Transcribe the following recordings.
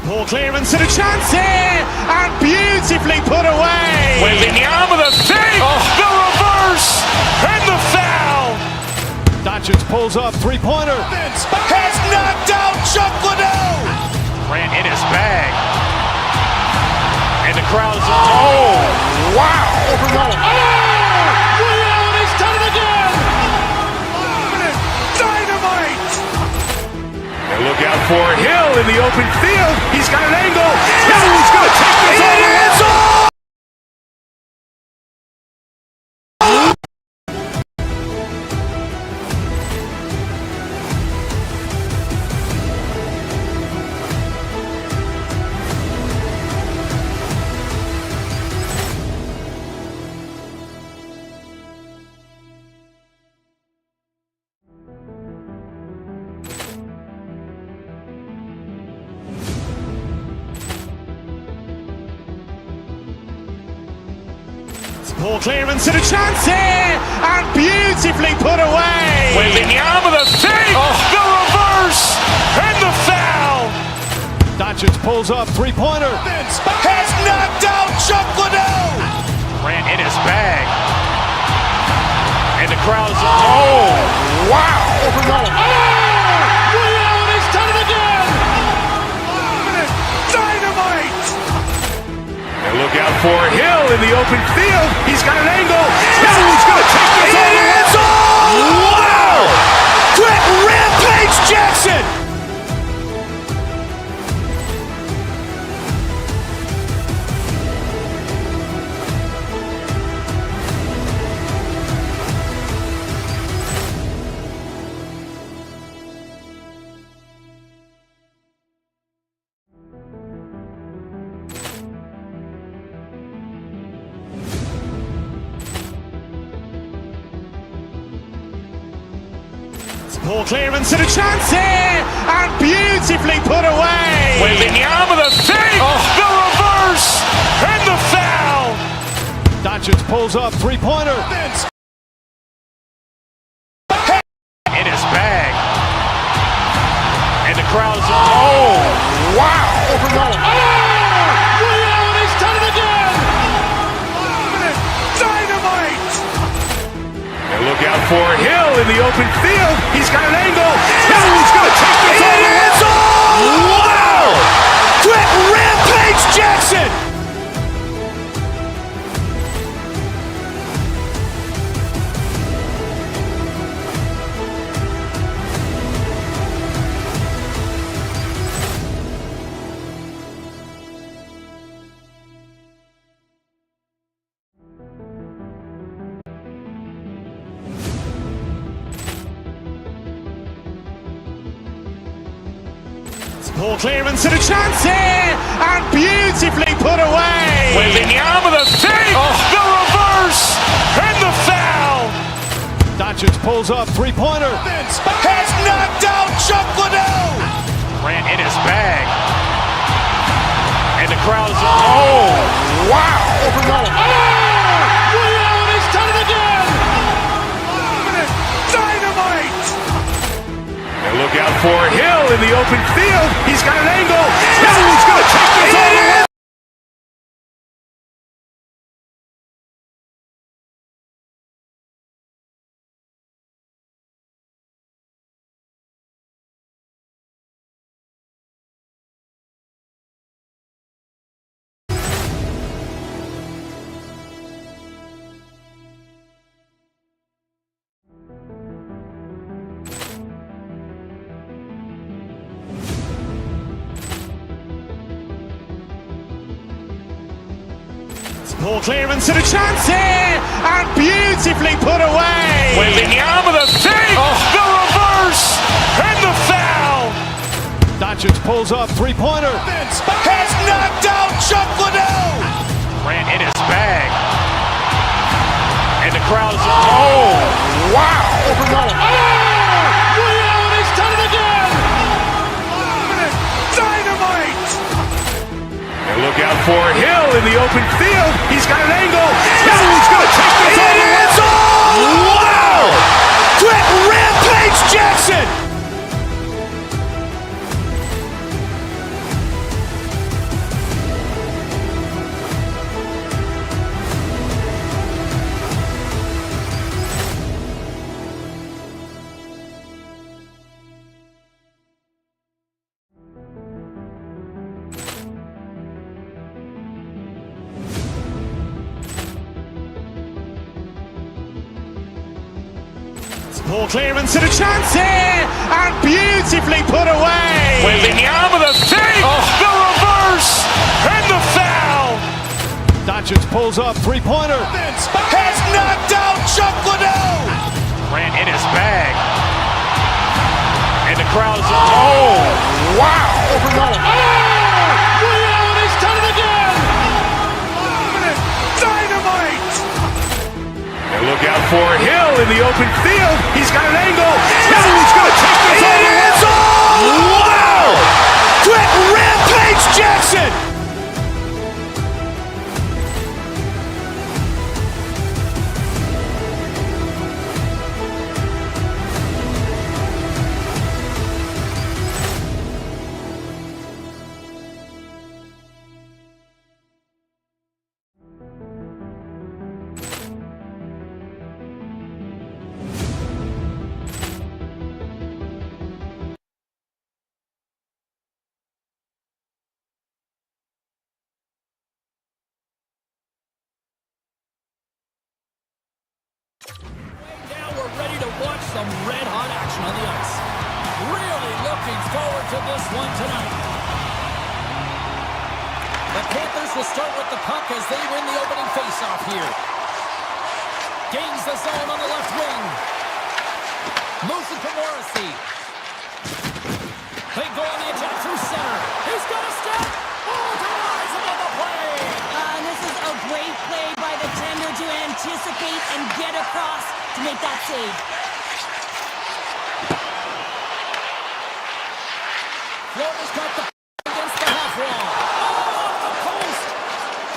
Poor clearance and a chance here, and beautifully put away. Waving the arm of the save, the reverse, and the foul. Doncic pulls up, three-pointer. Has knocked out Chuck Liddell. Grant in his bag. And the crowd is, oh, wow. Allen has done it again. Dynamite. And look out for Hill in the open field. He's got an angle. He's going to take this all the way. Poor clearance and a chance here, and beautifully put away. Waving the arm of the save, the reverse, and the foul. Doncic pulls up, three-pointer. Has knocked out Chuck Liddell. Grant in his bag. And the crowd is, oh, wow. Allen has done it again. Dynamite. And look out for Hill in the open field. He's got an angle. He's going to take this all the way. Wow! Quick Rampage Jackson. Poor clearance and a chance here, and beautifully put away. Waving the arm of the save, the reverse, and the foul. Doncic pulls up, three-pointer. In his bag. And the crowd is, oh, wow. Allen has done it again. Dynamite. And look out for Hill in the open field. He's got an angle. He's going to take this all the way. Wow! Quick Rampage Jackson. Poor clearance and a chance here, and beautifully put away. Waving the arm of the save, the reverse, and the foul. Doncic pulls up, three-pointer. Has knocked out Chuck Liddell. Grant in his bag. And the crowd is, oh, wow. Allen has done it again. Dynamite. And look out for Hill in the open field. He's got an angle. He's going to take this all the way. Poor clearance and a chance here, and beautifully put away. Waving the arm of the save, the reverse, and the foul. Doncic pulls up, three-pointer. Has knocked out Chuck Liddell. Grant in his bag. And the crowd is, oh, wow. Allen has done it again. Dynamite. And look out for Hill in the open field. He's got an angle. He's going to take this all the way. Wow! Quick Rampage Jackson. Poor clearance and a chance here, and beautifully put away. Wembanyama the fake, the reverse, and the foul. Doncic pulls up, three-pointer. Has knocked out Chuck Liddell. Ran in his bag. And the crowd is, oh, wow. He's done it again. Dynamite. And look out for Hill in the open field. He's got an angle. He's going to take this all the way. Wow. Quick Rampage Jackson. Now we're ready to watch some red-hot action on the ice. Really looking forward to this one tonight. The Panthers will start with the puck as they win the opening faceoff here. Gains the zone on the left wing. Moves it to Morrissey. They go on the attack through center. He's got a step. Oh, denies another play. And this is a great play by the tender to anticipate and get across to make that save. Florida's got the against the half wall. Oh, off the post.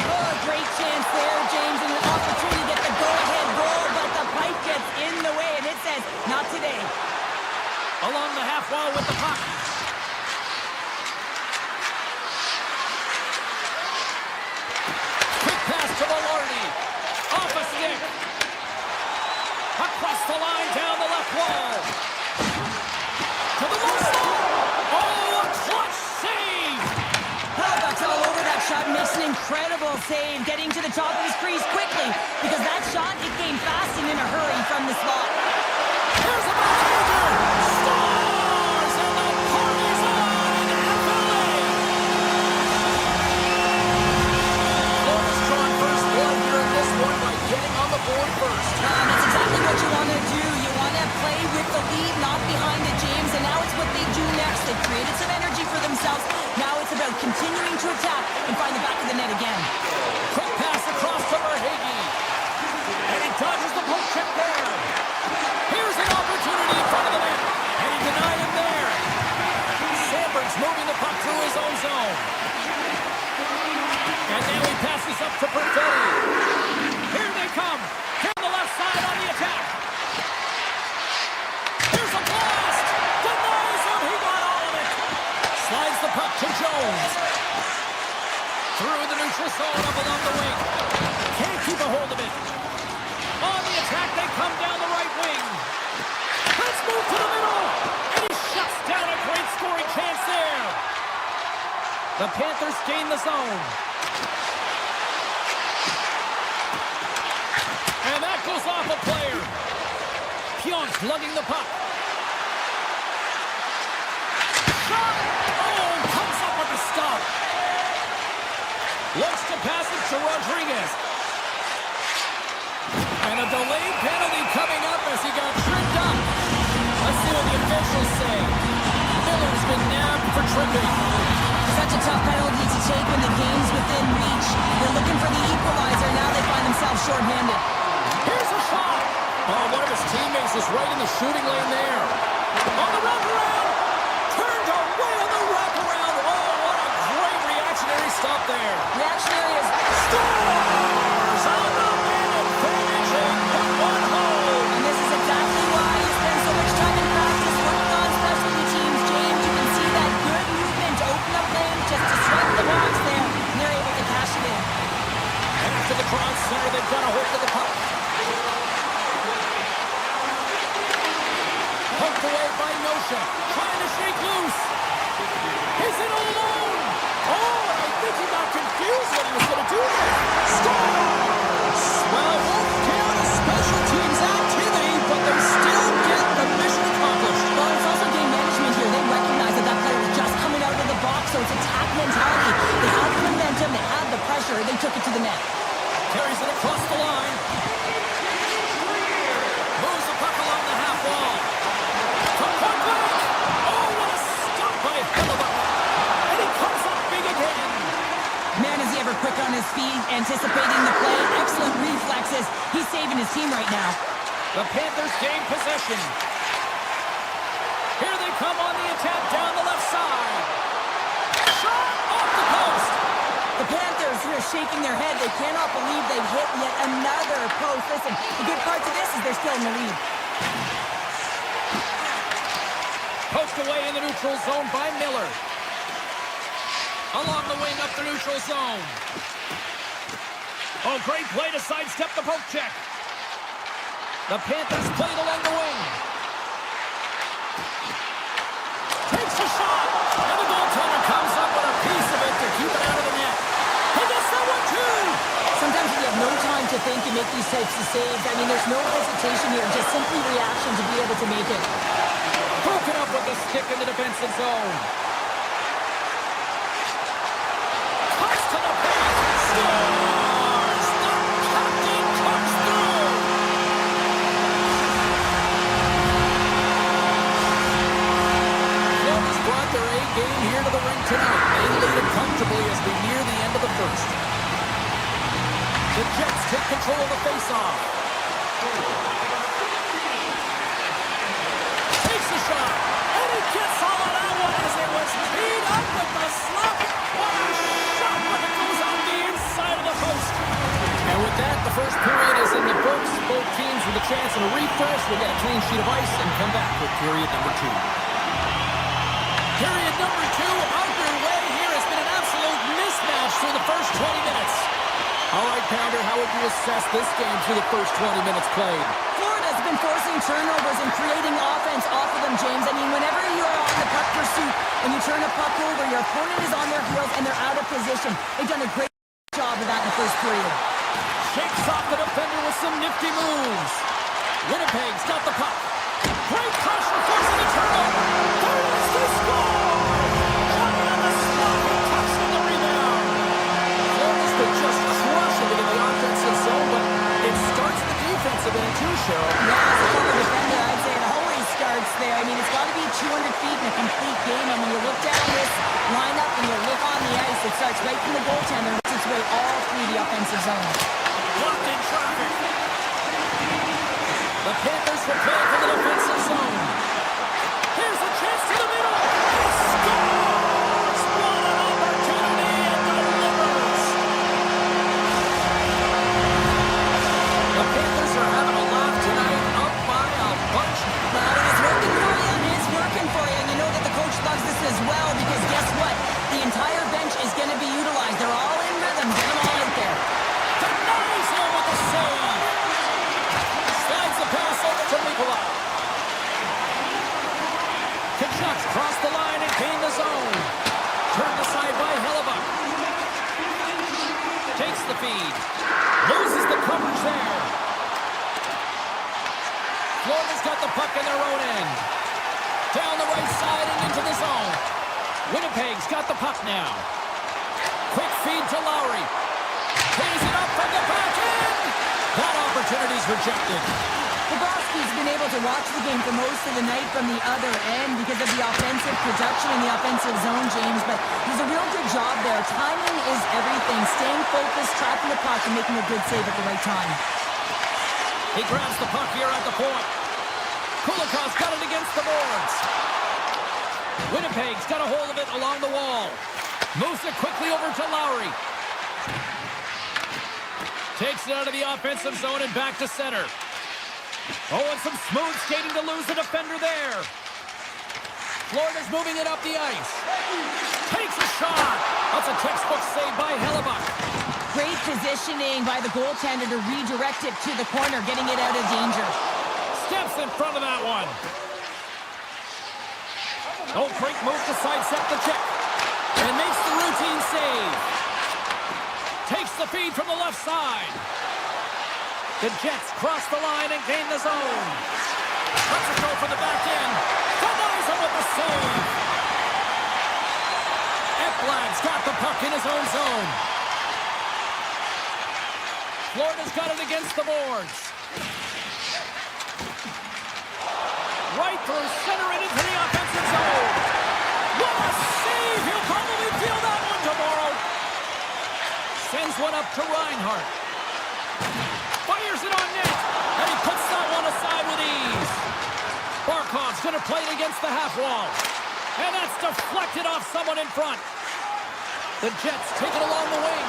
Oh, great chance there, James, and an opportunity to get the go-ahead goal, but the pipe gets in the way, and it says, not today. Along the half wall with the puck. Quick pass to Velarde. Off a stick. Across the line, down the left wall. To the low slot. Oh, a clutch save. That's all over that shot, makes an incredible save, getting to the top of his crease quickly, because that shot, it came fast and in a hurry from the slot. Here's a backhander. Stars, and the party's on in FLA. Florida's drawn first blood here in this one by getting on the board first. That's exactly what you want to do. You want to play with the lead, not behind it, James, and now it's what they do next. They've created some energy for themselves. Now it's about continuing to attack and find the back of the net again. Quick pass across to Verhaeghe. And he dodges the poke check there. Here's an opportunity in front of the net. And he denied him there. Sandberg's moving the puck through his own zone. And now he passes up to Perfetti. Here they come. Down the left side on the attack. Here's a blast. Denies him. He got all of it. Slides the puck to Jones. Through the neutral zone up along the wing. Can't keep a hold of it. On the attack, they come down the right wing. Let's move to the middle. And he shuts down a great scoring chance there. The Panthers gain the zone. And that goes off a player. Pionk lugging the puck. Shot! Oh, comes up with the stop. Looks to pass it to Rodriguez. And a delayed penalty coming up as he got tripped up. Let's see what the officials say. Miller's been nabbed for tripping. Such a tough penalty to take when the game's within reach. They're looking for the equalizer. Now they find themselves shorthanded. Here's a shot. Oh, one of his teammates is right in the shooting lane there. On the wraparound. Turned away on the wraparound. Oh, what a great reactionary stop there. Reactionary is Stars on the man finishing the one home. and this is exactly why you spend so much time in practice working on specialty teams, James. You can see that good movement to open up lanes just to sweep the box there, and they're able to cash it in. And after the cross center, they've got a hold of the puck. Poked away by Nosha, trying to shake loose. He's in alone. Oh, and I think he got confused what he was going to do there. Scores! Well, won't count as special teams activity, but they still get speed, anticipating the play. Excellent reflexes. He's saving his team right now. The Panthers gain possession. Here they come on the attack down the left side. Shot off the post. The Panthers are shaking their head. They cannot believe they've hit yet another post. Listen, the good part to this is they're still in the lead. Poked away in the neutral zone by Miller. Along the wing up the neutral zone. Oh, great play to sidestep the poke check. The Panthers played along the wing. Takes a shot. And the goaltender comes up with a piece of it to keep it out of the net. He gets that one too. Sometimes you have no time to think and make these types of saves. I mean, there's no hesitation here. Just simply reaction to be able to make it. Broken up with the stick in the defensive zone. Cuts to the paint. Scores! The captain comes through. Florida's brought their A game here to the rink tonight. They lead it comfortably as we near the end of the first. The Jets take control of the faceoff. Takes a shot, and he gets all of that one as it was teed up with the slap. What a shot when it goes on the inside of the post. And with that, the first period is in the books. Both teams with a chance at a refresh will get a clean sheet of ice and come back with period number 2. Period number 2 underway here has been an absolute mismatch through the first 20 minutes. All right, Pounder, how would you assess this game through the first 20 minutes played? Florida's been forcing turnovers and creating offense off of them, James. I mean, whenever you're on the puck pursuit and you turn a puck over, your opponent is on their heels and they're out of position. They've done a great job of that in the first period. Shakes off the defender with some nifty moves. Winnipeg's got the puck. Great pressure, forcing the turnover. There's the score! Shot on the spot, he tucks in the rebound. Florida's been just crushing it in the offensive zone, but it starts the defensive end too, Cheryl. Yeah, as a former defender, I'd say it always starts there. I mean, it's got to be 200 feet in a complete game, and when you look down this lineup and you look on the ice, it starts right from the goaltender, works its way all through the offensive zone. Blocked in traffic. The Panthers prepare for the defensive zone. Here's a chance to the middle. He scores! What an opportunity and delivers. The Panthers are having a laugh tonight, up by a bunch. But it's working for you. It's working for you. And you know that the coach loves this as well because guess what? The entire bench is going to be utilized. They're all in rhythm. Get them all out there. Denies him with the save. Slides the pass over to Nikolai. Kachuk's crossed the line and gained the zone. Turned aside by Hellebuyck. Takes the feed. Loses the coverage there. Florida's got the puck in their own end. Down the right side and into the zone. Winnipeg's got the puck now. Quick feed to Lowry. Pays it up from the back end. That opportunity's rejected. Bobrovsky's been able to watch the game for most of the night from the other end because of the offensive production in the offensive zone, James, but he's a real good job there. Timing is everything. Staying focused, tracking the puck, and making a good save at the right time. He grabs the puck here at the point. Kulikov's got it against the boards. Winnipeg's got a hold of it along the wall. Moves it quickly over to Lowry. Takes it out of the offensive zone and back to center. Oh, and some smooth skating to lose the defender there. Florida's moving it up the ice. Takes a shot. That's a textbook save by Hellebuyck. Great positioning by the goaltender to redirect it to the corner, getting it out of danger. Steps in front of that one. Oh, great move to sidestep the check. And makes the routine save. Takes the feed from the left side. The Jets cross the line and gain the zone. Lets it go for the back end. Denies him with the save. Ekblad's got the puck in his own zone. Florida's got it against the boards. Right through center and into the offensive zone. What a save! He'll probably feel that one tomorrow. Sends Brings one up to Reinhart. Fires it on net. And he puts that one aside with ease. Barkov's going to play it against the half wall. And that's deflected off someone in front. The Jets take it along the wing.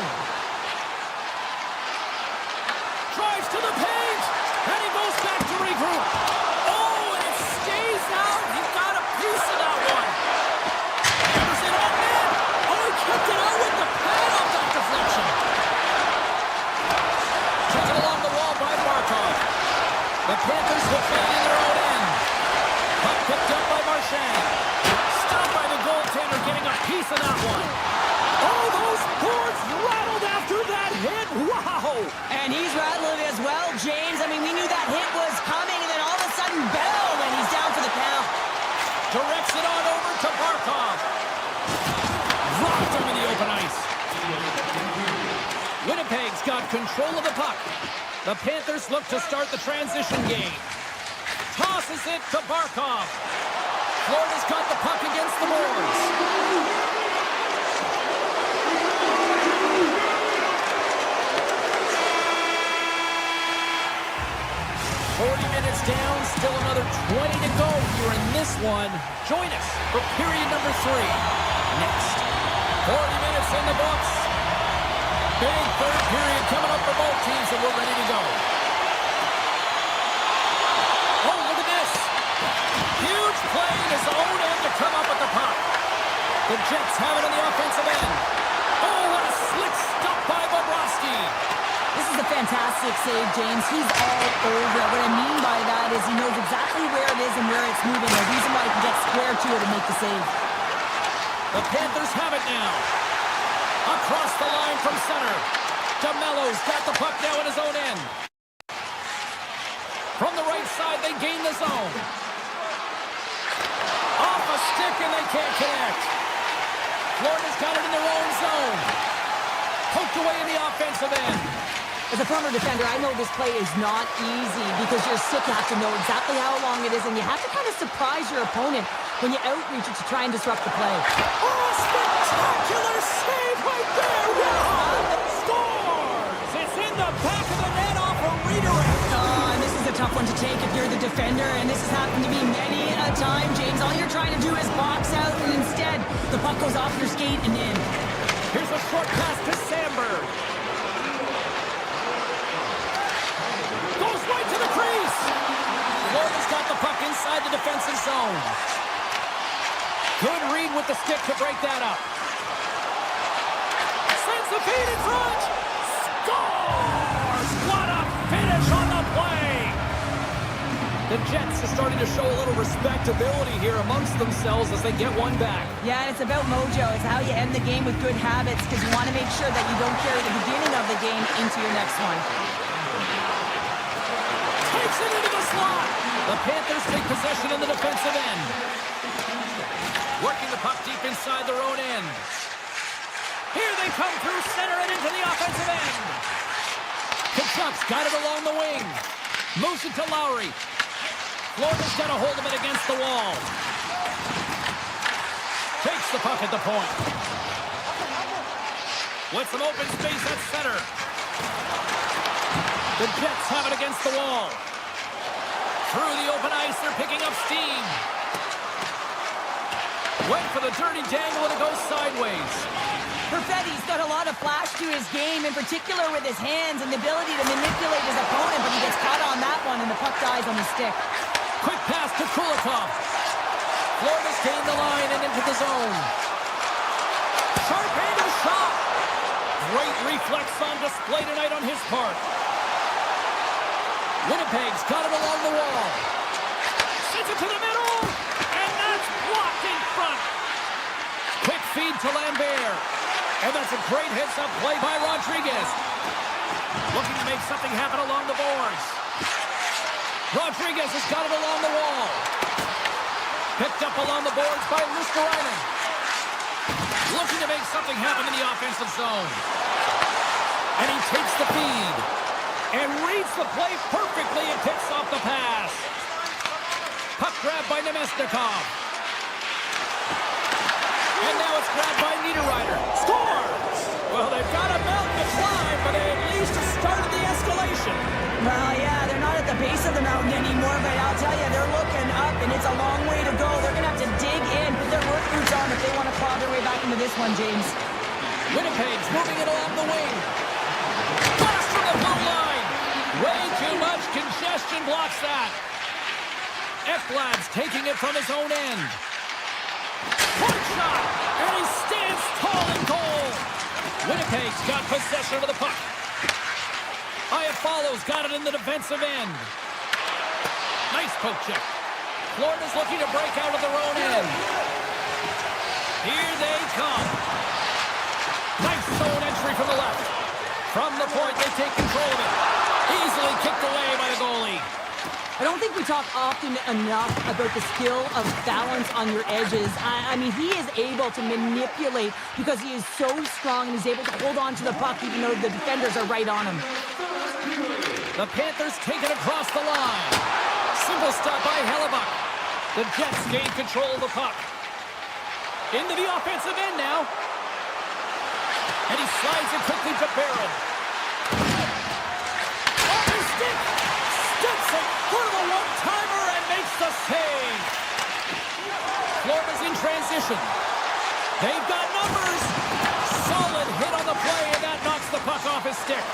Drives to the paint. And he goes back to regroup. Oh, and it stays out. He got a piece of that one. Hammers it on net. Oh, he kicked it out with the pad off that deflection. Took it along the wall by Barkov. The Panthers will play it in their own end. Puck picked up by Marchand. Stopped by the goaltender, getting a piece of that one. Oh, those boards rattled after that hit. Wow! And he's rattling as well, James. I mean, we knew that hit was coming, and then all of a sudden, bell, and he's down for the count. Directs it on over to Barkov. Rocked him in the open ice. Winnipeg's got control of the puck. The Panthers look to start the transition game. Tosses it to Barkov. Florida's got the puck against the boards. Minutes down, still another 20 to go here in this one. Join us for period number 3. Next. 40 minutes in the books. Big third period coming up for both teams, and we're ready to go. Oh, look at this. Huge play in his own end to come up with the puck. The Jets have it on the offensive end. Oh, what a slick stop by Bobrovsky. This is a fantastic save, James. He's all over it. What I mean by that is he knows exactly where it is and where it's moving. The reason why he can get square to it and make the save. The Panthers have it now. Across the line from center. DeMello's got the puck now in his own end. From the right side, they gain the zone. Off a stick, and they can't connect. Florida's got it in their own zone. Poked away in the offensive end. As a former defender, I know this play is not easy because you're sick. You have to know exactly how long it is, and you have to kind of surprise your opponent when you outreach it to try and disrupt the play. Oh, spectacular save right there! Yeah. Scores! It's in the back of the net off a redirect. And this is a tough one to take if you're the defender, and this has happened to me many a time, James. All you're trying to do is box out, and instead, the puck goes off your skate and in. Here's a short pass to Sandberg. Goes right to the crease. Florida's got the puck inside the defensive zone. Good read with the stick to break that up. Sends the feed in front. Scores! What a finish on the play. The Jets are starting to show a little respectability here amongst themselves as they get one back. Yeah, and it's about mojo. It's how you end the game with good habits because you want to make sure that you don't carry the beginning of the game into your next one. Takes it into the slot. The Panthers take possession in the defensive end. Working the puck deep inside their own end. Here they come through center and into the offensive end. Kachuk's got it along the wing. Moves it to Lowry. Florida's got a hold of it against the wall. Takes the puck at the point. With some open space at center. The Jets have it against the wall. Through the open ice, they're picking up steam. Went for the dirty dangle and it goes sideways. Perfetti's got a lot of flash to his game, in particular with his hands and the ability to manipulate his opponent, but he gets caught on that one and the puck dies on his stick. Quick pass to Kulikov. Florida's gained the line and into the zone. Sharp-handed shot. Great reflex on display tonight on his part. Winnipeg's got it along the wall. Sends it to the middle. And that's blocked in front. Quick feed to Lambert. And that's a great heads-up play by Rodriguez. Looking to make something happen along the boards. Rodriguez has got it along the wall. Picked up along the boards by Luskerainen. Looking to make something happen in the offensive zone. And he takes the feed. And reads the play perfectly and picks off the pass. Puck grab by Nemesnikov. And now it's grabbed by Niederreiter. Scores! Well, they've got a mountain to climb. but they at least started the escalation. Well, yeah, they're not at the base of the mountain anymore, but I'll tell you, they're looking up, and it's a long way to go. They're going to have to dig in, put their work boots on if they want to claw their way back into this one, James. Winnipeg's moving it along the wing. Pass from the blue line. Way too much congestion blocks that. Ekblad's taking it from his own end. Point shot, and he stands tall in goal. Winnipeg's got possession of the puck. Iafalo's got it in the defensive end. Nice poke check. Florida's looking to break out of their own end. Here they come. Nice zone entry from the left. From the point, they take control of it. Easily kicked away by the goalie. I don't think we talk often enough about the skill of balance on your edges. I mean, he is able to manipulate because he is so strong and he's able to hold on to the puck even though the defenders are right on him. The Panthers take it across the line. Single stop by Hellebuck. The Jets gain control of the puck. Into the offensive end now. And he slides it quickly to Barron. Off his stick. Steps it for the one-timer and makes the save. Florida's in transition. They've got numbers. Solid hit on the play, and that knocks the puck off his stick.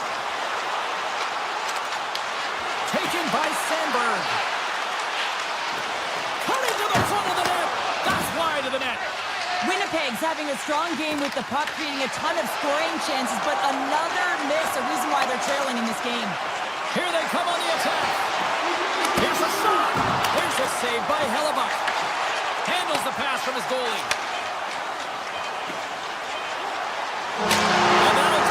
Taken by Sandberg. Cutting to the front of the net. That's wide of the net. Winnipeg's having a strong game with the puck, creating a ton of scoring chances, but another miss, a reason why they're trailing in this game. Here they come on the attack. Here's a shot. There's a save by Hellebuck. Handles the pass from his goalie. And that'll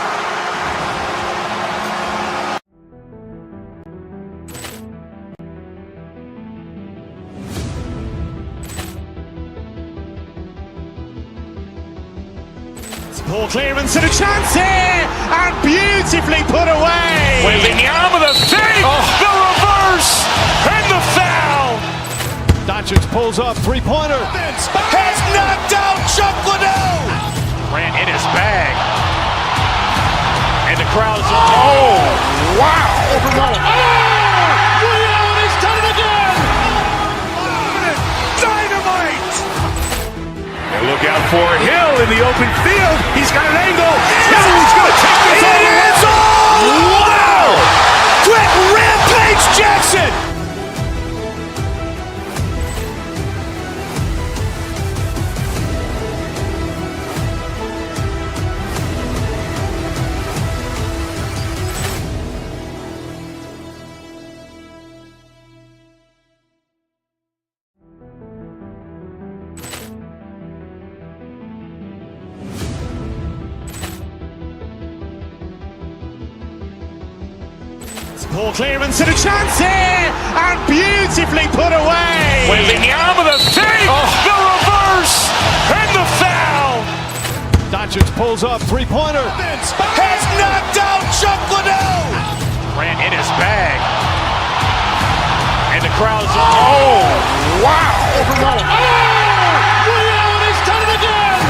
Poor clearance and a chance here, and beautifully put away. Wembanyama the save, the reverse, and the foul. Doncic pulls up, three-pointer. Has knocked out Chuck Liddell. Ran in his bag. And the crowd's, oh, wow. He's done it again. Dynamite. And look out for Hill in the open field. He's got an angle. He's going to take this all the way. Wow! Quick Rampage Jackson. Poor clearance and a chance here, and beautifully put away. Wembanyama the save, the reverse, and the foul. Doncic pulls up, three-pointer. Has knocked out Chuck Liddell. Ran in his bag. And the crowd's, oh, wow. He's done it again.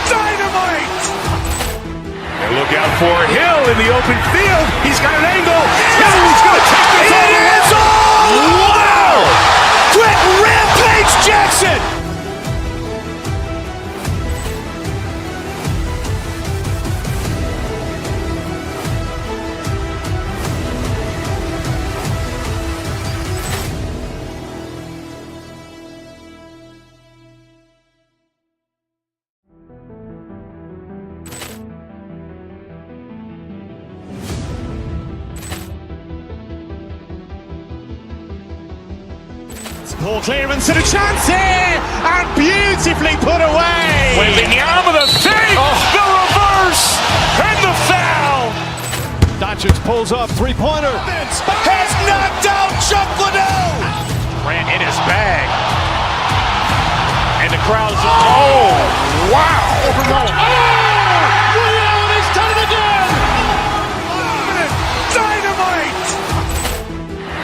Dynamite. And look out for Hill in the open field. He's got an angle. He's going to take this all the way. Wow! Quick Rampage Jackson. Poor clearance and a chance here, and beautifully put away. Wembanyama the save, the reverse, and the foul. Doncic pulls up, three-pointer. Has knocked out Chuck Liddell. Ran in his bag. And the crowd's, oh, wow. He's done it again. Dynamite.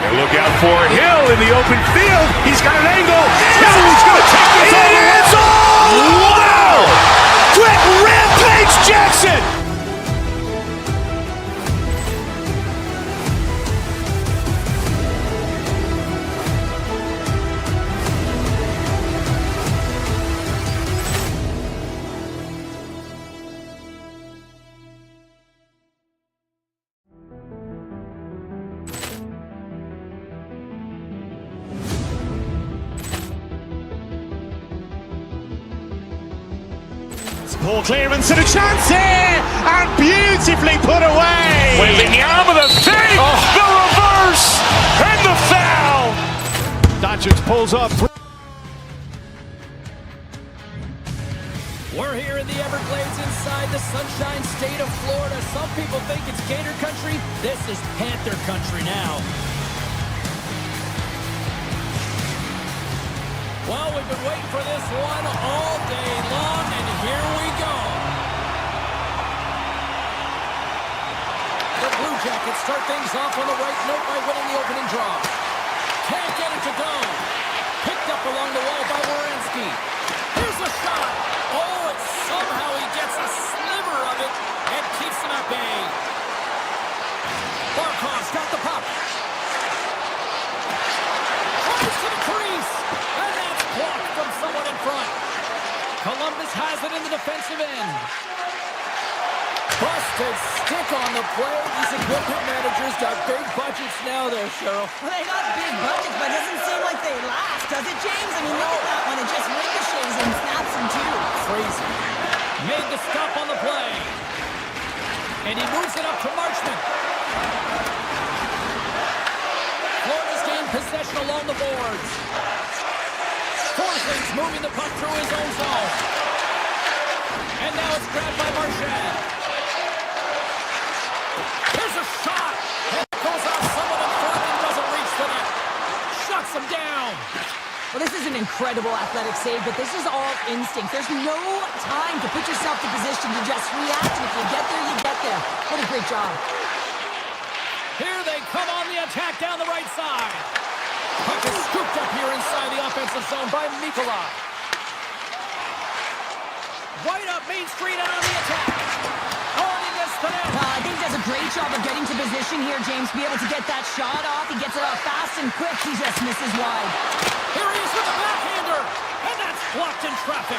And look out for Hill in the open field. He's got an angle. He's going to take this all the way. Wow! Quick Rampage Jackson. Poor clearance and a chance here, and beautifully put away. Wembanyama the fake, the reverse, and the foul. Doncic pulls up. We're here in the Everglades inside the Sunshine State of Florida. Some people think it's Gator country. This is Panther country now. Well, we've been waiting for this one all day long, and here we go. The Blue Jackets start things off on the right note by winning the opening draw. Can't get it to go. Picked up along the wall by Werenski. Here's a shot. Oh, and somehow he gets a sliver of it and keeps him at bay. Barkov's got the puck. Tries to the crease. And that's blocked from someone in front. Columbus has it in the defensive end. Busted stick on the play. These equipment managers got big budgets now there, Cheryl. Well, they got big budgets, but it doesn't seem like they last, does it, James? I mean, look at that one. It just ricochets and snaps him, too. Crazy. Made the stop on the play. And he moves it up to Marchman. Florida's gained possession along the boards. Forsing's moving the puck through his own zone. And now it's grabbed by Marchand. Here's a shot. And it goes off someone in front and doesn't reach the net. Shuts him down. Well, this is an incredible athletic save, but this is all instinct. There's no time to put yourself in position to just react. And if you get there, you get there. What a great job. Here they come on the attack down the right side. Puck is scooped up here inside the offensive zone by Mikula. Right up Main Street and on the attack. Oh, he missed the net. I think he does a great job of getting to position here, James, to be able to get that shot off. He gets it off fast and quick. He just misses wide. Here he is with the backhander. And that's blocked in traffic.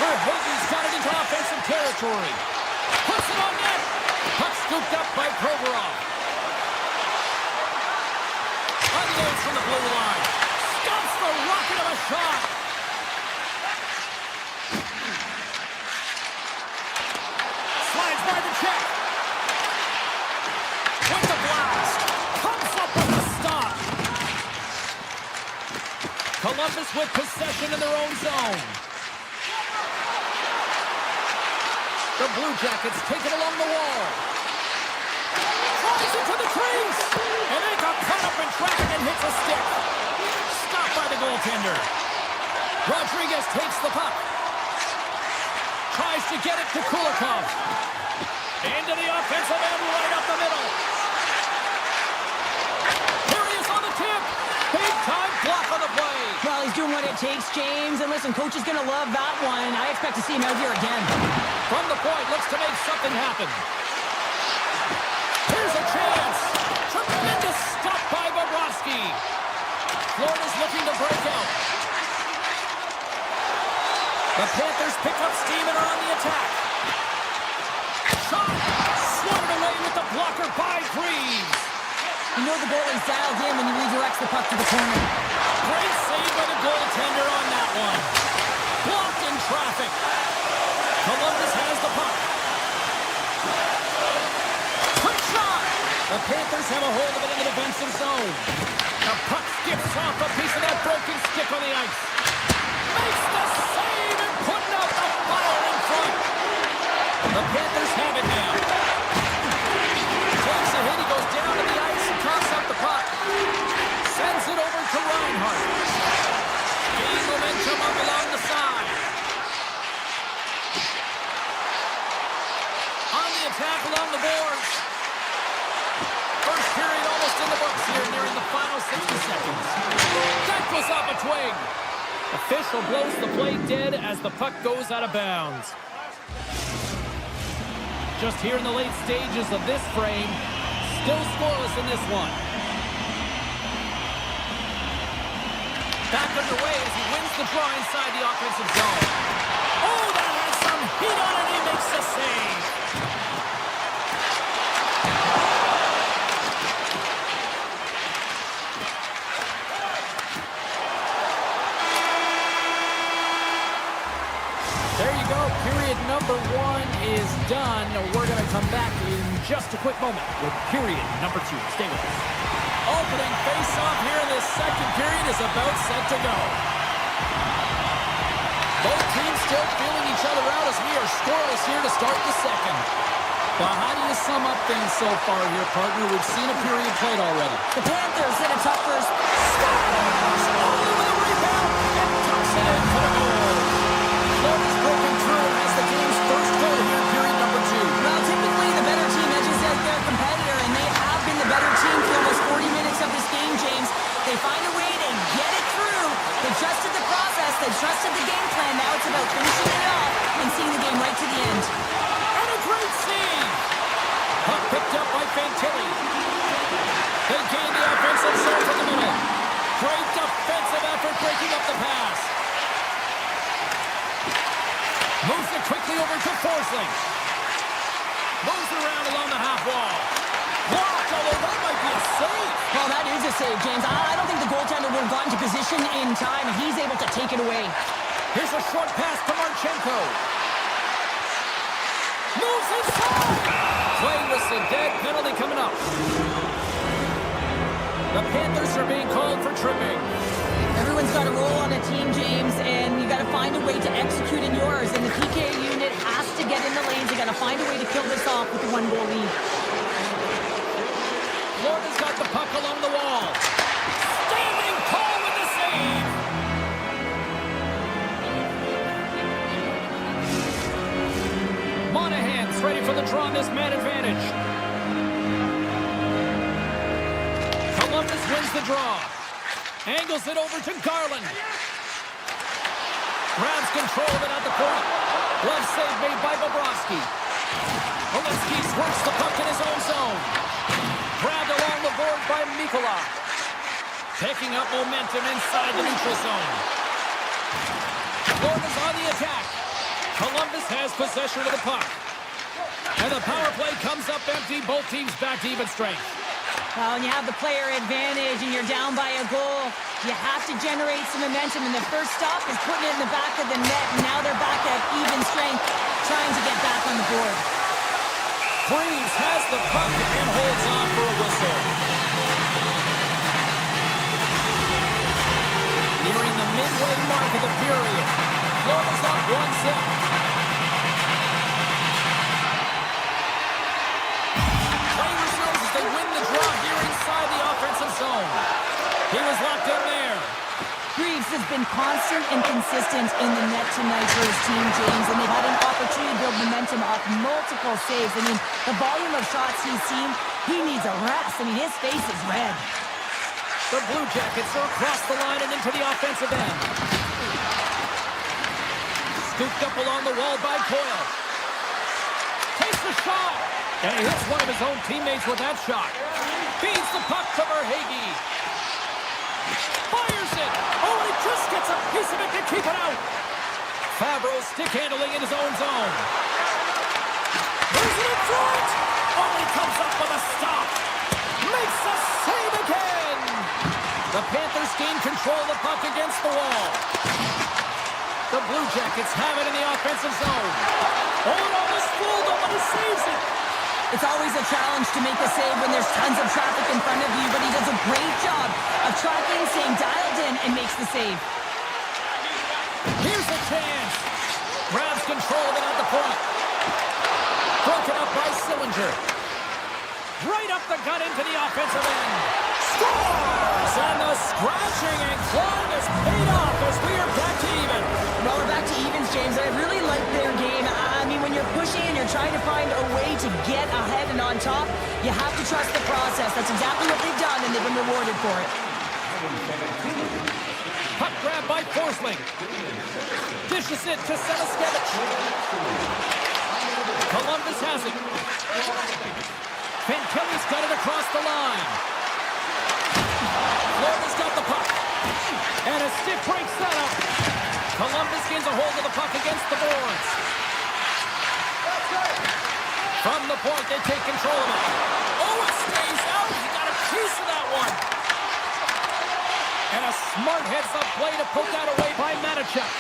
Verhagen's got it into offensive territory. Puts it on net. Puck scooped up by Provorov. Unloads from the blue line. Stops the rocket of a shot. Slides by the check. With the blast. Comes up with the stop. Columbus with possession in their own zone. The Blue Jackets take it along the wall. Tries it to the crease. And they got caught up in traffic and hits a stick. Stopped by the goaltender. Rodriguez takes the puck. Tries to get it to Kulikov. Into the offensive end, right up the middle. Here he is on the tip. Big time block on the play. Well, he's doing what it takes, James. And listen, coach is going to love that one. I expect to see him out here again. From the point, looks to make something happen. Here's a chance. Tremendous stop by Bobrovsky. Florida's looking to break out. The Panthers pick up steam and are on the attack. Shot. Swatted away with the blocker by Freeze. You know the goalie's dialed in when he redirects the puck to the corner. Great save by the goaltender on that one. Blocked in traffic. Columbus has the puck. Quick shot. The Panthers have a hold of it in the defensive zone. The puck skips off a piece of that broken stick on the ice. Makes the save and putting out the fire in front. The Panthers have it now. Takes a hit, he goes down to the ice and tosses up the puck. Sends it over to Reinhart. Gaining momentum up along the side. On the attack along the boards. First period almost in the books here, nearing the final 60 seconds. That goes off a twig. Official blows the play dead as the puck goes out of bounds. Just here in the late stages of this frame, still scoreless in this one. Back underway as he wins the draw inside the offensive zone. Oh, that has some heat on it. He makes the save. There you go. Period just a quick moment with period number 2. Stay with us. Opening face-off here in this second period is about set to go. Both teams still feeling each other out as we are scoreless here to start the second. Well, how do you sum up things so far here, partner? We've seen a period played already. The Panthers hit a tough first. Scores! Oh, with a rebound and tucks it in for the goal. Florida's broken through as the game's first goal here in period number 2. Well, typically the better team edges out their competitor, and they have been the better team for almost 40 minutes of this game, James. They find a way to get it through. They trusted the process. They trusted the game plan. Now it's about finishing it off and seeing the game right to the end. And a great save. Puck picked up by Fantilli. They gain the offensive zone from the middle. Great defensive effort breaking up the pass. Moves it quickly over to Forsling. Moves it around along the half wall. Blocked, although that might be a save. Well, that is a save, James. I don't think the goaltender would have gotten to position in time. He's able to take it away. Here's a short pass to Marchenko. Moves inside. Play whistle, dead penalty coming up. The Panthers are being called for tripping. Everyone's got a role on a team, James, and you got to find a way to execute in yours. And the PK unit has to get in the lanes. They got to find a way to kill this off with the 1-goal lead. Florida's got the puck along the wall. Standing tall with the save. Monahan's ready for the draw on this man advantage. Columbus wins the draw. Angles it over to Garland. Grabs control of it at the point. Glove save made by Bobrovsky. Oleksky squirts the puck in his own zone. Grabbed along the board by Mikola. Picking up momentum inside the neutral zone. Florida's on the attack. Columbus has possession of the puck. And the power play comes up empty. Both teams back to even strength. Well, when you have the player advantage and you're down by a goal, you have to generate some momentum. And the first stop is putting it in the back of the net. And now they're back at even strength, trying to get back on the board. Freeze has the puck and holds on for a whistle. Nearing the midway mark of the period. Florida's up 1-0. Play resumes as they win the draw here inside the offensive zone. He was locked in there. Greaves has been constant and consistent in the net tonight for his team, James, and they've had an opportunity to build momentum off multiple saves. I mean, the volume of shots he's seen, he needs a rest. I mean, his face is red. The Blue Jackets are across the line and into the offensive end. Scooped up along the wall by Coyle. Takes the shot. And he hits one of his own teammates with that shot. Feeds the puck to Verhaeghe. Fires it. Oh, and he just gets a piece of it to keep it out. Fabro stick handling in his own zone. There's it in front. Oh, and he comes up with a stop. Makes the save again. The Panthers gain control of the puck against the wall. The Blue Jackets have it in the offensive zone. Oh, and almost fooled him, but he saves it. It's always a challenge to make a save when there's tons of traffic in front of you, but he does a great job of tracking, staying dialed in, and makes the save. Here's a chance. Grabs control of it at the point. Broken up by Sillinger. Right up the gut into the offensive end. Scores! And the scratching and clawing is paid off as we are back to even. Well, we're back to evens, James. I really like their game. I mean, when you're pushing and you're trying to find a way to get ahead and on top, you have to trust the process. That's exactly what they've done, and they've been rewarded for it. Puck grab by Forsling. Dishes it to Selaskevich. Columbus has it. Fantilli's got it across the line. Florida's got the puck. And a stiff break setup. Columbus gains a hold of the puck against the boards. From the point, they take control of it. Oh, it stays out. He got a piece of that one. And a smart heads-up play to put that away by Manichuk.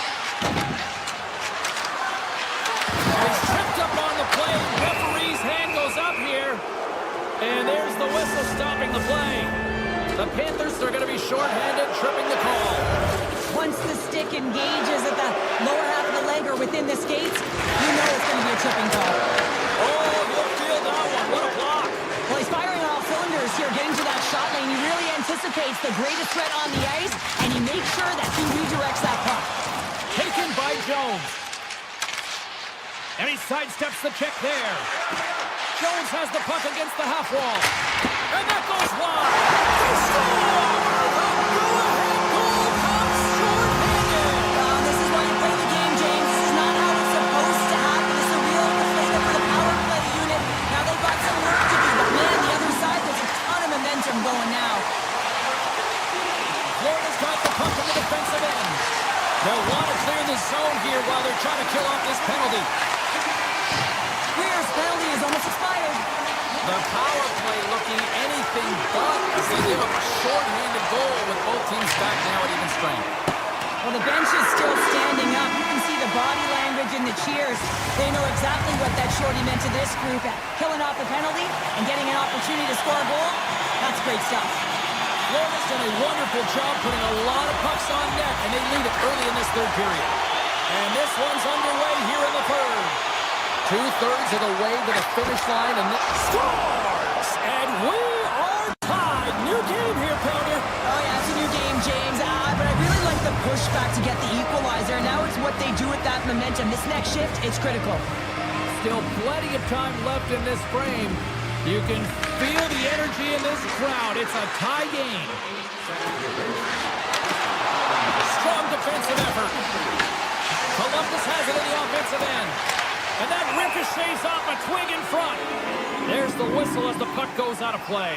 He's tripped up on the play. Referee's hand goes up here. And there's the whistle stopping the play. The Panthers are going to be shorthanded, tripping the call. Once the stick engages at the lower half of the leg or within the skates, you know it's going to be a tripping call. Oh, good field that one. What a block. Well, he's firing on all cylinders here, getting to that shot lane. He really anticipates the greatest threat on the ice, and he makes sure that he redirects that puck. Taken by Jones. And he sidesteps the check there. Jones has the puck against the half wall. And that goes wide. They score! The go-ahead goal comes short-handed. This is why you play the game, James. This is not how it's supposed to happen. It's a real deflator for the power play unit. Now they've got some work to do, but man, the other side, there's a ton of momentum going now. Florida's got the puck in the defensive end. They'll want to clear the zone here while they're trying to kill off this penalty. Weir's penalty is almost expired. The power play looking anything but as they give up a short-handed goal with both teams back now at even strength. Well, the bench is still standing up. You can see the body language and the cheers. They know exactly what that shorty meant to this group. Killing off the penalty and getting an opportunity to score a goal, that's great stuff. Florida's done a wonderful job putting a lot of pucks on net, and they lead it early in this third period. And this one's underway here in the third. 2/3 of the way to the finish line, and scores! And we are tied. New game here, Pounder. Oh, yeah, it's a new game, James. But I really like the pushback to get the equalizer. Now it's what they do with that momentum. This next shift, it's critical. Still plenty of time left in this frame. You can feel the energy in this crowd. It's a tie game. Strong defensive effort. Columbus has it in the offensive end. And that ricochets off a twig in front. There's the whistle as the puck goes out of play.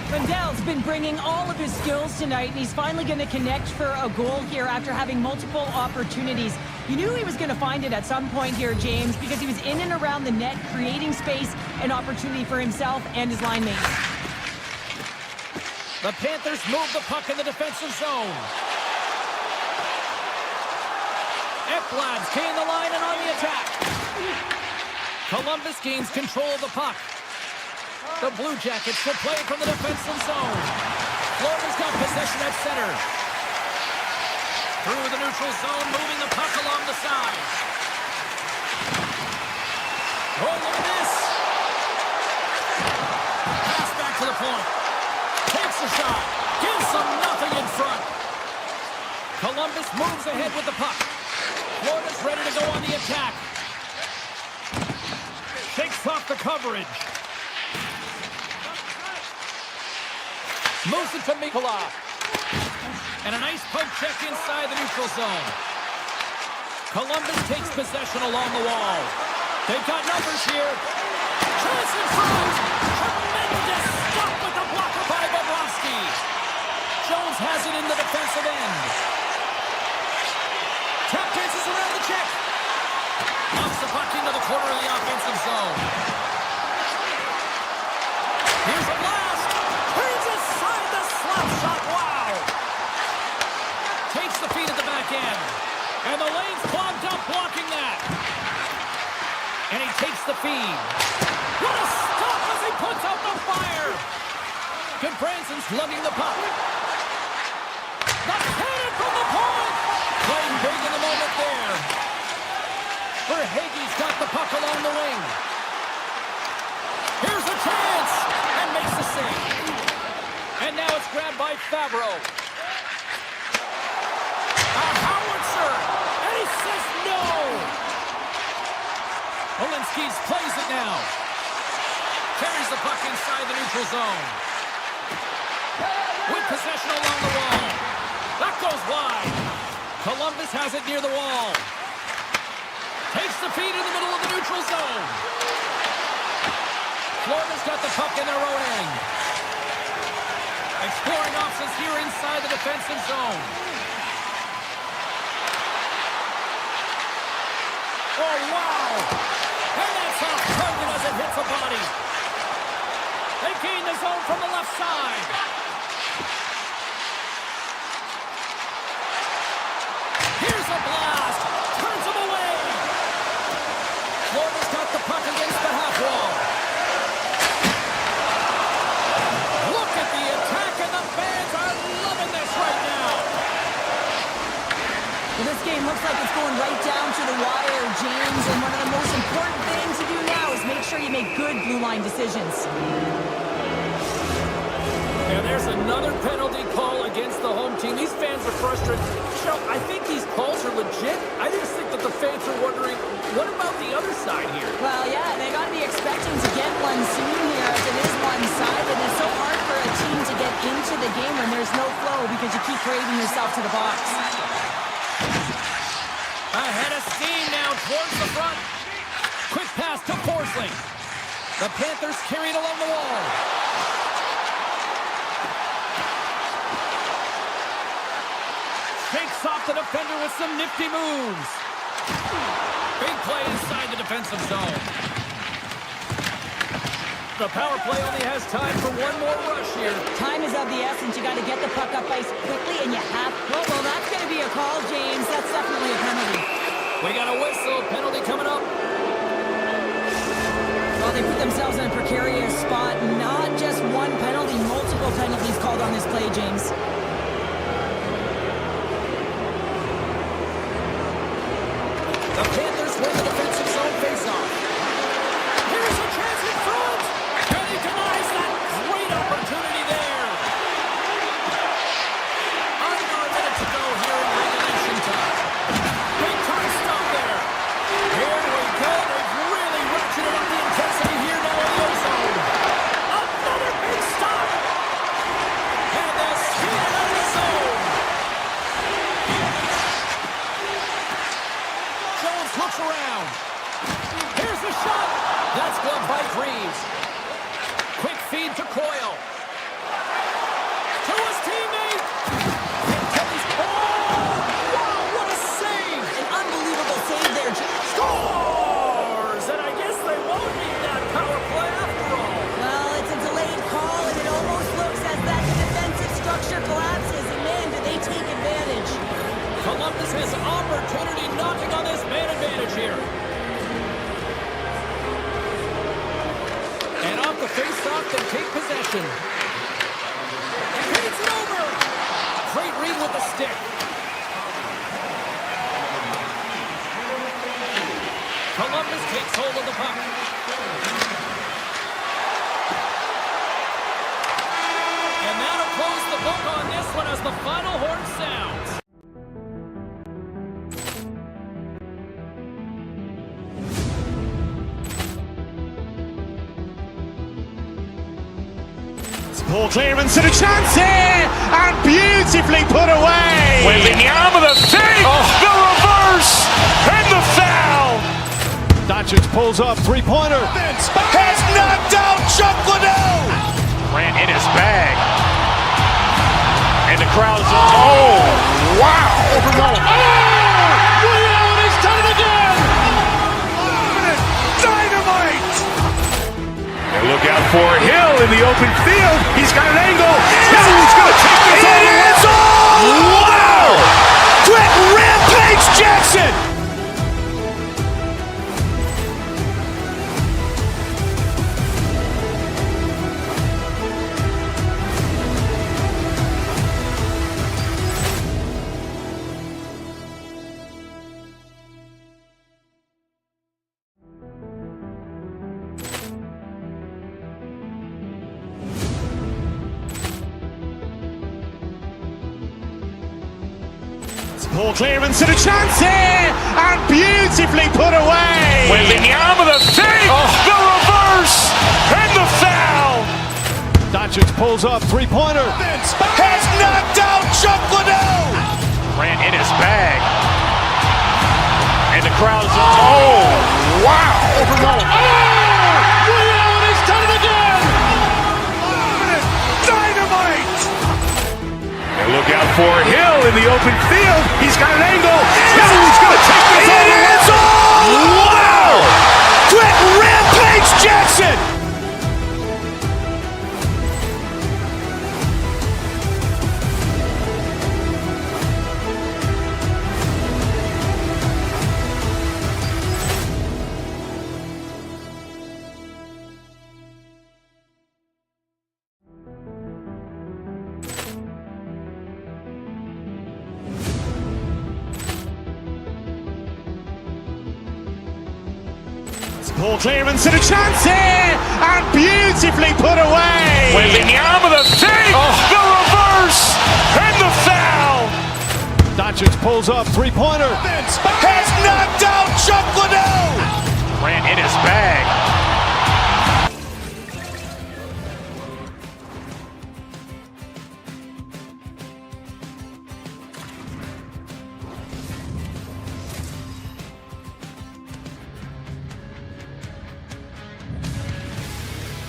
Lindell's been bringing all of his skills tonight, and he's finally going to connect for a goal here after having multiple opportunities. You knew he was going to find it at some point here, James, because he was in and around the net, creating space and opportunity for himself and his line mates. The Panthers move the puck in the defensive zone. Ekblad's gain the line and on the attack. Columbus gains control of the puck. The Blue Jackets will play from the defensive zone. Florida's got possession at center. Through the neutral zone, moving the puck along the side. Oh, look at this. Pass back to the point. Takes a shot. Gives them nothing in front. Columbus moves ahead with the puck. Florida's ready to go on the attack. Shakes off the coverage. Moves it to Mikula. And a nice poke check inside the neutral zone. Columbus takes possession along the wall. They've got numbers here. Chance in front. Tremendous stop with the blocker by Bobrovsky. Jones has it in the defensive end. Tap dances around the check. Knocks the puck into the corner of the offensive zone. Here's a blast. Turns aside the slap shot. Wow. Takes the feed at the back end. And the lane's clogged up blocking that. And he takes the feed. What a stop as he puts out the fire. Goodbranson's lugging the puck. That's headed from the point. Playing big in the moment there. Verhaeghe's got the puck along the wing. Here's a chance. And makes the save. And now it's grabbed by Favreau. A howitzer. And he says no. Olinsky's plays it now. Carries the puck inside the neutral zone. With possession along the wall. That goes wide. Columbus has it near the wall. Takes the feed in the middle of the neutral zone. Florida's got the puck in their own end. Exploring options here inside the defensive zone. Oh, wow! And that's off target as it hits a body. They gain the zone from the left side. Here's a blast. Turns him away. Florida's got the puck against the half wall. goal-line decisions. And there's another penalty call against the home team. These fans are frustrated. Michelle, I think these calls are legit. I just think that the fans are wondering, what about the other side here? Well, yeah, they got to be expecting to get one soon here as it is one-sided. It's so hard for a team to get into the game when there's no flow because you keep parading yourself to the box. Ahead of steam now towards the front. Quick pass to Forsling. The Panthers carried along the wall. Shakes off the defender with some nifty moves. Big play inside the defensive zone. The power play only has time for one more rush here. Time is of the essence. You got to get the puck up ice quickly, and you have... Oh, well, that's going to be a call, James. That's definitely a penalty. We got a whistle. Penalty coming up. Well, they put themselves in a precarious spot. Not just one penalty, multiple penalties called on this play, James. The Panthers win the defensive zone faceoff. Here's a chance in front. And he denies that. Great opportunity there. Under a minute to go here in regulation time. Big time stop there. Here we go. They've really ratcheted up the intensity here now in the ozone. Another big stop. And they're speeding out of the zone. Jones looks around. Here's the shot. That's gloved by Greaves. Quick feed to Coyle. To his teammate. Kelly's. Oh! Wow, what a save! An unbelievable save there, James. Scores! And I guess they won't need that power play after all. Well, it's a delayed call, and it almost looks as that the defensive structure collapses. And man, do they take advantage. Columbus has opportunity knocking on this man advantage here. And off the face-off, they take possession. It's over. Great read with the stick. Columbus takes hold of the puck. And that'll close the book on this one as the final horn sounds. Poor clearance and a chance here, and beautifully put away. Wembanyama the save, the reverse, and the foul. Doncic pulls up, three-pointer. Has knocked out Chuck Liddell. Ran in his bag. And the crowd is, oh, wow. He's done it again. Dynamite. And look out for Hill in the open field. He's got an angle. Hill's going to take this all the way. Wow. Quick rampage Jackson. Poor clearance and a chance here, and beautifully put away. Wembanyama the save, the reverse, and the foul. Doncic pulls up, three-pointer. Has knocked out Chuck Liddell. Ran in his bag. And the crowd is, oh, wow. He's done it again. Dynamite. And look out for Hill in the open field. He's got an angle. Hill's going to take this all the way. Wow. Quick rampage Jackson. Ball clearance and a chance here, and beautifully put away. Wembanyama the save, the reverse, and the foul. Doncic pulls up, three-pointer. Has knocked out Chuck Liddell. Grant in his bag.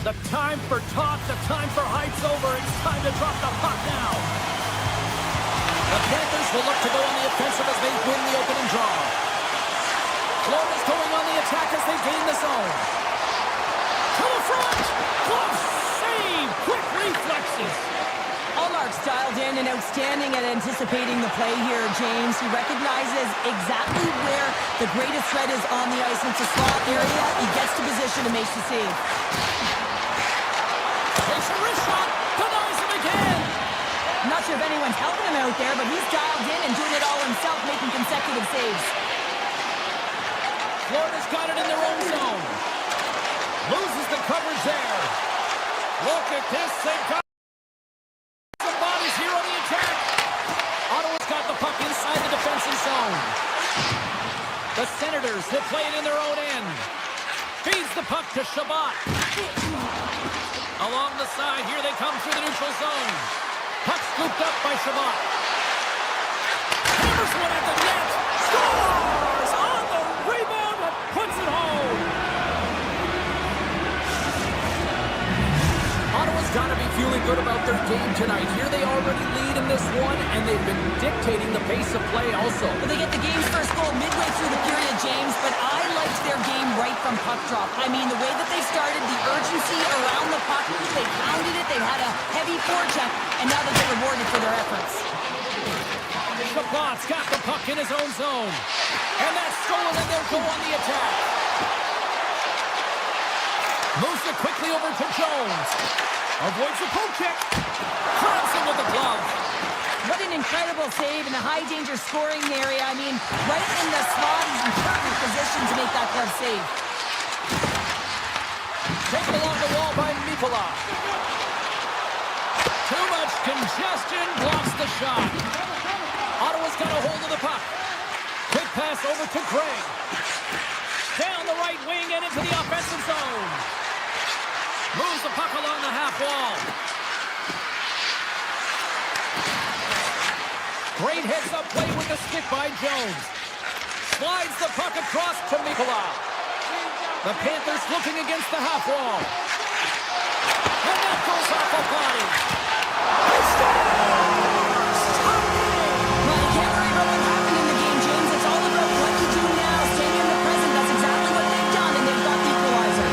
The time for talk, the time for hype's over. It's time to drop the puck now. The Panthers will look to go on the offensive as they win the opening draw. Florida's going on the attack as they gain the zone. To the front! Glove save! Quick reflexes! Allmark's dialed in and outstanding at anticipating the play here, James. He recognizes exactly where the greatest threat is on the ice. It's a slot area. He gets to position and makes the save. Takes a wrist shot, denies him again. I'm not sure if anyone's helping him out there, but he's dialed in and doing it all himself, making consecutive saves. Florida's got it in their own zone. Loses the coverage there. Look at this. They've got some bodies here on the attack. Ottawa's got the puck inside the defensive zone. The Senators will play it in their own end. Feeds the puck to Shabbat. Along the side, here they come through the neutral zone. Puck scooped up by Shabbat. Hammers one at the net. Scores on the rebound and puts it home. Ottawa's got to be feeling good about their game tonight. Here they already lead in this one, and they've been dictating the pace of play also. But they get the game's first goal midway through the period, James, but I liked their game right from puck drop. I mean, the way that they started, the urgency around the puck, they pounded it, they had a heavy forecheck, and now they get rewarded for their efforts. Shabbat's got the puck in his own zone. And that's stolen, and they'll go on the attack. Moves it quickly over to Jones. Avoids the poke check. Crowds him with the glove. What an incredible save in the high-danger scoring area. I mean, right in the slot, he's in perfect position to make that glove save. Taken along the wall by Mikola. Too much congestion blocks the shot. Ottawa's got a hold of the puck. Quick pass over to Gray. Down the right wing and into the offensive zone. Moves the puck along the half wall. Great heads-up play with the stick by Jones. Slides the puck across to Mikola. The Panthers looking against the half wall. And that goes off a body. He scores! Well, you can't worry about what happened in the game, James. It's all about what you do now. Staying in the present. That's exactly what they've done, and they've got the equalizer.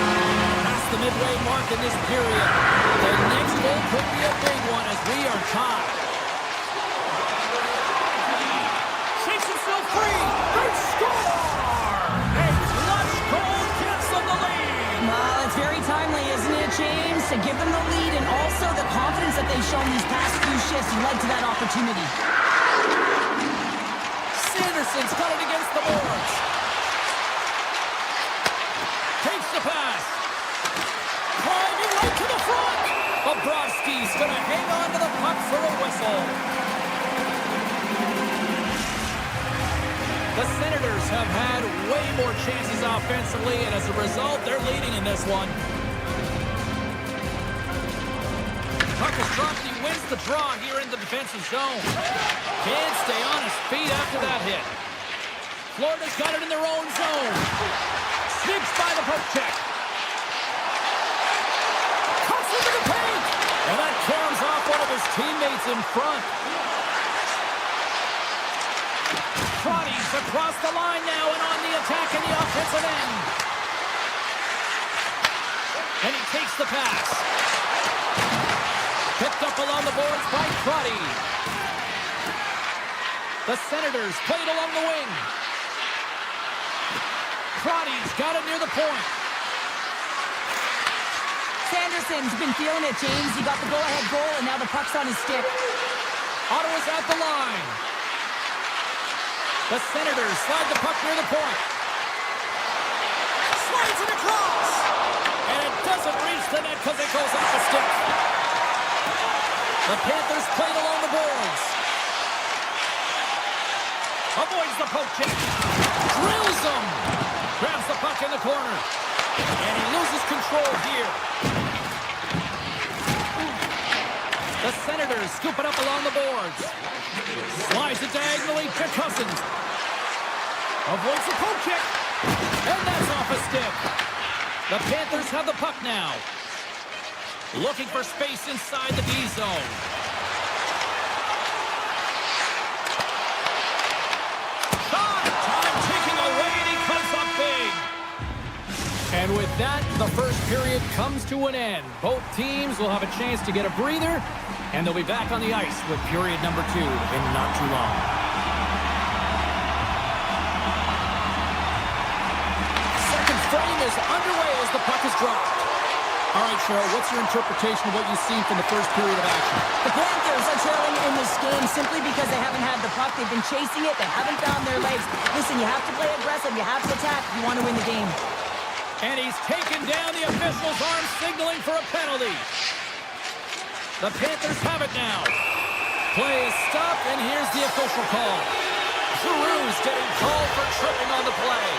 That's the midway mark in this period. The next goal could be a big one as we are tied. Shakes himself free. They score! A clutch goal gives them the lead. Well, it's very timely, isn't it, James? To give them the lead and also the confidence that they've shown these past few shifts led to that opportunity. Sanderson's got it against the boards. Takes the pass. Climbing right to the front. Bobrovsky's going to hang on to the puck for a whistle. The Senators have had way more chances offensively, and as a result, they're leading in this one. Puck is dropped, and he wins the draw here in the defensive zone. Can't stay on his feet after that hit. Florida's got it in their own zone. Sneaks by the poke check. Cuts into the paint. And that tears off one of his teammates in front. Trotty's across the line now and on the attack in the offensive end. And he takes the pass. Picked up along the boards by Trotty. The Senators played along the wing. Trotty's got it near the point. Sanderson's been feeling it, James. He got the go-ahead goal, and now the puck's on his stick. Ottawa's at the line. The Senators slide the puck near the point. Slides it across. And it doesn't reach the net because it goes off the stick. The Panthers played along the boards. Avoids the poke check. Drills him. Grabs the puck in the corner. And he loses control here. The Senators scoop it up along the boards. Slides it diagonally to Cousins. Avoids the poke check. And that's off a stick. The Panthers have the puck now. Looking for space inside the D zone. Shot! Time taking away, and he comes up big. And with that, the first period comes to an end. Both teams will have a chance to get a breather, and they'll be back on the ice with period number 2 in not too long. Second frame is underway as the puck is dropped. All right, Cheryl, what's your interpretation of what you've seen from the first period of action? The Panthers are trailing in this game simply because they haven't had the puck. They've been chasing it. They haven't found their legs. Listen, you have to play aggressive. You have to attack if you want to win the game. And he's taken down the official's arm, signaling for a penalty. The Panthers have it now. Play is stopped, and here's the official call. Giroux's getting called for tripping on the play.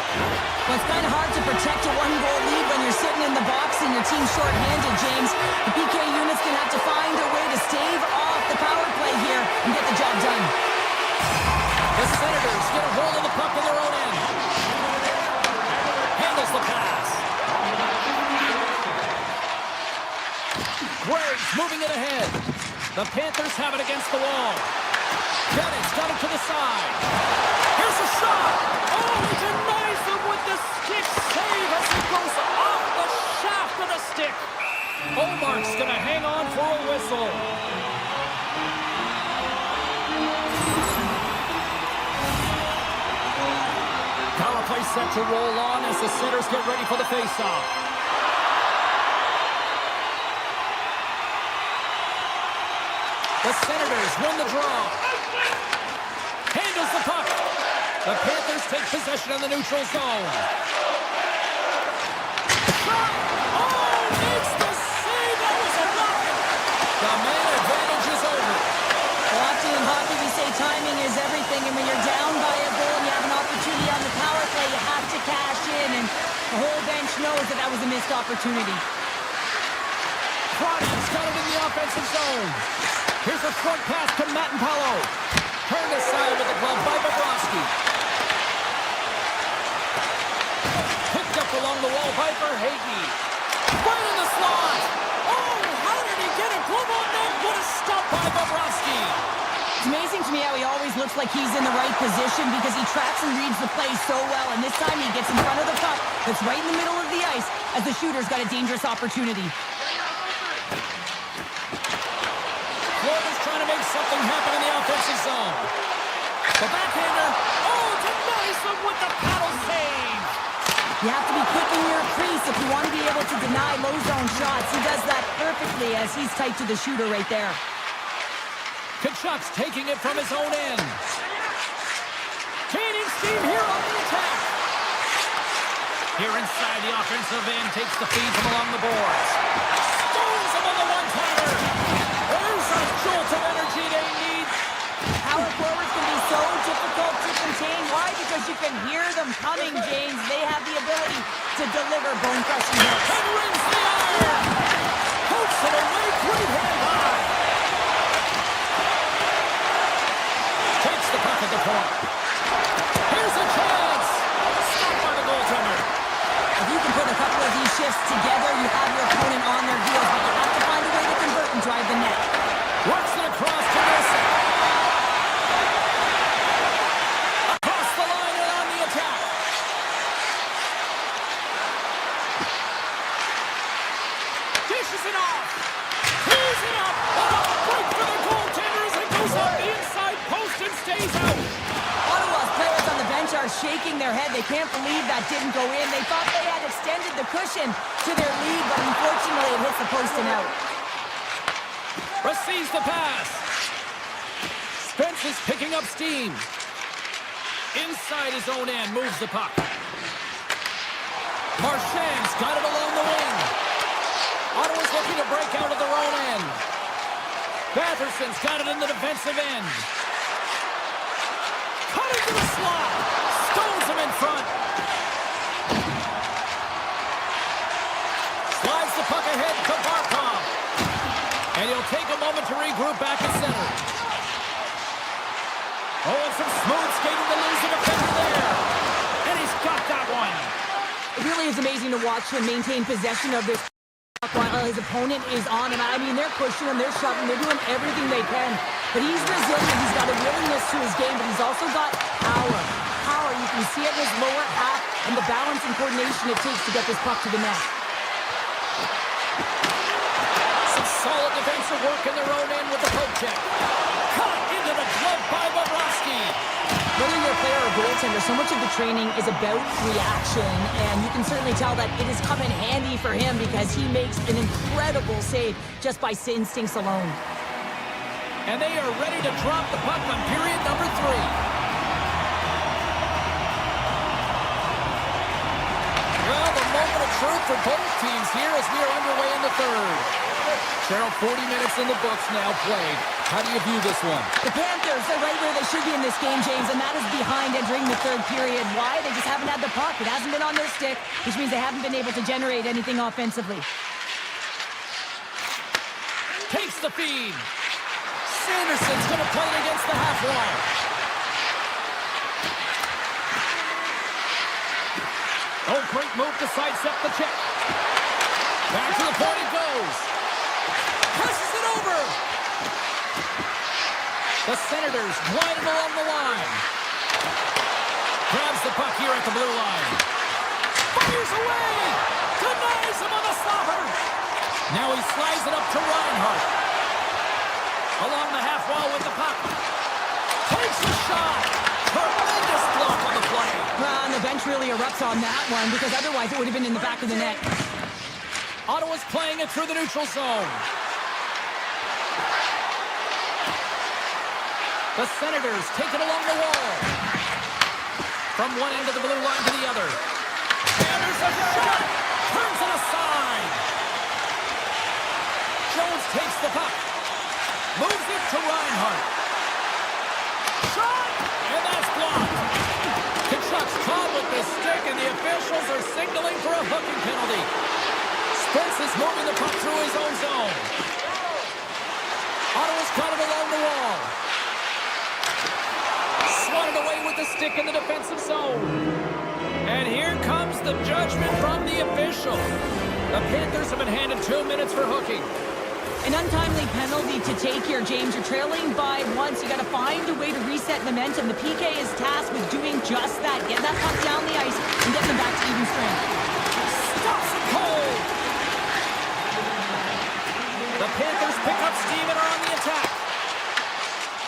Well, it's kind of hard to protect a one-goal lead when you're sitting in the box and your team's short-handed, James. The PK unit's going to have to find a way to stave off the power play here and get the job done. The Senators get a hold of the puck in their own end. Handles the pass. Greg's moving it ahead. The Panthers have it against the wall. Bennett's got it to the side. Here's a shot. Oh, he denies him with the stick save as he goes off the shaft of the stick. Omark's going to hang on for a whistle. Power play set to roll on as the Senators get ready for the faceoff. The Senators win the draw. Handles the puck. The Panthers take possession in the neutral zone. Shot! Oh, makes the save. That was enough. The man advantage is over. Well, often in hockey, we say timing is everything, and when you're down by a goal and you have an opportunity on the power play, you have to cash in, and the whole bench knows that that was a missed opportunity. Crotty's got it in the offensive zone. Here's a short pass to Matt-Paolo. Turned aside with the glove by Bobrovsky. Picked up along the wall by Verhaeghe. Right in the slot. Oh, how did he get a glove on that? What a stop by Bobrovsky. It's amazing to me how he always looks like he's in the right position because he tracks and reads the play so well, and this time he gets in front of the puck that's right in the middle of the ice as the shooter's got a dangerous opportunity. Florida's trying to make something happen in the offensive zone. The backhander. Oh, denies him with the paddle save. You have to be quick in your crease if you want to be able to deny low zone shots. He does that perfectly as he's tight to the shooter right there. Kachuk's taking it from his own end. Gaining steam here on the attack. Here inside the offensive end, takes the feed from along the boards. Stones him on the one-timer. There's a jolt of energy they need. Power forwards can be so difficult to contain. Why? Because you can hear them coming, James. They have the ability to deliver bone-crushing hits. And rings the iron. Pokes it away, great hand high. Takes the puck at the point. Here's a chance. Stopped by the goaltender. If you can put a couple of these shifts together, you have your opponent on their heels, but you have to find a way to convert and drive the net. Works it across to Wilson. Across the line and on the attack. Dishes it off. Tees it up. Oh, break for the goaltender as it goes off the inside post and stays out. Ottawa's players on the bench are shaking their head. They can't believe that didn't go in. They thought they had extended the cushion to their lead, but unfortunately it hits the post and out. Receives the pass. Spence is picking up steam. Inside his own end, moves the puck. Marchand's got it along the wing. Ottawa's looking to break out of their own end. Batherson's got it in the defensive end. Cut into the slot. Stones him in front. Slides the puck ahead to Barkov. And he'll take a moment to regroup back at center. Oh, and some smooth skating to lose the defender there. And he's got that one. It really is amazing to watch him maintain possession of this puck while his opponent is on him. I mean, they're pushing him, they're shoving, they're doing everything they can. But he's resilient, he's got a willingness to his game, but he's also got power. Power, you can see it in his lower half and the balance and coordination it takes to get this puck to the net. Some solid defensive work in their own end with the poke check. Caught into the glove by Bobrovsky. Whether you're a player or goaltender, so much of the training is about reaction, and you can certainly tell that it has come in handy for him because he makes an incredible save just by instincts alone. And they are ready to drop the puck on period number 3. Well, the moment of truth for both teams here as we are underway in the third. Cheryl, 40 minutes in the books now played. How do you view this one? The Panthers are right where they should be in this game, James, and that is behind entering the third period. Why? They just haven't had the puck. It hasn't been on their stick, which means they haven't been able to generate anything offensively. Takes the feed. Sanderson's going to play it against the half wall. Oh, great move to sidestep the check. Back to the point it goes. Passes it over. The Senators gliding along the line. Grabs the puck here at the blue line. Fires away. Denies him on the stopper. Now he slides it up to Reinhart. Along the half wall with the puck. Takes the shot. Tremendous block on the play. And the bench really erupts on that one because otherwise it would have been in the back of the net. Ottawa's playing it through the neutral zone. The Senators take it along the wall. From one end of the blue line to the other. And there's a shot. Turns it aside. Jones takes the puck. Moves it to Reinhart. Shot! And that's blocked. Kachuk's caught with the stick, and the officials are signaling for a hooking penalty. Spence is moving the puck through his own zone. Ottawa's got it along the wall. Swatted away with the stick in the defensive zone. And here comes the judgment from the official. The Panthers have been handed 2 minutes for hooking. An untimely penalty to take here, James. You're trailing by once. You got to find a way to reset momentum. The PK is tasked with doing just that. Get that puck down the ice and get them back to even strength. Stops it cold. The Panthers pick up steam and are on the attack.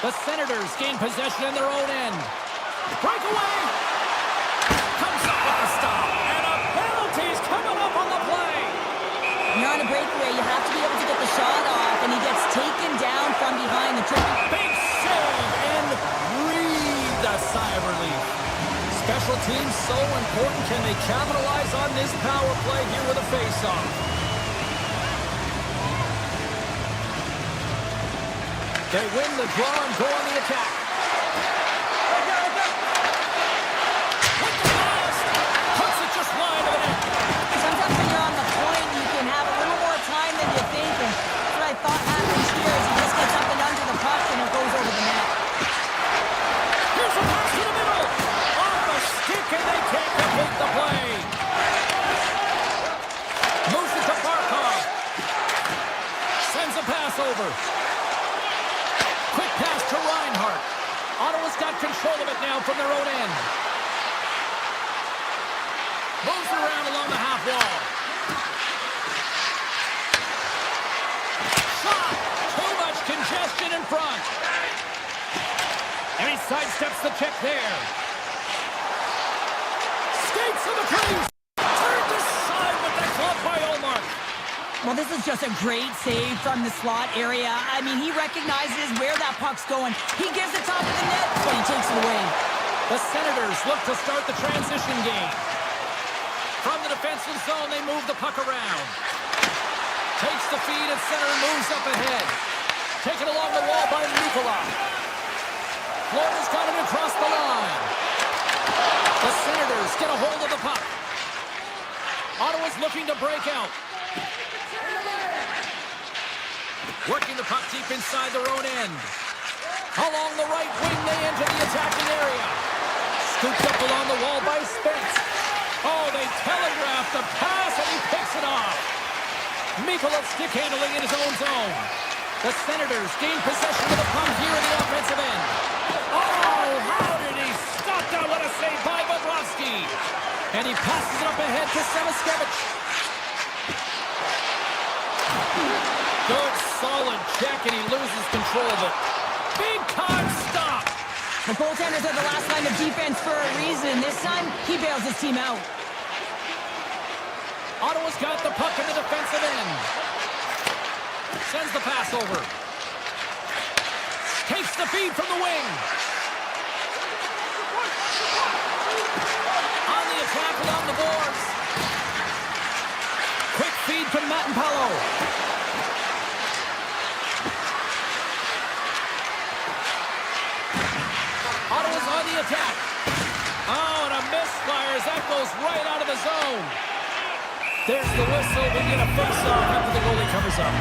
The Senators gain possession in their own end. Breakaway. Comes up with a stop. And a penalty's coming up on the play. When you're on a breakaway, you have to be able to get the shot off, and he gets taken down from behind the trick. Big save and breathe a sigh of relief. Special teams so important. Can they capitalize on this power play here with a face-off? They win the draw and go on the attack. With the blast. Puts it just wide of the net. Sometimes when you're on the point, you can have a little more time than you think, and what I thought happens here is he just gets up and under the puck, and it goes over the net. Here's a pass to the middle. Off the stick, and they can't complete the play. Moves it to Barkov. Sends a pass over. Quick pass to Reinhart. Ottawa's got control of it now from their own end. Moves around along the half wall. Shot! Too much congestion in front. And he sidesteps the check there. Skates to the crease. Turned aside with the glove by Olmark. Well, this is just a great save from the slot area. I mean, he recognizes where that puck's going. He gives it top of the net, but he takes it away. The Senators look to start the transition game. From the defensive zone, they move the puck around. Takes the feed at center and moves up ahead. Taken along the wall by Mikkola. Florida's got it across the line. The Senators get a hold of the puck. Ottawa's looking to break out. Working the puck deep inside their own end. Along the right wing, they enter the attacking area. Scooped up along the wall by Spence. Oh, they telegraph the pass, and he picks it off. Mikkola stick handling in his own zone. The Senators gain possession of the puck here in the offensive end. Oh, how did he stop that? What a save by Bobrovsky. And he passes it up ahead to Samaskevich. Good, solid check, and he loses control of it. Big time stop. The goaltenders are the last line of defense for a reason. This time, he bails his team out. Ottawa's got the puck in the defensive end. Sends the pass over. Takes the feed from the wing. On the attack along the boards. Quick feed from Matt and Paolo. Ottawa's on the attack. Oh, and a misfire as that goes right out of the zone. There's the whistle. We get a face-off after the goalie covers up.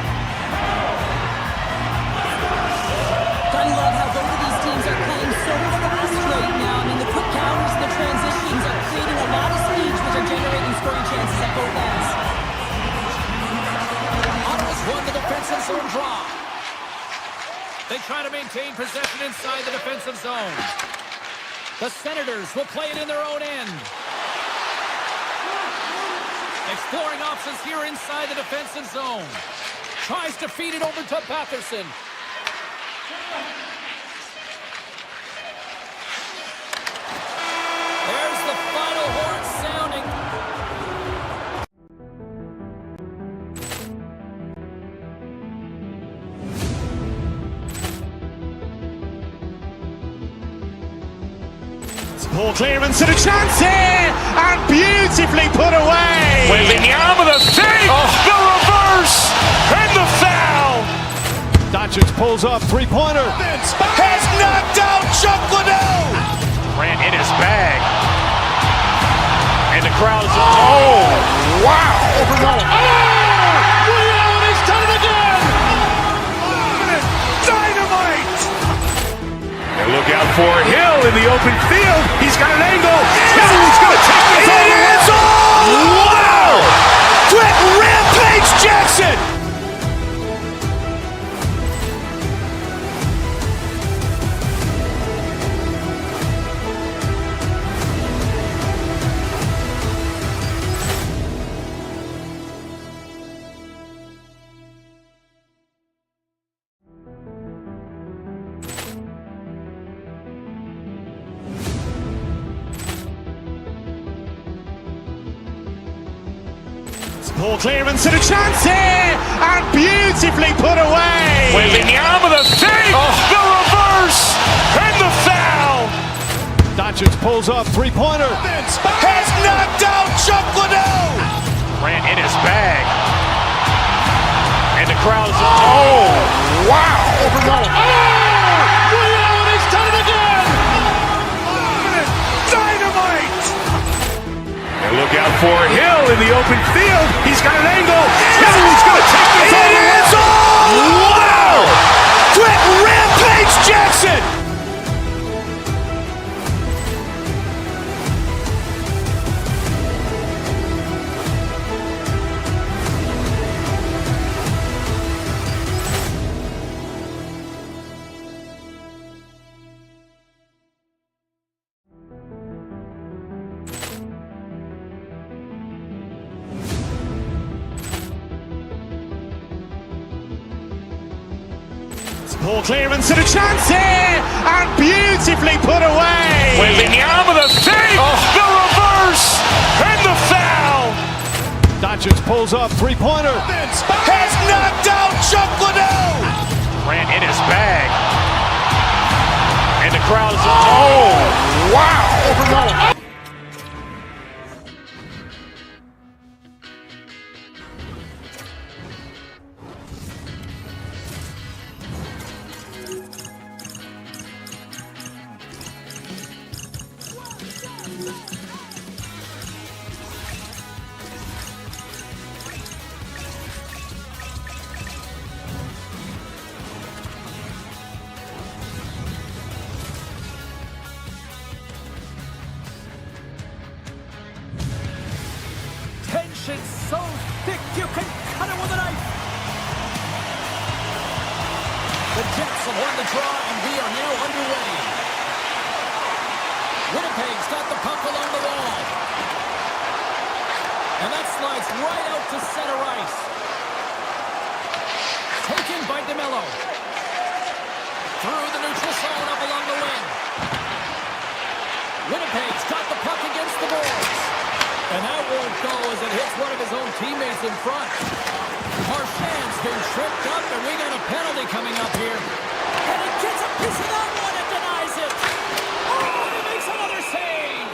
Gotta love how both of these teams are playing so fast right now. I mean, the quick counters and the transitions are creating a lot of speeds, which are generating scoring chances at both ends. Ottawa's won the defensive zone draw. They try to maintain possession inside the defensive zone. The Senators will play it in their own end. Exploring options here inside the defensive zone. Tries to feed it over to Patterson. There's the final horn sounding. Poor clearance and a chance here, and beautifully put away. Wembanyama with a save, the reverse, and the foul. Doncic pulls up, three-pointer. Has knocked out Chuck Liddell. Ran in his bag. And the crowd is, oh, wow. He's done it again. Dynamite. And look out for Hill in the open field. He's got an angle. Hill's going to take this all the way. Wow! Quick Rampage Jackson. Poor clearance and a chance here, and beautifully put away. Wembanyama with a save, the reverse, and the foul. Doncic pulls up, three-pointer. Has knocked out Chuck Liddell. Ran in his bag. And the crowd is, oh, wow. He's done it again. Dynamite. And look out for Hill in the open field. He's got an angle. Hill's going to take this all the way. Wow! Quick Rampage Jackson. Poor clearance and a chance here, and beautifully put away. Wembanyama with a save, the reverse, and the foul. Doncic pulls up, three-pointer. Has knocked out Chuck Liddell. Ran in his bag. And the crowd is, oh, wow. The Jets have won the draw, and we are now underway. Winnipeg's got the puck along the wall. And that slides right out to center ice. Taken by DeMello. Through the neutral zone up along the wing. Winnipeg's got the puck against the boards. And that won't go as it hits one of his own teammates in front. Marchand's been tripped up, and we got a penalty coming up here. And he gets a piece of that one and denies it. Oh, he makes another save.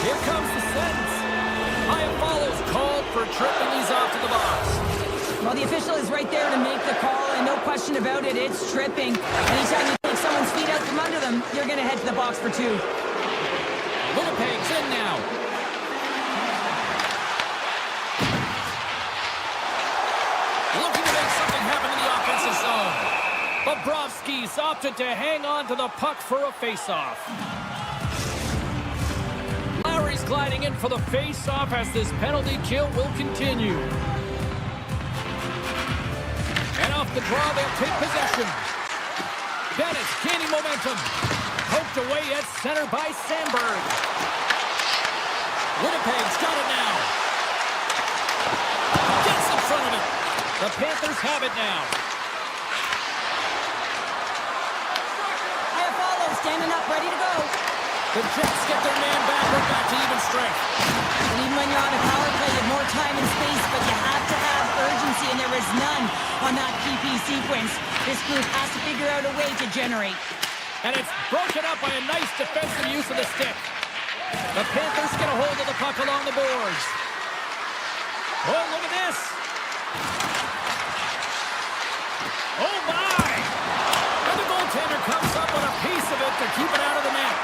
Here comes the sentence. Iron follows called for tripping. He's off to the box. Well, the official is right there to make the call, and no question about it, it's tripping. Anytime you take someone's feet out from under them, you're going to head to the box for two. Winnipeg's in now. Looking to make something happen in the offensive zone. Bobrovsky's opted to hang on to the puck for a face-off. Lowry's gliding in for the face-off as this penalty kill will continue. And off the draw, they'll take possession. Bennett's gaining momentum. Poked away at center by Sandberg. Winnipeg's got it now. Gets in front of it. The Panthers have it now. Here follows, standing up, ready to go. The Jets get their man back. We're back to even strength. And even when you're on a power play, you have more time and space, but you have to have urgency, and there is none on that PP sequence. This group has to figure out a way to generate. And it's broken up by a nice defensive use of the stick. The Panthers get a hold of the puck along the boards. Oh, look at this. Oh, my. And the goaltender comes up with a piece of it to keep it out of the net.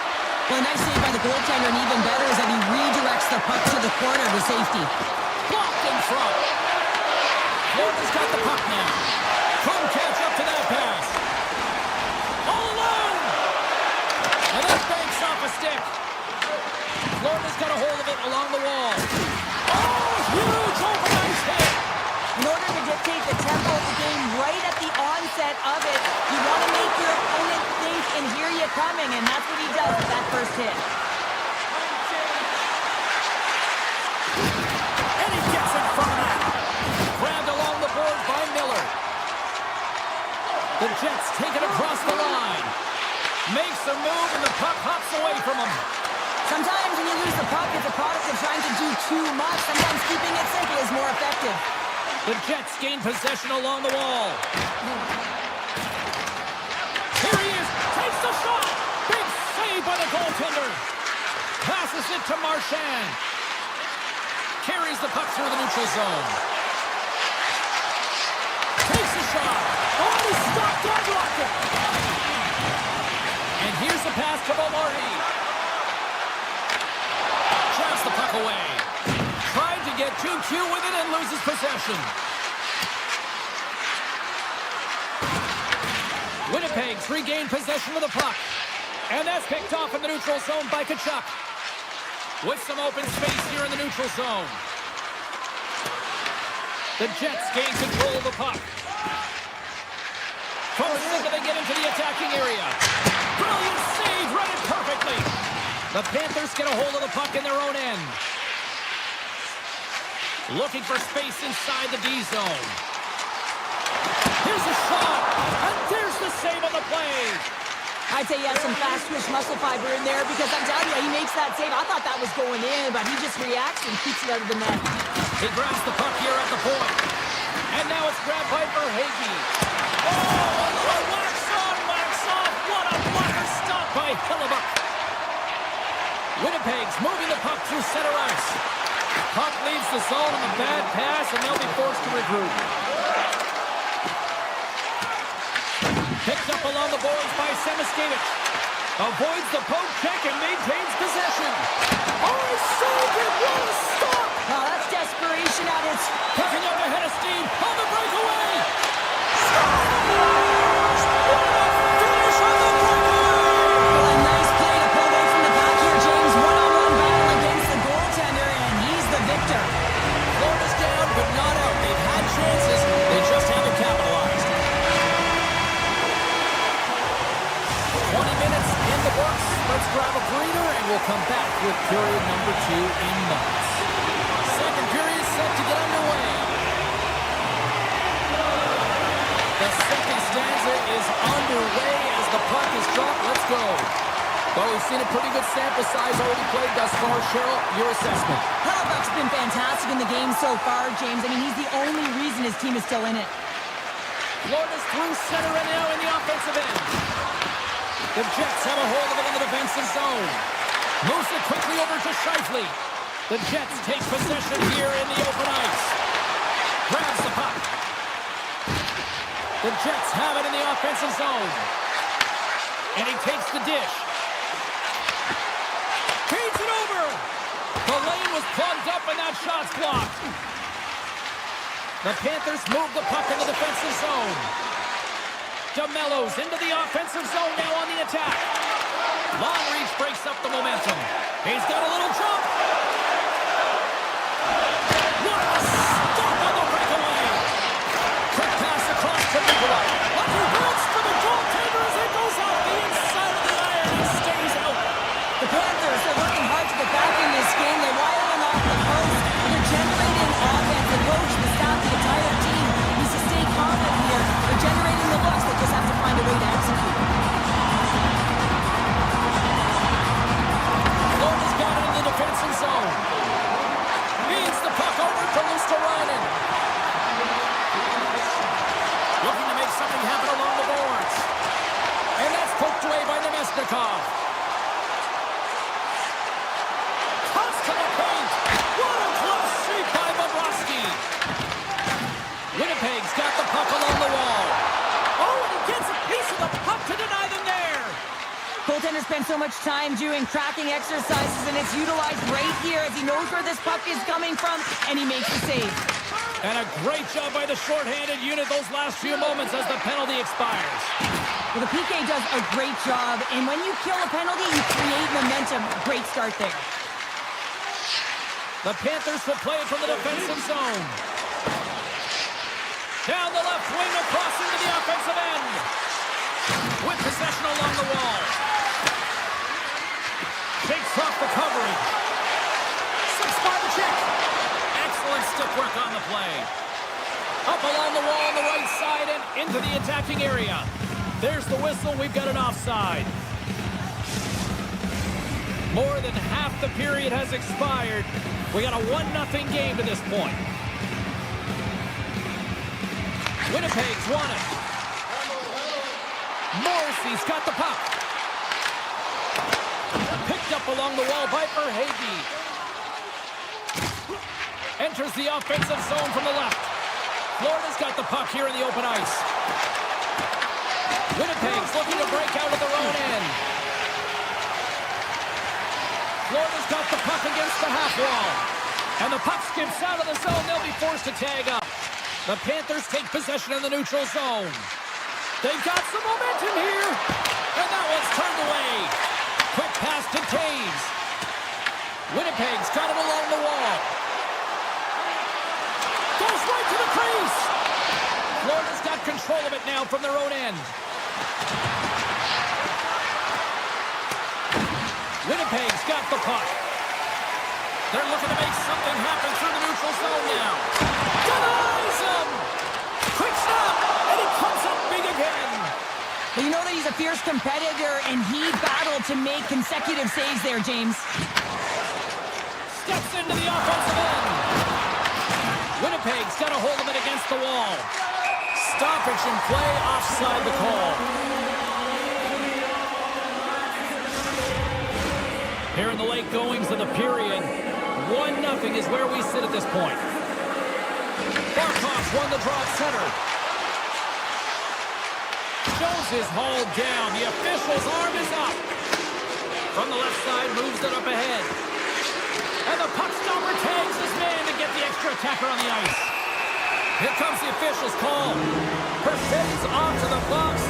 Well, a nice save by the goaltender, and even better is that he redirects the puck to the corner to safety. Blocked in front. Florida's got the puck now. Couldn't catch up to that pass. All alone. And that banks off a stick. Florida's got a hold of it along the wall. Oh, huge open ice hit. In order to dictate the tempo of the game right at the onset of it, you want to make your opponent think and hear you coming, and that's what he does with that first hit. And he gets in front of that. Grabbed along the board by Miller. The Jets take it across the line. Makes a move, and the puck hops away from him. Sometimes when you lose the puck, it's a product of trying to do too much. Sometimes keeping it simple is more effective. The Jets gain possession along the wall. Here he is. Takes the shot. Big save by the goaltender. Passes it to Marchand. Carries the puck through the neutral zone. Takes the shot. Oh, he stopped on Rocket. And here's the pass to Bomardi. Drives the puck away. Tried to get too cute with it and loses possession. Winnipeg's regained possession of the puck. And that's picked off in the neutral zone by Tkachuk. With some open space here in the neutral zone. The Jets gain control of the puck. From the center, they get into the attacking area. Brilliant save, read it perfectly. The Panthers get a hold of the puck in their own end. Looking for space inside the D zone. Here's a shot, and there's the save on the play. I'd say he has some fast twitch muscle fiber in there because I'm telling you, he makes that save. I thought that was going in, but he just reacts and keeps it out of the net. He grabs the puck here at the point. And now it's grabbed by Verhaeghe. Oh, a little wax on, wax off. What a blocker stop by Hellebuyck. Winnipeg's moving the puck through center ice. Puck leaves the zone on a bad pass, and they'll be forced to regroup. Picked up along the boards by Samoskevich. Avoids the poke check and maintains possession. Oh, he saved it! What a stop! Oh, that's desperation at its... Picking up ahead of steam on the breakaway! Finish on the breakaway! Well, a nice play to pull away from the back here, James. One-on-one battle against the goaltender, and he's the victor. Florida's down, but not out. They've had chances. They just haven't capitalized. will come back with period number 2 in months. Second period is set to get underway. The second stanza is underway as the puck is dropped. Let's go. Well, we've seen a pretty good sample size already played thus far. Cheryl, your assessment. Hellebuyck's been fantastic in the game so far, James. I mean, he's the only reason his team is still in it. Florida's through center and now in the offensive end. The Jets have a hold of it in the defensive zone. Moves it quickly over to Scheifele. The Jets take possession here in the open ice. Grabs the puck. The Jets have it in the offensive zone. And he takes the dish. Feeds it over. The lane was plugged up and that shot's blocked. The Panthers move the puck in the defensive zone. DeMello's into the offensive zone now on the attack. Long reach breaks up the momentum. He's got a little jump. What a stop on the breakaway. Quick pass across to Nikolai. Lucky bounce for the goaltender as it goes off the inside of the iron and stays out. The Panthers are working hard to get back in this game. They're wiring off the post. They're generating offense. The coach, the staff, the entire team needs to stay confident here. They're generating the looks. They just have to find a way to execute. Florida's got it in the defensive zone. Feeds the puck over to Luosterainen. Looking to make something happen along the boards. And that's poked away by Nemesnikov. Toss to the paint. What a close sweep by Bobrovsky. Winnipeg's got the puck along the wall. Oh, and he gets a piece of the puck to deny them there. Goaltender spends so much time doing tracking exercises, and it's utilized right here as he knows where this puck is coming from, and he makes the save. And a great job by the shorthanded unit those last few moments as the penalty expires. Well, the PK does a great job, and when you kill a penalty, you create momentum. Great start there. The Panthers will play it from the defensive zone. Down the left wing, across into the offensive end. With possession along the wall. Shakes off the coverage. 6-5 check. Excellent stick work on the play. Up along the wall on the right side and into the attacking area. There's the whistle. We've got an offside. More than half the period has expired. We got a 1-0 game to this point. Winnipeg's won it. Morrissey's got the puck. Picked up along the wall by Verhaeghe. Enters the offensive zone from the left. Florida's got the puck here in the open ice. Winnipeg's looking to break out of their own end. Florida's got the puck against the half wall. And the puck skips out of the zone. They'll be forced to tag up. The Panthers take possession in the neutral zone. They've got some momentum here. And that one's turned away. Quick pass to Taves. Winnipeg's got it along the wall. Goes right to the crease. Florida's got control of it now from their own end. Winnipeg's got the puck. They're looking to make something happen through the neutral zone now. Denies him! Quick stop! And he comes up big again. Well, you know that he's a fierce competitor, and he battled to make consecutive saves there, James. Steps into the offensive end. Winnipeg's got a hold of it against the wall. Stoppage in play, offside the call. Here in the late goings of the period, 1-0 is where we sit at this point. Barkov's won the draw at center. Jones is hauled down. The official's arm is up. From the left side, moves it up ahead. And the puck stopper tags his man to get the extra attacker on the ice. Here comes the official's call. Persins onto the box.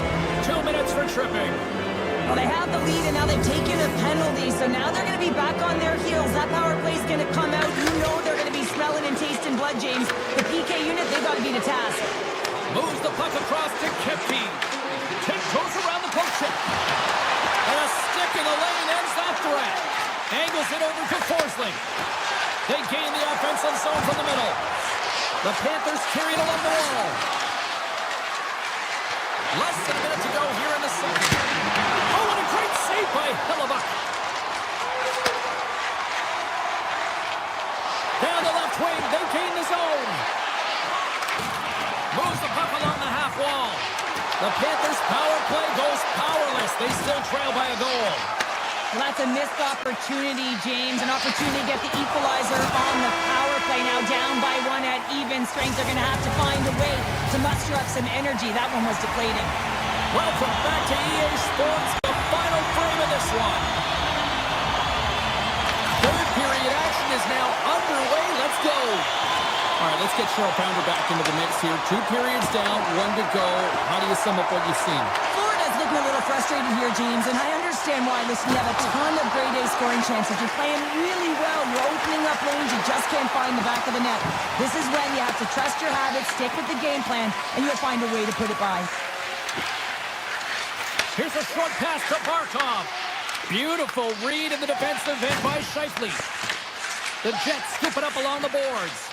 2 minutes for tripping. Well, they have the lead, and now they've taken a penalty, so now they're going to be back on their heels. That power play's going to come out. You know they're going to be smelling and tasting blood, James. The PK unit, they've got to be the task. Moves the puck across to Kempke. Tiptoes around the poke check. And a stick in the lane ends that threat. The Panthers carry it along the wall. Less than a minute to go here in the second. Oh, and a great save by Hellebuck. Down the left wing, they gain the zone. Moves the puck along the half wall. The Panthers' power play goes powerless. They still trail by a goal. Well, that's a missed opportunity, James. An opportunity to get the equalizer on the power play. Now down by one at even strength. They're going to have to find a way to muster up some energy. That one was deflating. Welcome back to EA Sports, the final frame of this one. Third period action is now underway. Let's go. All right, let's get Cheryl Pounder back into the mix here. 2 periods down, 1 to go. How do you sum up what you've seen? Florida's looking a little frustrated here, James, and I understand why. Listen, you have a ton of grade A scoring chances. You're playing really well. You're opening up lanes. You just can't find the back of the net. This is when you have to trust your habits, stick with the game plan, and you'll find a way to put it by. Here's a short pass to Barkov. Beautiful read in the defensive end by Scheifele. The Jets scoop it up along the boards.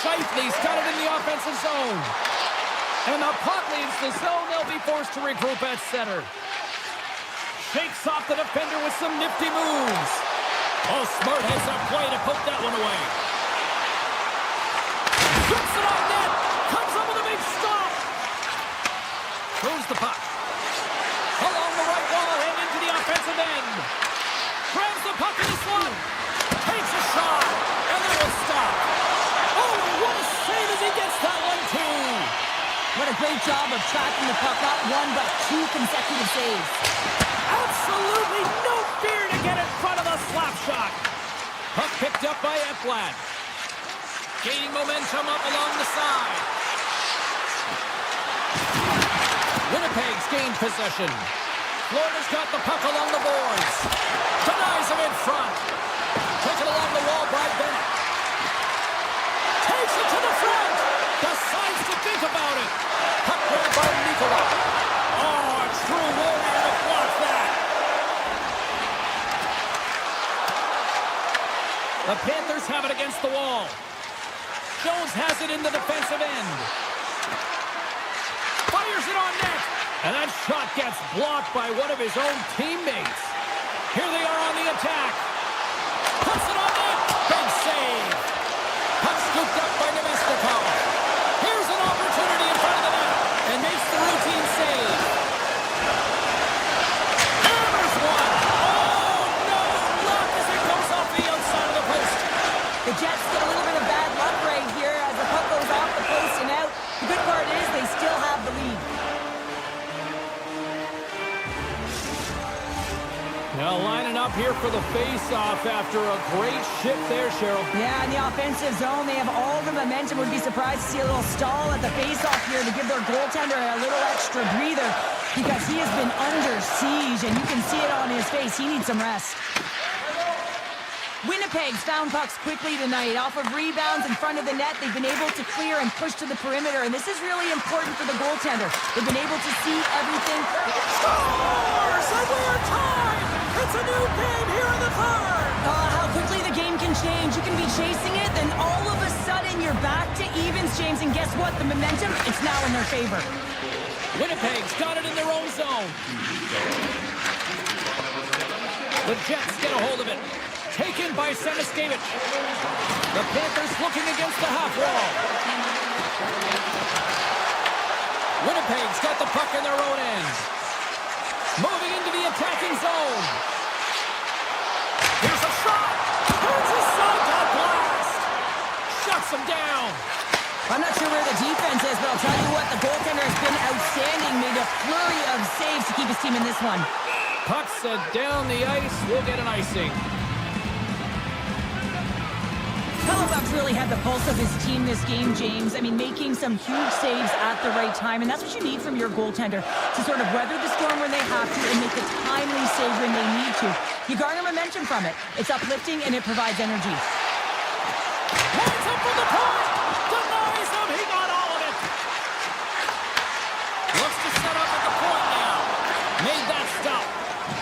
Scheifele's got it in the offensive zone. And the puck leaves the zone. They'll be forced to regroup at center. Shakes off the defender with some nifty moves. Oh, smart heads-up play to poke that one away. Shoots it on net. Comes up with a big stop. Throws the puck. Along the right wall and into the offensive end. Grabs the puck in the slot. Takes a shot. And that will stop. Oh, what a save as he gets that one, too. What a great job of tracking the puck. Not 1, but 2 consecutive saves. Absolutely no fear to get in front of the slap shot. Puck picked up by Ekblad. Gaining momentum up along the side. Winnipeg's gained possession. Florida's got the puck along the boards. Denies him in front. Took it along the wall by Bennett. Takes it to the front. Decides to think about it. Puck grabbed by Nikolai. Oh, a true warrior to block that. The Panthers have it against the wall. Jones has it in the defensive end. Fires it on net. And that shot gets blocked by one of his own teammates. Here they are on the attack. Puts it on net. Big save. Puck scooped up by Nemestikov. Here's an opportunity in front of the net. And makes the routine save. Hammers one. Oh, no. Luck as it goes off the outside of the post. The Jets get a little bit of bad luck right here as the puck goes off the post and out. The good part is they still have the lead. Now lining up here for the face-off after a great shift there, Cheryl. Yeah, in the offensive zone, they have all the momentum. Would be surprised to see a little stall at the face-off here to give their goaltender a little extra breather because he has been under siege, and you can see it on his face. He needs some rest. Winnipeg's found pucks quickly tonight. Off of rebounds in front of the net, they've been able to clear and push to the perimeter, and this is really important for the goaltender. They've been able to see everything. Scores! And we're tied! It's a new game here in the third! How quickly the game can change. You can be chasing it, then all of a sudden you're back to evens, James, and guess what? The momentum, it's now in their favor. Winnipeg's got it in their own zone. The Jets get a hold of it. Taken by Semiskevich. The Panthers looking against the half wall. Winnipeg's got the puck in their own end. Moving into the attacking zone. Here's a shot. Turns his side to the blast. Shuts him down. I'm not sure where the defense is, but I'll tell you what, the goaltender has been outstanding. Made a flurry of saves to keep his team in this one. Puck set down the ice. We'll get an icing. Hellebuck's really had the pulse of his team this game, James. I mean, making some huge saves at the right time, and that's what you need from your goaltender, to sort of weather the storm when they have to and make a timely save when they need to. You garner momentum from it. It's uplifting, and it provides energy. Lines up for the point! Denies him! He got all of it! Looks to set up at the point now. Made that stop.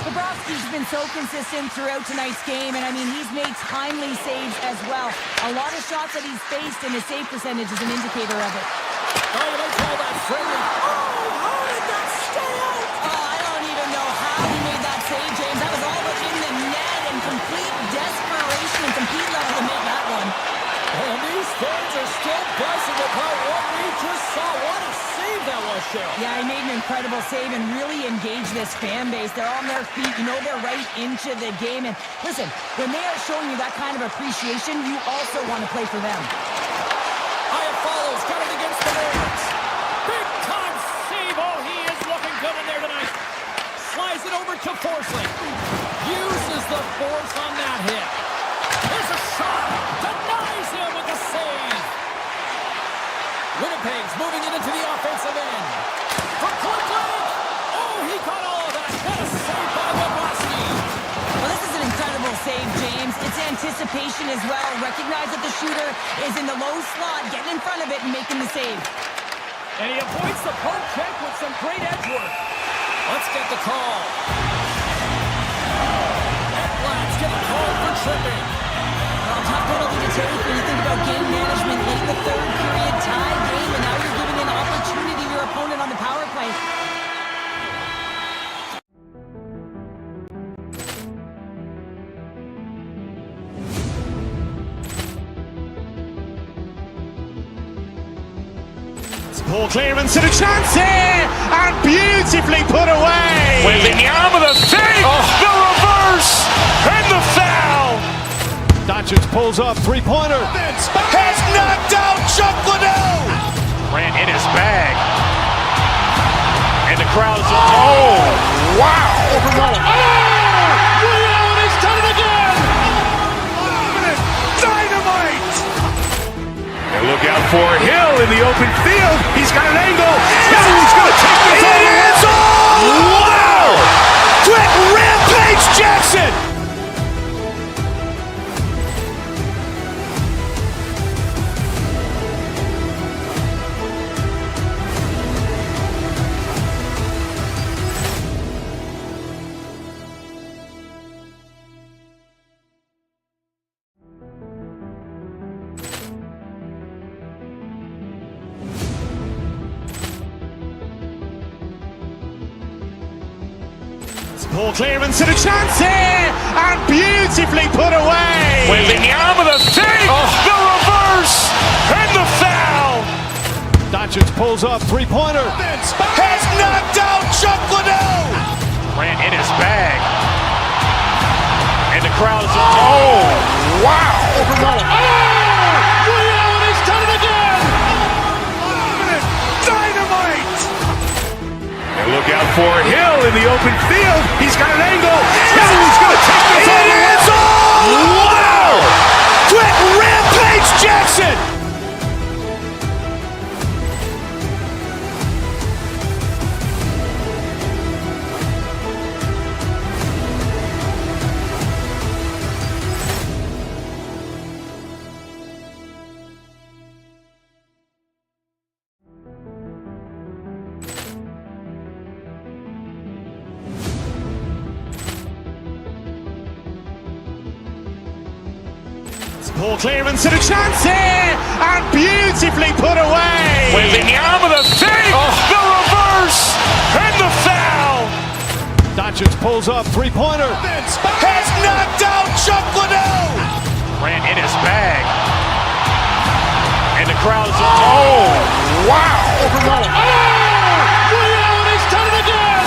Bobrovsky Husky's been so consistent throughout tonight's game, and I mean, he's made timely saves as well. A lot of shots that he's faced, and his save percentage is an indicator of it. Oh, you might call that friendly. Oh, how did that stay out? Oh, I don't even know how he made that save, James. That was all but in the net and complete desperation and compete level to make that one. And these fans are still buzzing about what we just saw. What a save that was, Cheryl. Yeah, he made an incredible save and really engaged this fan base. They're on their feet. You know they're right into the game. And listen, when they are showing you that kind of appreciation, you also want to play for them. Hyatt follows, got it against the boards. Big time save. Oh, he is looking good in there tonight. Slides it over to Forsling. Uses the force on that hit. Here's a shot. Denies him with the save. Winnipeg's moving it into the offensive end. For Quickly. Oh, he caught all of that. What a save by Bobrovsky. Well, this is an incredible save, James. It's anticipation as well. Recognize that the shooter is in the low slot, getting in front of it and making the save. And he avoids the poke check with some great edge work. Let's get the call. Ekblad's getting called for tripping. Well, tough penalty to take when you think about game management late in the third period, tie game, and now you're giving an opportunity to your opponent on the power play. Poor clearance and a chance here, and beautifully put away. With the arm of the fake, the reverse, and the foul. Doncic pulls up, three-pointer. Has knocked out Chuck Liddell. Ran in his bag. And the crowd is, oh, wow. Ray Allen has done it again. Dynamite. And look out for Hill in the open field. He's got an angle. He's going to take this over. It is all. Wow. Quick Rampage Jackson. Poor clearance and a chance here, and beautifully put away. With the arm of the fake, the reverse, and the foul. Doncic pulls up, three-pointer. Has knocked out Chuck Liddell. Ran in his bag. And the crowd is, oh, wow. Ray Allen has done it again. Dynamite. And look out for Hill in the open field. He's got an angle. He's going to take this over. It is all. Wow. Quick Rampage Jackson. Poor clearance and a chance here, and beautifully put away. With the arm of the fake, the reverse, and the foul. Doncic pulls up, three-pointer. Has knocked out Chuck Liddell. Ran in his bag. And the crowd is, oh, wow. Ray Allen has done it again.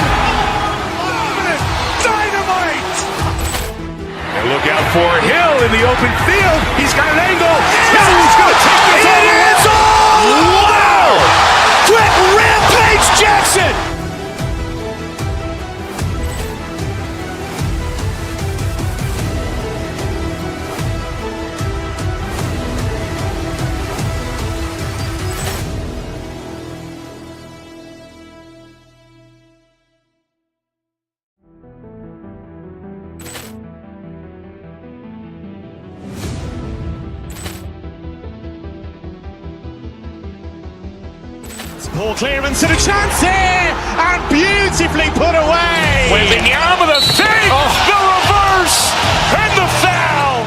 Dynamite. And look out for Hill in the open field. He's got an angle. He's going to take this over. It is all. Wow. Quick Rampage Jackson. Ball clearance and a chance here, and beautifully put away. Wembanyama the fake, the reverse, and the foul.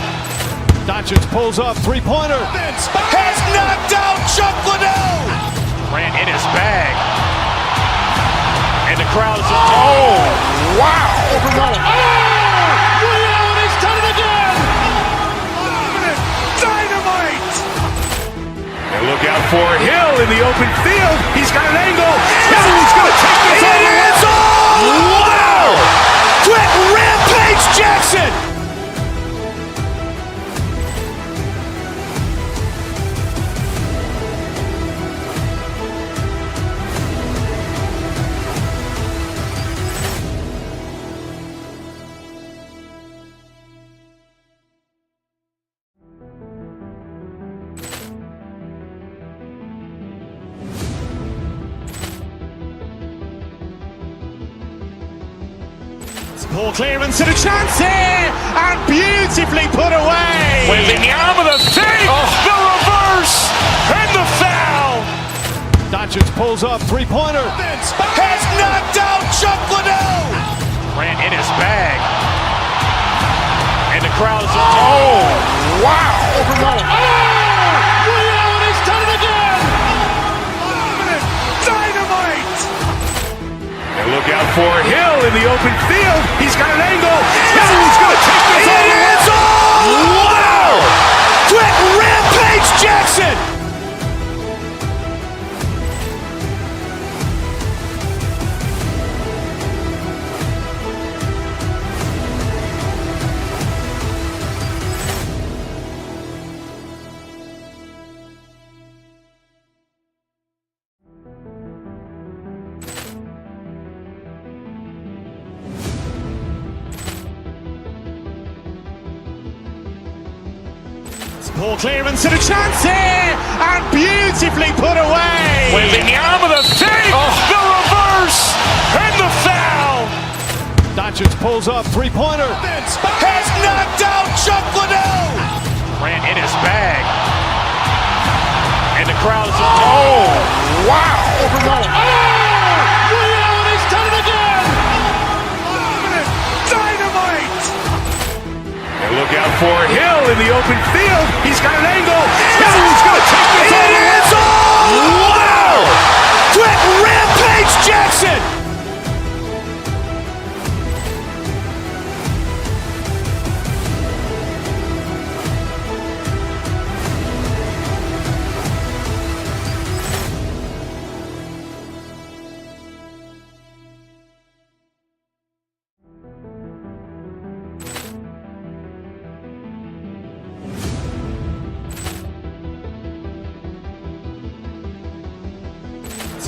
Doncic pulls up, three-pointer. Has knocked out Chuck Liddell. Ran in his bag. And the crowd is, oh, wow. Liddell, he's done it again. Dynamite. And look out for Hill in the open field. He's got an angle. He's going to take this all the way. Wow. Quick Rampage Jackson. Ball clearance and a chance here, and beautifully put away. Wembanyama the fake, the reverse, and the foul. Doncic pulls up, three-pointer. Has knocked out Chuck Liddell. Ran in his bag. And the crowd is, oh, wow. Liddell, he's done it again. Dynamite. And look out for Hill in the open field. He's got an angle. He's going to take this all the way. Wow. Quick Rampage Jackson. Ball clearance and a chance here, and beautifully put away. Wembanyama the fake, the reverse, and the foul. Doncic pulls up, three-pointer. Has knocked out Chuck Liddell. Ran in his bag. And the crowd is, oh, wow. Liddell, he's done it again. Dynamite. And look out for Hill in the open field. He's got an angle. He's going to take this all the way. Wow. Quick Rampage Jackson.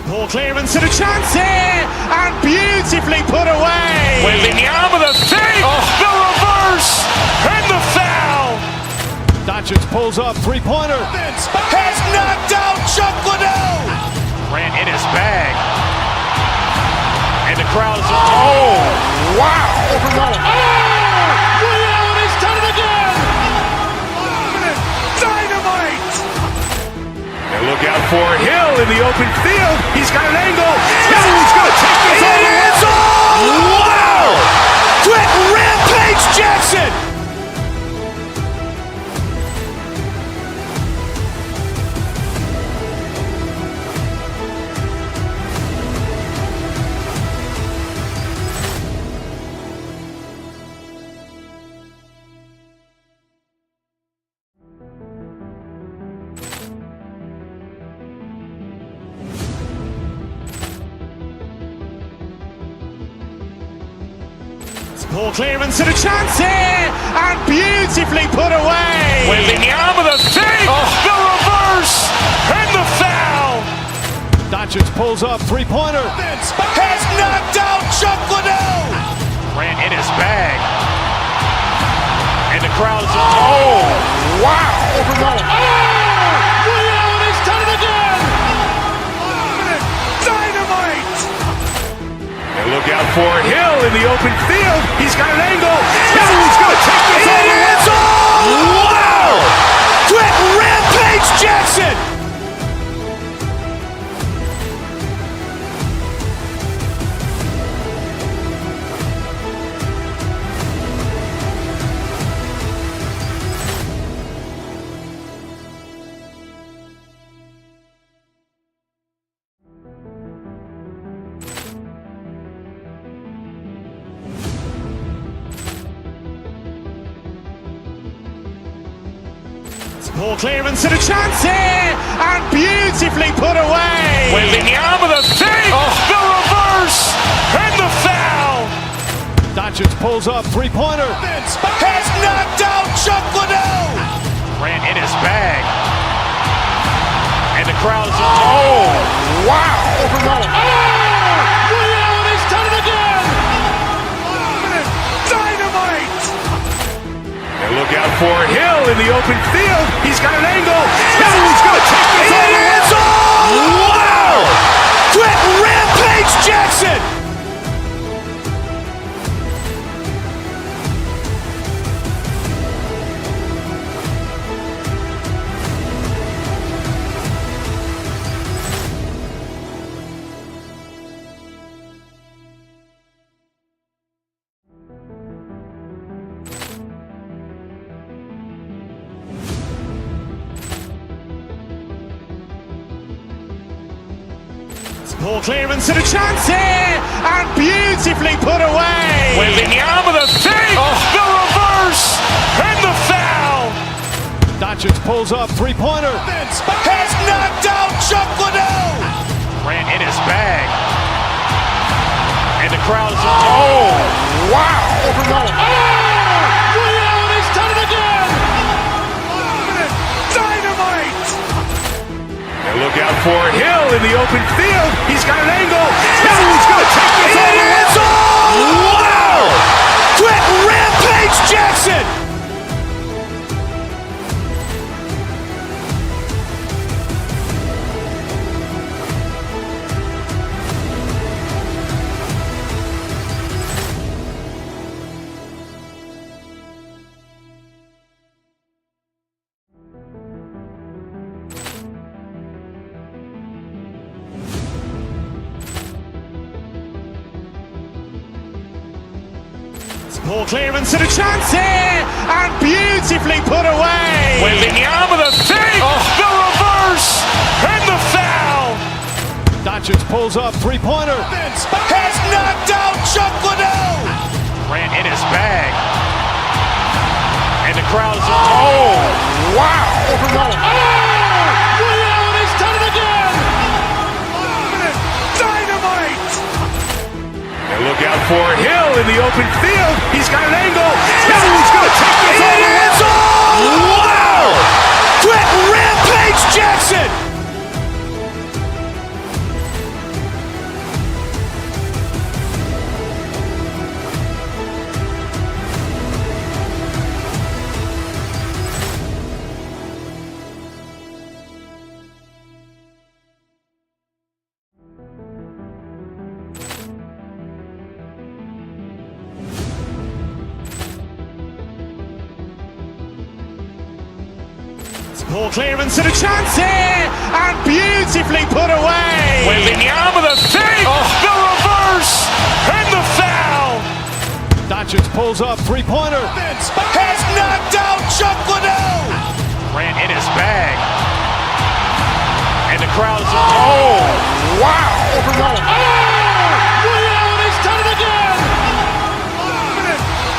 Ball clearance and a chance here, and beautifully put away. Wembanyama the fake, the reverse, and the foul. Doncic pulls up, three-pointer. Has knocked out Chuck Liddell. Ran in his bag. And the crowd is, oh, wow. Liddell, he's done it again. Dynamite. And look out for Hill in the open field. He's got an angle. He's going to take this all the way. Wow. Quick Rampage Jackson. Ball clearance and a chance here, and beautifully put away. Wembanyama the fake, the reverse, and the foul. Doncic pulls up, three-pointer. Has knocked out Chuck Liddell. Ran in his bag. And the crowd is, oh, wow. Liddell, he's done it again. Dynamite. And look out for Hill in the open field. He's got an angle. He's going to take this all the way. Wow. Quick Rampage Jackson. Ball clearance and a chance here, and beautifully put away. Wembanyama with a save, the reverse, and the foul. Doncic pulls up, three-pointer. Has knocked out Chuck Liddell. Ran in his bag. And the crowd is, wow. Liddell has done it again. Dynamite. And look out for Hill in the open field. He's got an angle. He's going to take this all the way. Wow. Quit Rampage Jackson. Ball clearance and a chance here, and beautifully put away. Wembanyama with a save, the reverse, and the foul. Doncic pulls up, three-pointer. Has knocked out Chuck Liddell. Ran in his bag. And the crowd is, wow. Liddell has done it again. Dynamite. And look out for Hill in the open field. He's got an angle. He's going to take this all the way. Wow. Quit Rampage Jackson. Ball clearance and a chance here, and beautifully put away. Wembanyama with a save, the reverse, and the foul. Doncic pulls up, three-pointer. Has knocked out Chuck Liddell. Ran in his bag. And the crowd is, wow. Liddell has done it again. Dynamite. And look out for Hill in the open field. He's got an angle. He's going to take this all the way. Wow. Quit Rampage Jackson. Ball clearance and a chance here, and beautifully put away. Wembanyama with a save, the reverse, and the foul. Doncic pulls up, three-pointer. Has knocked out Chuck Liddell. Ran in his bag. And the crowd is, wow. Liddell has done it again.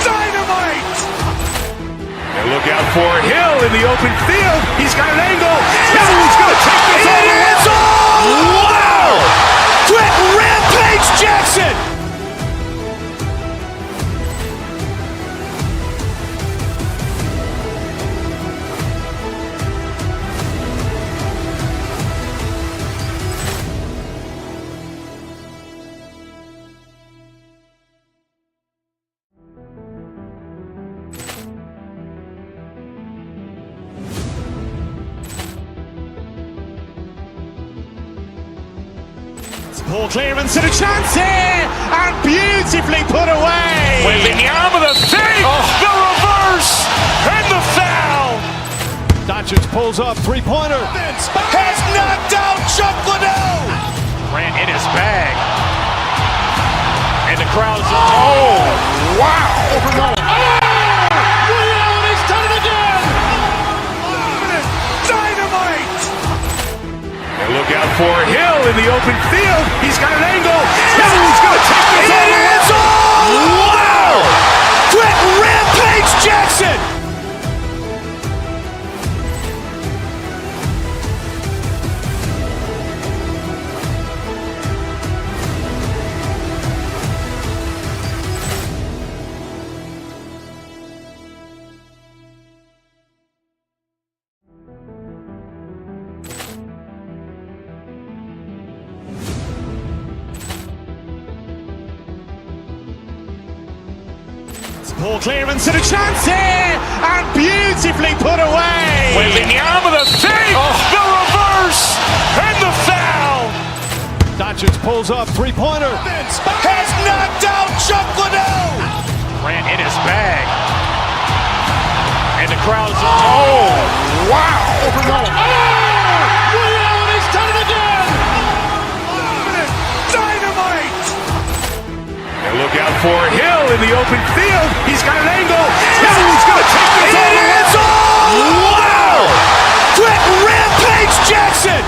Dynamite. And look out for Hill in the open field. He's got an angle. He's going to take this all the way. Wow. Quit Rampage Jackson. Ball clearance and a chance here, and beautifully put away. Wembanyama with a save, the reverse, and the foul. Doncic pulls up, three-pointer. Has knocked out Chuck Liddell. Ran in his bag. And the crowd is, wow. Liddell has done it again. Dynamite. And look out for Hill in the open field. He's got an angle. He's going to take this all the way. Wow. Quit Rampage Jackson. Poor clearance and a chance here, and beautifully put away. Waving the arm of the fake, the reverse, and the foul. Doncic pulls up, three-pointer. Has knocked out Chuck Liddell. Grant in his bag. And the crowd's, oh, wow. Ray Allen, he's done it again. Dynamite. And look out for Hill in the open field. He's got an angle. Hill's going to take this all the way. Wow. Quick Rampage Jackson.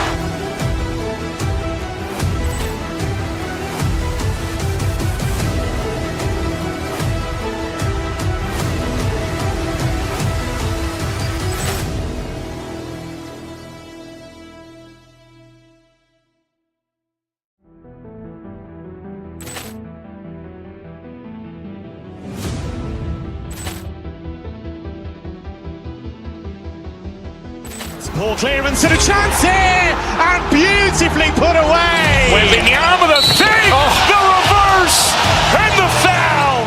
Poor clearance and a chance here, and beautifully put away. Waving the arm of the fake, the reverse, and the foul.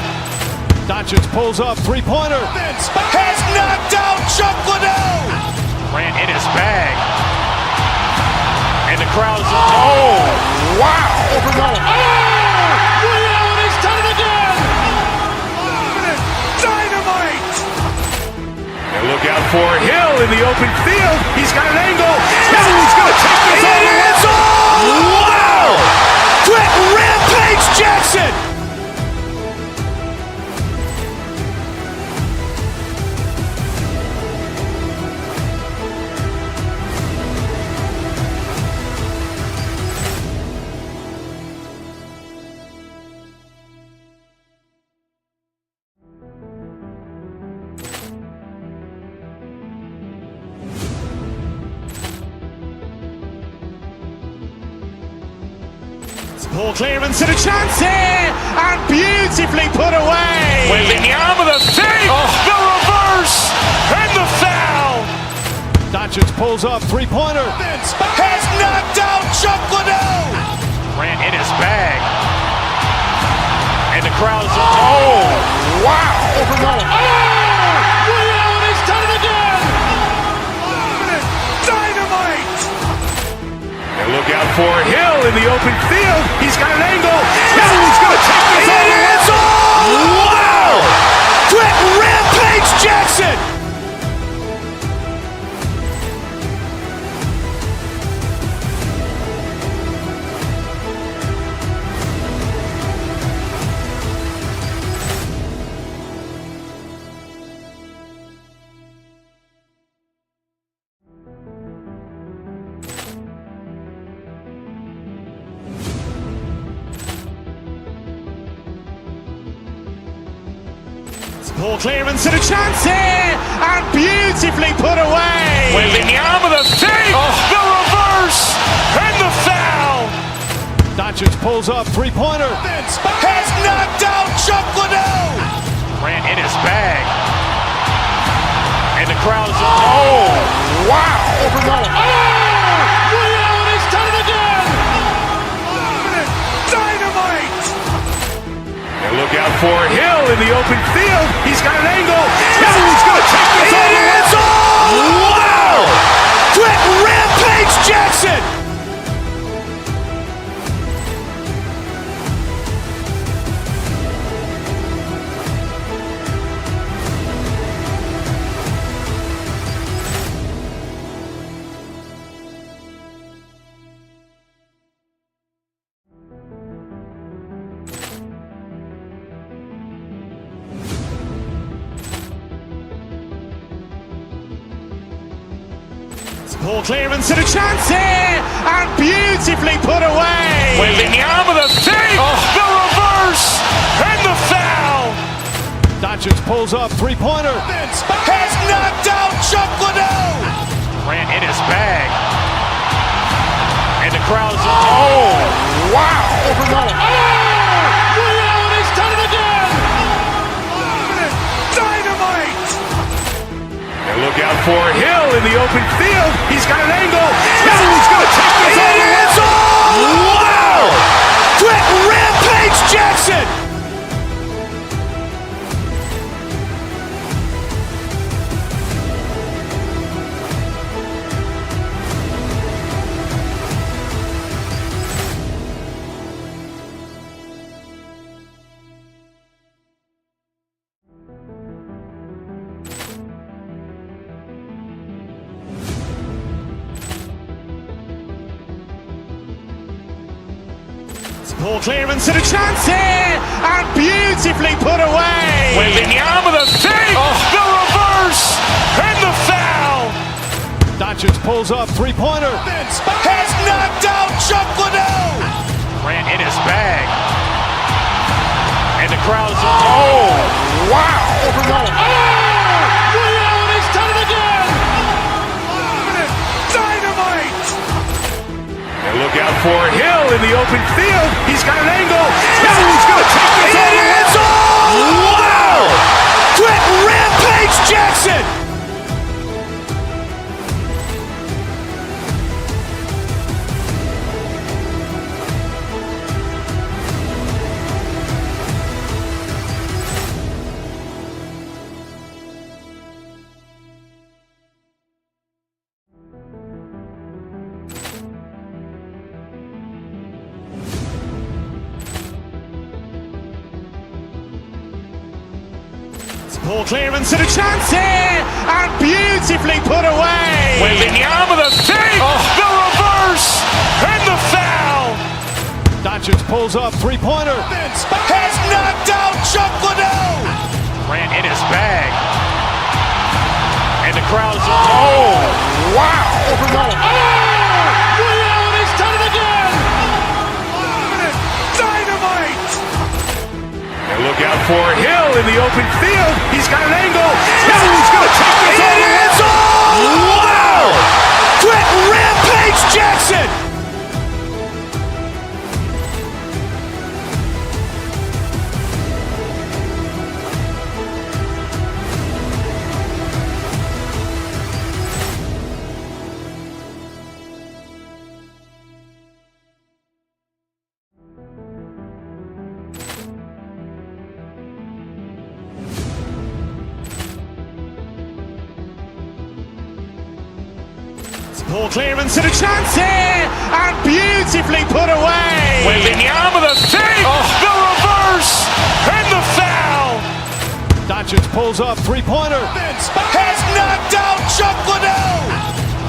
Doncic pulls up, three-pointer. Has knocked out Chuck Liddell. Grant in his bag. And the crowd's, oh, wow. Ray Allen, he's done it again. Dynamite. And look out for Hill in the open field. He's got an angle. Hill's going to take this all the way. Wow. Quick Rampage Jackson. Poor clearance and a chance here, and beautifully put away. Waving the arm of the fake, the reverse, and the foul. Doncic pulls up, three-pointer. Has knocked out Chuck Liddell. Grant in his bag. And the crowd's, oh, wow. Ray Allen, he's done it again. Dynamite. And look out for Hill in the open field. He's got an angle. Hill's going to take this all the way. Wow. Quick Rampage Jackson. Poor clearance and a chance here, and beautifully put away. Waving the arm of the fake, the reverse, and the foul. Doncic pulls up, three-pointer. Has knocked out Chuck Liddell. Grant in his bag. And the crowd's, oh, wow. Ray Allen, he's done it again. Dynamite. And look out for Hill in the open field. He's got an angle. Hill's going to take this all the way. Wow. Quick Rampage Jackson. Poor clearance and a chance here, and beautifully put away. Waving the arm of the fake, the reverse, and the foul. Doncic pulls up, three-pointer. Has knocked out Chuck Liddell. Grant in his bag. And the crowd's, oh, wow. Ray Allen, he's done it again. Dynamite. And look out for Hill in the open field. He's got an angle. Hill's going to take this all the way. Wow. Quick Rampage Jackson. Ball clearance and a chance here, and beautifully put away. Wembanyama the save, the reverse, and the foul. Doncic pulls up, three-pointer. Has knocked out Chuck Liddell. Grant in his bag. And the crowd's, oh, wow. He's done it again. Dynamite. And look out for Hill in the open field. He's got an angle. He's going to take this over the end zone. Wow. Trent Rampage Jackson. Ball clearance and a chance here, and beautifully put away. Wembanyama the save, the reverse, and the foul. Doncic pulls up, three-pointer. Has knocked out Chuck Liddell. Grant in his bag. And the crowd's, oh, wow. He's done it again. Dynamite. And look out for Hill in the open field. He's got an angle. He's going to take this over the end zone. Wow. Trent Rampage Jackson. Ball clearance and a chance here, and beautifully put away. Wembanyama the save, the reverse, and the foul. Doncic pulls up, three-pointer. Has knocked out Chuck Liddell.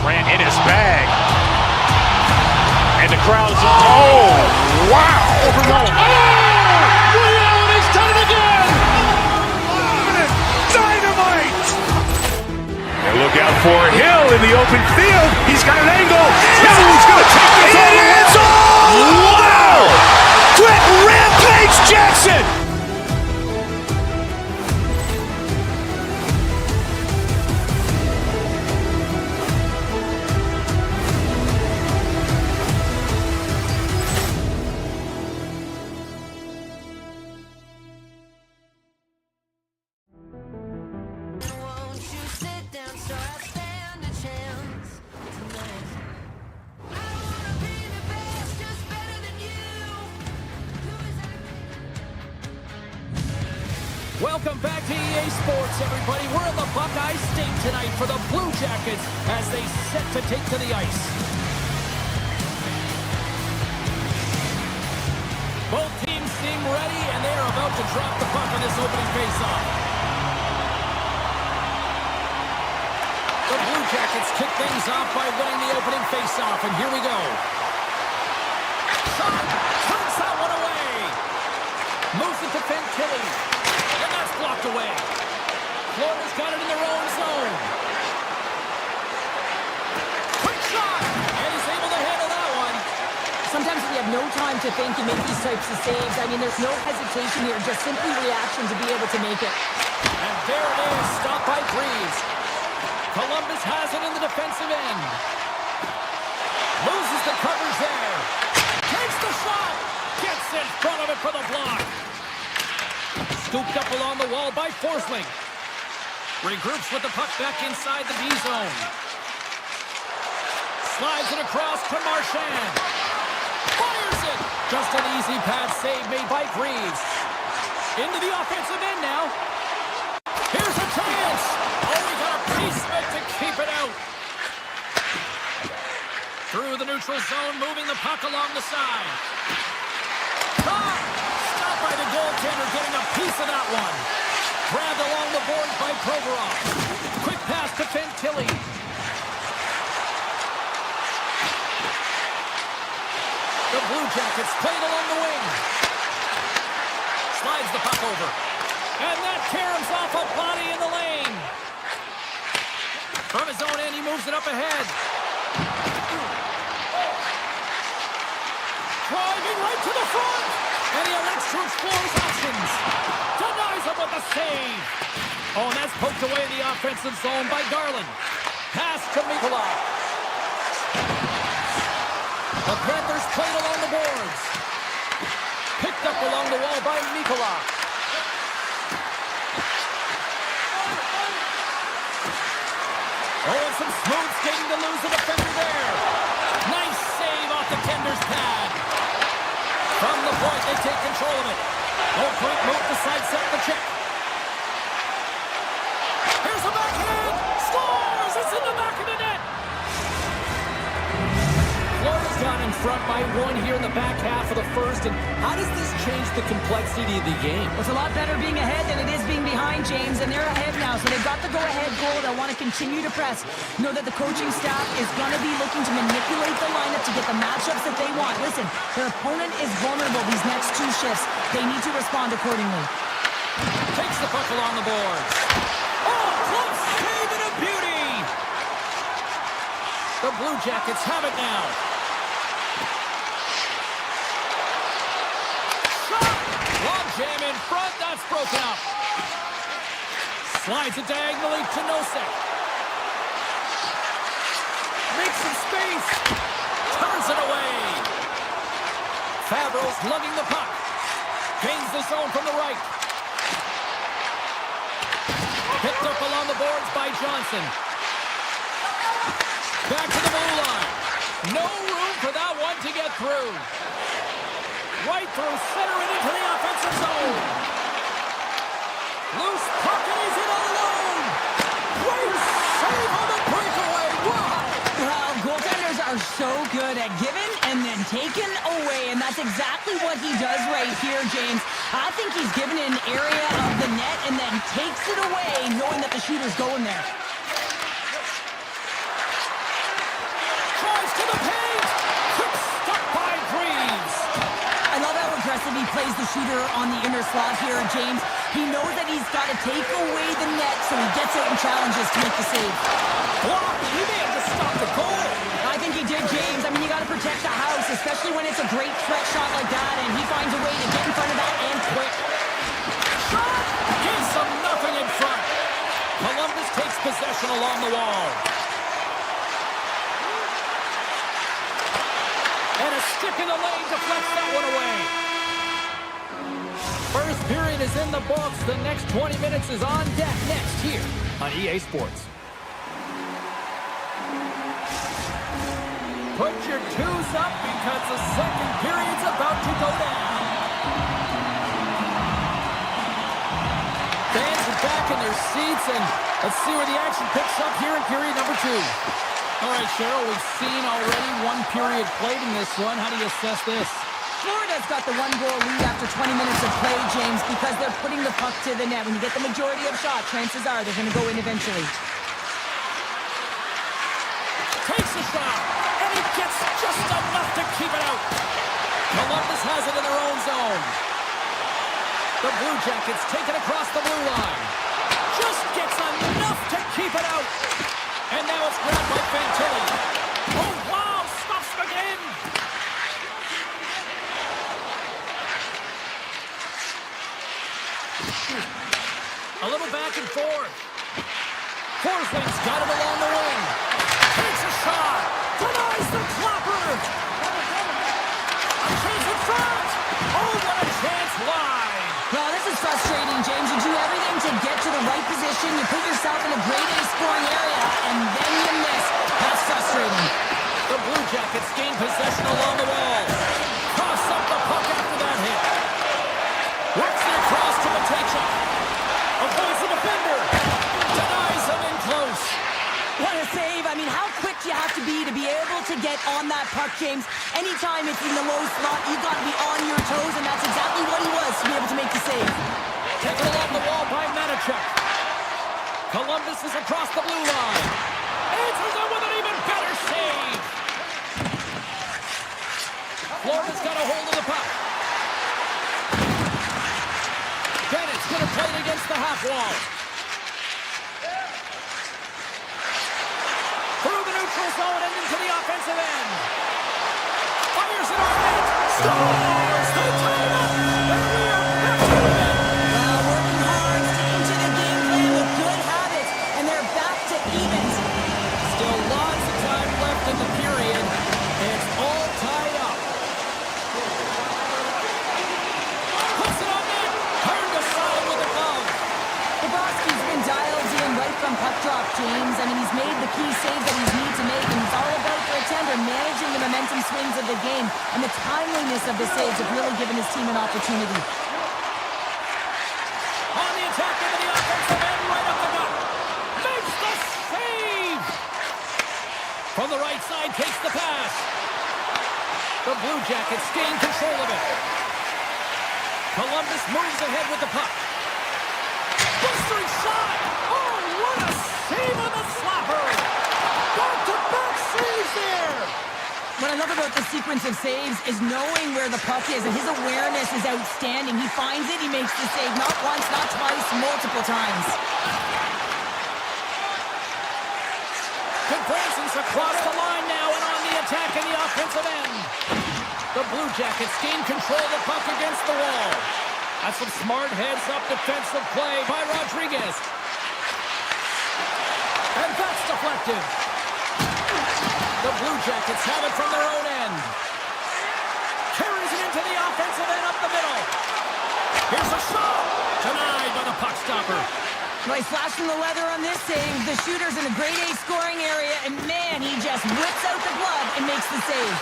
Grant in his bag. And the crowd's, oh, wow. He's done it again. Dynamite. And look out for Hill in the open field. He's got an angle. He's going to take this over the end zone. Wow. Trent Rampage Jackson. Welcome back to EA Sports, everybody. We're in the Buckeye State tonight for the Blue Jackets as they set to take to the ice. Both teams seem ready, and they are about to drop the puck on this opening faceoff. The Blue Jackets kick things off by winning the opening faceoff, and here we go. Shot! Turns that one away! Moves it to Fantilli. And that's blocked away. Florida's got it in their own zone. Quick shot! And he's able to handle that one. Sometimes we have no time to think and make these types of saves. I mean, there's no hesitation here, just simply reaction to be able to make it. And there it is, stopped by Greaves. Columbus has it in the defensive end. Loses the coverage there. Takes the shot. Gets in front of it for the block. Scooped up along the wall by Forsling. Regroups with the puck back inside the D zone. Slides it across to Marchand. Fires it! Just an easy pad save made by Greaves. Into the offensive end now. Here's a chance! Oh, he got a piece of it to keep it out. Through the neutral zone, moving the puck along the side. Stopped by the goaltender, getting a piece of that one. Grabbed along the boards by Provorov. Quick pass to Fantilli. The Blue Jackets Jackets played along the wing. Slides the puck over. And that caroms off a body in the lane. From his own end, he moves it up ahead. Driving right to the front. And he elects to explore his options. Denies him with the save. Oh, and that's poked away in the offensive zone by Garland. Pass to Mikola. The Panthers played along the boards. Picked up along the wall by Mikola. Oh, and some smooth skating to lose the defender there. Nice save off the tender's pad. From the point, they take control of it. Oh, great move to sidestep the check. Here's a backhand. Scores! It's in the back of the net. Florida's gone in front by one here in the back half of the first. And how does this change the complexity of the game? Well, it's a lot better being ahead than it is being behind, James. And they're ahead now, so they've got the go-ahead goal. They'll want to continue to press. Know that the coaching staff is going to be looking to manipulate the lineup to get the matchups that they want. Listen, their opponent is vulnerable these next two shifts. They need to respond accordingly. Takes the puck along the boards. Oh, close save and a beauty! The Blue Jackets have it now. Shot! Long jam in front, that's broken up. Slides it diagonally to Nosek. Makes some space. Turns it away. Fabro's lugging the puck. Gains the zone from the right. Picked up along the boards by Johnson. Back to the blue line. No room for that one to get through. Right through center and into the offensive zone. Loose puck and he's in all alone. Great save on the breakaway. Wow. Well, goaltenders are so good at giving and then taking away, and that's exactly what he does right here, James. I think he's given an area of the net and then takes it away, knowing that the shooter's going there. Tries to the paint. Quick stop by Greaves. I love how aggressive he plays the shooter on the inner slot here, James. He knows that he's got to take away the net, so he gets out and challenges to make the save. Block. He may have just stopped the goal. I think he did, James. I mean, you got to protect the house, especially when it's a great threat shot like that, and he finds a way to get in front of that and quick. Shot! Gives them nothing in front. Columbus takes possession along the wall. And a stick in the lane deflects that one away. First period is in the books. The next 20 minutes is on deck next here on EA Sports. Put your twos up because the second period's about to go down. Fans are back in their seats, and let's see where the action picks up here in period number 2. All right, Cheryl, we've seen already one period played in this one. How do you assess this? Florida's got the one-goal lead after 20 minutes of play, James, because they're putting the puck to the net. When you get the majority of shots, chances are they're going to go in eventually. Takes a shot, and he gets just enough to keep it out. Columbus has it in their own zone. The Blue Jackets take it across the blue line. Just gets enough to keep it out. And now it's grabbed by Fantilli. Oh, wow, stops again. A little back and forth. Forsland's got it along the wing. Takes a shot. Denies the clapper. A chance in front. Oh, what a chance wide. Well, this is frustrating, James. You do everything to get to the right position. You put yourself in a grade A scoring area, and then you miss. That's frustrating. The Blue Jackets gain possession along the wall. Cross up the puck after that hit. Works it across to Matejchuk. Avoids the defender. Denies him in close. What a save. I mean, how quick do you have to be able to get on that puck, James? Anytime it's in the low slot, you've got to be on your toes, and that's exactly what he was to be able to make the save. Taken along the wall by Matejchuk. Columbus is across the blue line. Answers it with an even better save. Florida's got a hold of the puck. Bennett's going to play it against the half wall. Through the neutral zone and into the offensive end. Fires it on net. Scores! They tie it up. And we are back to the net. Working hard, sticking to the game plan with good habits, and they're back to evens. Still lots of time left in the period. It's all tied up. Puts it on net. Turned aside with a glove. Bobrovsky's been dialed in right from puck drop, James. I mean, he's made the key save that he's need to make, and he's all about for a tender, managing the momentum swings of the game, and the timeliness of the saves have really given his team an opportunity. On the attack into the offensive end, right up the gut. Makes the save! From the right side, takes the pass. The Blue Jackets gain control of it. Columbus moves ahead with the puck. Bustering shot! Oh, what a save on the slapper! Back-to-back saves there! What I love about the sequence of saves is knowing where the puck is, and his awareness is outstanding. He finds it, he makes the save, not once, not twice, multiple times. Good presence across the line now, and on the attack in the offensive end. The Blue Jackets gain control of the puck against the wall. That's some smart heads-up defensive play by Rodriguez. And that's deflected. The Blue Jackets have it from their own end. Carries it into the offensive end up the middle. Here's a shot. Denied by the puck stopper. Well, he's flashing the leather on this save. The shooter's in a grade A scoring area, and man, he just whips out the glove and makes the save.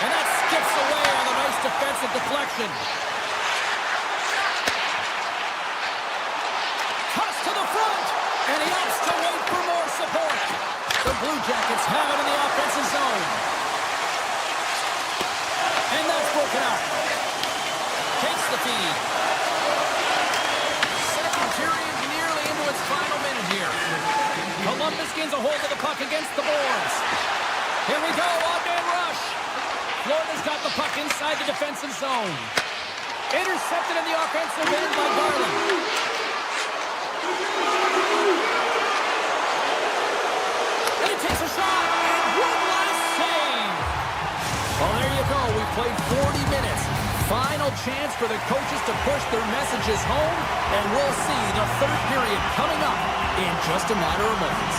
And that skips away on a nice defensive deflection. Toss to the front, and he opts to wait for more support. The Blue Jackets have it in the offensive zone. And that's broken up. Takes the feed. Second period nearly into its final minute here. Columbus gains a hold of the puck against the boards. Here we go, odd-man rush. Florida's got the puck inside the defensive zone. Intercepted in the offensive end by Garland. And he takes a shot. And one last save. Well, there you go. We played 40 minutes. Final chance for the coaches to push their messages home. And we'll see the third period coming up in just a matter of moments.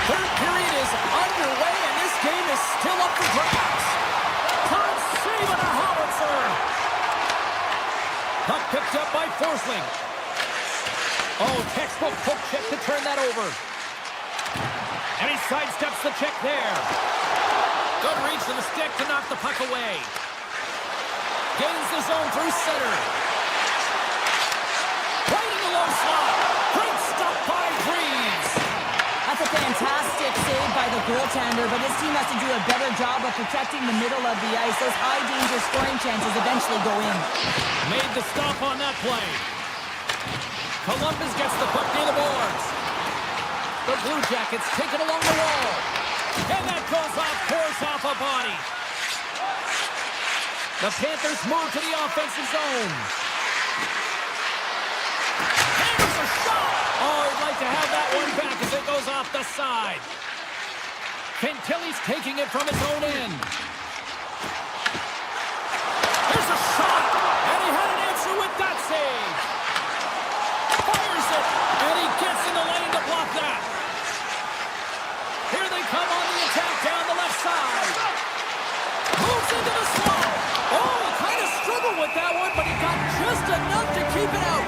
Third period is underway, and this game is still up for grabs. Todd save on a howitzer. Puck picked up by Forsling. Oh, textbook poke check to turn that over. And he sidesteps the check there. Good reach to the stick to knock the puck away. Gains the zone through center. Right in the low slot. Great stop by Freeze. That's a fantastic save by the goaltender, but his team has to do a better job of protecting the middle of the ice. Those high-danger scoring chances eventually go in. Made the stop on that play. Columbus gets the puck near the boards. The Blue Jackets take it along the wall. And that goes off, pours off a body. The Panthers move to the offensive zone. There's a shot! Oh, he'd like to have that one back as it goes off the side. Fantilli's taking it from his own end. There's a shot! And he had an answer with that save. Fires it! And he gets in the lane to block that. Here they come on the attack down the left side. Moves into the slot. Oh, he kind of struggled with that one, but he got just enough to keep it out.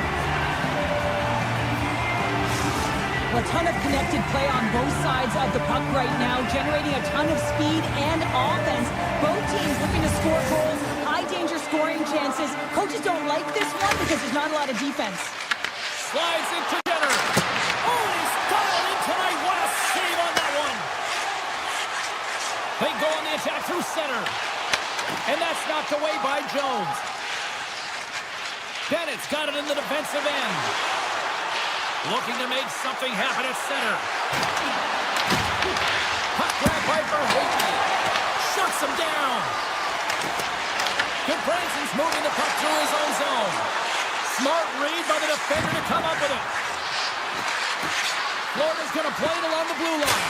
A ton of connected play on both sides of the puck right now, generating a ton of speed and offense. Both teams looking to score goals, high-danger scoring chances. Coaches don't like this one because there's not a lot of defense. Slides into Jenner. Oh, he's dialed in tonight. What a save on that one. They go on the attack through center. And that's knocked away by Jones. Bennett's got it in the defensive end. Looking to make something happen at center. Puck grab by Verhaeghe. Shuts him down. Branson's moving the puck through his own zone. Smart read by the defender to come up with it. Florida's going to play it along the blue line.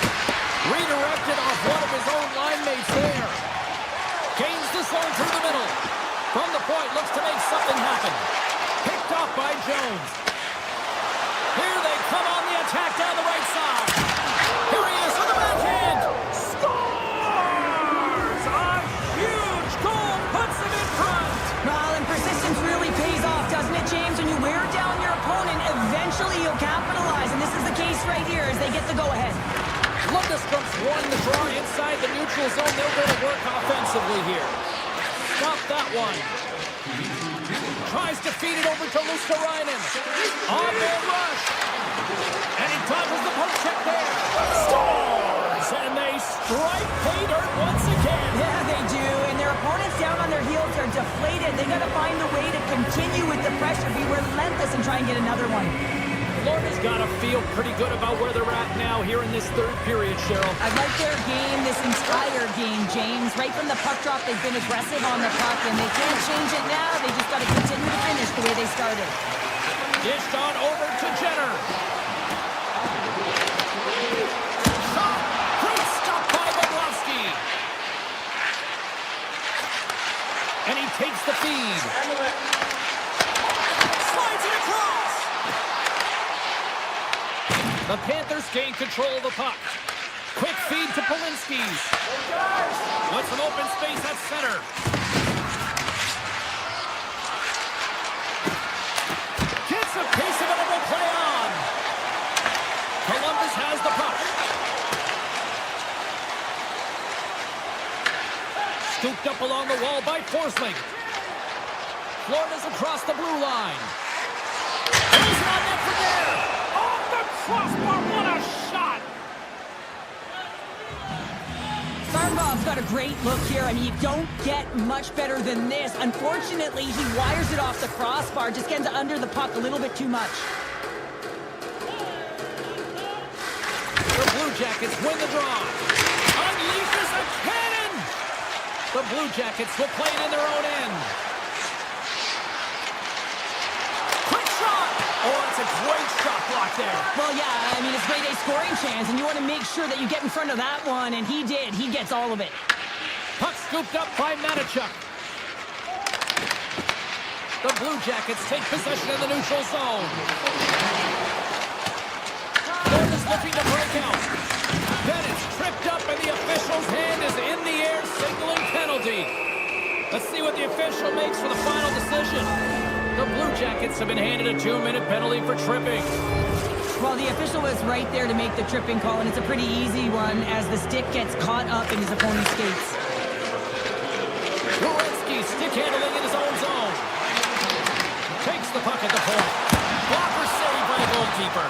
Redirected off one of his own line mates there. Gains the zone through the middle. From the point, looks to make something happen. Picked off by Jones. Here they come on the attack down the right side. Here he is with the backhand. Scores! A huge goal puts him in front. Well, and persistence really pays off, doesn't it, James? When you wear down your opponent, eventually you'll capitalize. And this is the case right here as they get the go-ahead. Lundstrom's won the draw inside the neutral zone. They'll go to work offensively here. Stop that one. Tries to feed it over to Luosterainen. On their rush. And he dodges the poke check there. Scores! And they strike pay dirt once again. Yeah, they do. And their opponents down on their heels are deflated. They got to find a way to continue with the pressure, be relentless, and try and get another one. Florida's got to feel pretty good about where they're at now here in this third period, Cheryl. I like their game this entire game, James. Right from the puck drop, they've been aggressive on the puck, and they can't change it now. They just got to continue to finish the way they started. Dished on over to Jenner. Shot. Great stop by Bobrovsky. And he takes the feed. Slides it across. The Panthers gain control of the puck. Quick feed to Polinski's. With some open space at center. Gets a piece of it and will play on. Columbus has the puck. Scooped up along the wall by Forsling. Florida's across the blue line. He's not net from there. Off the crossbar, what a shot! Sarkov's got a great look here. I mean, you don't get much better than this. Unfortunately, he wires it off the crossbar, just getting under the puck a little bit too much. The Blue Jackets win the draw. Unleashes a cannon! The Blue Jackets will play it in their own end. Quick shot! Oh, it's a great shot block there. Well, yeah, I mean, it's grade A scoring chance, and you want to make sure that you get in front of that one, and he did. He gets all of it. Puck scooped up by Matachuk. The Blue Jackets take possession of the neutral zone. Florida's looking to break out. Bennett's tripped up, and the official's hand is in the air, signaling penalty. Let's see what the official makes for the final decision. The Blue Jackets have been handed a 2-minute penalty for tripping. Well, the official was right there to make the tripping call, and it's a pretty easy one as the stick gets caught up in his opponent's skates. Werenski stick handling in his own zone. Takes the puck at the point. Blocker save by the goalkeeper.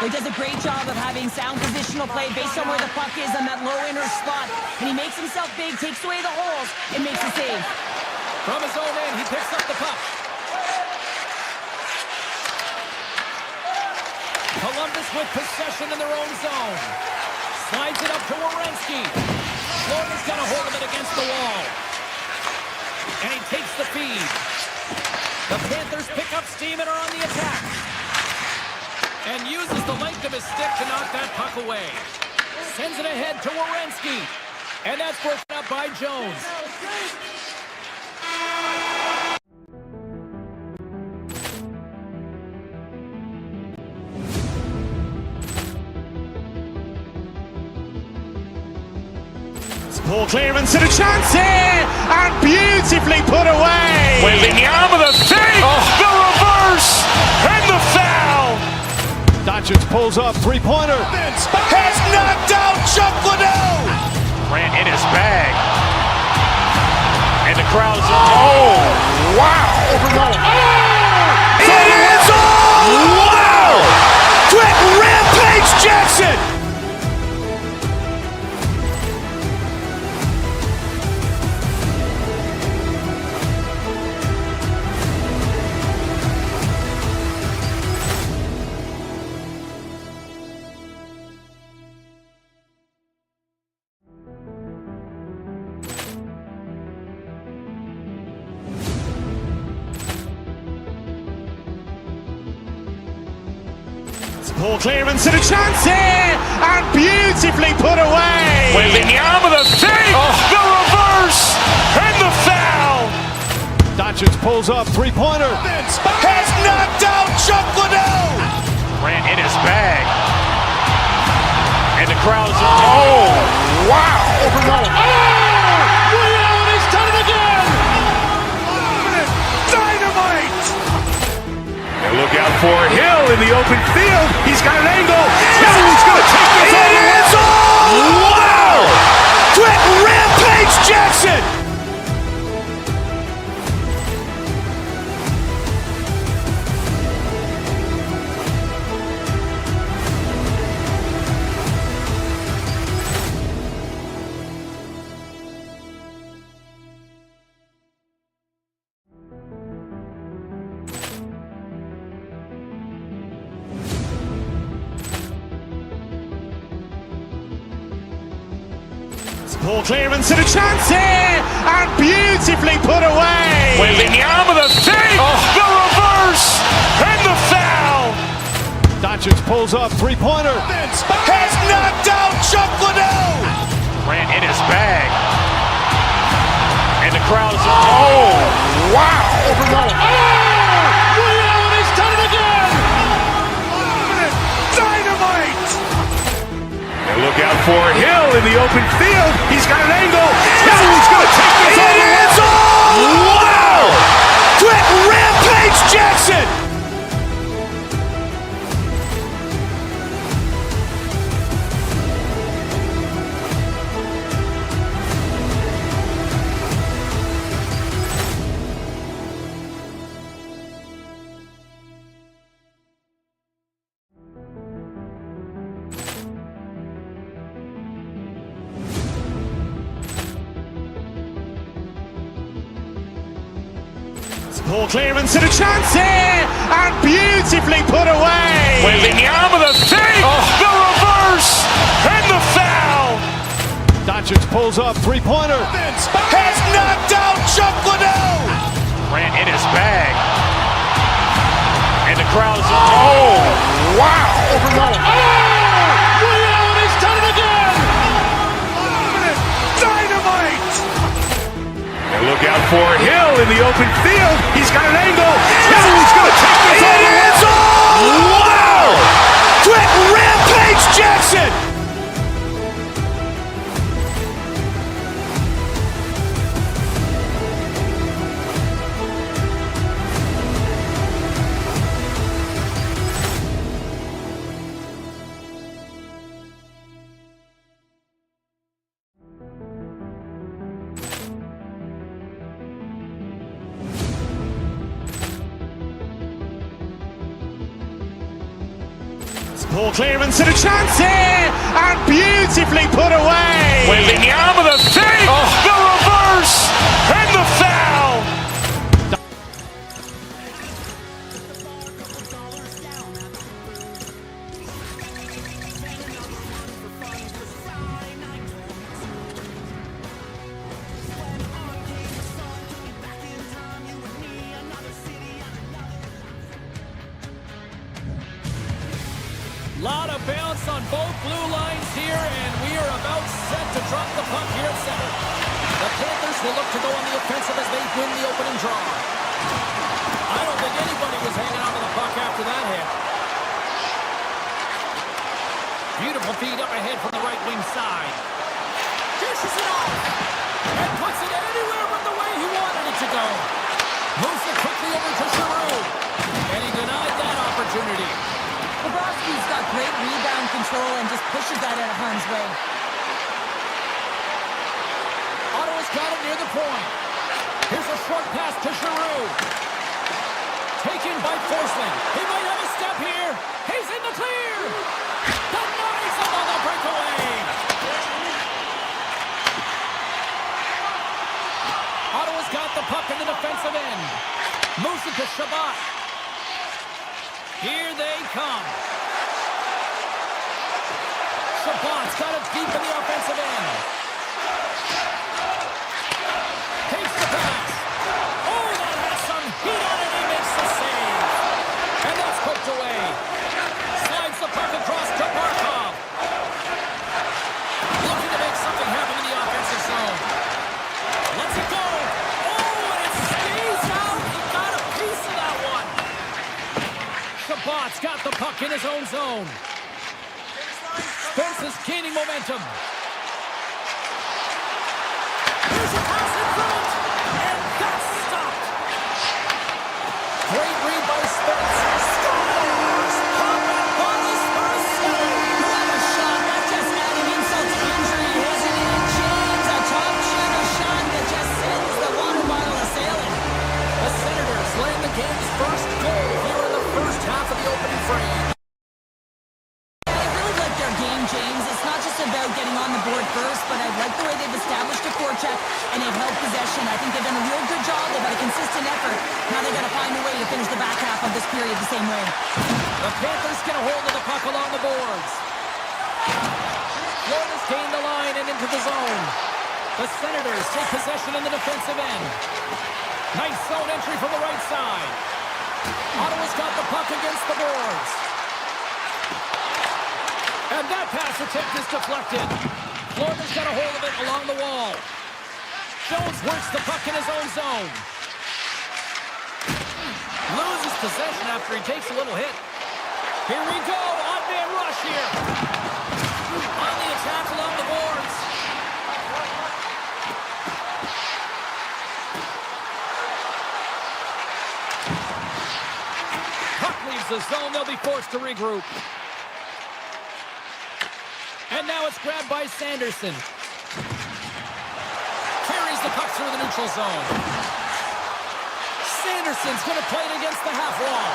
He does a great job of having sound positional play based on where the puck is on that low inner spot. And he makes himself big, takes away the holes, and makes the save. From his own end, he picks up the puck. Columbus with possession in their own zone. Slides it up to Werenski. Florida's got a hold of it against the wall. And he takes the feed. The Panthers pick up steam and are on the attack. And uses the length of his stick to knock that puck away. Sends it ahead to Werenski. And that's broken up by Jones. Poor clearance and a chance here, and beautifully put away. Waving the arm of the fake, the reverse, and the foul. Doncic pulls up, three-pointer. Has knocked out Chuck Liddell. Ran in his bag. And the crowd is, oh, wow. Oh, it is all, wow. Quick Rampage Jackson. Poor clearance and a chance here, and beautifully put away. Wembanyama the save, the reverse, and the foul. Doncic pulls up, three-pointer. Has knocked out Chuck Liddell. Grant in his bag. And the crowd is, oh, wow. He's done it again. Dynamite. And look out for Hill in the open field. He's got an angle. He's going to take this all the way. Wow. Trent Rampage Jackson. Poor clearance and a chance here, and beautifully put away. Wembanyama the save, the reverse, and the foul. Doncic pulls up, three-pointer. Has knocked out Chuck Liddell. Grant in his bag. And the crowd is, oh, wow. He's done it again. Dynamite. And look out for Hill in the open field. He's got an angle. He's going to take this all the way. Wow. Trent Rampage Jackson. Poor clearance and a chance here, and beautifully put away. Wembanyama the save, the reverse, and the foul. Doncic pulls up, three-pointer. Has knocked out Chuck Liddell. Grant in his bag. And the crowd is, oh, wow. He's done it again. Dynamite. And look out for Hill in the open field. He's got an angle. He's going to take this all the way. Wow. Trent Rampage Jackson. Poor clearance and a chance here, and beautifully put away. Wembanyama the save, the reverse, and the foul. Lot of bounce on both blue lines here, and we are about set to drop the puck here at center. The Panthers will look to go on the offensive as they win the opening draw. I don't think anybody was hanging on to the puck after that hit. Beautiful feed up ahead from the right wing side. Dishes it off and puts it anywhere but the way he wanted it to go. Moves it quickly over to Giroux, and he denied that opportunity. Bobrovsky's got great rebound control and just pushes that out of harm's way. Ottawa's got it near the point. Here's a short pass to Giroux. Taken by Forsling. He might have a step here. He's in the clear. Denies him on the breakaway. Ottawa's got the puck in the defensive end. Moves it to Shabbat. Here they come. Shabbat's got it deep in the offensive end. Takes the pass. Oh, that has some heat on it. He makes the save. And that's poked away. Slides the Scott's got the puck in his own zone. Spence is gaining momentum. Here's a pass in front, and that's stopped. Great read by Spence. Scores! Combat bonus for a save. What a shot. That's just adding insult to injury, isn't it? James, a top shot, a shot that just sends the water bottle a-sailing. The Senators land the game's first goal here in the first half of the opening frame. I really like their game, James. It's not just about getting on the board first, but I like the way they've established a forecheck and they've held possession. I think they've done a real good job. They've had a consistent effort. Now they've got to find a way to finish the back half of this period the same way. The Panthers get a hold of the puck along the boards. Florida's gained the line and into the zone. The Senators take possession in the defensive end. Nice zone entry from the right side. Ottawa's got the puck against the boards. And that pass attempt is deflected. Florida's got a hold of it along the wall. Jones works the puck in his own zone. Loses possession after he takes a little hit. Here we go. On-man rush here. On the attack along the boards. Puck leaves the zone. They'll be forced to regroup. And now it's grabbed by Sanderson. Carries the puck through the neutral zone. Sanderson's going to play it against the half wall.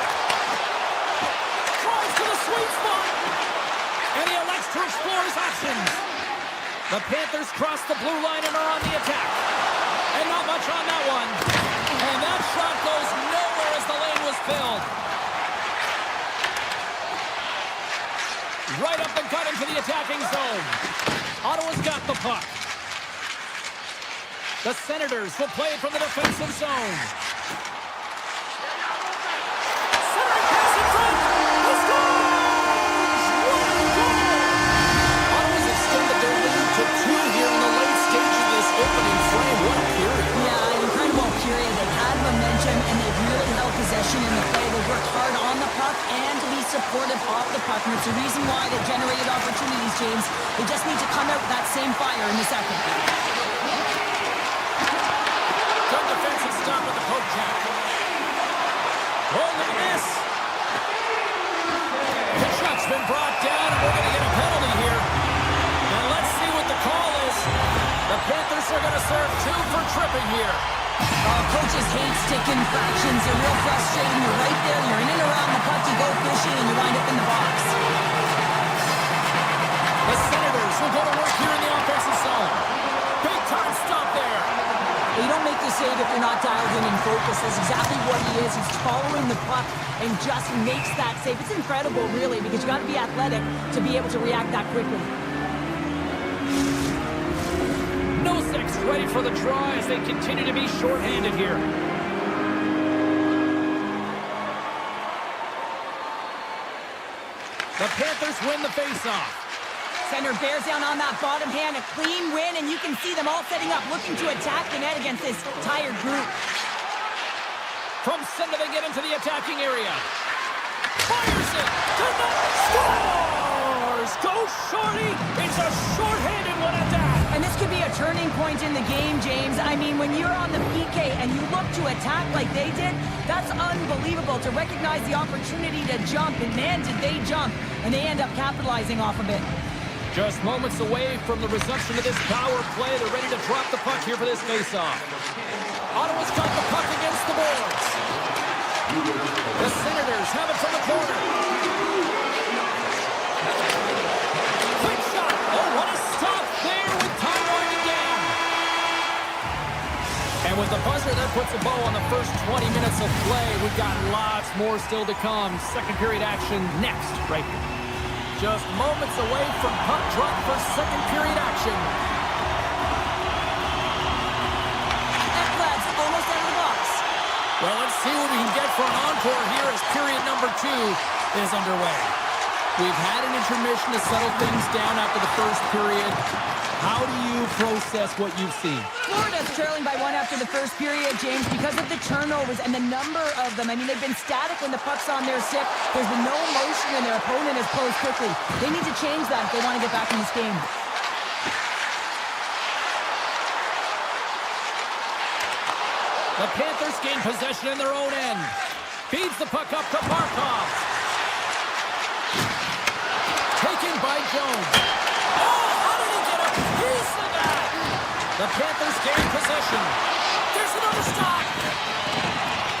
Drives to the sweet spot. And he elects to explore his options. The Panthers cross the blue line and are on the attack. And not much on that one. And that shot goes nowhere as the lane was filled. Right up and cut into the attacking zone. Ottawa's got the puck. The Senators will play it from the defensive zone. Centering pass in front. He scores! What a goal! Ottawa's extended their lead to 2 here in the late stage of this opening frame. What a period. Yeah, an incredible period. They've had momentum and they've really held possession in the play. They've worked hard on the puck and to be supportive off the puck. And it's the reason why they've generated opportunities, James. They just need to come out with that same fire in the second. Good defensive stop with the poke check. Oh, look at this. The shot's been brought down, and we're going to get a penalty here. And let's see what the call is. The Panthers are going to serve 2 for tripping here. Coaches hate stick infractions. They're real frustrating. You're right there. You're in and around the puck. You go fishing, and you wind up in the box. The Senators will go to work here in the offensive zone. Big time stop there. You don't make the save if you're not dialed in and focused. That's exactly what he is. He's following the puck and just makes that save. It's incredible, really, because you got to be athletic to be able to react that quickly. Nosek's ready for the draw as they continue to be shorthanded here. The Panthers win the faceoff. Center bears down on that bottom hand, a clean win, and you can see them all setting up, looking to attack the net against this tired group. From center, they get into the attacking area. Fires it! Scores! Go Shorty! It's a shorthanded one at that! And this could be a turning point in the game, James. I mean, when you're on the PK and you look to attack like they did, that's unbelievable to recognize the opportunity to jump, and man, did they jump, and they end up capitalizing off of it. Just moments away from the resumption of this power play. They're ready to drop the puck here for this faceoff. Ottawa's got the puck against the boards. The Senators have it from the corner. Quick shot. Oh, what a stop there with time winding down. And with the buzzer, that puts a bow on the first 20 minutes of play. We've got lots more still to come. Second period action next, right here. Just moments away from puck drop for second period action. Ekblad's almost out of the box. Well, let's see what we can get for an encore here as period number 2 is underway. We've had an intermission to settle things down after the first period. How do you process what you've seen? Florida's trailing by 1 after the first period, James, because of the turnovers and the number of them. I mean, they've been static when the puck's on their stick. There's been no motion, and their opponent has closed quickly. They need to change that if they want to get back in this game. The Panthers gain possession in their own end. Feeds the puck up to Barkov. Taken by Jones. Oh, how did he get a piece of that? The Panthers gain possession. There's another stop.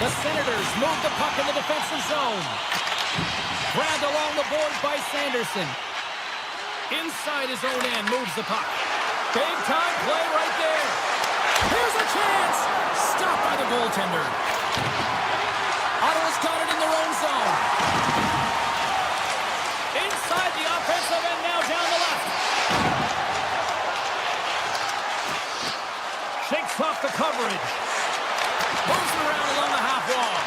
The Senators move the puck in the defensive zone. Grabbed along the boards by Sanderson. Inside his own end, moves the puck. Big time play right there. Here's a chance. Stopped by the goaltender. Ottawa's got it in their own zone. Inside the offensive end, now down the left. Shakes off the coverage. Moves it around along the half wall.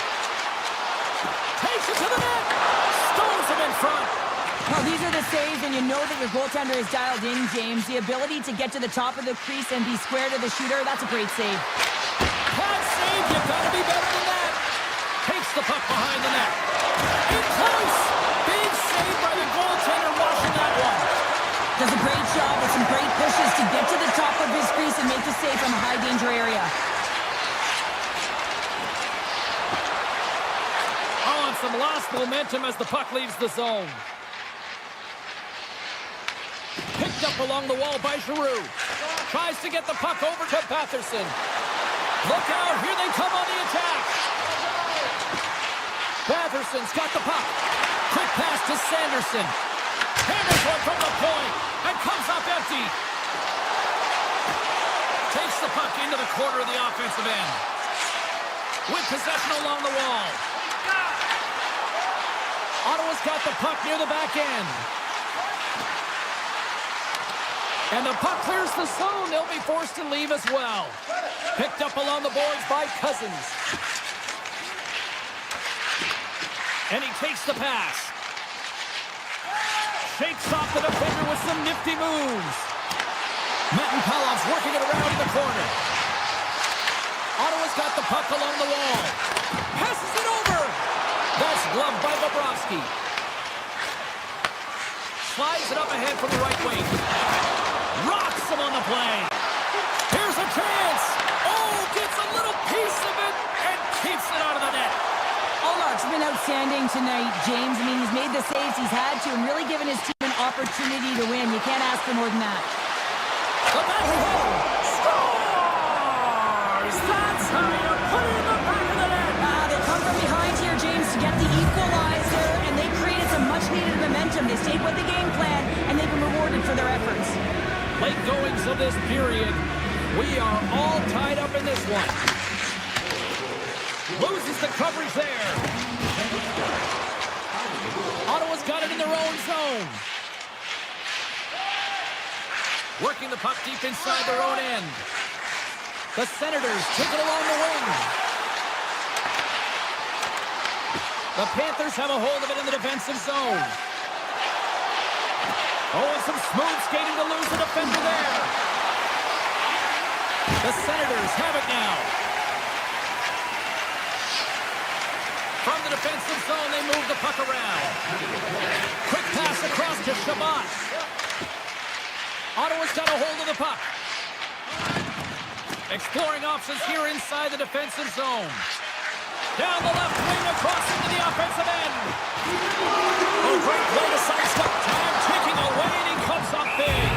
Takes it to the net. Stones him in front. Well, these are the saves, and you know that your goaltender is dialed in, James. The ability to get to the top of the crease and be square to the shooter, that's a great save. Hot save, you've got to be better than that. Takes the puck behind the net. In close. Big save by the goaltender, washing that one. Does a great job with some great pushes to get to the top of his crease and make the save from a high-danger area. Oh, and some lost momentum as the puck leaves the zone. Picked up along the wall by Giroux. Tries to get the puck over to Patterson. Look out, here they come on the attack. Patherson's got the puck. Quick pass to Sanderson. Hammers one from the point and comes up empty. Takes the puck into the corner of the offensive end. With possession along the wall. Ottawa's got the puck near the back end. And the puck clears the zone. They'll be forced to leave as well. Picked up along the boards by Cousins. And he takes the pass. Shakes off the defender with some nifty moves. Metin-Palov's working it around in the corner. Ottawa's got the puck along the wall. Passes it over. That's gloved by Bobrovsky. Slides it up ahead from the right wing. Rocks him on the play. Here's a chance. Oh, gets a little piece of it and keeps it out of the net. Allmark's been outstanding tonight, James. I mean, he's made the saves he's had to and really given his team an opportunity to win. You can't ask for more than that. The back home scores! That's how you put it in the back of the net. They come from behind here, James, to get the equalizer, and they created some much-needed momentum. They stayed with the game plan, and they've been rewarded for their efforts. Late goings of this period. We are all tied up in this one. Loses the coverage there. Ottawa's got it in their own zone. Working the puck deep inside their own end. The Senators take it along the wing. The Panthers have a hold of it in the defensive zone. Oh, and some smooth skating to lose the defender there. The Senators have it now. From the defensive zone, they move the puck around. Quick pass across to Shabbat. Ottawa's got a hold of the puck. Exploring options here inside the defensive zone. Down the left wing across into the offensive end. Oh, great play to sidestep. Time ticking away, and he comes up big.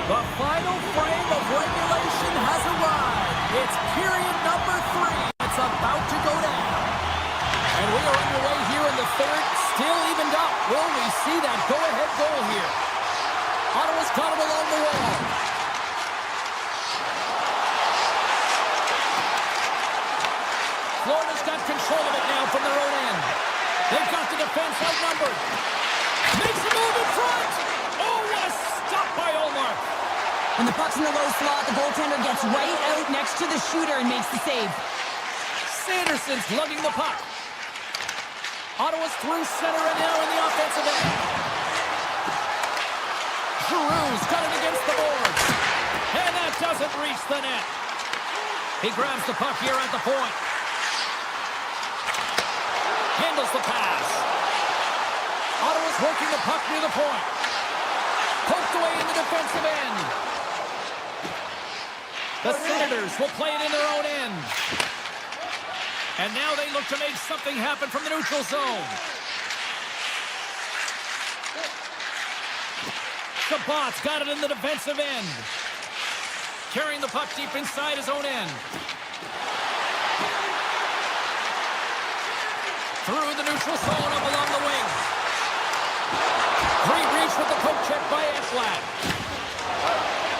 The final frame of regulation has arrived. It's period number 3. It's about to go down. And we are underway here in the third. Still evened up. Will we see that go-ahead goal here? Ottawa's got it along the wall. Florida's got control of it now from their own end. They've got the defense outnumbered. Makes a move in front. Oh, what a stop by Ullmark. When the puck's in the low slot, the goaltender gets right out next to the shooter and makes the save. Sanderson's lugging the puck. Ottawa's through center and now in the offensive end. Giroux's got it against the boards. And that doesn't reach the net. He grabs the puck here at the point. Handles the pass. Ottawa's working the puck near the point. Poked away in the defensive end. The Senators will play it in their own end. And now they look to make something happen from the neutral zone. Sabat's got it in the defensive end. Carrying the puck deep inside his own end. Through the neutral zone up along the wing. Great reach with the poke check by Ekblad.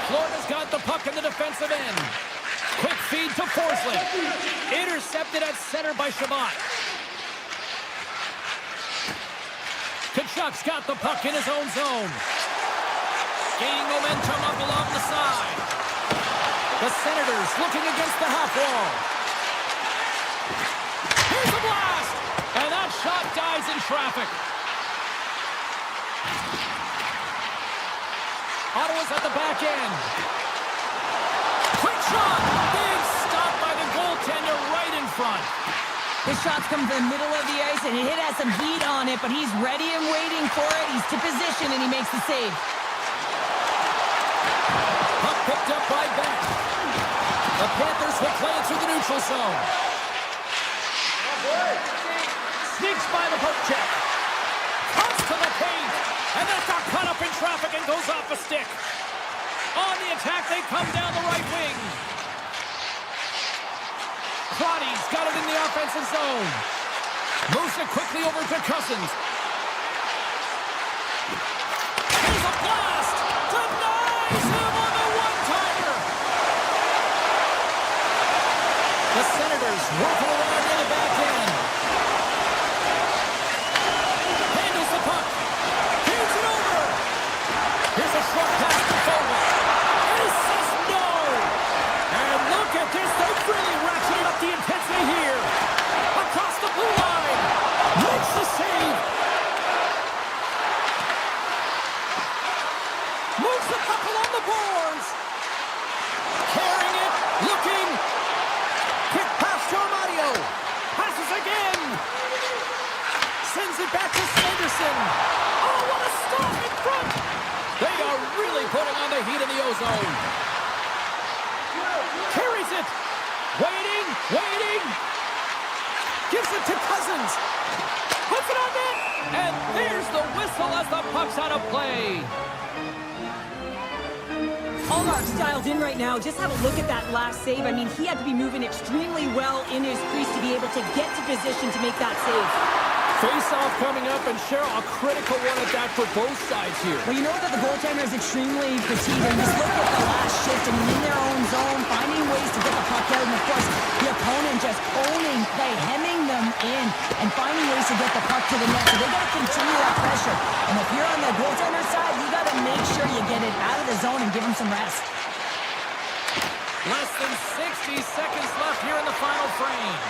Florida's got the puck in the defensive end. Quick feed to Forsling. Intercepted at center by Sabat. Tkachuk's got the puck in his own zone. Gaining momentum up along the side. The Senators looking against the half wall. Here's the blast! And that shot dies in traffic. Ottawa's at the back end. Quick shot! Big stop by the goaltender right in front. This shot's come to the middle of the ice, and it has some heat on it, but he's ready and waiting for it. He's to position, and he makes the save. Puck picked up by Beck. The Panthers will play it through the neutral zone. Sneaks by the poke check. Comes to the paint. And that got caught up in traffic and goes off a stick. On the attack, they come down the right wing. Crotty's got it in the offensive zone. Moves it quickly over to Cousins. Here's a blast! Denies him on the one-timer! The Senators working around near the back end. Handles the puck. Feeds it over. Here's a short pass to Fogle. And he says no! And look at this. They've really ratcheted up the intensity here. Across the blue line. Makes the save. Moves the puck along the boards. Carrying it. Looking. Quick pass to Amadio. Passes again. Sends it back to Sanderson. Oh, what a stop in front. They are really putting on the heat in the ozone. Carries it. Waiting. Gives it to Cousins. Puts it on net. And there's the whistle as the puck's out of play. Ullmark's dialed in right now. Just have a look at that last save. I mean, he had to be moving extremely well in his crease to be able to get to position to make that save. Face-off coming up, and Cheryl, a critical one at that for both sides here. Well, you know that the goaltender is extremely fatigued, and just look at the last shift. I mean, in their own zone, finding ways to get the puck out, and of course, the opponent just owning play, hemming them in, and finding ways to get the puck to the net. So they got to continue that pressure. And if you're on the goaltender side, you got to make sure you get it out of the zone and give him some rest. Less than 60 seconds left here in the final frame.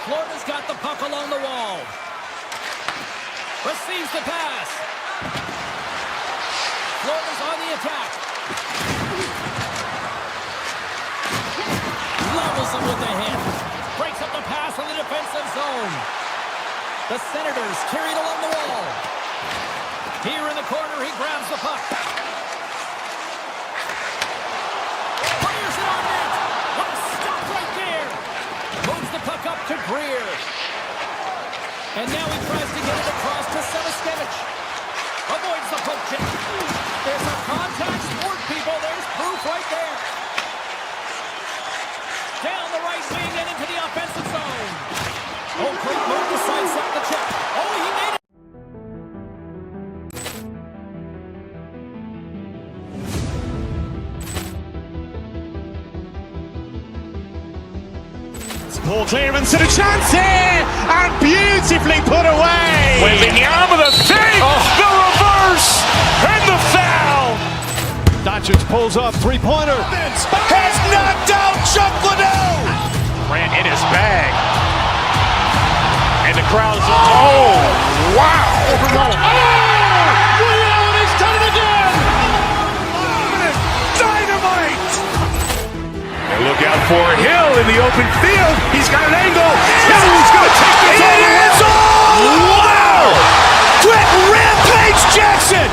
Florida's got the puck along the wall. Receives the pass. Florida's on the attack. Levels him with the hit. Breaks up the pass on the defensive zone. The Senators carry it along the wall. Here in the corner, he grabs the puck. Fires it on net. What a stop right there. Moves the puck up to Greer. And now he tries to get it across to Sevaskevich. Avoids the poke check. There's a contact sport, people. There's proof right there. Down the right wing and into the offensive zone. Oh, great move to sidestep the check. Oh, he made it. Poor clearance and a chance here, and beautifully put away. Wembanyama the save, the reverse, and the foul. Doncic pulls up, three-pointer. Has knocked out Chuck Liddell. Grant in his bag. And the crowd's, oh, wow. Ray Allen has done it again. Dynamite. And look out for Hill in the open field. He's got an angle. Hill's going to take this all the way. Wow. Brett Rampage Jackson.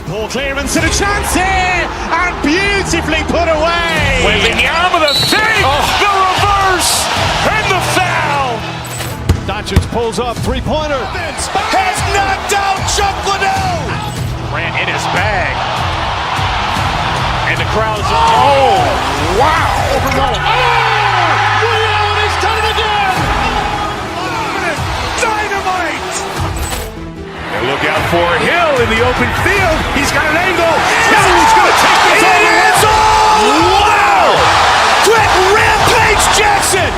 Poor clearance and a chance here, and beautifully put away. Wembanyama the save, the reverse, and the foul. Doncic pulls up, three-pointer. Has knocked out Chuck Liddell. Grant in his bag. And the crowd's, oh, wow. Ray Allen has done it again. Dynamite. And look out for Hill in the open field. He's got an angle. Hill's going to take this all the way. Wow. Brett Rampage Jackson.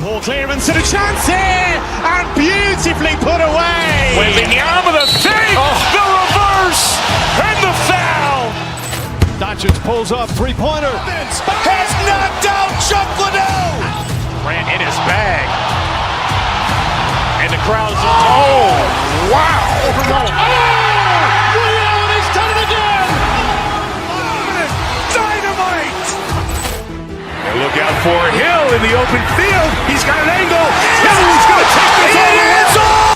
Poor clearance and a chance here, and beautifully put away. Wembanyama the save, the reverse, and the foul. Doncic pulls up, three-pointer. Has knocked out Chuck Liddell. Grant in his bag. And the crowd's, oh, wow. Ray Allen has done it again. Dynamite. And look out for Hill in the open field. He's got an angle. Hill's going to take this all the way.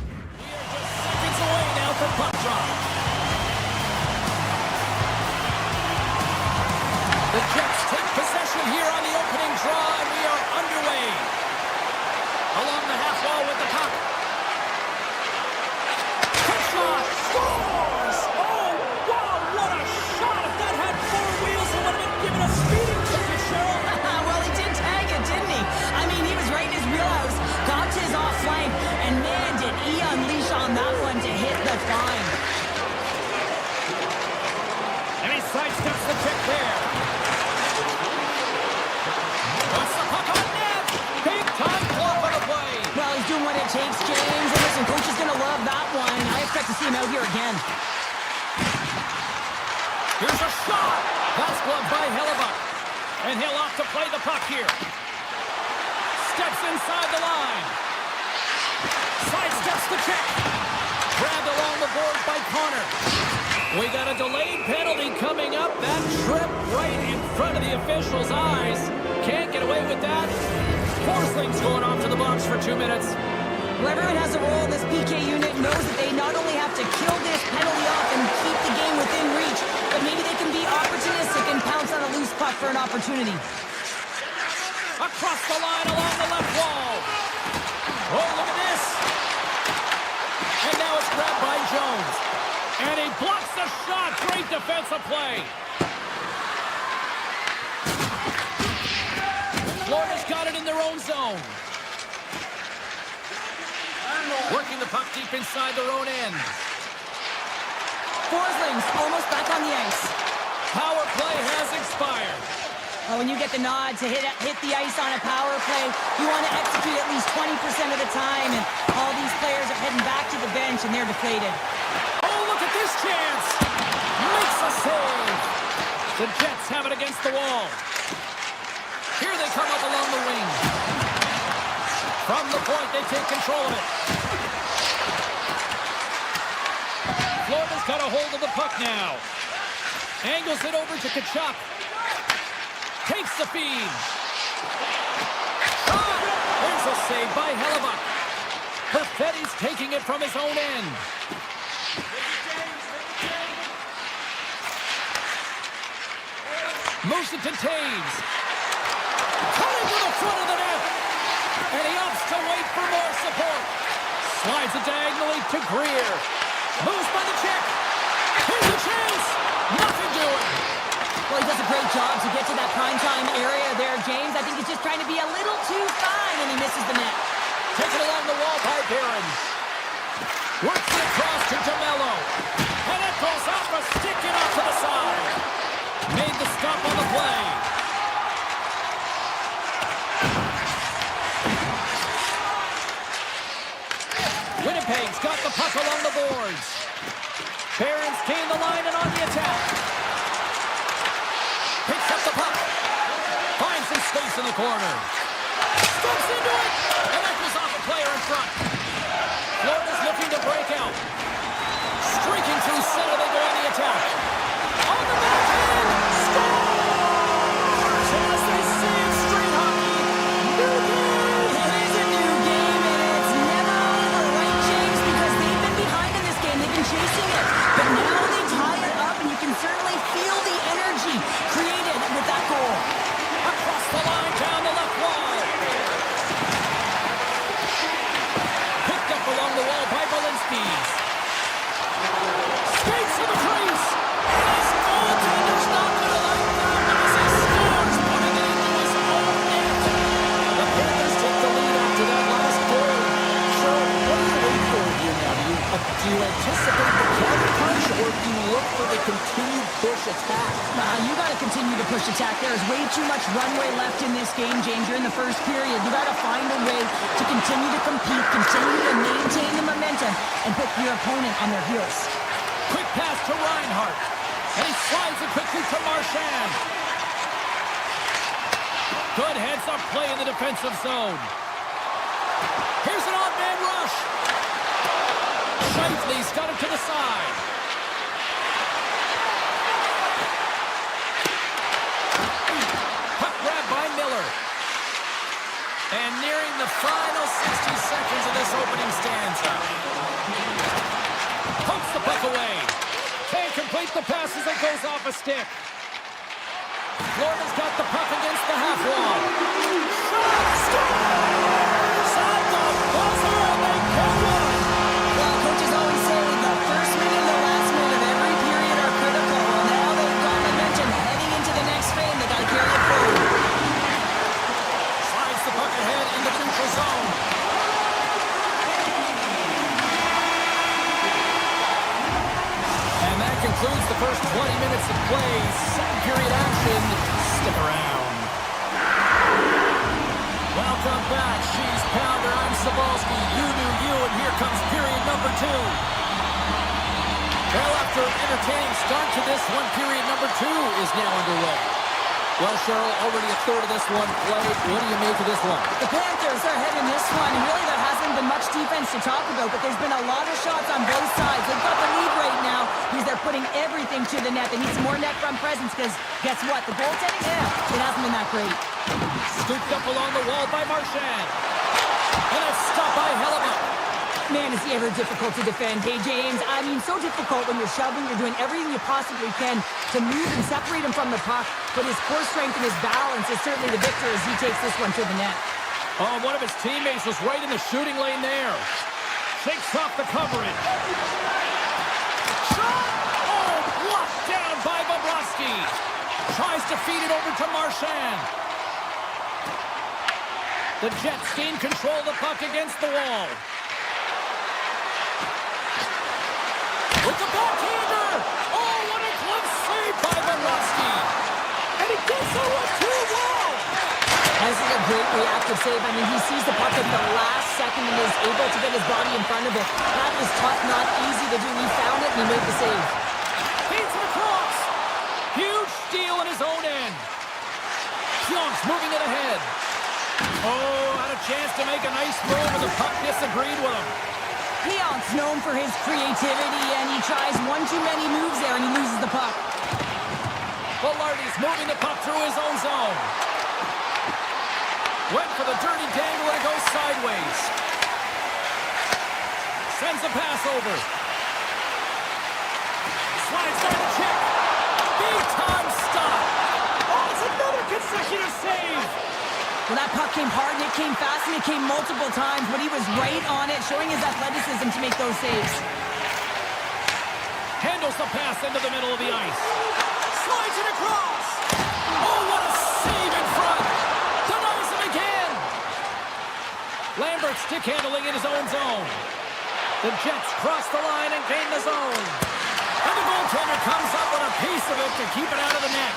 Seconds away now from puck drop. The Jets take possession here on the opening draw, and we are underway. Along the half wall with the puck. Quick shot, scores! Oh, wow, what a shot! If that had four wheels, it would have been given a speeding ticket, Cheryl. Well, he did tag it, didn't he? I mean, he was right in his wheelhouse, got to his off flank, and man, did he unleash on that one to hit the fine. And he sidesteps the kick there. Puts the puck on net. Big time glove on the play. Well, he's doing what it takes, James. And listen, coach is going to love that one. I expect to see him out here again. Here's a shot. Pass glove by Hellebuck. And he'll off to play the puck here. Steps inside the line. Sidesteps the kick. Grabbed along the boards by Connor. We got a delayed penalty coming up. That trip right in front of the official's eyes. Can't get away with that. Forsling's going off to the box for 2 minutes. Whoever has a role in this PK unit knows that they not only have to kill this penalty off and keep the game within reach, but maybe they can be opportunistic and pounce on a loose puck for an opportunity. Across the line along the left wall. Oh, look at this. And now it's grabbed by Jones. And he blocks the shot. Great defensive play. Florida's got it in their own zone. Working the puck deep inside their own end. Forsling's almost back on the ice. Power play has expired. When you get the nod to hit the ice on a power play, you want to execute at least 20% of the time, and all these players are heading back to the bench, and they're deflated. Oh, look at this chance! Makes a save! The Jets have it against the wall. Here they come up along the wing. From the point, they take control of it. Florida's got a hold of the puck now. Angles it over to Kachuk. Takes the feed. Shot! There's a save by Hellebuck. Perfetti's taking it from his own end. Moves it to Taves. Cutting to the front of the net. And he opts to wait for more support. Slides it diagonally to Greer. Moves by the check. Here's a chance. Nothing doing. Well, he does a great job to get to that primetime area there, James. I think he's just trying to be a little too fine, and he misses the net. Taken along the wall by Barron. Works it across to DeMello. And it goes off a stick and off to the side. Made the stop on the play. Winnipeg's got the puck along the boards. Barron's gained the line and on the attack. Picks up the puck. Finds some space in the corner. Steps into it. And that goes off a player in front. Florida's looking to break out. Streaking through center, they go on the attack. On the backhand. Scores! And as they say in street hockey, new game. It is a new game, and it's never over, right, James? Because they've been behind in this game. They've been chasing it. But now they tie it up, and you can certainly feel the energy created with that goal. Across the line, down the left wall. Picked up along the wall by Belinsky. Skates to the crease. His goaltender's not going to like that as he scores, putting it into his own net. The Panthers take the lead after that last goal. Sure, what do you wait for here now? Do you anticipate the counter punch, or do you look for the continued push attack? You got to continue to push attack. There is way too much runway left in this game, James. You're in the first period. You got to find a way to continue to compete, continue to maintain the momentum, and put your opponent on their heels. Quick pass to Reinhart. And he slides it quickly to Marchand. Good heads-up play in the defensive zone. Here's an odd-man rush. Shifley's got it to the side. Puck grab by Miller. And nearing the final 60 seconds of this opening stanza. Pumps the puck away. Can't complete the pass as it goes off a stick. Florida's got the puck against the half wall. Shot! Scores! At the buzzer, they get one! Well, coaches always say the first minute and the last minute of every period are critical. Well, now they've got momentum heading into the next frame. They got to carry it forward. Slides the puck ahead in the neutral zone. And that concludes the first 20 minutes of play. Second period action. Stick around. Welcome back. She's Pounder. I'm Sabalski. You knew you, and here comes period number 2. Well, after an entertaining start to this one, period number 2 is now underway. Well, Cheryl, already a third of this one played. What do you make of this one? The Panthers are ahead in this one. Really, there hasn't been much defense to talk about, but there's been a lot of shots on both sides. They've got the lead right now because they're putting everything to the net. They need some more net front presence because guess what? The goaltending, it hasn't been that great. Scooped up along the wall by Marchand. And a stop by Hellebuck. Man, is he ever difficult to defend. Hey, James, I mean, so difficult when you're shoving, you're doing everything you possibly can to move and separate him from the puck, but his core strength and his balance is certainly the victor as he takes this one to the net. Oh, one of his teammates was right in the shooting lane there. Shakes off the coverage. Shot! Oh, blocked down by Bobrovsky. Tries to feed it over to Marchand. The Jets gain control of the puck against the wall. With the backhander! Oh, what a glove save by Bobrovsky! And he gets a 2 This is a great reactive save. I mean, he sees the puck at the last second and is able to get his body in front of it. That was tough, not easy to do. He found it and he made the save. Feeds it across. Huge steal in his own end. Pionk's moving it ahead. Oh, had a chance to make a nice move, and the puck disagreed with him. Pionk's known for his creativity, and he tries one too many moves there, and he loses the puck. Velarde's moving the puck through his own zone. Went for the dirty dangle, and it goes sideways. Sends a pass over. Slides by the check. Big time stop. Oh, it's another consecutive save. Well, that puck came hard, and it came fast, and it came multiple times, but he was right on it, showing his athleticism to make those saves. Handles the pass into the middle of the ice. Slides it across. Oh, what a save in front. Denies him again. Lambert stick handling in his own zone. The Jets cross the line and gain the zone. And the goaltender comes up with a piece of it to keep it out of the net.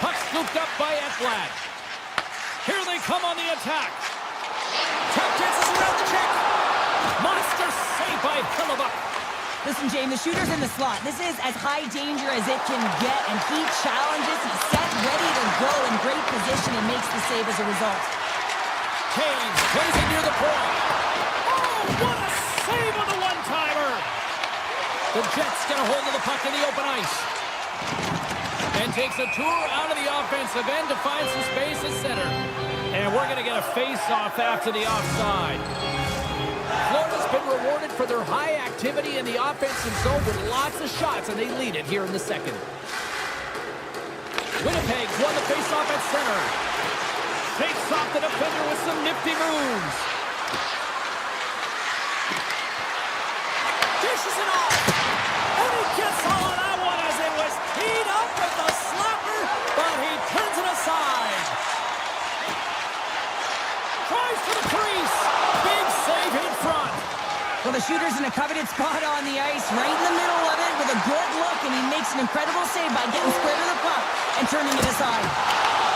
Puck scooped up by Ekblad. Here they come on the attack. Tap dances around the check. Monster save by Hellebuyck. Listen, James, the shooter's in the slot. This is as high danger as it can get, and he challenges, he's set, ready to go in great position, and makes the save as a result. Kane plays it near the point. Oh, what a save on the one-timer. The Jets get a hold of the puck in the open ice. And takes a tour out of the offensive end to find some space at center. And we're going to get a face-off after the offside. Florida's been rewarded for their high activity in the offensive zone with lots of shots, and they lead it here in the second. Winnipeg won the face-off at center. Takes off the defender with some nifty moves. Dishes it off. And he gets all of that one as it was teed up with the slapper, but he turns it aside. Tries to the crease. Big save in front. Well, the shooter's in a coveted spot on the ice, right in the middle of it with a good look, and he makes an incredible save by getting square to the puck and turning it aside.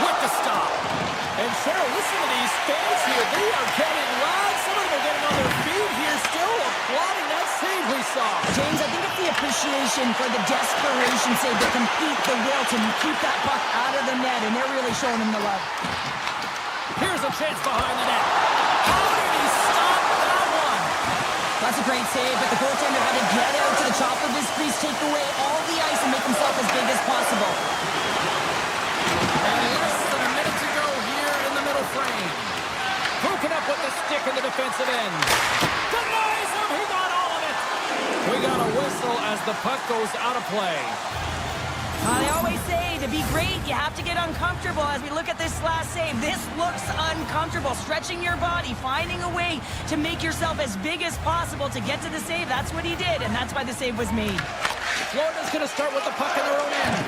With the stop. And Cheryl, listen to these fans here. They are getting loud. Some of them are getting on their feet here still, applauding that save we saw. James, I think it's the appreciation for the desperation save, to compete, the will to keep that puck out of the net, and they're really showing him the love. Here's a chance behind the net. How did he stop that one? That's a great save, but the goaltender had to get out to the top of his crease, take away all the ice, and make himself as big as possible. And less than a minute to go here in the middle frame. Broken up with the stick in the defensive end. Denies him. He got all of it. We got a whistle as the puck goes out of play. They always say to be great, you have to get uncomfortable. As we look at this last save, this looks uncomfortable. Stretching your body, finding a way to make yourself as big as possible to get to the save. That's what he did, and that's why the save was made. Florida's going to start with the puck in their own end.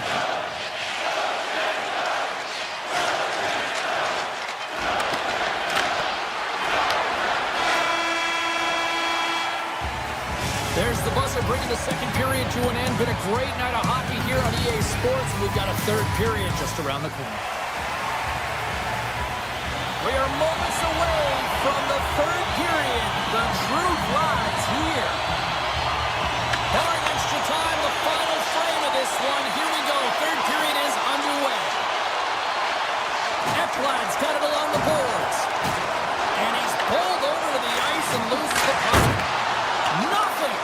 There's the buzzer bringing the second period to an end. Been a great night of hockey here on EA Sports. We've got a third period just around the corner. We are moments away from the third period. The truth lies here. Barring extra time, the final frame of this one. Here we go. Third period is underway. Ekblad's got it along the boards. And he's pulled over to the ice and loses the puck. Nothing.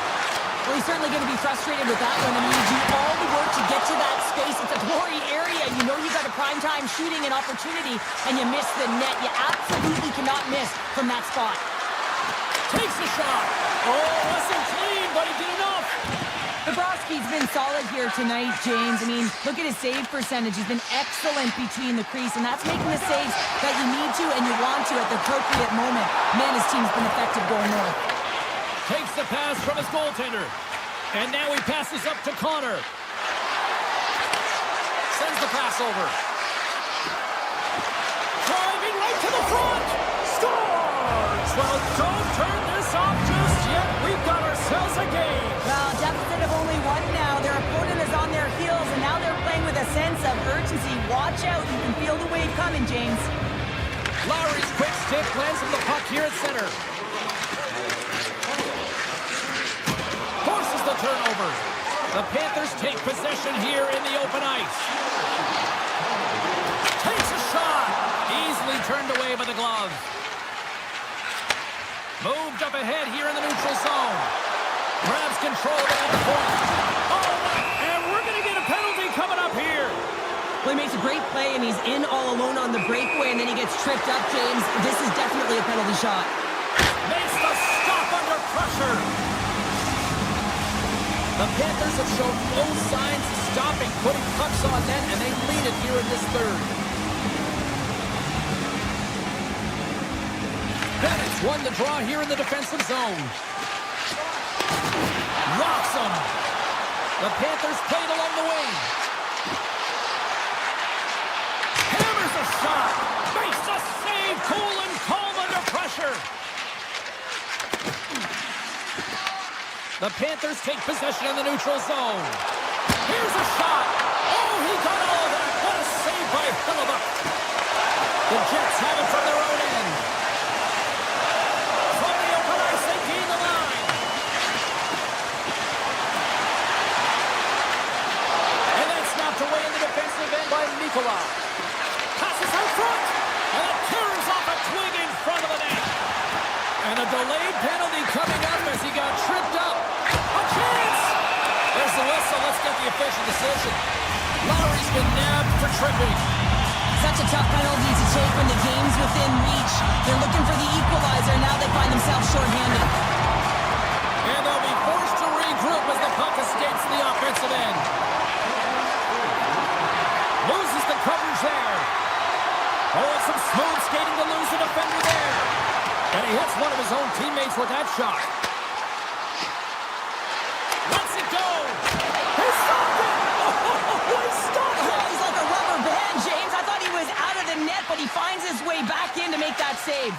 Well, he's certainly going to be frustrated with that one. I mean, you do all the work to get to that space. It's a glory area. You know you got a prime-time shooting and opportunity, and you miss the net. You absolutely cannot miss from that spot. Takes a shot. Oh, wasn't clean, but he did enough. Bobrovsky's been solid here tonight, James. I mean, look at his save percentage. He's been excellent between the crease, and that's making the saves that you need to and you want to at the appropriate moment. Man, his team's been effective going north. Takes the pass from his goaltender. And now he passes up to Connor. Sends the pass over. Driving right to the front. Scores! Well, don't turn this off just yet. We've got ourselves a game. Well, deficit of only one now. Their opponent is on their heels, and now they're playing with a sense of urgency. Watch out. You can feel the wave coming, James. Lowry's quick stick lands him the puck here at center. Forces the turnover. The Panthers take possession here in the open ice. Takes a shot. Easily turned away by the glove. Moved up ahead here in the neutral zone. Grabs control of it at the point. Oh, and we're going to get a penalty coming up here. Well, he makes a great play, and he's in all alone on the breakaway, and then he gets tripped up, James. This is definitely a penalty shot. Makes the stop under pressure. The Panthers have shown no signs of stopping, putting pucks on net, and they lead it here in this third. Bennett's won the draw here in the defensive zone. Rocks him. The Panthers played along the wing. Hammers a shot. Makes a save. Cool and calm under pressure. The Panthers take possession in the neutral zone. Here's a shot. Oh, he got all of that. What a save by Hellebuyck. The Jets have it from their own end. From the open ice, they gain the line. And that's knocked away in the defensive end by Nikolai. Passes out front. And it tears off a twig in front of the net. And a delayed penalty coming up as he got tripped up. A chance! There's the whistle. Let's get the official decision. Lowry's been nabbed for tripping. Such a tough penalty to take when the game's within reach. They're looking for the equalizer. Now they find themselves shorthanded. And they'll be forced to regroup as the puck escapes the offensive end. Loses the coverage there. Oh, it's some smooth skating to lose the defender there. And he hits one of his own teammates with that shot. Lets it go. He stopped it. Oh, he stopped it. He's like a rubber band, James. I thought he was out of the net, but he finds his way back in to make that save.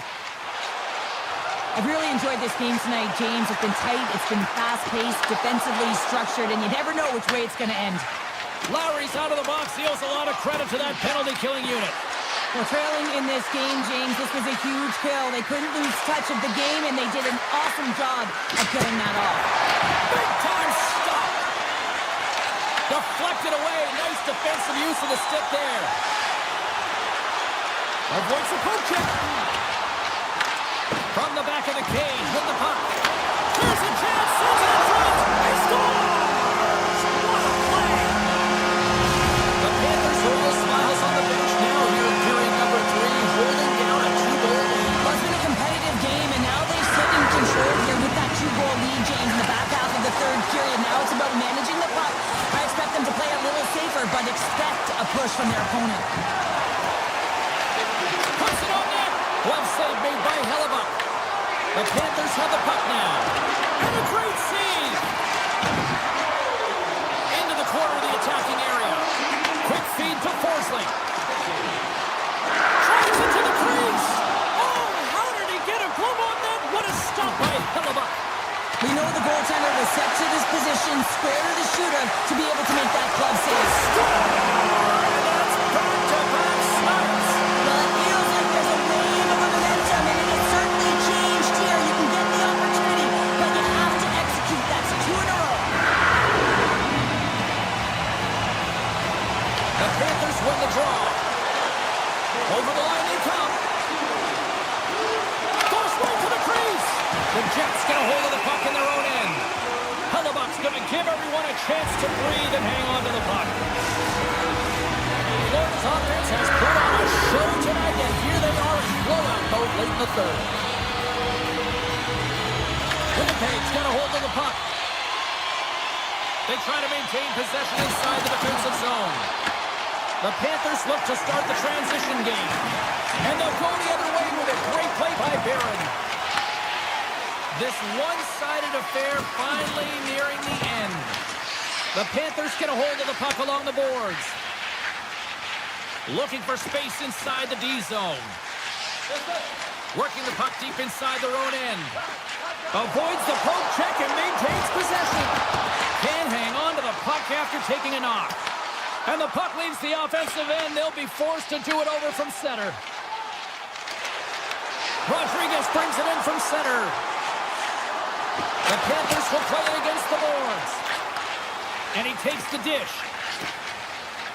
I've really enjoyed this game tonight, James. It's been tight, it's been fast-paced, defensively structured, and you never know which way it's going to end. Lowry's out of the box. He owes a lot of credit to that penalty-killing unit. Well, trailing in this game, James, this was a huge kill. They couldn't lose touch of the game, and they did an awesome job of killing that off. Big-time stop. Deflected away. Nice defensive use of the stick there. Avoids the poke check. From the back of the cage with the puck. Here's a chance. Sends it in front. He scores! What a play! The Panthers are all smiles on the bench now here in period number 3, holding down a 2-goal lead. Well, it's been a competitive game, and now they've taken control here with that 2-goal lead, James, in the back half of the third period. Now it's about managing the puck. I expect them to play a little safer, but expect a push from their opponent. Puts it on net. Glove save made by Hellebuyck. The Panthers have the puck now. And a great save. Into the corner of the attacking area. Quick feed to Forsling. Drives it to the crease. Oh, how did he get a glove on that? What a stop by Hellebuyck. We know the goaltender was set to this position, square to the shooter, to be able to make that glove save. That's back-to-back snaps. Well, it feels like there's a wave of momentum, and it has certainly changed here. You can get the opportunity, but you have to execute. That's 2 in a row. The Panthers win the draw. Over the line they come. Goes right to the crease. The Jets get a hold of the puck in their own end. Hellebuyck's going to give everyone a chance to breathe and hang on to the puck. Florida's offense has put on a show tonight, and here they are in blowout mode late in the third. Winnipeg's got a hold of the puck. They try to maintain possession inside the defensive zone. The Panthers look to start the transition game. And they'll go the other way with a great play by Barron. This one-sided affair finally nearing the end. The Panthers get a hold of the puck along the boards. Looking for space inside the D zone. Working the puck deep inside their own end. Avoids the poke check and maintains possession. Can't hang on to the puck after taking a knock. And the puck leaves the offensive end. They'll be forced to do it over from center. Rodriguez brings it in from center. The Panthers will play it against the boards. And he takes the dish.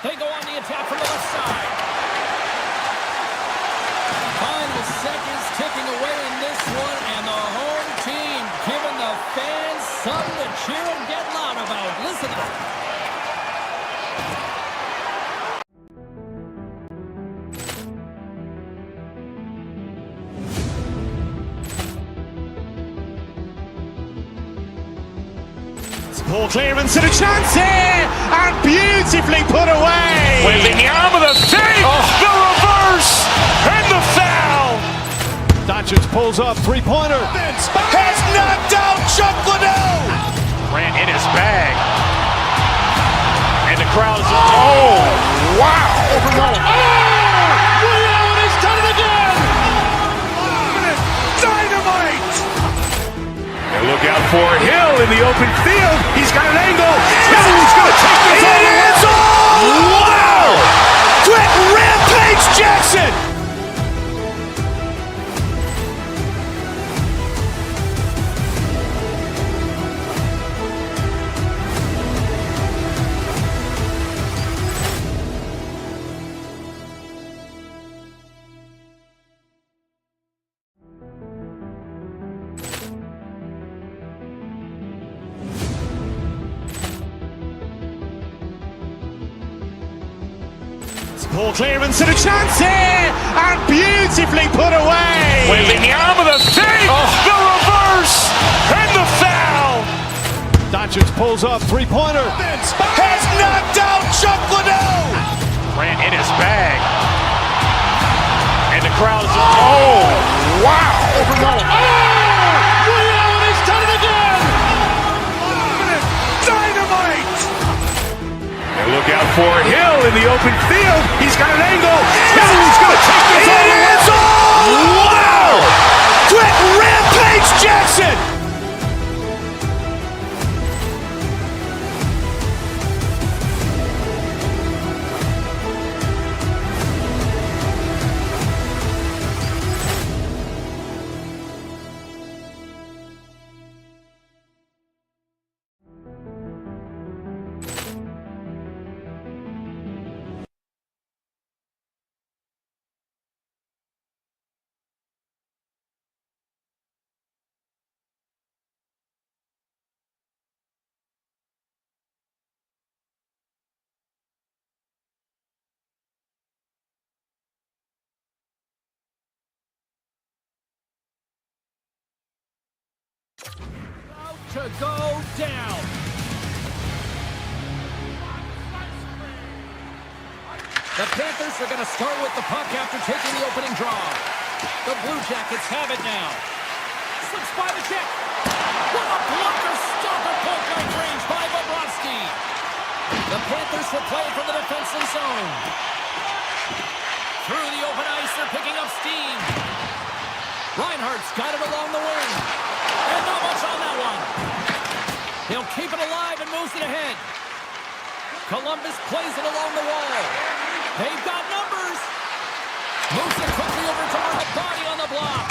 They go on the attack from the left side. Final seconds ticking away in this one, and the home team giving the fans something to cheer and get loud about. Listen to that. Ball clearance and a chance here, and beautifully put away. Waving the arm of the save, the reverse, and the foul. Doncic pulls up, three-pointer. Has knocked out Chuck Liddell. Ran in his bag. And the crowd is, oh, wow. Ray Allen has done it again. Dynamite. And look out for Hill in the open field. He's got an angle. He's going to take this all the way. Wow. Quick Rampage Jackson. Ball clearance and a chance here, and beautifully put away. Waving the arm of the save, the reverse, and the foul. Doncic pulls up, three-pointer. Has knocked out Chuck Liddell. Ran in his bag. And the crowd is, oh, wow. Ray Allen has done it again. Dynamite. And look out for Hill in the open field. He's got an angle. He's going to take this all the way. Wow. Quick Rampage Jackson. To go down. The Panthers are going to start with the puck after taking the opening draw. The Blue Jackets have it now. Slips by the check. What a blocker stop at point-blank range by Bobrovsky. The Panthers will play from the defensive zone. Through the open ice, they're picking up steam. Reinhardt's got it along the wing. And not much on that one. He'll keep it alive and moves it ahead. Columbus plays it along the wall. They've got numbers. Moves it quickly over to the body on the block.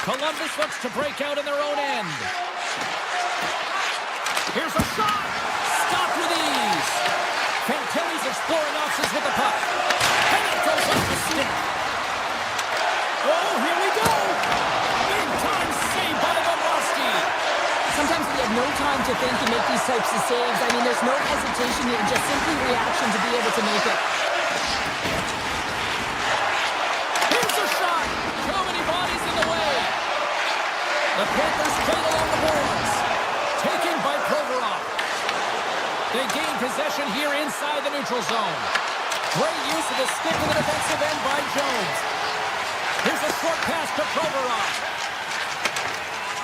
Columbus looks to break out in their own end. Here's a shot. Stopped with ease. Fantilli's exploring options with the puck. And it goes off the stick. Oh, here we go. Big time save by Bobrovsky. Sometimes we have no time to think and make these types of saves. I mean, there's no hesitation here, just simply reaction to be able to make it. Here's a shot. Too many bodies in the way. The Panthers played along the boards. Taken by Provorov. They gain possession here inside the neutral zone. Great use of the stick in the defensive end by Jones. Here's a short pass to Provorov.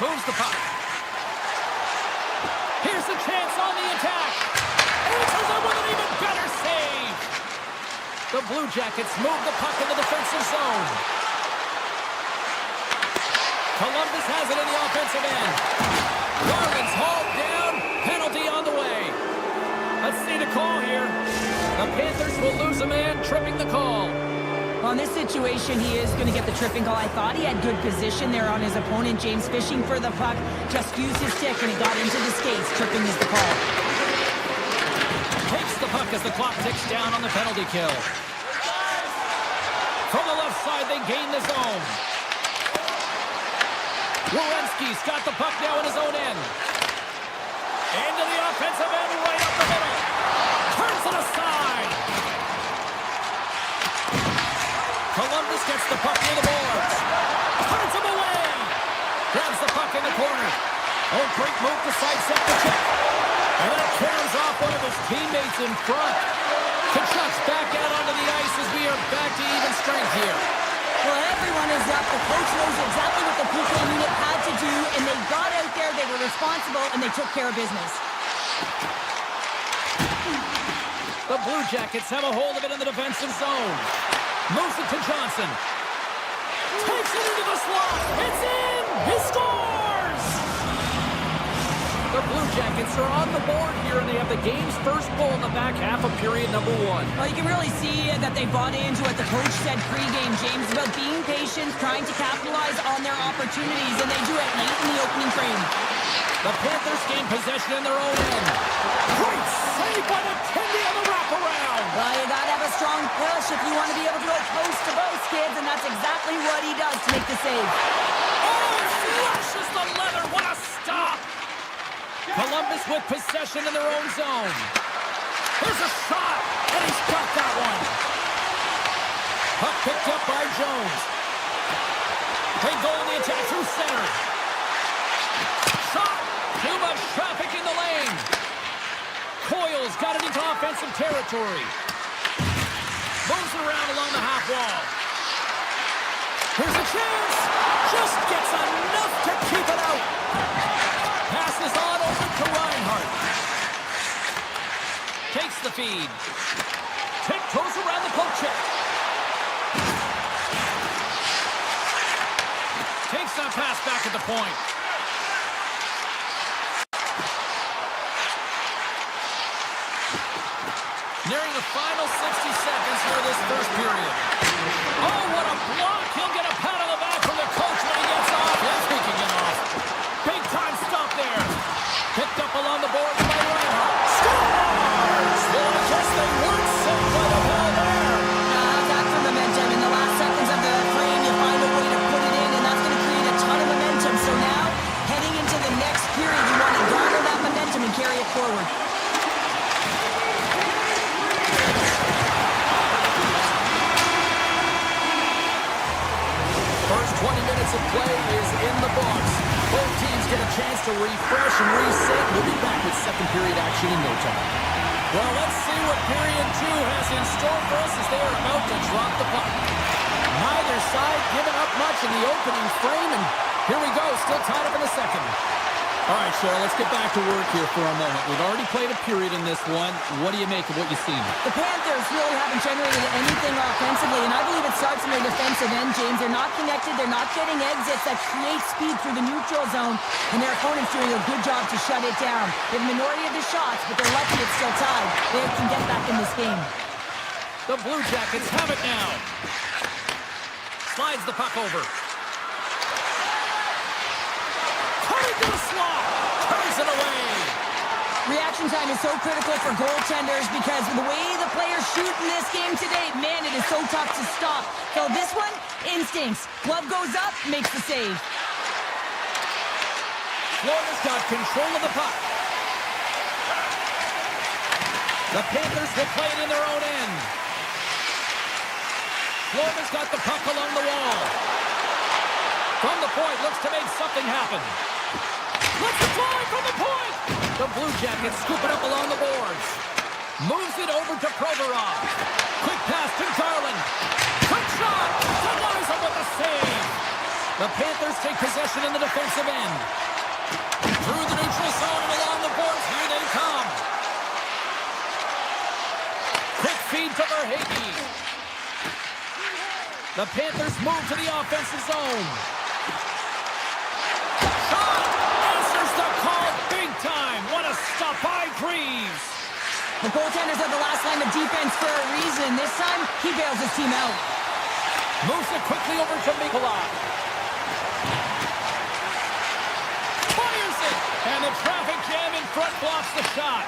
Moves the puck. Here's a chance on the attack. Answers it with an even better save. The Blue Jackets move the puck in the defensive zone. Columbus has it in the offensive end. Garland's hauled down. Penalty on the way. Let's see the call here. The Panthers will lose a man, tripping the call. Well, in this situation, he is going to get the tripping call. I thought he had good position there on his opponent. James fishing for the puck, just used his stick, and it got into the skates. Tripping is the call. Takes the puck as the clock ticks down on the penalty kill. From the left side, they gain the zone. Werenski's got the puck now in his own end. Into the offensive end, right up the middle. Turns it aside. Columbus gets the puck near the boards. Turns him away. Grabs the puck in the corner. Oh, great move to sidestep the check. And that carries off one of his teammates in front. Kachuk's back out onto the ice as we are back to even strength here. Well, everyone is up. The coach knows exactly what the PK unit had to do, and they got out there, they were responsible, and they took care of business. The Blue Jackets have a hold of it in the defensive zone. Moves it to Johnson. Takes it into the slot. It's in! He scores! The Blue Jackets are on the board here, and they have the game's first goal in the back half of period number 1. Well, you can really see that they bought into what the coach said pregame, James, about being patient, trying to capitalize on their opportunities, and they do it late in the opening frame. The Panthers gain possession in their own end. Great save by the Tindy on the wraparound. Well, you got to have a strong push if you want to be able to go coast to both, kids, and that's exactly what he does to make the save. Oh, flushes the leather. What a stop. Columbus with possession in their own zone. There's a shot, and he's got that one. Puck picked up by Jones. They go on the attack through center. Shot! Too much traffic in the lane. Coyle's got it into offensive territory. Moves it around along the half wall. Here's a chance. Just gets enough to keep it out. Passes on over to Reinhart. Takes the feed. Tiptoes around the poke check. Takes that pass back at the point. Nearing the final 60 seconds here of this first period. Oh, what a block. He'll get a pat on the back from the coach when he gets off. Yes, he can get off. Big time stop there. Picked up along the boards by Reinhart. Scores! Well, I guess they weren't saved by the ball there. That's the momentum. In the last seconds of the frame, you find a way to put it in, and that's going to create a ton of momentum. So now, heading into the next period, you want to garner that momentum and carry it forward. First 20 minutes of play is in the books. Both teams get a chance to refresh and reset. We'll be back with second period action in no time. Well, let's see what period 2 has in store for us as they are about to drop the puck. Neither side giving up much in the opening frame, and here we go, still tied up in the second. All right, Cheryl, let's get back to work here for a moment. We've already played a period in this one. What do you make of what you've seen? The Panthers really haven't generated anything offensively, and I believe it starts in their defensive end, James. They're not connected. They're not getting exits that create speed through the neutral zone, and their opponent's doing a good job to shut it down. They have a minority of the shots, but they're lucky it's still tied. They can get back in this game. The Blue Jackets have it now. Slides the puck over. To the slot, turns it away. Reaction time is so critical for goaltenders because the way the players shoot in this game today, man, it is so tough to stop. So this one, instincts. Glove goes up, makes the save. Florida's got control of the puck. The Panthers will play it in their own end. Florida's got the puck along the wall. From the point, looks to make something happen. Let's fly from the point! The Blue Jackets scoop it up along the boards. Moves it over to Provorov. Quick pass to Garland. Quick shot! Denies him with a save. The Panthers take possession in the defensive end. Through the neutral zone and along the boards, here they come. Quick feed to Verhaeghe. The Panthers move to the offensive zone. Shot! Answers the call big time. What a stop by Greaves. The goaltenders are the last line of defense for a reason. This time, he bails his team out. Moves it quickly over to Mikola. Fires it! And the traffic jam in front blocks the shot.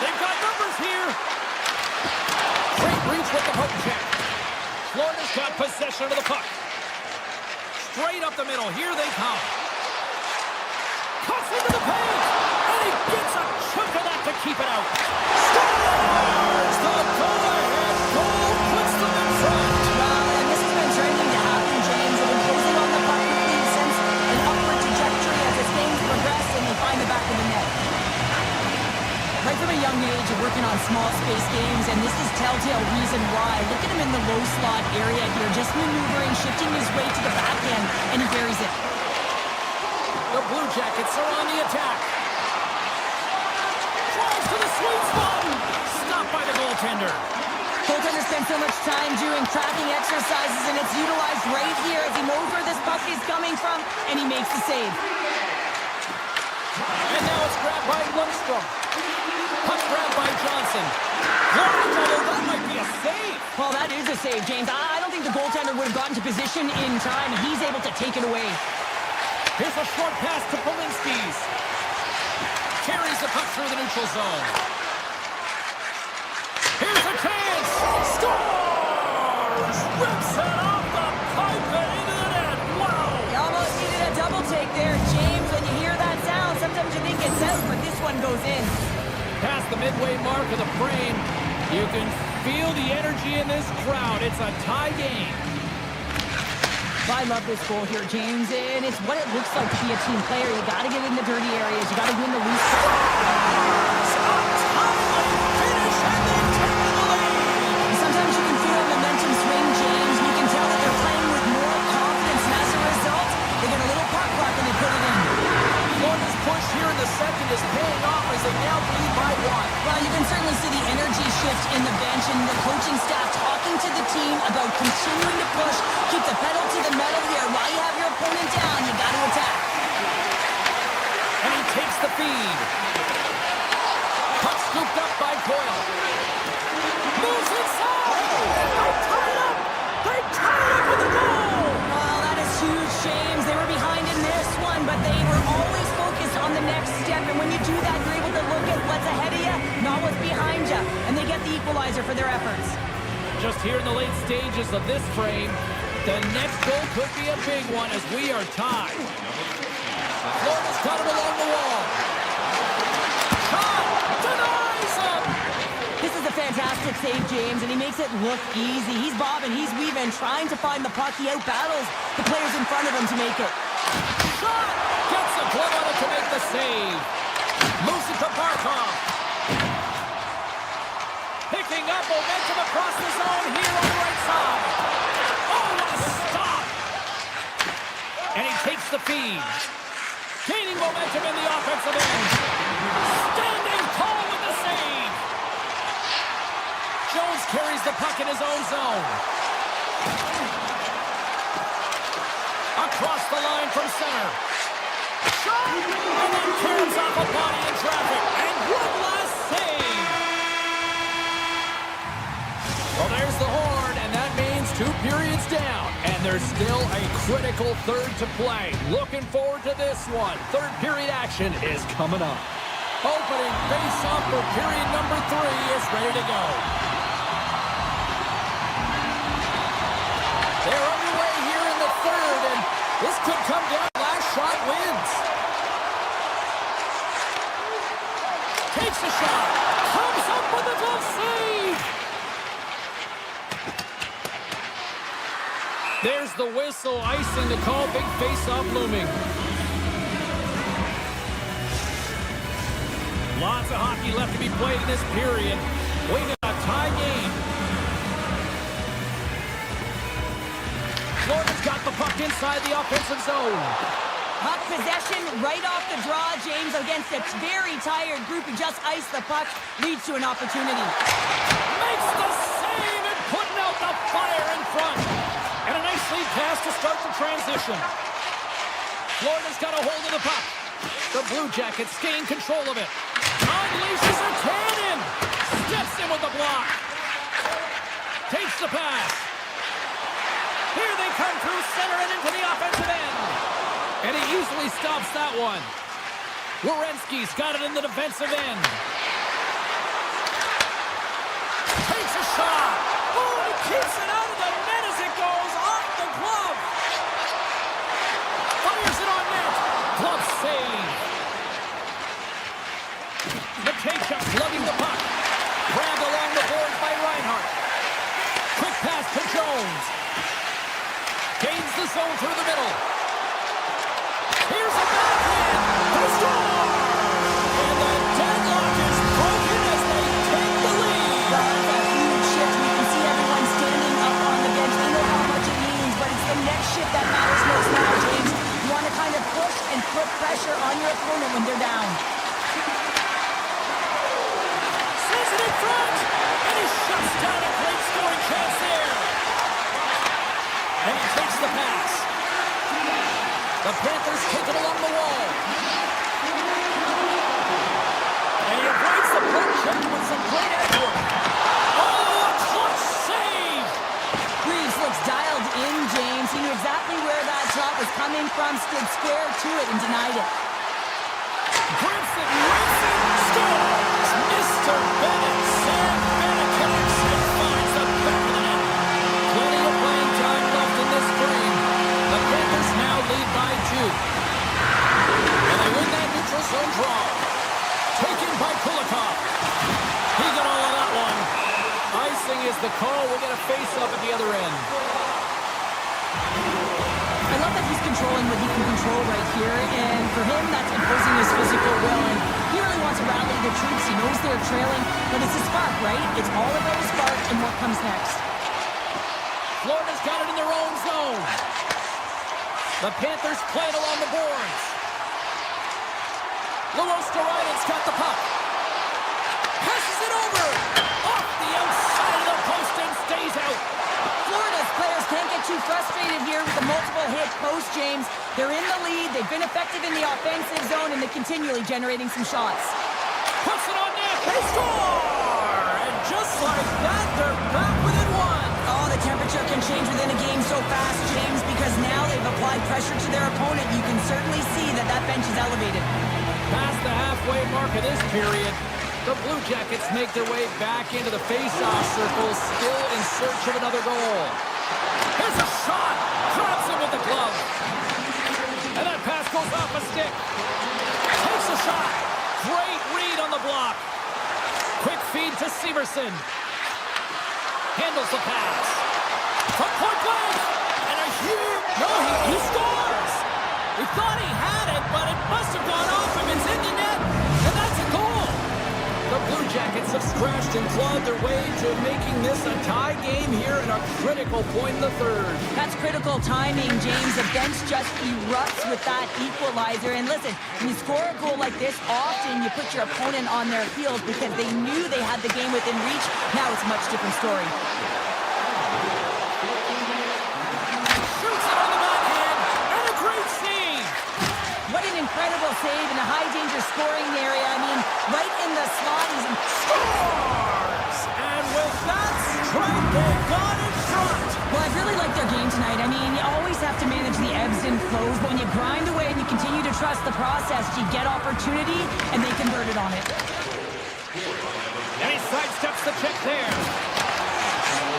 They've got numbers here. Great reach with the poke check. Florida's got possession of the puck. Straight up the middle. Here they come. Cuts into the paint. And he gets a chunk of that to keep it out. Scores! The go-ahead goal puts them in front. Well, and this has been trending to happen, James. They've been closing on the puck quickly since an upward trajectory as this game's progressed, and they find the back of the net. Right from a young age, you're working on small space games, and this is telltale reason why. Look at him in the low slot area here, just maneuvering, shifting his way to the backhand, and he buries it. The Blue Jackets are on the attack. Drives to the sweet spot. Stopped by the goaltender. Goaltender spends so much time doing tracking exercises, and it's utilized right here as he knows where this puck is coming from, and he makes the save. And now it's grabbed by Lundstrom. Puck grabbed by Johnson. That might be a save. Well, that is a save, James. I don't think the goaltender would have gotten to position in time, and he's able to take it away. Here's a short pass to Polinski's. Carries the puck through the neutral zone. Here's a chance. Scores! Rips it off the pipe and into the net. Wow! You almost needed a double take there, James. When you hear that sound, sometimes you think it's out, but this one goes in. Past the midway mark of the frame, you can feel the energy in this crowd. It's a tie game. I love this goal here, James, and it's what it looks like to be a team player. You got to get in the dirty areas. You got to win the loose. Sometimes you can feel momentum swing, James. You can tell that they're playing with more confidence, and as a result, they get a little pop rock and they put it in. Florida's push here in the second is paying off as they now lead by one. Well, you can certainly see the energy shift in the bench and the coaching staff talking to the team about continuing to push, keep the pedal to the metal here. While you have your opponent down, you got to attack. And he takes the feed. Puck scooped up by Coyle. Moves inside. They tie it up. They tie it up with the goal. Oh, that is huge, James. They were behind in this one, but they were always focused on the next step. And when you do that, you're able to look at what's ahead of you, not what's behind you. And they get the equalizer for their efforts. Just here in the late stages of this frame, the next goal could be a big one as we are tied. Florida's got it along the wall. Shot! Denies him! This is a fantastic save, James, and he makes it look easy. He's bobbing, he's weaving, trying to find the puck. He outbattles the players in front of him to make it. Shot! Gets a glove on it to make the save. Moves it to Barkov. Picking up momentum across the zone here on the right side. Oh, what a stop! And he takes the feed. Gaining momentum in the offensive end. Standing tall with the save. Jones carries the puck in his own zone. Across the line from center. Shot! And then turns off a body in traffic. And one last save. Well, there's the horn, and that means 2 periods down. And there's still a critical third to play. Looking forward to this one. Third period action is coming up. Opening face-off for period number 3 is ready to go. They're underway here in the third, and this could come down. Last shot wins. Takes a shot. Comes up with a glove save. There's the whistle, icing the call. Big face-off looming. Lots of hockey left to be played in this period. Waiting a tie game. Florida's got the puck inside the offensive zone. Puck possession right off the draw, James, against a very tired group who just iced the puck, leads to an opportunity. Makes the save and putting out the fire in front. And a nice lead pass to start the transition. Florida's got a hold of the puck. The Blue Jackets gain control of it. Unleashes a cannon. Steps in with the block. Takes the pass. come through center and into the offensive end. And he easily stops that one. Werenski's got it in the defensive end. Takes a shot. Oh, he keeps it out of the net as it goes off the glove. Fires it on net. Glove save. The take-up, lugging the puck. Grabbed along the boards by Reinhart. Quick pass to Jones. Gains the zone through the middle. Here's a backhand. The score! And the deadlock is broken as they take the lead. That's a huge shift. You can see everyone standing up on the bench. They know how much it means, but it's the next shift that matters most now, James. You want to kind of push and put pressure on your opponent when they're down. Says it in front. And he shuts down a great scoring chance there. And he takes the pass. The Panthers take it along the wall. And he avoids the puck check with some great effort. Oh, a clutch save! Reeves looks dialed in, James. He knew exactly where that shot was coming from, stood square to it, and denied it. Grips it, rips it, scores! Mr. Bennett, Sam Bennett connects and finds the back of the net. Plenty of playing time left in this frame. The Panthers now lead by 2. And they win that neutral zone draw. Taken by Kulikov. He got all of that one. Icing is the call. We'll get a face-up at the other end. I love that he's controlling what he can control right here, and for him, that's imposing his physical will, and he really wants to rally the troops. He knows they're trailing, but it's a spark, right? It's all about a spark and what comes next. Florida's got it in their own zone. The Panthers play it along the boards. Luostarinen got the puck. Passes it over. Off the outside of the post and stays out. Florida's players can't get too frustrated here with the multiple hit post, James. They're in the lead, they've been effective in the offensive zone, and they're continually generating some shots. Puts it on net. They score! And just like that, they're back within 1. Oh, the temperature can change within a game so fast, James, because now they've applied pressure to their opponent. You can certainly see that that bench is elevated. Past the halfway mark of this period, the Blue Jackets make their way back into the face-off circle, still in search of another goal. Here's a shot! Grabs him with the glove. And that pass goes off a stick. Takes a shot. Great read on the block. Quick feed to Severson. Handles the pass. From point blank. And a huge... No, he scores! We thought he had it, but it must have gone off him. It's in the net. And that's a goal. The Blue Jackets have scratched and clawed their way to making this a tie game here at a critical point in the third. That's critical timing, James. The bench just erupts with that equalizer. And listen, when you score a goal like this, often you put your opponent on their heels because they knew they had the game within reach. Now it's a much different story. Shoots it on the backhand, and a great save. What an incredible save in a high-danger scoring area. I mean, right in the slot, he's in... Scores! And with that strike, they got in front. Well, I really like their game tonight. I mean, you always have to manage the ebbs and flows, but when you grind away and you continue to trust the process, you get opportunity, and they converted on it. And he sidesteps the check there.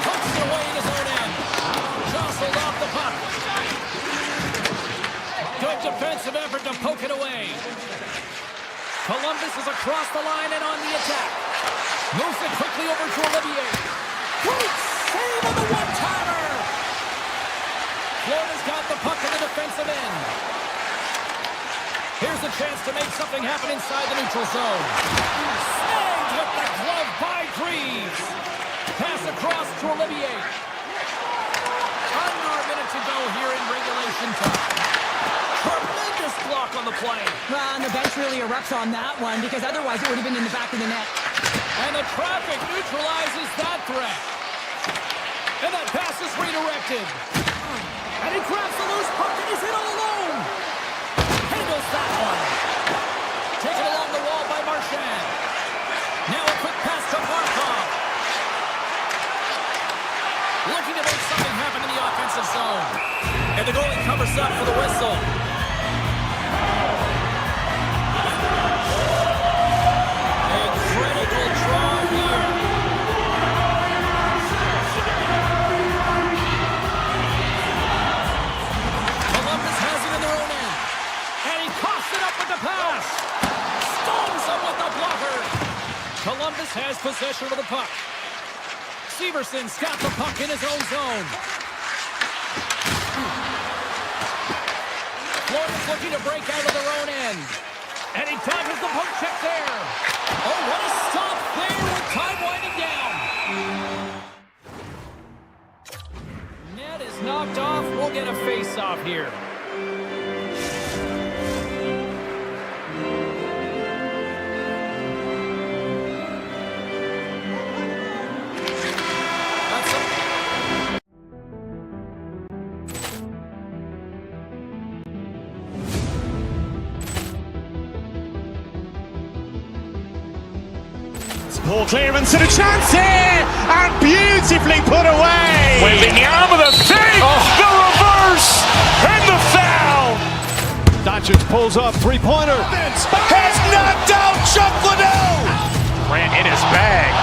Puts it away in his own end. Jostled off the puck. Good defensive effort to poke it away. Columbus is across the line and on the attack. Moves it quickly over to Olivier. Great save on the one-timer. Florida's got the puck in the defensive end. Here's a chance to make something happen inside the neutral zone. Snagged with the glove by Greaves. Pass across to Olivier. Under a minute to go here in regulation time. Tremendous block on the play. Well, and the bench really erupts on that one because otherwise it would have been in the back of the net. And the traffic neutralizes that threat. And that pass is redirected. And he grabs the loose puck and he's in all alone. Handles that one. Taken along the wall by Marchand. Now a quick pass to Markov. Looking to make something happen in the offensive zone. whistle. A critical draw here. Columbus has it in their own end. And he coughs it up with the pass. Stones him with the blocker. Columbus has possession of the puck. Severson's got the puck in his own zone. Florida's looking to break out of their own end. And he dodges the poke check there. Oh, what a stop there with time winding down. Net is knocked off. We'll get a face-off here. Poor clearance and a chance here, and beautifully put away. Waving the arm of the save, the reverse, and the foul. Doncic pulls up, three-pointer. Has knocked out Chuck Liddell. Grant in his bag.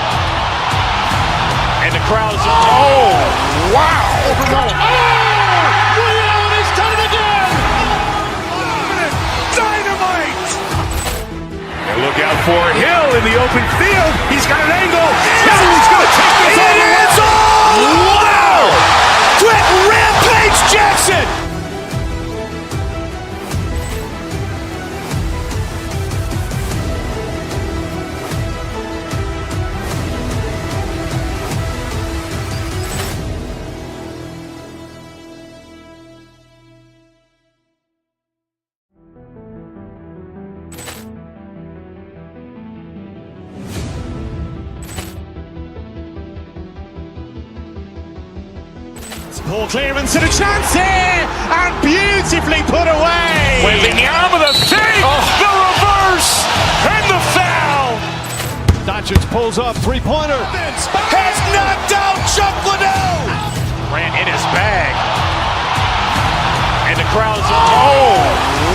And the crowd's, oh, wow. Ray Allen has done it again. Dynamite. And look out for Hill in the open field. He's got an angle. He's going to take this all the way. Wow! Trent Rampage Jackson. Poor clearance and a chance here, and beautifully put away. Waving the arm of the save, the reverse, and the foul. Doncic pulls up, three-pointer. Has knocked out Chuck Liddell. Grant in his bag. And the crowd's, oh,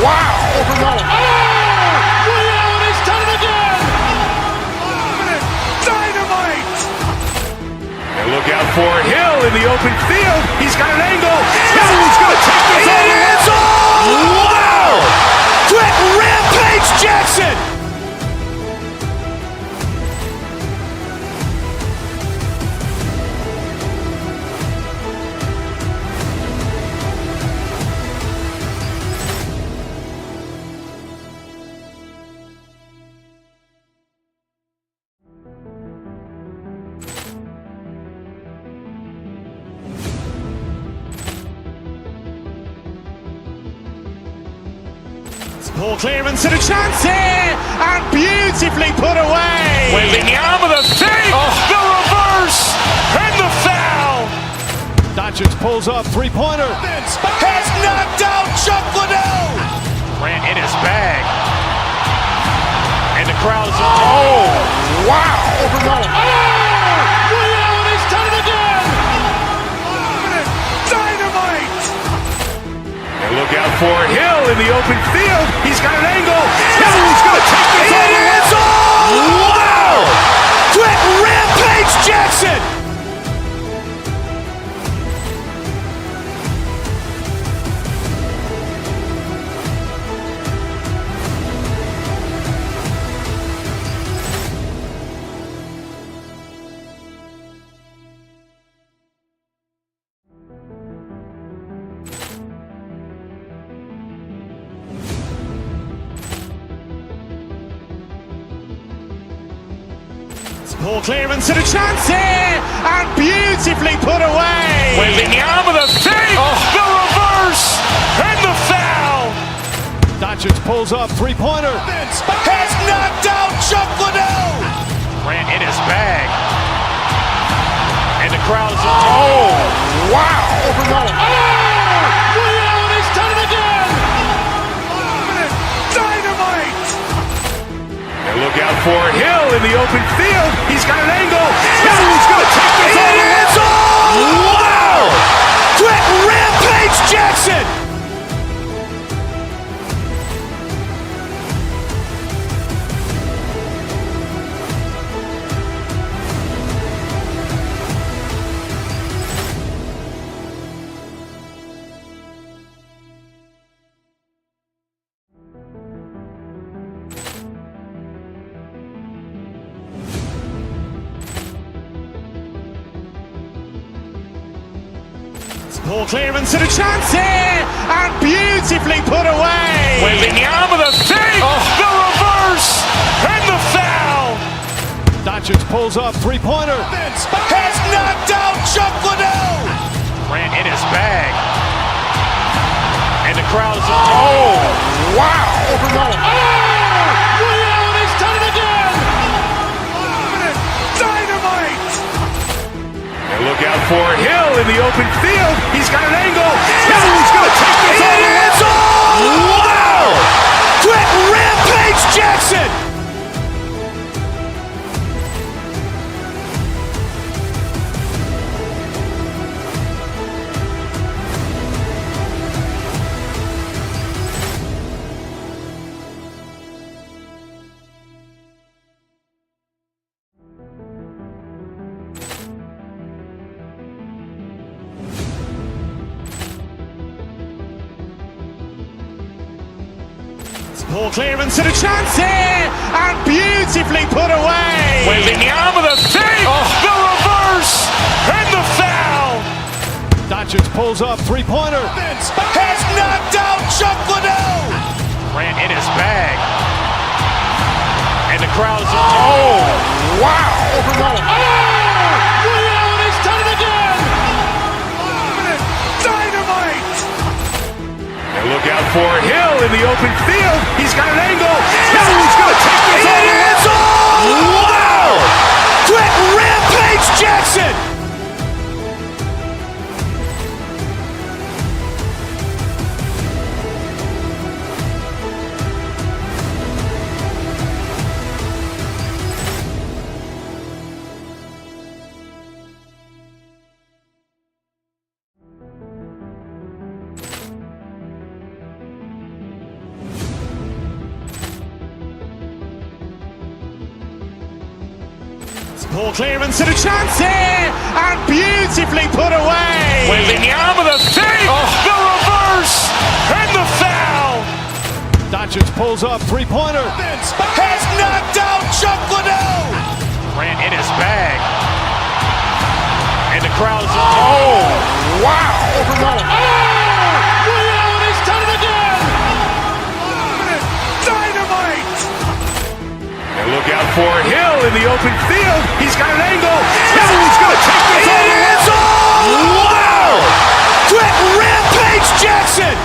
wow. Ray Allen has done it again. Dynamite. And look out for Hill in the open field. He's got an angle. He's going to take this all the way. Wow! Trent Rampage Jackson. Poor clearance and a chance here, and beautifully put away. Waving the arm of the save, the reverse, and the foul. Doncic pulls up, three-pointer. Has knocked out Chuck Liddell. Grant in his bag. And the crowd's, oh, wow. Ray Allen has done it again. Dynamite. And look out for Hill in the open field. He's got an angle. He's going to take this all the way. Wow! Trent Rampage Jackson. Poor clearance and a chance here, and beautifully put away. Waving the arm of the save, the reverse, and the foul. Doncic pulls up, three-pointer. Has knocked out Chuck Liddell. Grant in his bag. And the crowd's, oh, wow. Ray Allen has done it again. Dynamite. And look out for Hill in the open field. He's got an angle. He's going to take this all the way. Wow! Trent Rampage Jackson. Ball clearance and a chance here, and beautifully put away. Wembanyama with a fake, the reverse, and the foul. Doncic pulls up, three-pointer. Has knocked out Chuck Liddell. Grant in his bag. And the crowd is, oh, wow. Ray Allen has done it again. Dynamite. And look out for Hill in the open field. He's got an angle. He's going to take this all the way. Wow. Quick Rampage Jackson. Ball clearance and a chance here, and beautifully put away. Wembanyama with a fake, the reverse, and the foul. Doncic pulls up, three-pointer. Has knocked out Chuck Liddell. Grant in his bag. And the crowd is, oh, wow. Ray Allen has done it again. Dynamite. And look out for Hill in the open field. He's got an angle. He's going to take this all the way. Wow. Quick Rampage Jackson. Ball clearance and a chance here, and beautifully put away. Wembanyama with a fake, the reverse, and the foul. Doncic pulls up, three-pointer. Has knocked out Chuck Liddell. Grant in his bag. And the crowd is, oh, wow. Ray Allen has done it again. Dynamite. And look out for Hill in the open field. He's got an angle. He's going to take this all the way. Wow. Quick Rampage Jackson.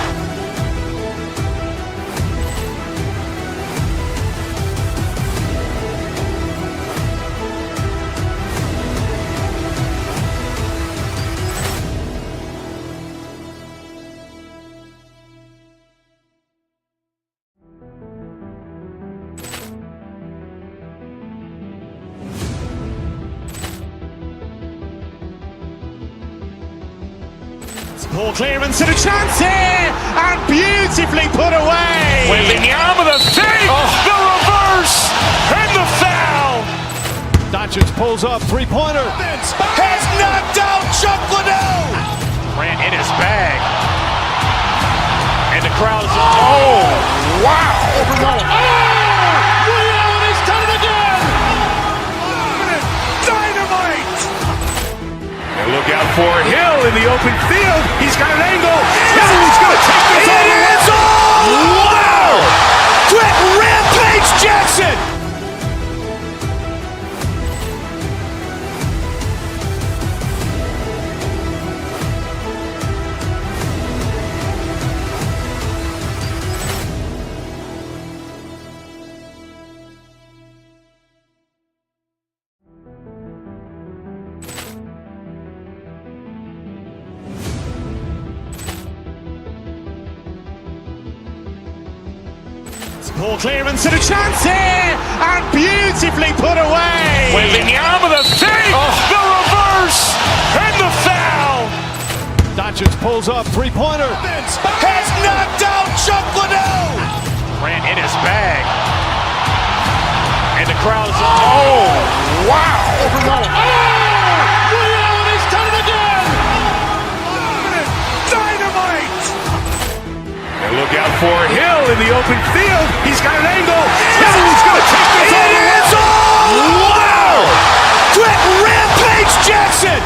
Ball clearance and a chance here, and beautifully put away. Wembanyama with a fake, the reverse, and the foul. Doncic pulls up, three-pointer. Has knocked out Chuck Liddell. Grant in his bag. And the crowd is, oh, wow. Ray Allen has done it again. Dynamite. And look out for Hill in the open field. He's got an angle. He's going to take this all the way. Wow. Quick Rampage Jackson. Ball clearance and a chance here, and beautifully put away. Wembanyama with a fake, the reverse, and the foul. Doncic pulls up, three-pointer. Has knocked out Chuck Liddell. Grant in his bag. And the crowd is, oh, wow. Ray Allen has done it again. Dynamite. And look out for Hill in the open field. He's got an angle. He's going to take this all the way. Wow. Quick Rampage Jackson.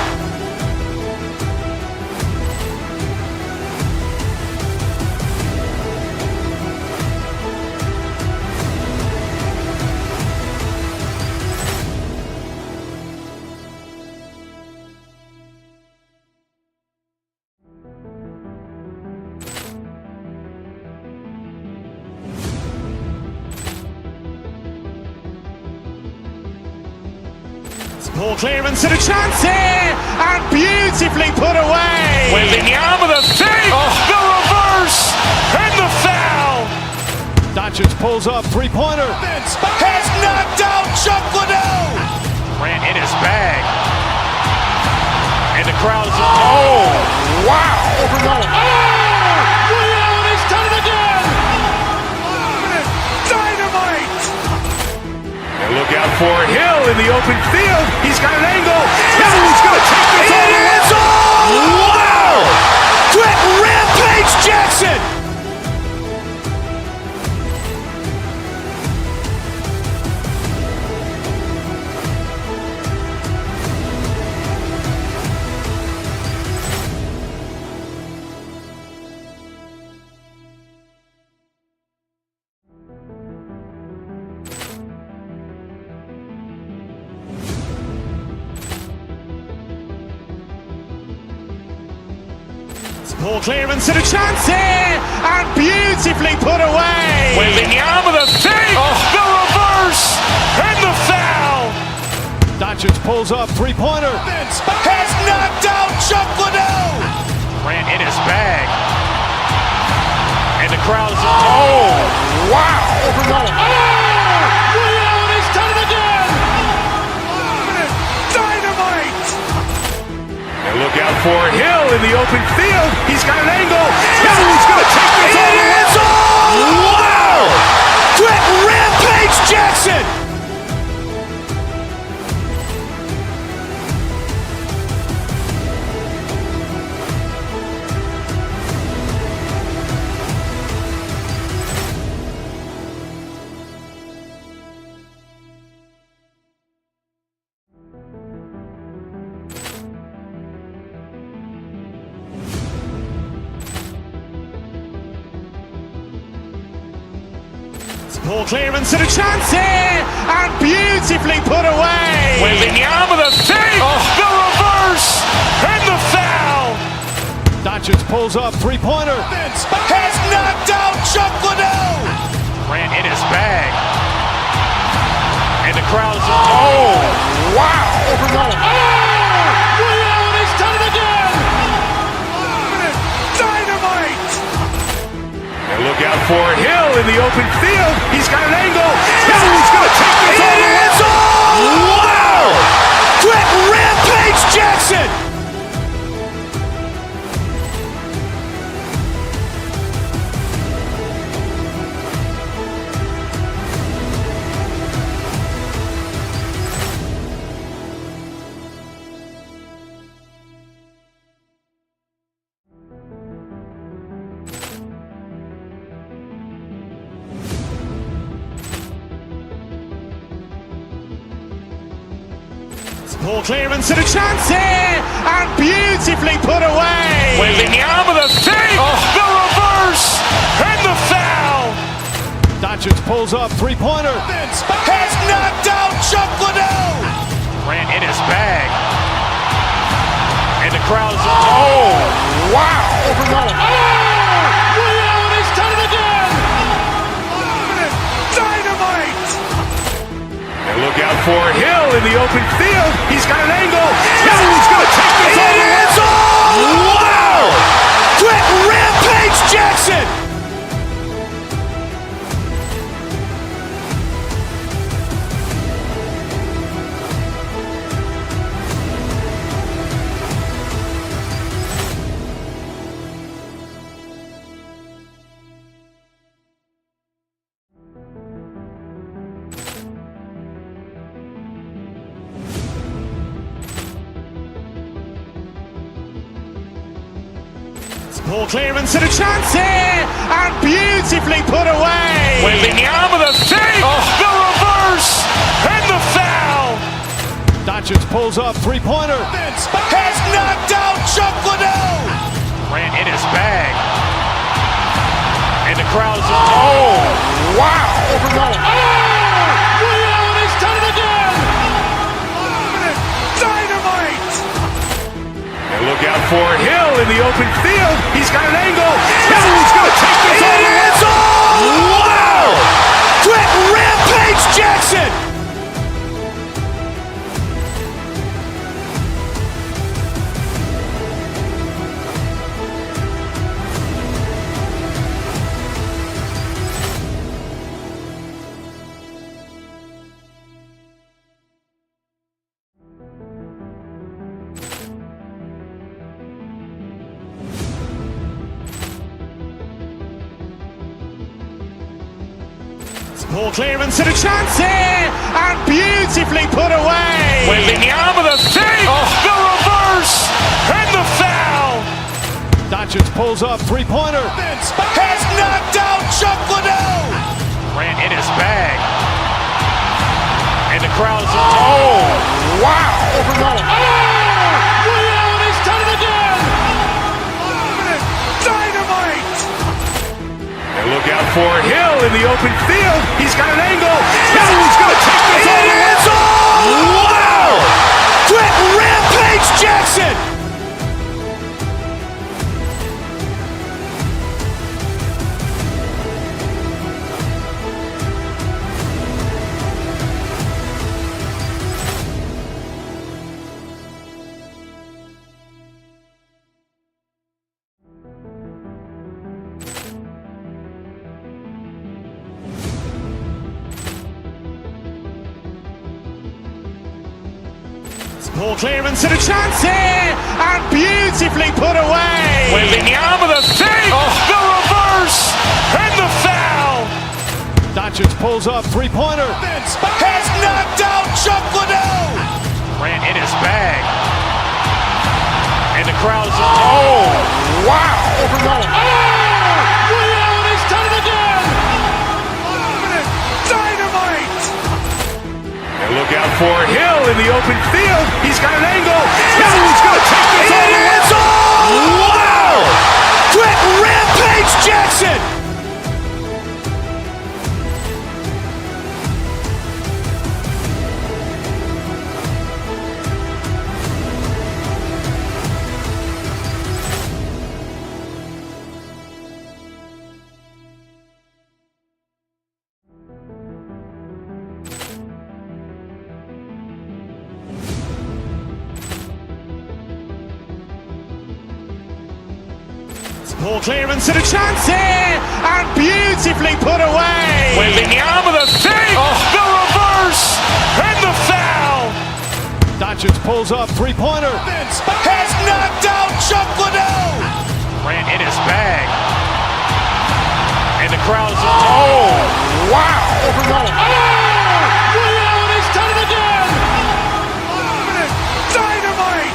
Ball clearance and a chance here, and beautifully put away. Wembanyama with a save, the reverse, and the foul. Doncic pulls up, three-pointer. Has knocked out Chuck Liddell. Ran in his bag. And the crowd is, oh, wow. Ray Allen has done it again. Dynamite. And look out for Hill in the open field. He's got an angle. Hill's going to take this all the way. Wow. Quick Rampage Jackson. Ball clearance and a chance here, and beautifully put away. Wembanyama with a save, the reverse, and the foul. Doncic pulls up, three-pointer. Has knocked out Chuck Liddell. Ran in his bag. And the crowd is, oh, wow. Ray Allen has done it again. Dynamite. And look out for Hill in the open field. He's got an angle. Hill's going to take this all the way. Wow. Quick Rampage Jackson. Ball clearance and a chance here, and beautifully put away. Wembanyama with a save, the reverse, and the foul. Doncic pulls up, three-pointer. Has knocked out Chuck Liddell. Ran in his bag. And the crowd is, oh, wow. Ray Allen has done it again. Dynamite. And look out for Hill in the open field. He's got an angle. Hill's going to take this all the way. Wow. Quick Rampage Jackson. Ball clearance and a chance here, and beautifully put away. Wembanyama with a save, the reverse, and the foul. Doncic pulls up, three-pointer. Has knocked out Chuck Liddell. Ran in his bag. And the crowd is, oh, wow. Ray Allen has done it again. Dynamite. And look out for Hill in the open field. He's got an angle. Hill's going to take this all the way. Wow. Quick Rampage Jackson. Ball clearance and a chance here, and beautifully put away. Wembanyama with a save, the reverse, and the foul. Doncic pulls up, three-pointer. Has knocked out Chuck Liddell. Ran in his bag. And the crowd is, oh, wow. Ray Allen has done it again. Dynamite. And look out for Hill in the open field. He's got an angle. Hill's going to take this all the way. Wow. Quick Rampage Jackson. Ball clearance and a chance here, and beautifully put away. Wembanyama the save, the reverse, and the foul. Doncic pulls up, three-pointer. Has knocked out Chuck Liddell. Grant in his bag. And the crowd's, wow. Ray Allen has done it again. Dynamite. And look out for Hill in the open field. He's got an angle. Hill is going to take this all the way. Wow. Quick Rampage Jackson. Ball clearance and a chance here, and beautifully put away. Wembanyama the save, the reverse, and the foul. Doncic pulls up, three-pointer. Has knocked out Chuck Liddell. Grant in his bag. And the crowd's, wow. Ray Allen has done it again. Dynamite. And look out for Hill in the open field. He's got an angle. Hill is going to take this all the way. Wow. Quick Rampage Jackson. Ball clearance and a chance here, and beautifully put away. Wembanyama the save, the reverse, and the foul. Doncic pulls up, three-pointer. Has knocked out Chuck Liddell. Grant in his bag. And the crowd's, wow. Ray Allen has done it again. Dynamite.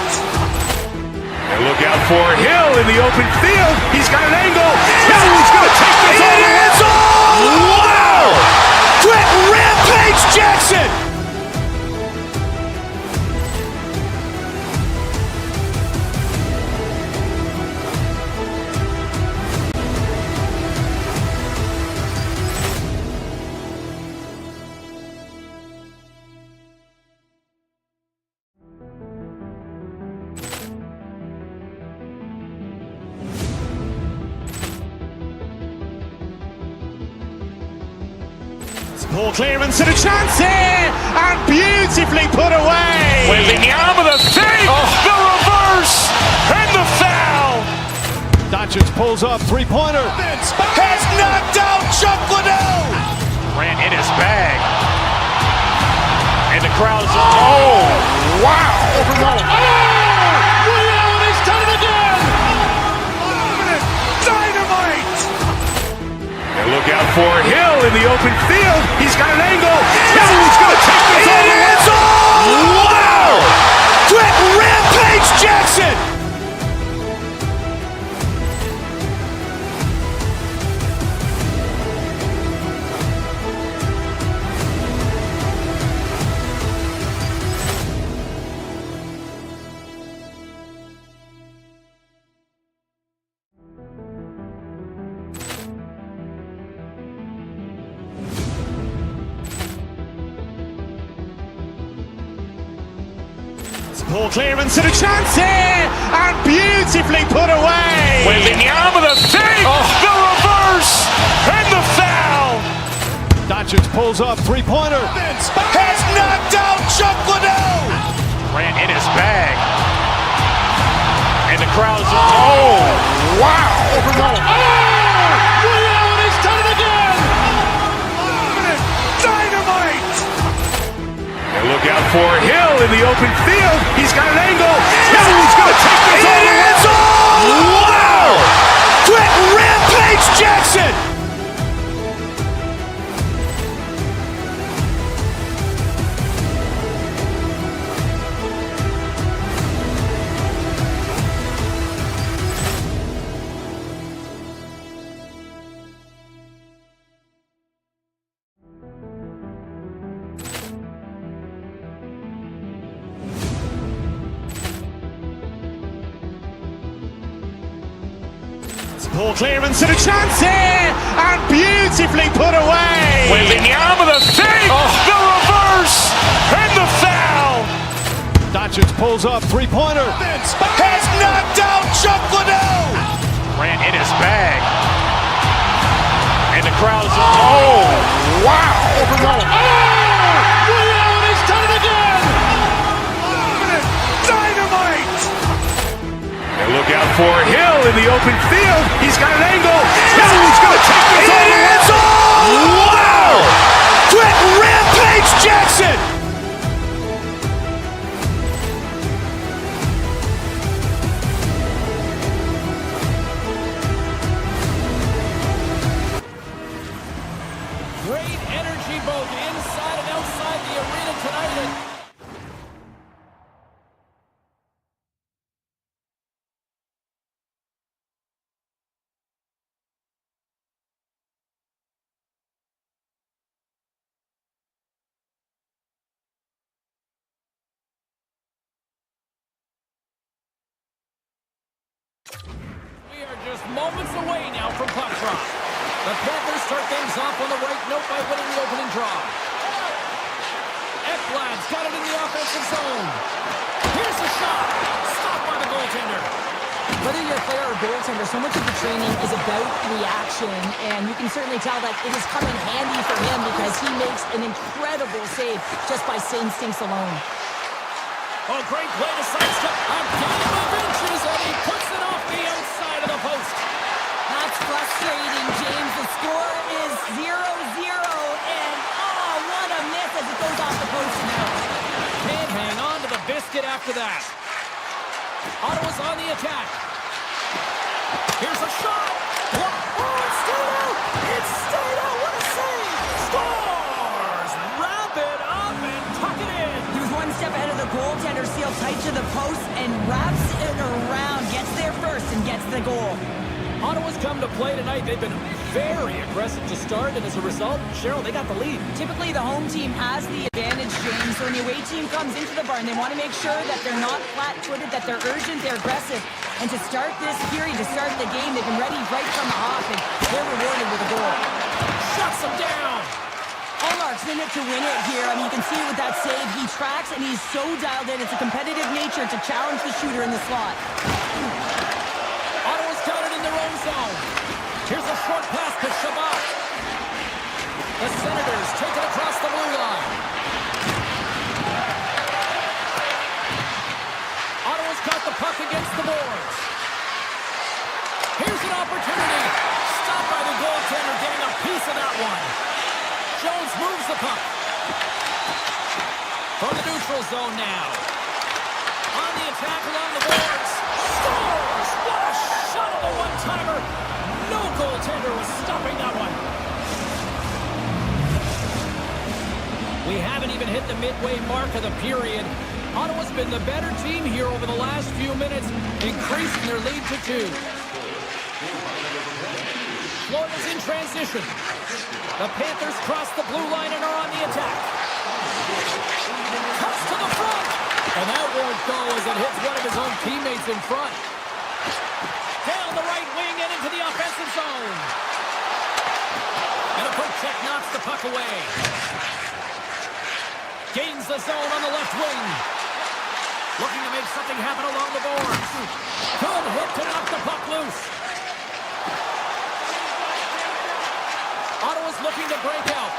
And look out for Hill in the open field. He's got an angle. Hill is going to take this all the way. Wow. Quick Rampage Jackson. Ball clearance and a chance here, and beautifully put away. Wembanyama the save, the reverse, and the foul. Doncic pulls up, three-pointer. Has knocked out Chuck Liddell. Grant in his bag. And the crowd's, wow. Ray Allen has done it again. Dynamite. And look out for Hill in the open field. He's got an angle. Hill is going to take this all the way. Wow. Quick Rampage Jackson. Ball clearance and a chance here, and beautifully put away. Wembanyama the save, the reverse, and the foul. Doncic pulls up, three-pointer. Has knocked out Chuck Liddell. Grant in his bag. And the crowd's, wow. Ray Allen has done it again. Dynamite. And look out for Hill in the open field. He's got an angle. Hill is going to take this all the way. Wow. Quick Rampage Jackson. Poor clearance and a chance here, and beautifully put away. Wembanyama the save, the reverse, and the foul. Doncic pulls up, three-pointer. Has knocked out Chuck Liddell. Ran in his bag. And the crowd is, oh, wow. Ray Allen has done it again. Dynamite. And look out for Hill in the open field. He's got an angle. Hill's going to take this all the way. Wow. Brett Rampage Jackson. Great energy both inside and outside the arena tonight. We are just moments away now from puck drop. The Panthers start things off on the right note by winning the opening draw. Ekblad's got it in the offensive zone. Here's the shot. Stopped by the goaltender. Whether you're a player or goaltender, so much of the training is about reaction, and you can certainly tell that it is coming handy for him because he makes an incredible save just by instincts alone. Oh, great play to sidestep. A game of inches, and he puts it off the outside of the post. That's frustrating, James. The score is 0-0, and oh, what a miss as it goes off the post now. Can't hang on to the biscuit after that. Ottawa's on the attack. Here's a shot. Oh, it's stayed out. It's stayed out. What a save. Scores. Wrap it up and tuck it in. He was one step ahead of the goaltender, sealed tight to the post, and wraps it around, gets there first, and gets the goal. Ottawa's come to play tonight. They've been very aggressive to start, and as a result, Cheryl, they got the lead. Typically, the home team has the advantage, James. So when the away team comes into the barn, they want to make sure that they're not flat-footed, that they're urgent, they're aggressive. And to start this period, to start the game, they've been ready right from the hop, and they're rewarded with a goal. Shuts them down. Allmark's in it to win it here. I mean, you can see it with that save. He tracks, and he's so dialed in. It's a competitive nature to challenge the shooter in the slot. Ottawa's got it in their own zone. Here's a short pass to Shabbat. The Senators take it across the blue line. Ottawa's got the puck against the boards. Here's an opportunity. Stopped by the goaltender, getting a piece of that one. Jones moves the puck. From the neutral zone now. On the attack along the boards. Scores! What a shot on the one-timer. No goaltender was stopping that one. We haven't even hit the midway mark of the period. Ottawa's been the better team here over the last few minutes, increasing their lead to 2. Florida's in transition. The Panthers cross the blue line and are on the attack. Cuts to the front. And that won't go as it hits one of his own teammates in front. Down the right wing and into the offensive zone. And a quick check knocks the puck away. Gains the zone on the left wing. Looking to make something happen along the boards. Good hit to knock the puck loose. Ottawa's looking to break out.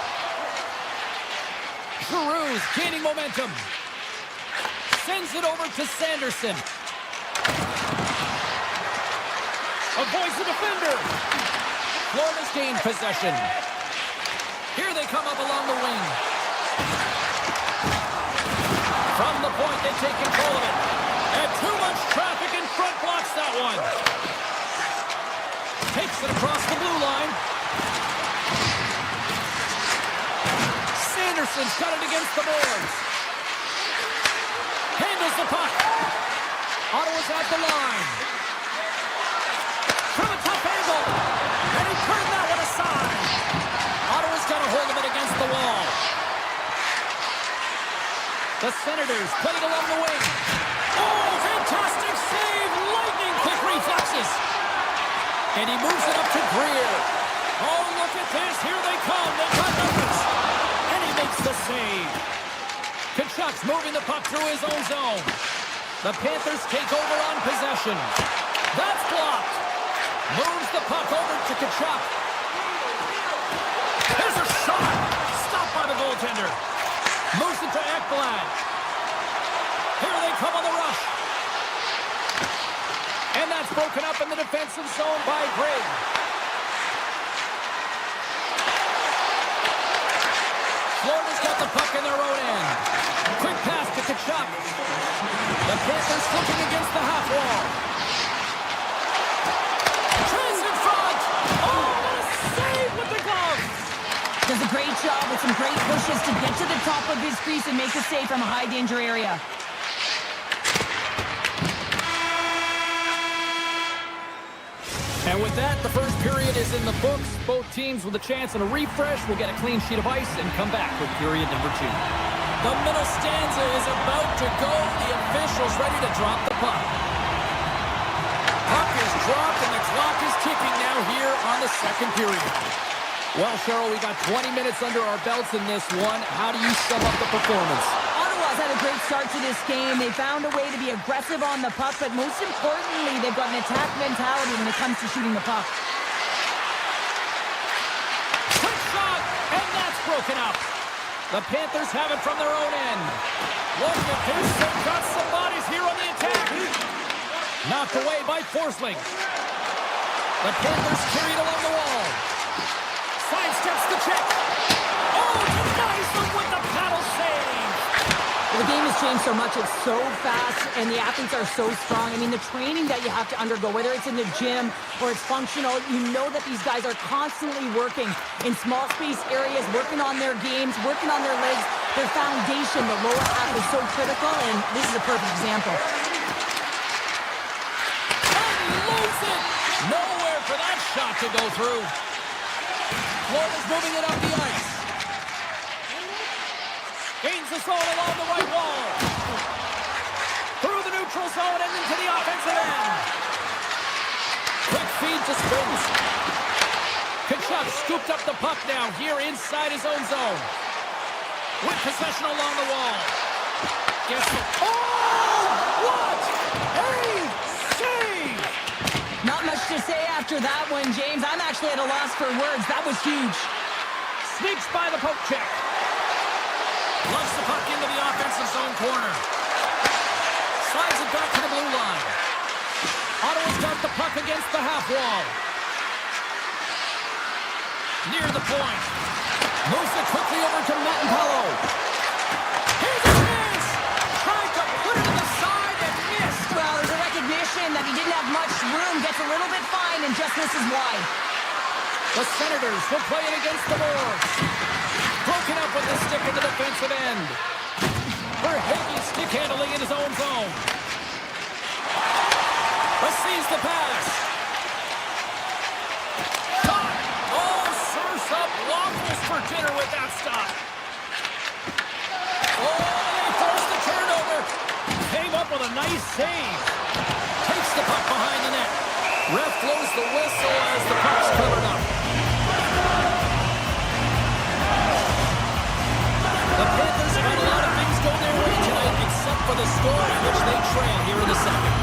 Giroux's gaining momentum. Sends it over to Sanderson. Avoids the defender. Florida's gained possession. Here they come up along the wing. From the point, they take control of it. And too much traffic in front blocks that one. Takes it across the blue line. Sanderson's got it against the boards. Handles the puck. Ottawa's at the line. From a tough angle. And he turned that one aside. Ottawa's got a hold of it against the wall. The Senators play it along the wing. Oh, fantastic save. Lightning quick reflexes. And he moves it up to Greer. Oh, look at this. Here they come. They got numbers. And he makes the save. Kachuk's moving the puck through his own zone. The Panthers take over on possession. That's blocked. Moves the puck over to Kachuk. There's a shot. Stopped by the goaltender. Moves it to Ekblad. Here they come on the rush. And that's broken up in the defensive zone by Greg. Florida's got the puck in their own end. Quick pass to Kachuk. The Panthers flipping against the half wall. Trent's in front. Oh, what a save with the glove. Does a great job with some great pushes to get to the top of his crease and make a save from a high danger area. And with that, the first period is in the books. Both teams with a chance and a refresh will get a clean sheet of ice and come back with period number 2. The middle stanza is about to go. The officials ready to drop the puck. Puck is dropped and the clock is ticking now here on the second period. Well, Cheryl, we got 20 minutes under our belts in this one. How do you sum up the performance? Ottawa's had a great start to this game. They found a way to be aggressive on the puck, but most importantly, they've got an attack mentality when it comes to shooting the puck. Quick shot, and that's broken up. The Panthers have it from their own end. Look at this, they've got some bodies here on the attack. Knocked away by Forsling. The Panthers carried along the wall. Sidesteps the check. Oh, denies them with the paddle save. Well, the game has changed so much. It's so fast, and the athletes are so strong. I mean, the training that you have to undergo, whether it's in the gym or it's functional, you know that these guys are constantly working in small space areas, working on their games, working on their legs. Their foundation, the lower half, is so critical, and this is a perfect example. Unloads it. Nowhere for that shot to go through. Florida's moving it up the ice. Gains the zone along the right wall. Through the neutral zone and into the offensive end. Quick feed to Springs. Kachuk scooped up the puck now here inside his own zone. With possession along the wall. Gets it. Oh! What a save! Not much to say after that one, James. I'm actually at a loss for words. That was huge. Sneaks by the poke check. Loves the puck into the offensive zone corner. Slides it back to the blue line. Ottawa's got the puck against the half wall. Near the point. Moves it quickly over to Matanpalo. Here's a chance! Tried to put it to the side and missed. Well, there's a recognition that he didn't have much room. Gets a little bit fine and just misses wide. The Senators will play it against the boards. Broken up with the stick in the defensive end. Verhaeghe stick handling in his own zone. Receives the pass. Shot. Oh, serves up waffles for dinner with that stop. Oh, they forced the turnover. Came up with a nice save. Takes the puck behind the net. Ref blows the whistle as the puck's covered up. The Panthers had a lot of things go their way tonight, except for the score in which they trail here in the second.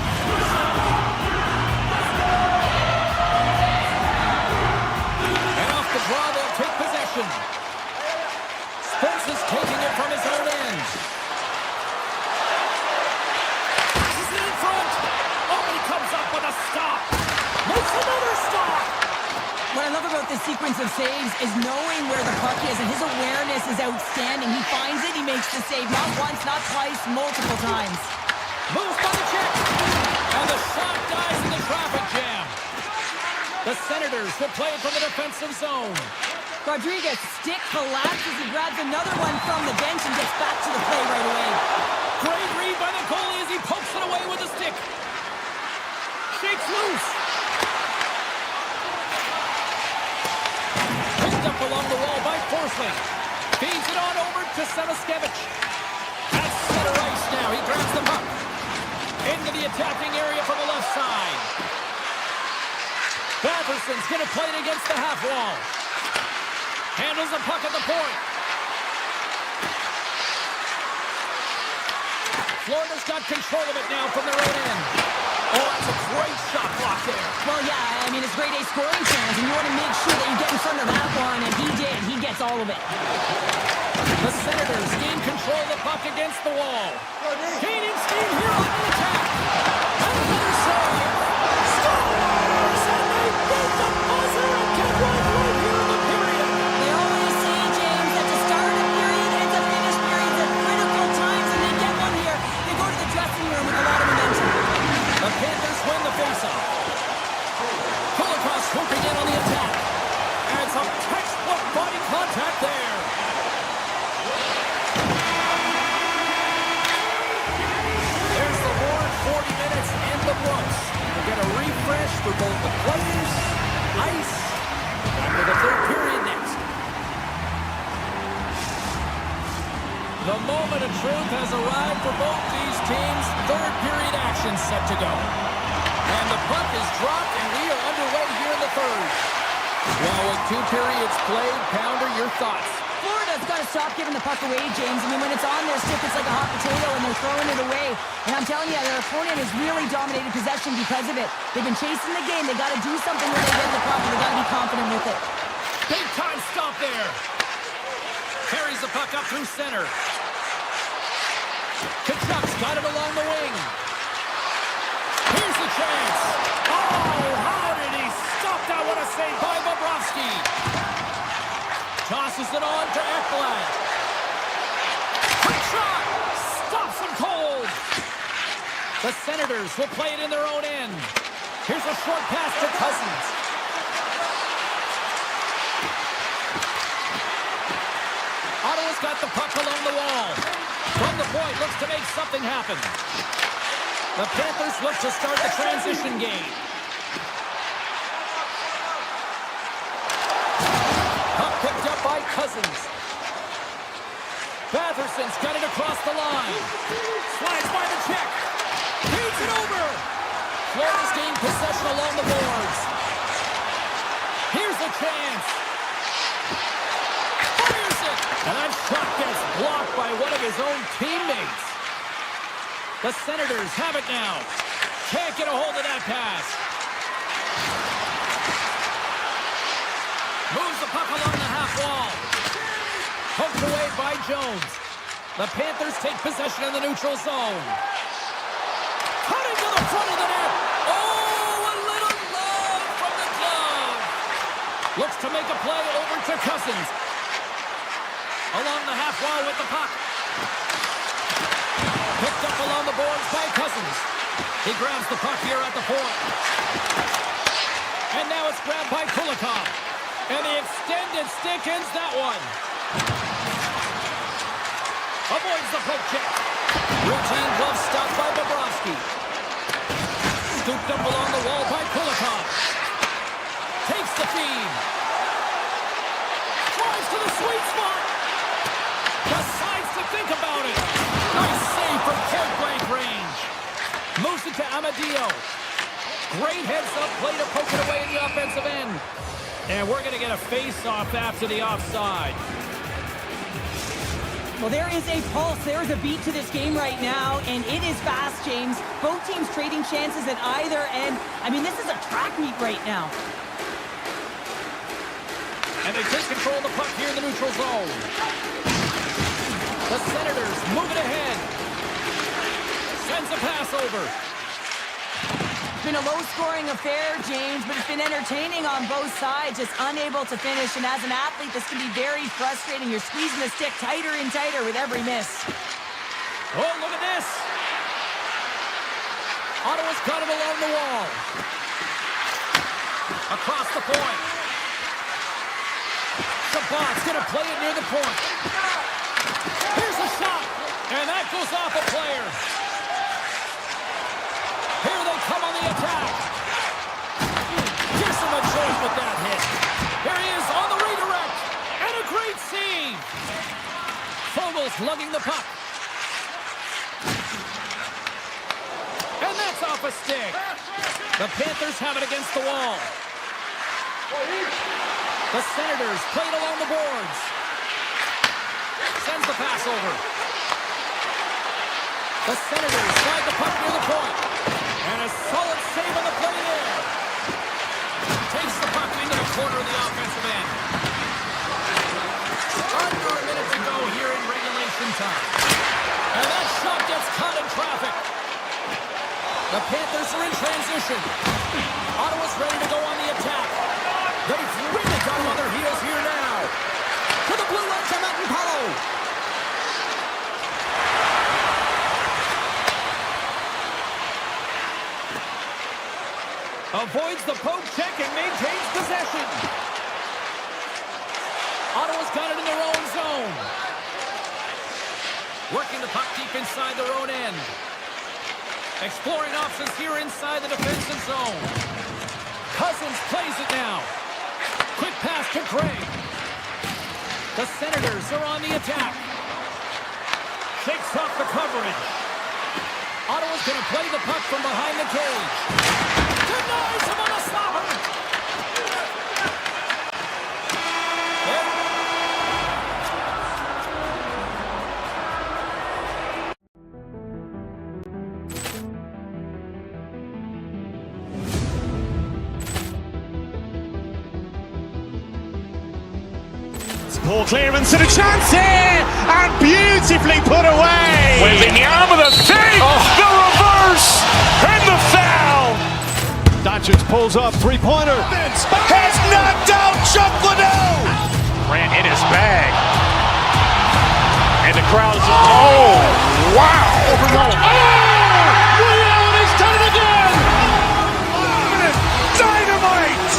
And off the draw, they'll take possession. Spence is taking it from his own end. He's in front. Oh, he comes up with a stop. Makes another stop. What I love about this sequence of saves is knowing where the puck is, and his awareness is outstanding. He finds it, he makes the save, not once, not twice, multiple times. Moves by the check. And the shot dies in the traffic jam. The Senators will play it from the defensive zone. Rodriguez' stick collapses. He grabs another one from the bench and gets back to the play right away. Great read by the goalie as he pokes it away with a stick. Shakes loose. Picked up along the wall by Forsling. Feeds it on over to Samaskevich. At center ice now. He grabs the puck. Into the attacking area from the left side. Batherson's going to play it against the half wall. Handles the puck at the point. Florida's got control of it now from their own end. Oh, that's a great shot block there. Well, yeah, I mean, it's grade A scoring chance, and you want to make sure that you get in front of that one, and he did. He gets all of it. The Senators gain control of the puck against the wall. Gaining steam here on the attack. And another save. Scores! And they beat the buzzer and get one right here in the period. They always say, James, that to start a period and to finish periods at critical times, and they get one here. They go to the dressing room with a lot of momentum. The Panthers win the faceoff. Kulikov swooping in on the attack. And some textbook body contact there. There's the roar 40 minutes in the books. We'll get a refresh for both the players, ice, and for the third period next. The moment of truth has arrived for both these teams. Third period action set to go. And the puck is dropped, and we are underway here in the third. Well, with 2 periods played, Pounder, your thoughts? Florida's got to stop giving the puck away, James. I mean, when it's on their stick, it's like a hot potato, and they're throwing it away. And I'm telling you, their opponent has really dominated possession because of it. They've been chasing the game. They got to do something when they get the puck, and they got to be confident with it. Big time stop there. Carries the puck up through center. Kachuk's got it along the wing. Here's the chance. Oh, how did he stop that? What a save by Bobrovsky. Tosses it on to Ekblad. Quick shot. Stops him cold. The Senators will play it in their own end. Here's a short pass to Cousins. Ottawa's got the puck along the wall. From the point, looks to make something happen. The Panthers look to start the transition game. Puck picked up by Cousins. Batherson's got it across the line. Slides by the check. Feeds it over. Florida's gained possession along the boards. Here's a chance. Fires it. And that shot gets blocked by one of his own teammates. The Senators have it now. Can't get a hold of that pass. Moves the puck along the half wall. Poked away by Jones. The Panthers take possession in the neutral zone. Cutting to the front of the net. Oh, a little love from the glove. Looks to make a play over to Cousins. Along the half wall with the puck. Picked up along the boards by Cousins. He grabs the puck here at the point. And now it's grabbed by Kulikov. And the extended stick ends that one. Avoids the poke check. Routine glove stop by Bobrovsky. Scooped up along the wall by Kulikov. Takes the feed. Drives to the sweet spot. Decides to think about it. Nice save from point-blank range. Moves it to Amadio. Great heads-up play to poke it away in the offensive end. And we're going to get a face-off after the offside. Well, there is a pulse. There is a beat to this game right now, and it is fast, James. Both teams trading chances at either end. I mean, this is a track meet right now. And they take control of the puck here in the neutral zone. The Senators move it ahead. Sends a pass over. It's been a low-scoring affair, James, but it's been entertaining on both sides, just unable to finish. And as an athlete, this can be very frustrating. You're squeezing the stick tighter and tighter with every miss. Oh, look at this. Ottawa's got it along the wall. Across the point. Shabbat's going to play it near the point. Here's a shot. And that goes off a player. Here they come on the attack. Gives him a jolt with that hit. Here he is on the redirect. And a great save. Fogel's lugging the puck. And that's off a stick. The Panthers have it against the wall. The Senators played along the boards. Sends the pass over. The Senators slide the puck near the point. And a solid save on the play there. Takes the puck into the corner of the offensive end. Under a minute to go here in regulation time. And that shot gets caught in traffic. The Panthers are in transition. Ottawa's ready to go on the attack. They've really got them on their heels here now. To the blue line to Matt. Avoids the poke check and maintains possession. Ottawa's got it in their own zone. Working the puck deep inside their own end. Exploring options here inside the defensive zone. Cousins plays it now. Quick pass to Craig. The Senators are on the attack. Shakes off the coverage. Ottawa's going to play the puck from behind the cage. Denies him on a stopper. Poor clearance and a chance here, and beautifully put away. Wembanyama the fake, the reverse, and the foul. Doncic pulls up, three-pointer. Has knocked out Chuck Liddell. Ran in his bag. And the crowd is, oh, wow. Overrun. William, he's done it again. Dynamite.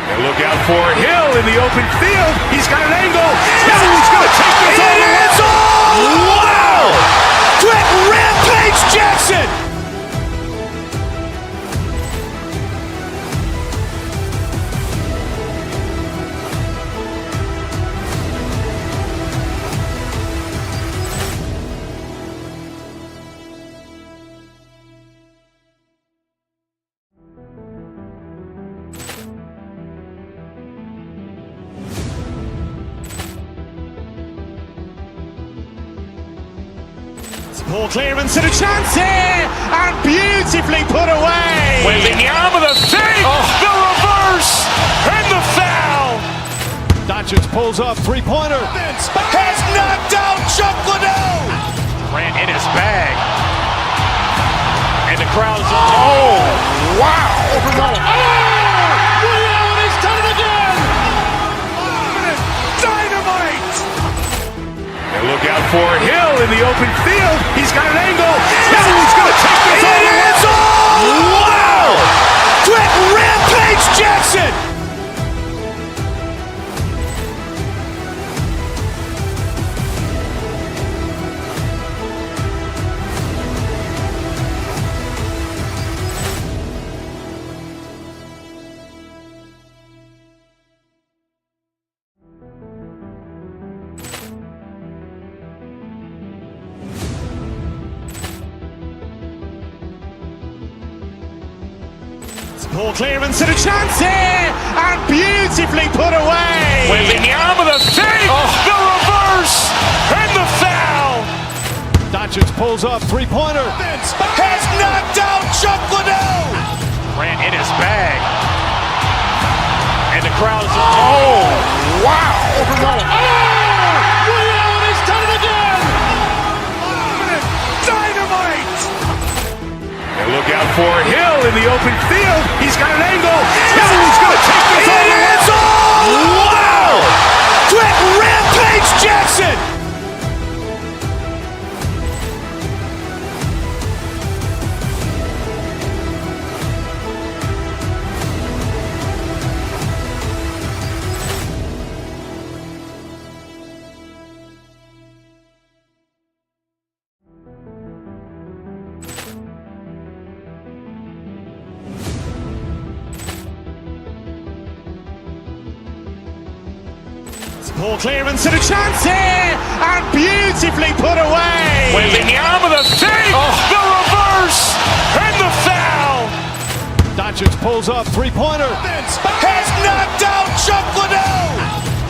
And look out for Hill in the open field. He's got an angle. Hill's going to take this all the way. Wow! Quick Rampage Jackson. Poor clearance and a chance here, and beautifully put away. Wembanyama the fake, the reverse, and the foul. Doncic pulls up, three-pointer. Has knocked out Chuck Liddell. Ran in his bag. And the crowd is, oh, wow. Overrun. William, he's done it again. Dynamite. And look out for Hill in the open field. He's got an angle. Hill's going to take this all the way. Wow. Quick Rampage Jackson. Poor clearance and a chance here, and beautifully put away. Wembanyama the fake, the reverse, and the foul. Doncic pulls up, three-pointer. Has knocked out Chuck Liddell. Ran in his bag. And the crowd is, oh, wow. Overrun. William, he's done it again. Dynamite. And look out for Hill in the open field. He's got an angle. Hill's going to take this all the way. Wow. Quick Rampage Jackson. Poor clearance and a chance here, and beautifully put away. Wembanyama the fake, the reverse, and the foul. Doncic pulls up, three-pointer. Has knocked out Chuck Liddell.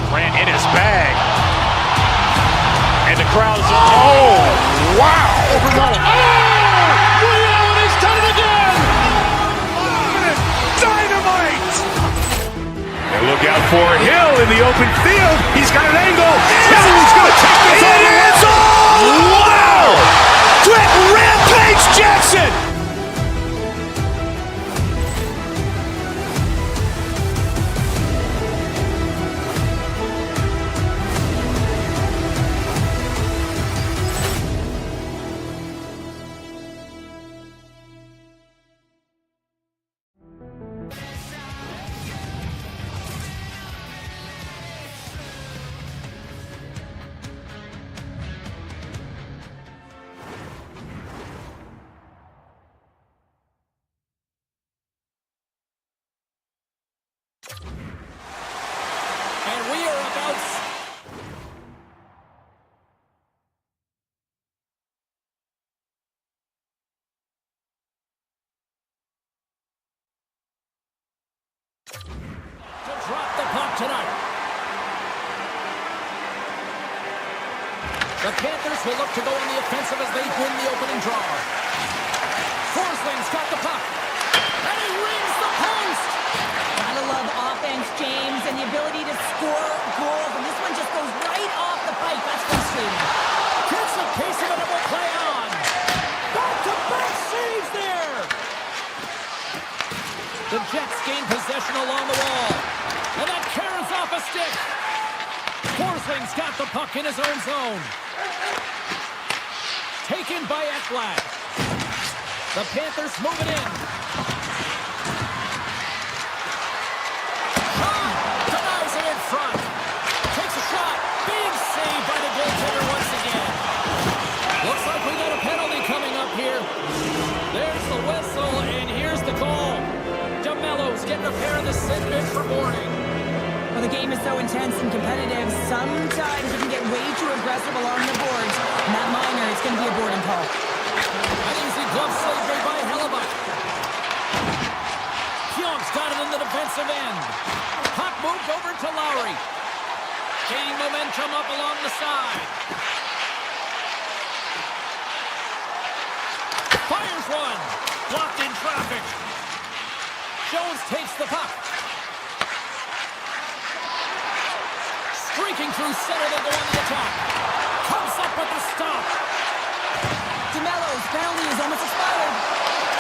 Grant in his bag. And the crowd is, oh, wow. Ray Allen has done it again! Dynamite. And look out for Hill in the open field. He's got an angle. Hill's going to take this all. It is all. Wow. Trent Rampage Jackson. And we are about... to drop the puck tonight. The Panthers will look to go on the offensive as they win the opening draw. Forsling's got the puck. And he rings the post! Gotta love offense, James, and the ability to score goals. And this one just goes right off the pipe. That's frustrating. Gets a piece of it and will play on. Back-to-back saves there. The Jets gain possession along the wall. And that carries off a stick. Forsling's got the puck in his own zone. Taken by Ekblad. The Panthers move it in. Denies it in front. Takes a shot. Being saved by the goaltender once again. Looks like we got a penalty coming up here. There's the whistle, and here's the call. DeMello's getting a pair of the sit bit for boarding. Well, the game is so intense and competitive, sometimes you can get way too aggressive along the boards. And that minor, it's going to be a boarding call. An easy glove save by Hellebuck. Pionk's got it in the defensive end. Puck moved over to Lowry. Gaining momentum up along the side. Fires one. Blocked in traffic. Jones takes the puck. Streaking through center, they go on the attack. Comes up with the stop. DeMello's penalty is almost expired.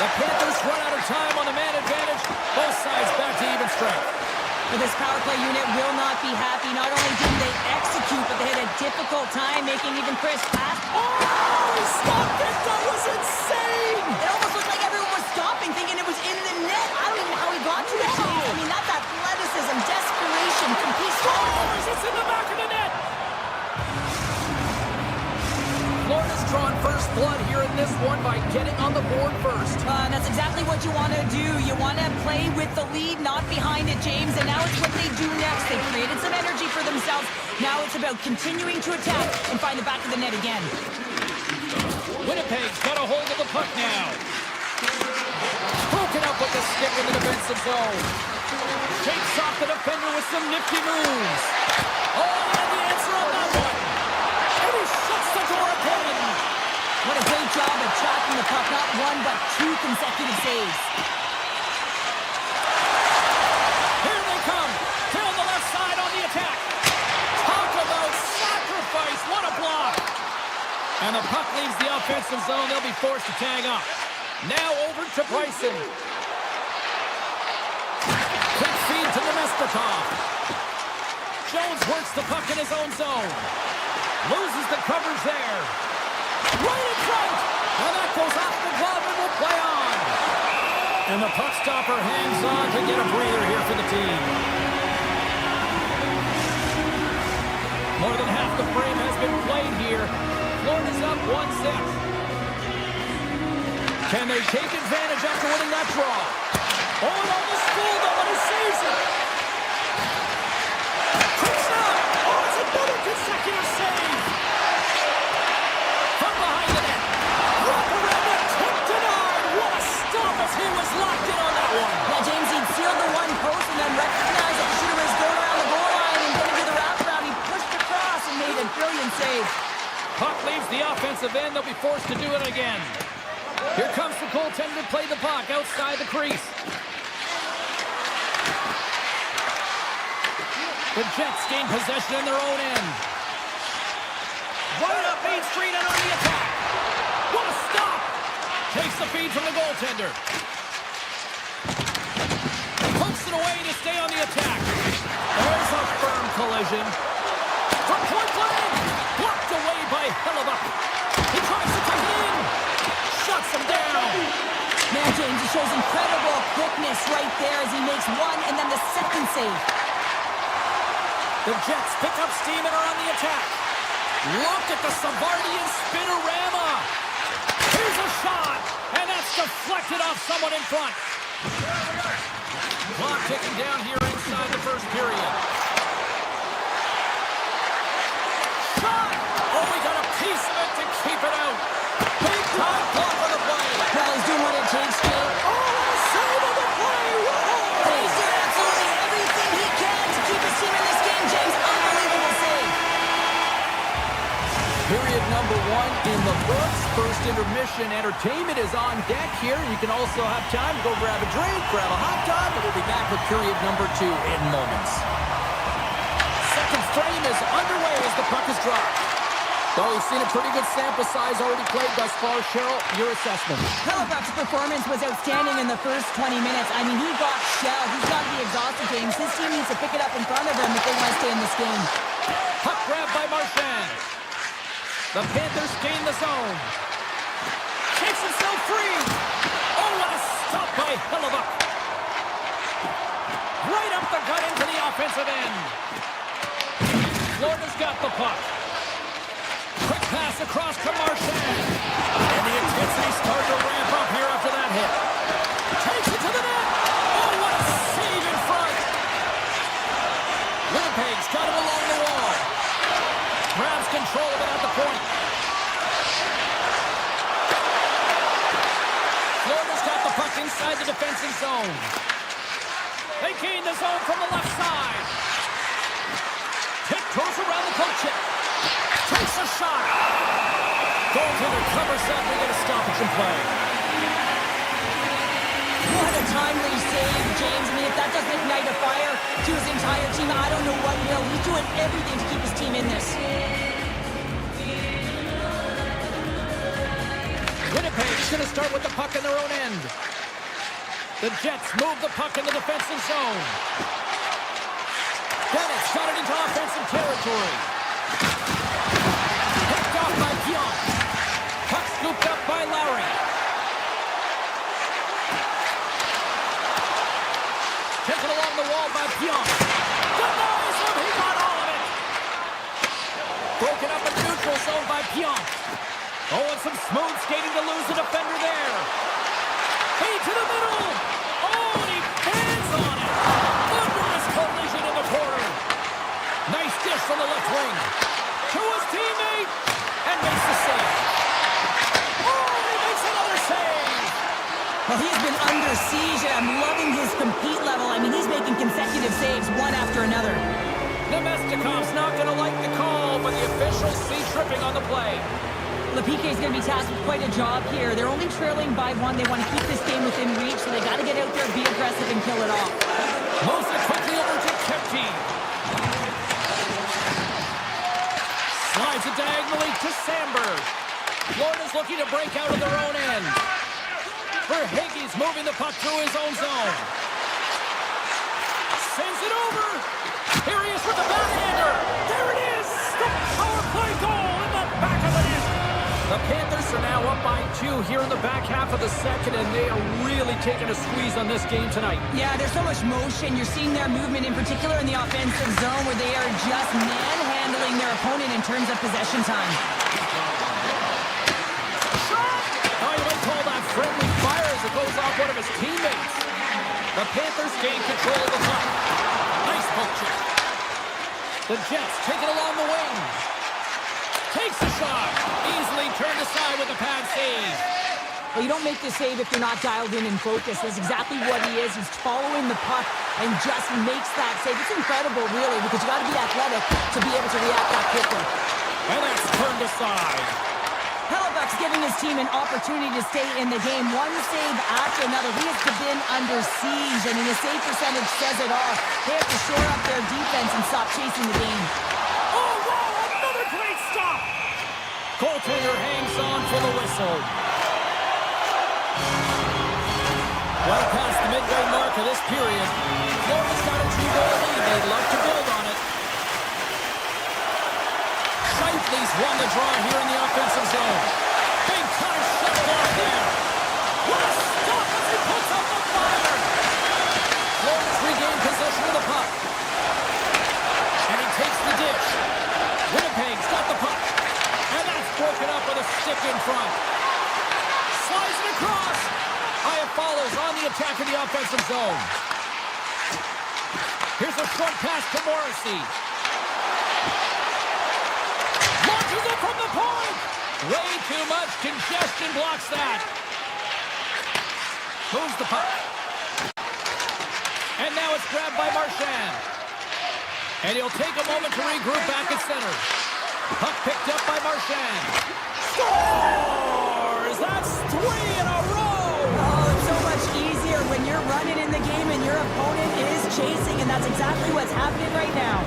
The Panthers run out of time on the man advantage. Both sides back to even strength. But this power play unit will not be happy. Not only didn't they execute, but they had a difficult time making even Chris pass. Oh, he stopped it! That was insane! It almost looked like everyone was stopping, thinking it was in the net. I don't even know how he got to it. I mean, that's athleticism, desperation, complete Scores! It's in the back of the net! Florida's drawn first blood here in this one by getting on the board first. That's exactly what you want to do. You want to play with the lead, not behind it, James. And now it's what they do next. They've created some energy for themselves. Now it's about continuing to attack and find the back of the net again. Winnipeg's got a hold of the puck now. Broken up with the stick in the defensive zone. Shakes off the defender with some nifty moves. Oh, and the answer on that one. And he shuts the door again. What a great job of tracking the puck. Not one, but two consecutive saves. Here they come. Down the left side on the attack. Talk about sacrifice. What a block. And the puck leaves the offensive zone. They'll be forced to tag up. Now over to Bryson. Quick feed to Nemestikov. Jones works the puck in his own zone. Loses the coverage there. Right in front. And that goes off the glove and will play on. And the puck stopper hangs on to get a breather here for the team. More than half the frame has been played here. Florida's up 1-6. Can they take advantage after winning that draw? Oh, and almost fooled them, but he saves it. Quick stop. Oh, it's another consecutive save. From behind the net. Wrap around the tip denied. What a stop as he was locked in on that one. Puck leaves the offensive end. They'll be forced to do it again. Here comes the goaltender to play the puck outside the crease. The Jets gain possession in their own end. Right up Main Street and on the attack. What a stop! Takes the feed from the goaltender. Pumps it away to stay on the attack. There's a firm collision. From point blank! Blocked away by Hellebuck. He tries to take it in. Shuts him down. Man, James, he shows incredible quickness right there as he makes one and then the second save. The Jets pick up steam and are on the attack. Look at the Savardian spinorama. Here's a shot, and that's deflected off someone in front. Clock ticking down here inside the first period. Shot! Oh, we got a piece of it to keep it out. Big time block on the play. Well, he's doing what it takes, Jay. Oh, what a save on the play! Whoa! He's doing absolutely everything he can to keep his team in this game, James. Unbelievable save. Period number 1 in the books. First intermission entertainment is on deck here. You can also have time to go grab a drink, grab a hot dog, and we'll be back with period number 2 in moments. Second frame is underway as the puck is dropped. So we've seen a pretty good sample size already played thus far. Cheryl, your assessment. Hellebuck's performance was outstanding in the first 20 minutes. I mean, he got shelled. He's got to be exhausted, James. His team needs to pick it up in front of him if they want to stay in this game. Puck grab by Marchand. The Panthers gain the zone. Takes himself free. Oh, what a stop by Hellebuck. Right up the gut into the offensive end. Florida's got the puck. Quick pass across to Marchand. And the intensity starts to ramp up here after that hit. Takes it to the net. Oh, what a save in front. Winnipeg's got it along the wall. Grabs control of it at the point. Florida's got the puck inside the defensive zone. They gain the zone from the left side. Tiptoes around the poke check. Takes a shot. Goaltender covers that. They get a stoppage in play. What a timely save, James. I mean, if that doesn't ignite a fire to his entire team, I don't know what will. He's doing everything to keep his team in this. Winnipeg's going to start with the puck in their own end. The Jets move the puck in the defensive zone. Bennett's got it into offensive territory. Picked off by Pionk. Puck scooped up by Lowry. Taken along the wall by Pionk. Denies him. He got all of it. Broken up in the neutral zone by Pionk. Oh, and some smooth skating to lose the defender there. Feed to the middle. Oh, and he bands on it. Thunderous collision in the corner. Nice dish from the left wing. To his teammate. And makes the save. Oh, he makes another save. Well, he's been under siege, and I'm loving his compete level. I mean, he's making consecutive saves, one after another. Nemestikov's not going to like the call, but the officials see tripping on the play. LePique is going to be tasked with quite a job here. They're only trailing by 1. They want to keep this game within reach, so they got to get out there, be aggressive, and kill it off. Moves it quickly over to Kepke. Slides it diagonally to Sandberg. Florida's looking to break out of their own end. Verhaeghe's moving the puck through his own zone. Sends it over. Here he is with the backhander. There it is. The power play goal in the back of the net. The Panthers are now up by 2 here in the back half of the second, and they are really taking a squeeze on this game tonight. Yeah, there's so much motion. You're seeing their movement, in particular in the offensive zone, where they are just manhandling their opponent in terms of possession time. Oh, you might call that friendly fire as it goes off one of his teammates. The Panthers gain control of the puck. Nice poke check. The Jets take it along the wing. Takes a shot. Easily turned aside with a pad save. Well, you don't make the save if you're not dialed in and focused. That's exactly what he is. He's following the puck and just makes that save. It's incredible, really, because you got to be athletic to be able to react that quickly. And that's turned aside. Hellebuyck's giving his team an opportunity to stay in the game. One save after another. He has been under siege. I mean, the save percentage says it all. They have to shore up their defense and stop chasing the game. Oh, wow! Another great stop! Goaltender hangs on for the whistle. Well past the midway mark of this period. Florida's got a 2-goal lead. They'd love to build on it. Shifley's won the draw here in the offensive zone. Big time shuttle off there. What a stop as he puts up the fire. Florida's regained possession of the puck. And he takes the dish. Winnipeg's got the puck. And that's broken up with a stick in front. Slides it across. Haya follows on the attack in the offensive zone. Here's a short pass to Morrissey. Launches it from the point. Way too much congestion blocks that. Moves the puck. And now it's grabbed by Marchand. And he'll take a moment to regroup back at center. Puck picked up by Marchand. Scores! That's 3 in a row! Oh, it's so much easier when you're running in the game and your opponent is chasing, and that's exactly what's happening right now.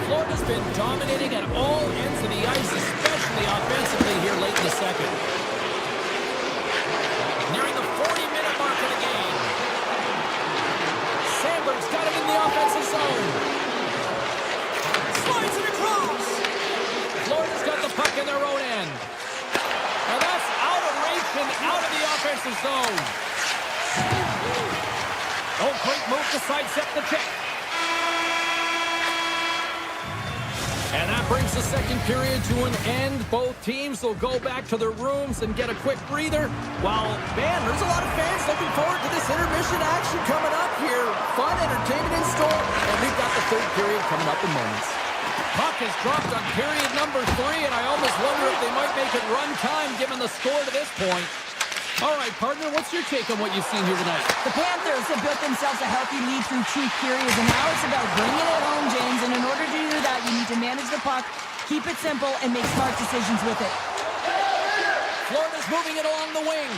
Florida's been dominating at all ends of the ice, especially offensively here late in the second. Nearing the 40-minute mark of the game. Sandberg's got him in the offensive zone. Slides it across. Florida's got the puck in their own end. Now that's out of reach and out of the offensive zone. Oh, great move to sidestep the check. And that brings the second period to an end. Both teams will go back to their rooms and get a quick breather. While, man, there's a lot of fans looking forward to this intermission action coming up here. Fun entertainment in store. And we've got the third period coming up in moments. Puck is dropped on period number 3, and I almost wonder if they might make it run time given the score to this point. All right, partner, what's your take on what you've seen here tonight? The Panthers have built themselves a healthy lead through 2 periods, and now it's about bringing it home, James. And in order to do that, you need to manage the puck, keep it simple, and make smart decisions with it. Florida's moving it along the wing.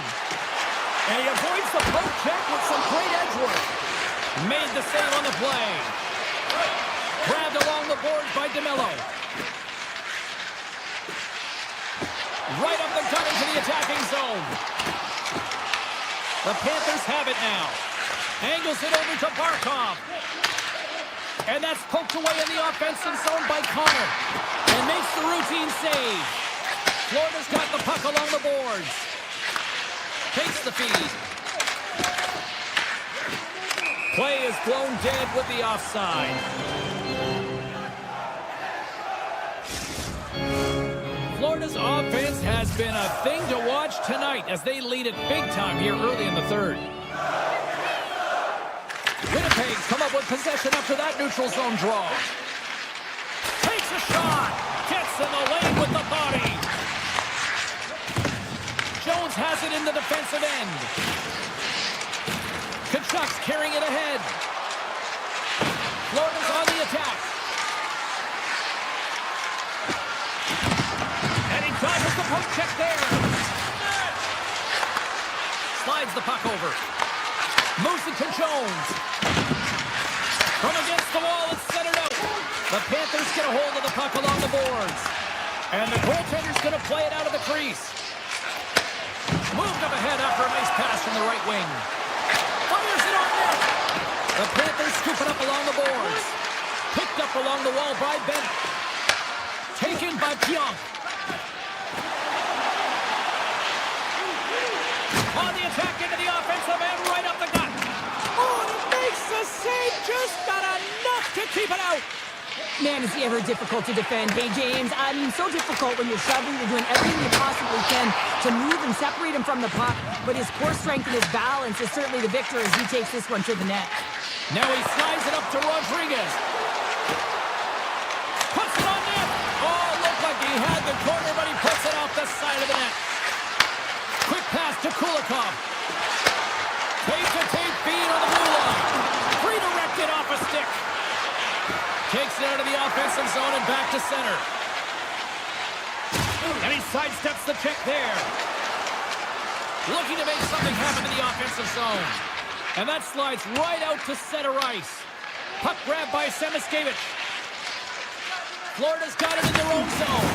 And he avoids the poke check with some great edge work. Made the save on the play. Grabbed along the boards by DeMello. Right up the gut into the attacking zone. The Panthers have it now. Angles it over to Barkov. And that's poked away in the offensive zone by Connor. And makes the routine save. Florida's got the puck along the boards. Takes the feed. Play is blown dead with the offside. Florida's offense has been a thing to watch tonight as they lead it big time here early in the third. Winnipeg's come up with possession after that neutral zone draw. Takes a shot. Gets in the lane with the body. Jones has it in the defensive end. Kachuk's carrying it ahead. Florida's on the attack. Dodges the poke check there. Slides the puck over. Moves it to Jones. From against the wall, it's centered out. The Panthers get a hold of the puck along the boards. And the goaltender's going to play it out of the crease. Moved up ahead after a nice pass from the right wing. Fires it on net. The Panthers scoop it up along the boards. Picked up along the wall by Bennett. Taken by Pionk. On the attack into the offensive end, right up the gut. Oh, and he makes the save, just not enough to keep it out. Man, is he ever difficult to defend. Hey, James, I mean, so difficult when you're shoving, you're doing everything you possibly can to move and separate him from the puck. But his core strength and his balance is certainly the victor as he takes this one to the net. Now he slides it up to Rodriguez. Puts it on net. Oh, looked like he had the corner, but he puts it off the side of the net. Quick pass to Kulikov. Tape-to-tape feed on the blue line. Redirected off a stick. Takes it out of the offensive zone and back to center. And he sidesteps the check there. Looking to make something happen in the offensive zone. And that slides right out to center ice. Puck grabbed by Semiskevich. Florida's got it in their own zone.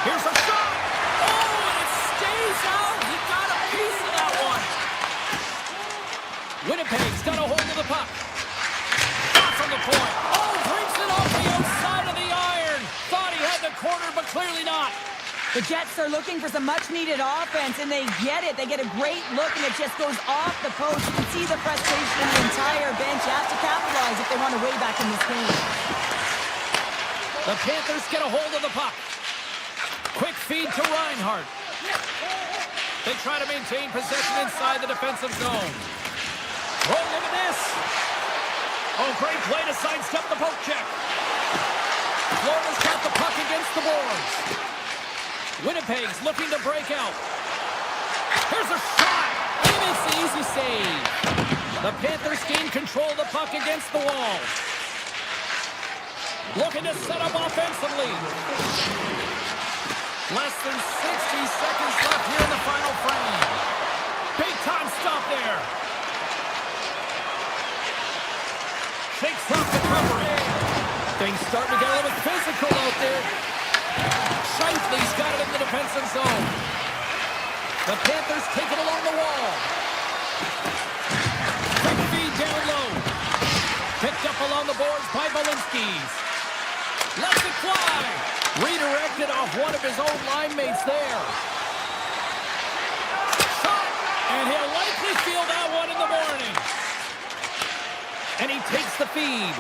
Here's a shot. Oh, and it stays out. He got a piece of that one. Winnipeg's got a hold of the puck. Shot from the point. Oh, brings it off the outside of the iron. Thought he had the corner, but clearly not. The Jets are looking for some much-needed offense, and they get it. They get a great look, and it just goes off the post. You can see the frustration in the entire bench. You have to capitalize if they want to way back in this game. The Panthers get a hold of the puck. Quick feed to Reinhart. They try to maintain possession inside the defensive zone. Oh, look at this. Oh, great play to sidestep the poke check. Florida's got the puck against the boards. Winnipeg's looking to break out. Here's a shot. And it's the easy save. The Panthers gain control of the puck against the wall. Looking to set up offensively. Less than 60 seconds left here in the final frame. Big time stop there. Shakes off the cover. Things starting to get a little physical out there. Shifley's got it in the defensive zone. The Panthers take it along the wall. Quick feed down low. Picked up along the boards by Balinskis. Lets it fly. Redirected off one of his own line mates there. Shot. And he'll likely feel that one in the morning. And he takes the feed.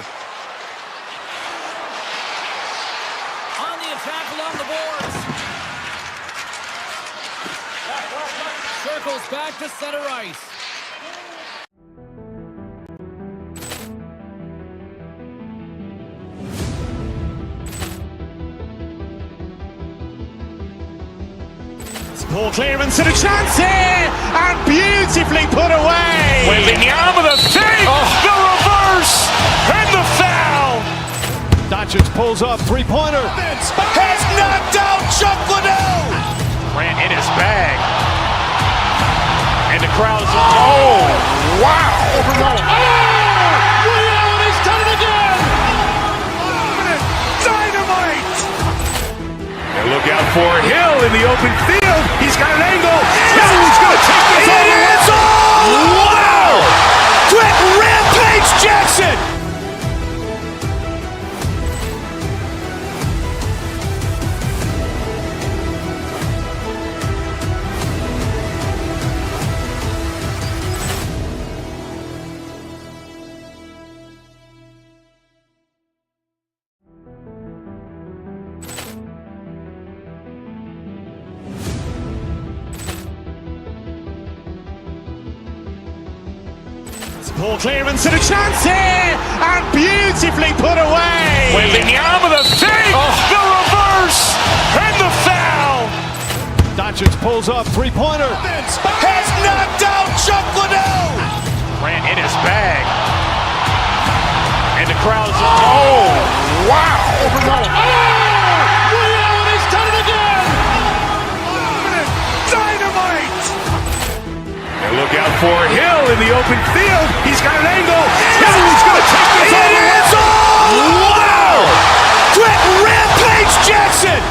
On the attack along the boards. Circles back to center ice. Poor clearance and a chance here, and beautifully put away. Wembanyama the save, the reverse, and the foul. Doncic pulls up, three-pointer. Has knocked out Chuck Liddell. Ran in his bag. And the crowd's, oh, wow. Allen has done it again. Dynamite. And look out for Hill in the open field. He's got an angle. He's going to take this all the way. Wow. Quick Rampage Jackson. Poor clearance and a chance here, and beautifully put away. Wembanyama the save, the reverse, and the foul. Doncic pulls up, three-pointer. Has knocked out Chuck Liddell. Ran in his bag. And the crowd's, oh, wow. Allen has done it again. Dynamite. And look out for Hill in the open field. He's got an angle. He's going to take this all the way. Wow. Quick Rampage Jackson.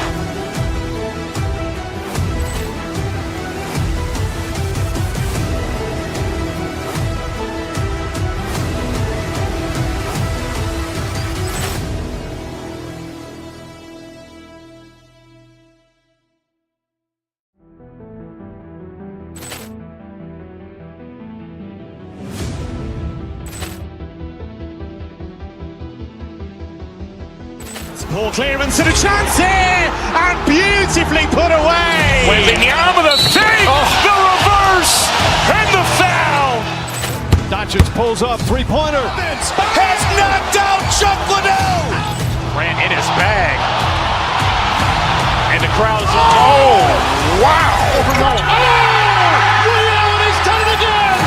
Poor clearance and a chance here, and beautifully put away. Wembanyama the save, the reverse, and the foul. Doncic pulls up, three-pointer. Has knocked out Chuck Liddell. Ran in his bag. And the crowd's, oh, wow. Allen has done it again.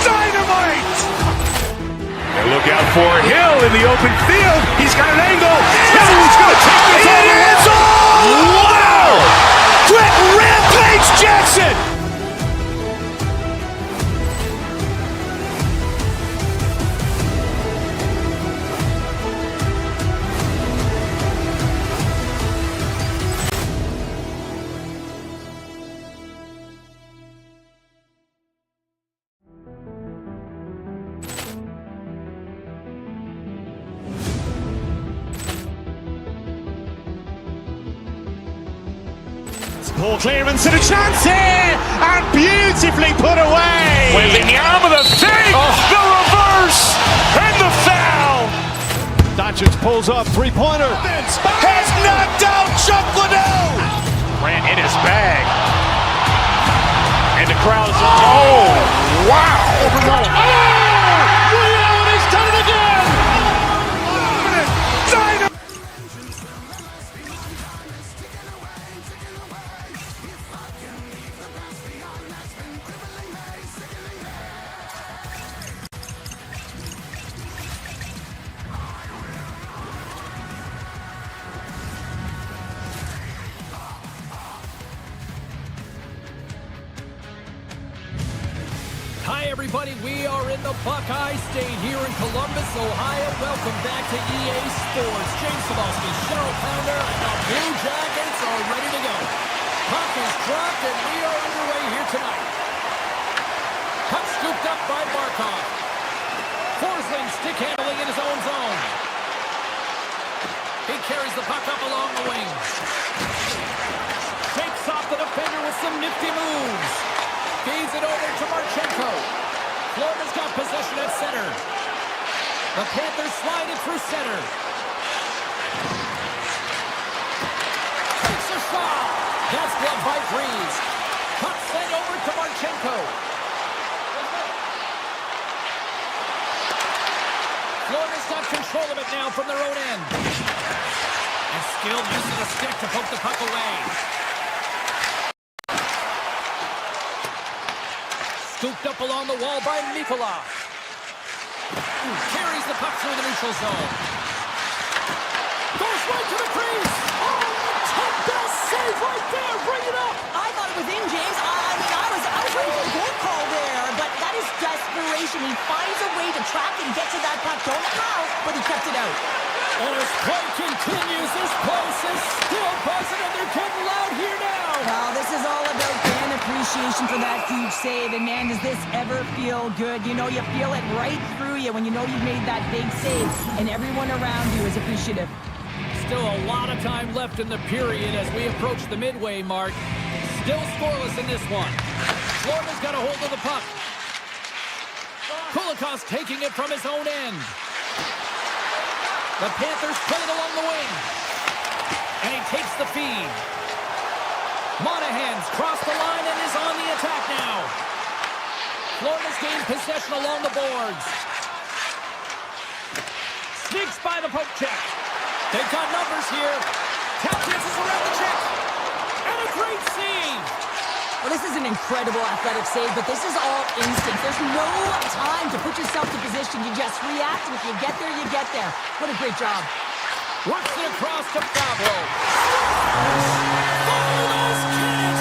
Dynamite. And look out for Hill in the open field. He's got an angle. He's going to take this Poor clearance and a chance here, and beautifully put away. Wembanyama the fake, the reverse, and the foul. Doncic pulls up, three-pointer. Has knocked out Chuck Liddell. Ran in his bag. And the crowd is, oh, wow. Ray Allen, he's done it again. Hi, everybody. We are in the Buckeye State here in Columbus, Ohio. Welcome back to EA Sports. James Cebulski, Cheryl Pounder, and the Blue Jackets are ready to go. Puck is dropped, and we are underway here tonight. Puck scooped up by Barkov. Forsling stick handling in his own zone. He carries the puck up along the wings. Shakes off the defender with some nifty moves. Feeds it over to Marchenko. Florida's got possession at center. The Panthers slide it through center. Takes a shot. That's blocked by Breeze. Puck sent over to Marchenko. Florida's got control of it now from their own end. And skilled use of the stick to poke the puck away. Scooped up along the wall by Mikula. Carries the puck through the neutral zone. Goes right to the crease. Oh, top best save right there. Bring it up. I thought it was in, James. I was ready for the goal call there, but that is desperation. He finds a way to track and get to that puck. Don't know how, but he kept it out. And as play continues, this place is still buzzing, and they're getting loud here now. Well, this is all about fan appreciation for that huge save. And man, does this ever feel good. You know, you feel it right through you when you know you've made that big save, and everyone around you is appreciative. Still a lot of time left in the period as we approach the midway mark. Still scoreless in this one. Florida's got a hold of the puck. Kulikov taking it from his own end. The Panthers play it along the wing. And he takes the feed. Monahan's crossed the line and is on the attack now. Florida's gained possession along the boards. Sneaks by the poke check. They've got numbers here. Tap dances around the check. And a great save. Well, this is an incredible athletic save, but this is all instinct. There's no time to put yourself in position. You just react, and if you get there, you get there. What a great job. Works it across to Fabro. Follow those cannons,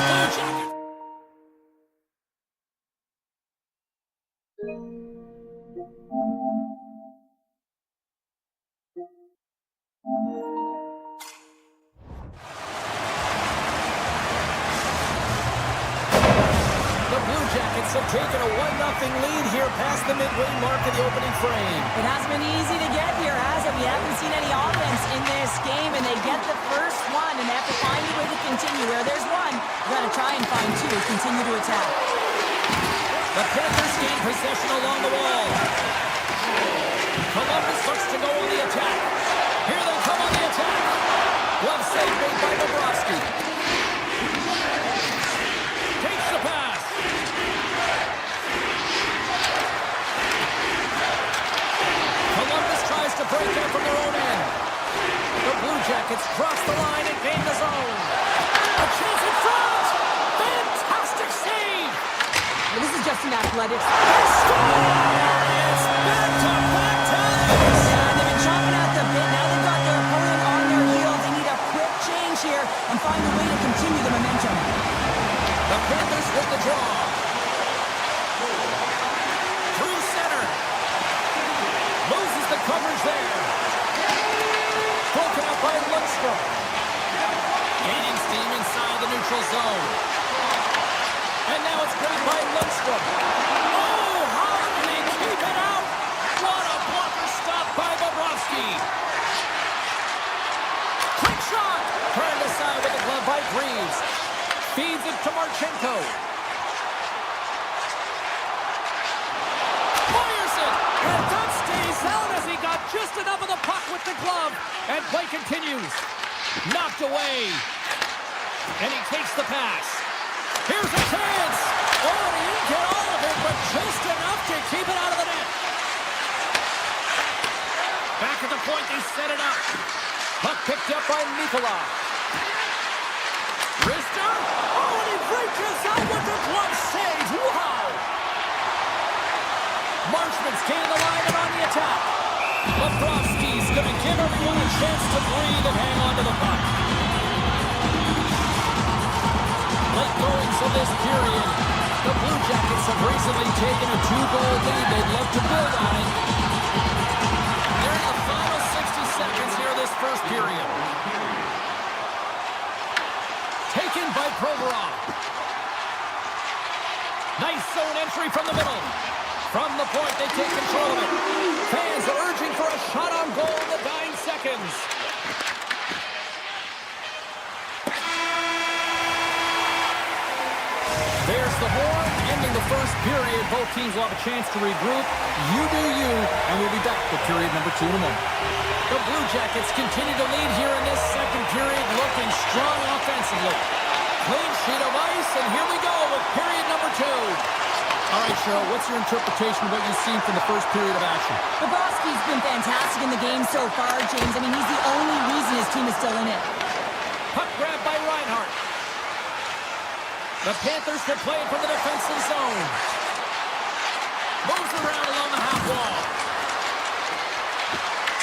Blue Jackets. Have taken a 1-0 lead here past the midway mark of the opening frame. It hasn't been easy to get here, has it? We haven't seen any offense in this game, and they get the first one, and they have to find a way to continue. Where there's one, you got to try and find two. Continue to attack. The Panthers gain possession along the wall. Columbus looks to go on the attack. Here they come on the attack. Glove save made by Bobrovsky. Takes the pass. Columbus tries to break out from their own end. The Blue Jackets cross the line and gain the zone. A chance in front! Fantastic save! Well, this is just an athletics. They score! It's back to Yeah, they've been chopping out the bit. Now they've got their opponent on their heels. They need a quick change here and find a way to continue the momentum. The Panthers with the draw. Through center. Loses the coverage there. Broken up by Lundstrom. Gaining steam inside the neutral zone. And now it's grabbed by Lundstrom. Oh, how did they keep it out? What a blocker stop by Bobrovsky. Quick shot. Turned aside with the glove by Greaves. Feeds it to Marchenko. Fires it. And that stays out as he got just enough of the puck with the glove. And play continues. Knocked away. And he takes the pass. Here's a chance. Oh, he didn't get all of it, but just enough to keep it out of the net. Back at the point, they set it up. Puck picked up by Nikola. Rister. Oh, and he reaches out with the glove save. Wow. Marchman's gaining the line and on the attack. Bobrovsky's going to give everyone a chance to breathe and hang on to the puck. Late goings of this period. The Blue Jackets have recently taken a 2-goal lead. They'd love to build on it. They're in the final 60 seconds here this first period. Taken by Provorov. Nice zone entry from the middle. From the point, they take control of it. Fans are urging for a shot on goal in the dying seconds. There's the horn, ending the first period. Both teams will have a chance to regroup. You do you, and we'll be back for period number 2 in a moment. The Blue Jackets continue to lead here in this second period, looking strong offensively. Clean sheet of ice, and here we go with period number 2. All right, Cheryl, what's your interpretation of what you've seen from the first period of action? Bobrovsky's been fantastic in the game so far, James. I mean, he's the only reason his team is still in it. Puck grab by Reinhart. The Panthers are playing from the defensive zone. Moves around along the half wall.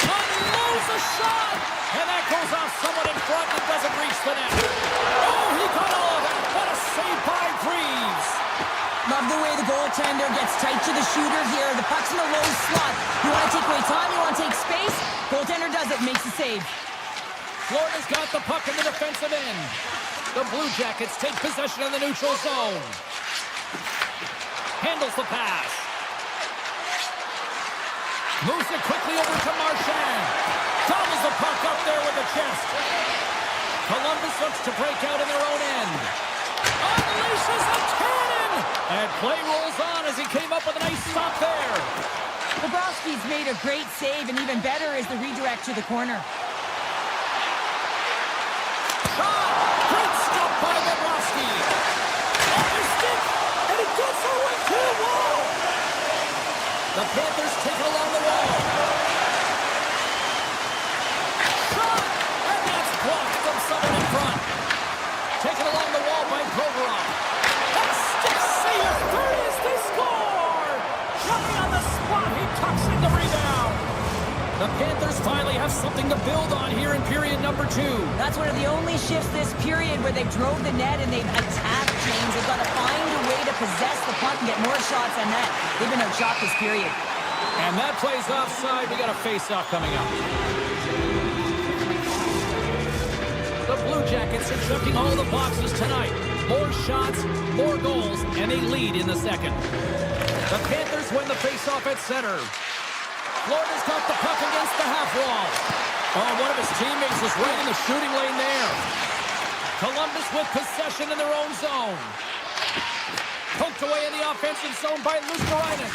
Unloads a shot! And that goes off someone in front and doesn't reach the net. Oh, he got all of it! What a save by Greaves! Love the way the goaltender gets tight to the shooter here. The puck's in a low slot. You want to take away time, you want to take space. Goaltender does it, makes the save. Florida's got the puck in the defensive end. The Blue Jackets take possession of the neutral zone. Handles the pass. Moves it quickly over to Marchand. Gobbles the puck up there with the chest. Columbus looks to break out in their own end. Unleashes a cannon! And play rolls on as he came up with a nice stop there. Bobrovsky's made a great save, and even better is the redirect to the corner. Shot! Great stop by Bobrovsky. Off his stick, and he gets away to the wall. The Panthers take it along the wall. Shot! And that's blocked from someone in front. Taken along the wall by Provorov. A stick save! There is the score! Jumping on the spot, he tucks in the rebound. The Panthers finally have something to build on here in period number 2. That's one of the only shifts this period where they've drove the net and they've attacked, James. They've got to find a way to possess the puck and get more shots on net. They've been outshot this period. And that plays offside. We got a face-off coming up. The Blue Jackets are checking all the boxes tonight. More shots, more goals, and they lead in the second. The Panthers win the face-off at center. Florida's got the puck against the half wall. Oh, one of his teammates is right in the shooting lane there. Columbus with possession in their own zone. Poked away in the offensive zone by Luosterainen.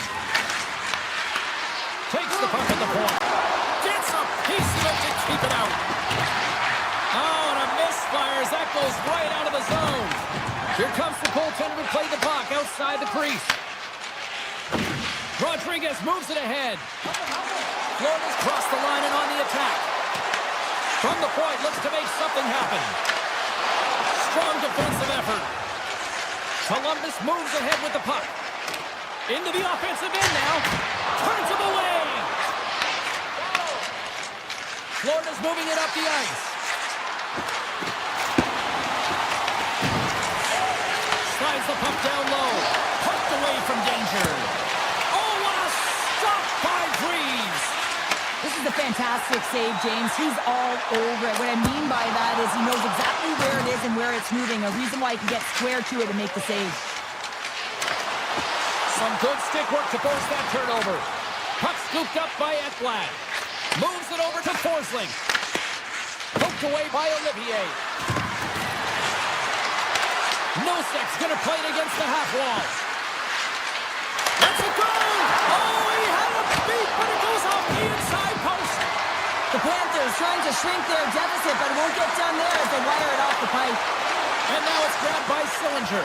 Takes the puck at the point. Gets a piece of it to keep it out. Oh, and a misfire as that goes right out of the zone. Here comes the goaltender to play the puck outside the crease. Rodriguez moves it ahead. Florida's crossed the line and on the attack. From the point, looks to make something happen. Strong defensive effort. Columbus moves ahead with the puck. Into the offensive end now. Turns him away. Florida's moving it up the ice. Slides the puck down low. Poked away from danger. Oh, what a stop by Greaves. This is a fantastic save, James. He's all over it. What I mean by that is he knows exactly where it is and where it's moving. A reason why he can get square to it and make the save. Some good stick work to force that turnover. Puck scooped up by Ekblad. Moves it over to Forsling. Poked away by Olivier. Nosek's going to play it against the half wall. That's a goal! Oh, he had a beat, but it goes off the inside post. The Panthers trying to shrink their deficit, but it won't get done there as they wire it off the pipe. And now it's grabbed by Sillinger.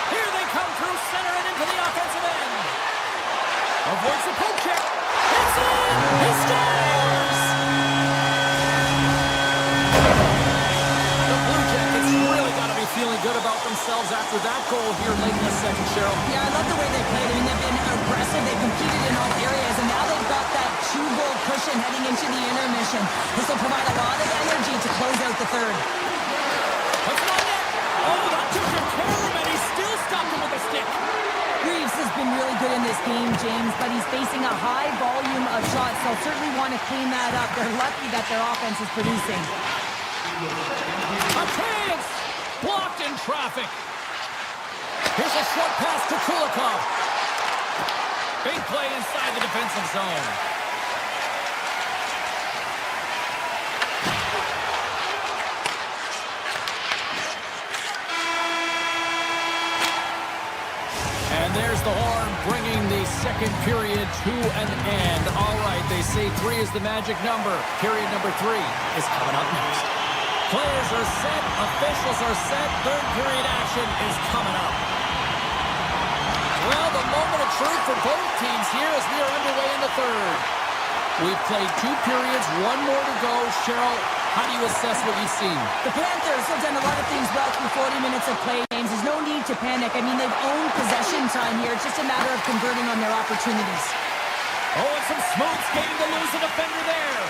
Here they come through center and into the offensive end. Avoids the poke check. It's in! He scores! The Blue Jackets really got to be feeling good about themselves after that goal here late in the second, Cheryl. Yeah, I love the way they played. I mean, they've been aggressive. They've competed in all areas, and now they've got that 2-goal cushion heading into the intermission. This will provide a lot of energy to close out the third. What's on net? Oh, that took a care of him, and he still stopped him with a stick. Reeves has been really good in this game, James, but he's facing a high volume of shots. They'll certainly want to clean that up. They're lucky that their offense is producing. A chance! Blocked in traffic. Here's a short pass to Kulikov. Big play inside the defensive zone. And there's the horn, bringing the second period to an end. All right, they say 3 is the magic number. Period number 3 is coming up next. Players are set, officials are set, third period action is coming up. Well, the moment of truth for both teams here as we are underway in the third. We've played 2 periods, 1 more to go. Cheryl, how do you assess what you've seen? The Panthers have done a lot of things well through 40 minutes of play, James. There's no need to panic. I mean, they've owned possession time here. It's just a matter of converting on their opportunities. Oh, and some smooth skating to lose a defender there.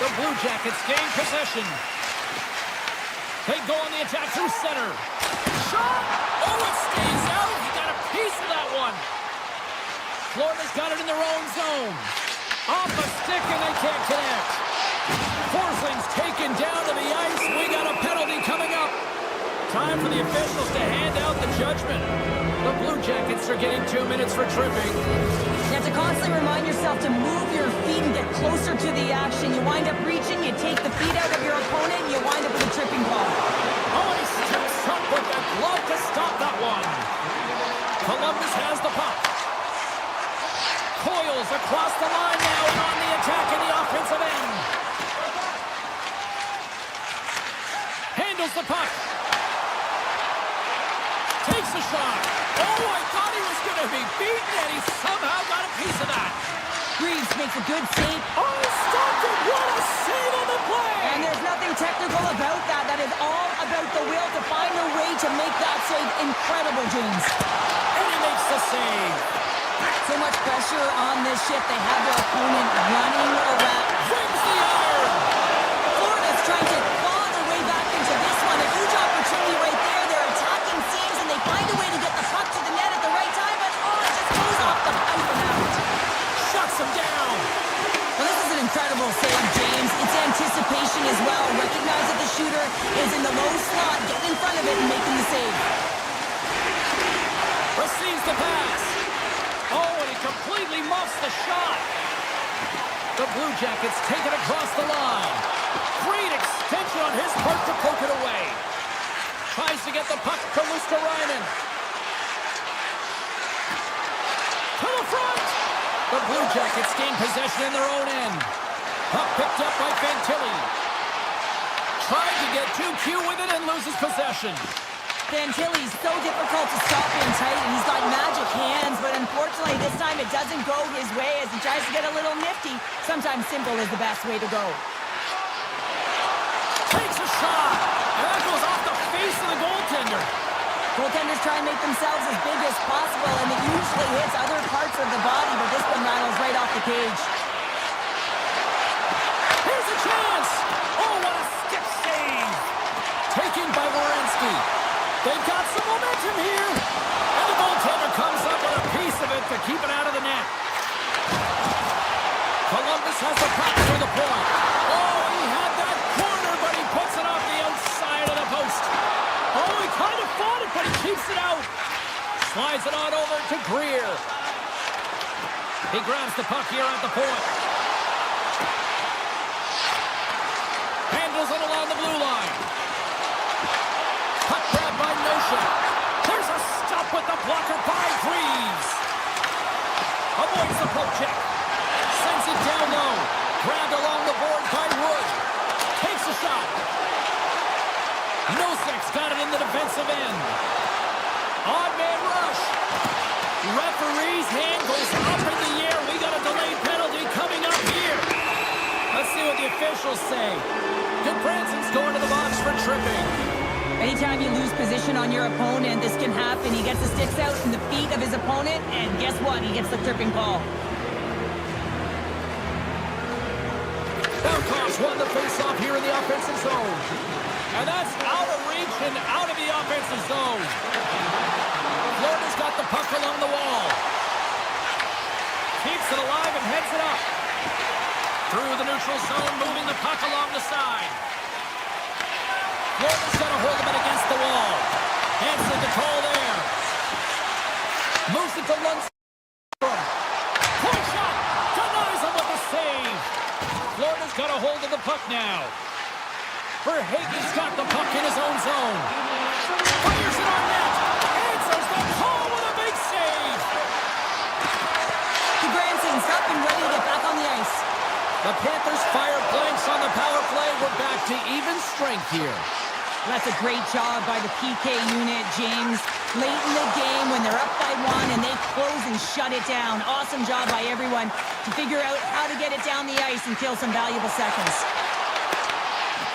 The Blue Jackets gain possession. They go on the attack through center. Shot! Oh, it stays out. He got a piece of that one. Florida's got it in their own zone. Off a stick, and they can't connect. Forsling's taken down to the ice. We got a penalty coming up. Time for the officials to hand out the judgment. The Blue Jackets are getting 2 minutes for tripping. You have to constantly remind yourself to move your feet and get closer to the action. You wind up reaching, you take the feet out of your opponent, and you wind up with a tripping ball. Oh, he steps up with that glove to stop that one. Columbus has the puck. Coils across the line now and on the attack in the offensive end. Handles the puck. Takes a shot. Oh, I thought he was going to be beaten, and he somehow got a piece of that. Reeves makes a good save. Oh, stopped it. What a save on the play. And there's nothing technical about that. That is all about the will to find a way to make that save incredible, James. And he makes the save. So much pressure on this shift. They have their opponent running around. Brings the iron. Florida's trying to claw their way back into this one. A huge opportunity right there. They're attacking seams, and they find a way to get the puck to the net at the right time, but oh, it just goes off the pipe and out. Shuts him down. Well, this is an incredible save, James. It's anticipation as well. Recognize that the shooter is in the low slot, getting in front of it and making the save. Receives the pass. Oh, and he completely muffs the shot. The Blue Jackets take it across the line. Great extension on his part to poke it away. Tries to get the puck to Luosterainen. To the front. The Blue Jackets gain possession in their own end. Puck picked up by Fantilli. Tried to get too cute with it and loses possession. Fantilli's so difficult to stop in tight, and he's got magic hands, but unfortunately this time it doesn't go his way as he tries to get a little nifty. Sometimes simple is the best way to go. Takes a shot, and that goes off the face of the goaltender. Goaltenders try and make themselves as big as possible, and it usually hits other parts of the body, but this one rattles right off the cage. Here's a chance! Oh, what a stick save! Taken by Werenski. They've got some momentum here. And the goaltender comes up with a piece of it to keep it out of the net. Columbus has the puck through the point. Oh, he had that corner, but he puts it off the outside of the post. Oh, he kind of fought it, but he keeps it out. Slides it on over to Greer. He grabs the puck here at the point. Handles it along the blue line. defensive end. Odd man rush. Referee's hand goes up in the air. We got a delayed penalty coming up here. Let's see what the officials say. Brandson's going to the box for tripping. Anytime you lose position on your opponent, this can happen. He gets the sticks out in the feet of his opponent, and guess what? He gets the tripping call. Barkov's won the face-off here in the offensive zone. And that's out of reach and out of the offensive zone. Florida's got the puck along the wall. Keeps it alive and heads it up. Through the neutral zone, moving the puck along the side. Florida's got a hold of it against the wall. Hanson the call there. Moves it to Lundstrom. Point shot. Denies him with the save. Florida's got a hold of the puck now. Verhagen's got the puck in his own zone. Fires it on net. Answers the call with a big save. Branson's up and ready to get back on the ice. The Panthers fire blanks on the power play. We're back to even strength here. That's a great job by the PK unit, James. Late in the game when they're up by one and they close and shut it down. Awesome job by everyone to figure out how to get it down the ice and kill some valuable seconds.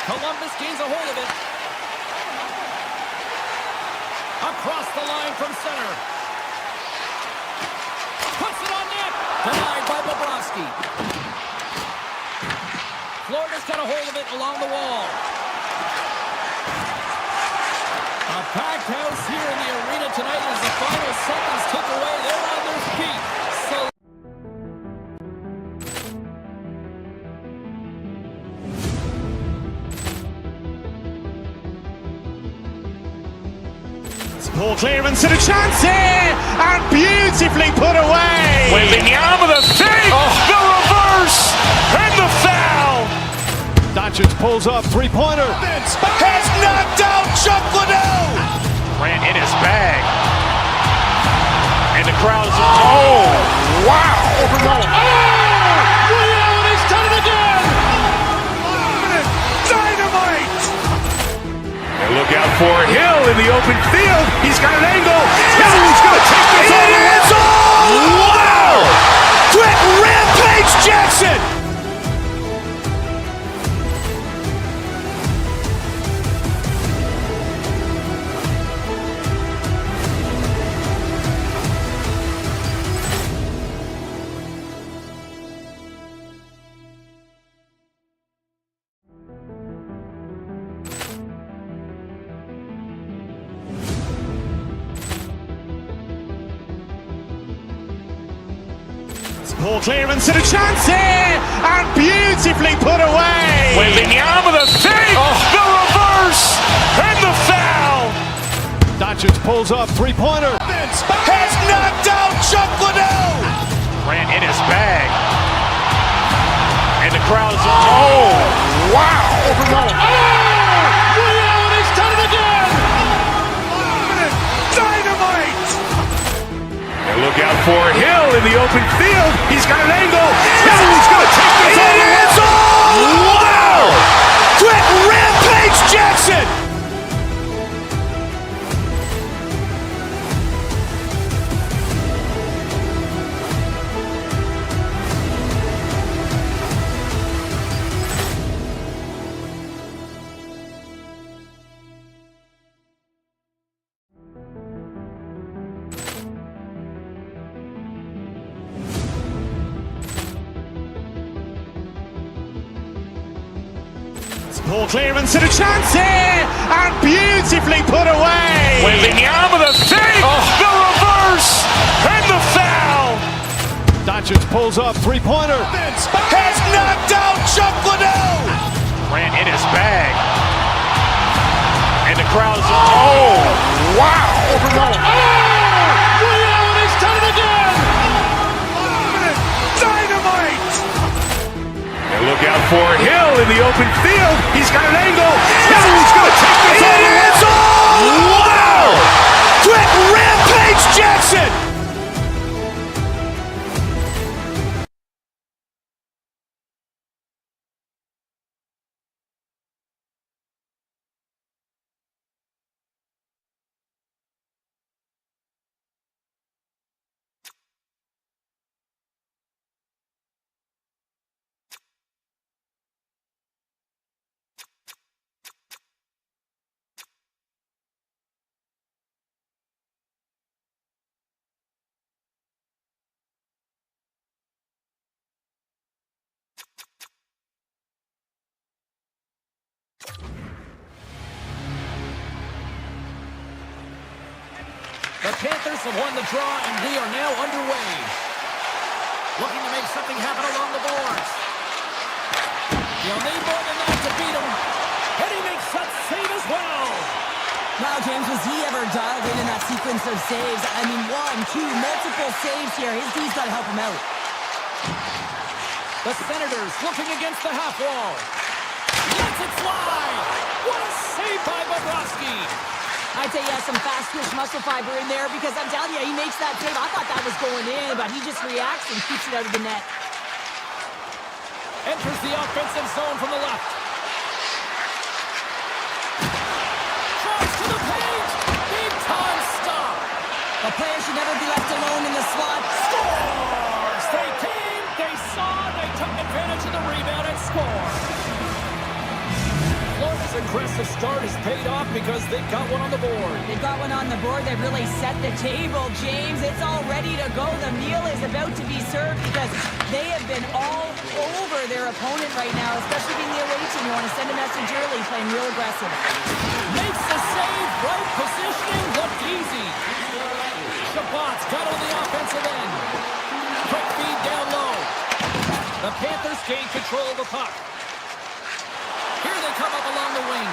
Columbus gains a hold of it. Across the line from center. Puts it on net. Denied by Bobrovsky. Florida's got a hold of it along the wall. A packed house here in the arena tonight as the final seconds tick away. They're on their feet. Poor clearance and a chance here, and beautifully put away. Wembanyama the fake, the reverse, and the foul. Doncic pulls up, three-pointer. Has knocked out Chuck Liddell. Ran in his bag. And the crowd is, oh, wow. He's done it again. Dynamite. And look out for Hill in the open field. He's got an angle. He's going to take this all the way. Wow. Quick Rampage Jackson. Poor clearance and a chance here, and beautifully put away. Wembanyama the fake, the reverse, and the foul. Doncic pulls up, three-pointer. Has knocked out Chuck Liddell. Ran in his bag. And the crowd is, oh, wow. He's done it again. Dynamite. And look out for Hill in the open field. He's got an angle. He's going to take this all the way. Wow. Quick Rampage Jackson. Poor clearance and a chance here, and beautifully put away. Wembanyama the fake, the reverse, and the foul. Doncic pulls up, three-pointer. Has knocked out Chuck Liddell. Ran in his bag. And the crowd is, oh, wow. He's done it again. Dynamite. And look out for Hill in the open field. He's got an angle. He's going to take this all the way. Wow. Quick Rampage Jackson. The Panthers have won the draw, and we are now underway. Looking to make something happen along the boards. He'll need more than that to beat him. And he makes that save as well. Wow, James, was he ever dialed in that sequence of saves? I mean, 1, 2, multiple saves here. His D's got to help him out. The Senators looking against the half wall. Lets it fly. What a save by Bobrovsky. I'd say he has some fast twitch muscle fiber in there because I'm telling you, he makes that save. I thought that was going in, but he just reacts and keeps it out of the net. Enters the offensive zone from the left. Tries to the paint. Big time stop. A player should never be left alone in the slot. Scores! They came, they saw, they took advantage of the rebound and scored. Florida's aggressive start has paid off because they've got one on the board. They've got one on the board. They've really set the table, James. It's all ready to go. The meal is about to be served because they have been all over their opponent right now, especially being the away team. You want to send a message early, playing real aggressive. Makes the save, right positioning, looked easy. Shabbat's got on the offensive end. Quick feed down low. The Panthers gain control of the puck. Here they come up along the wing.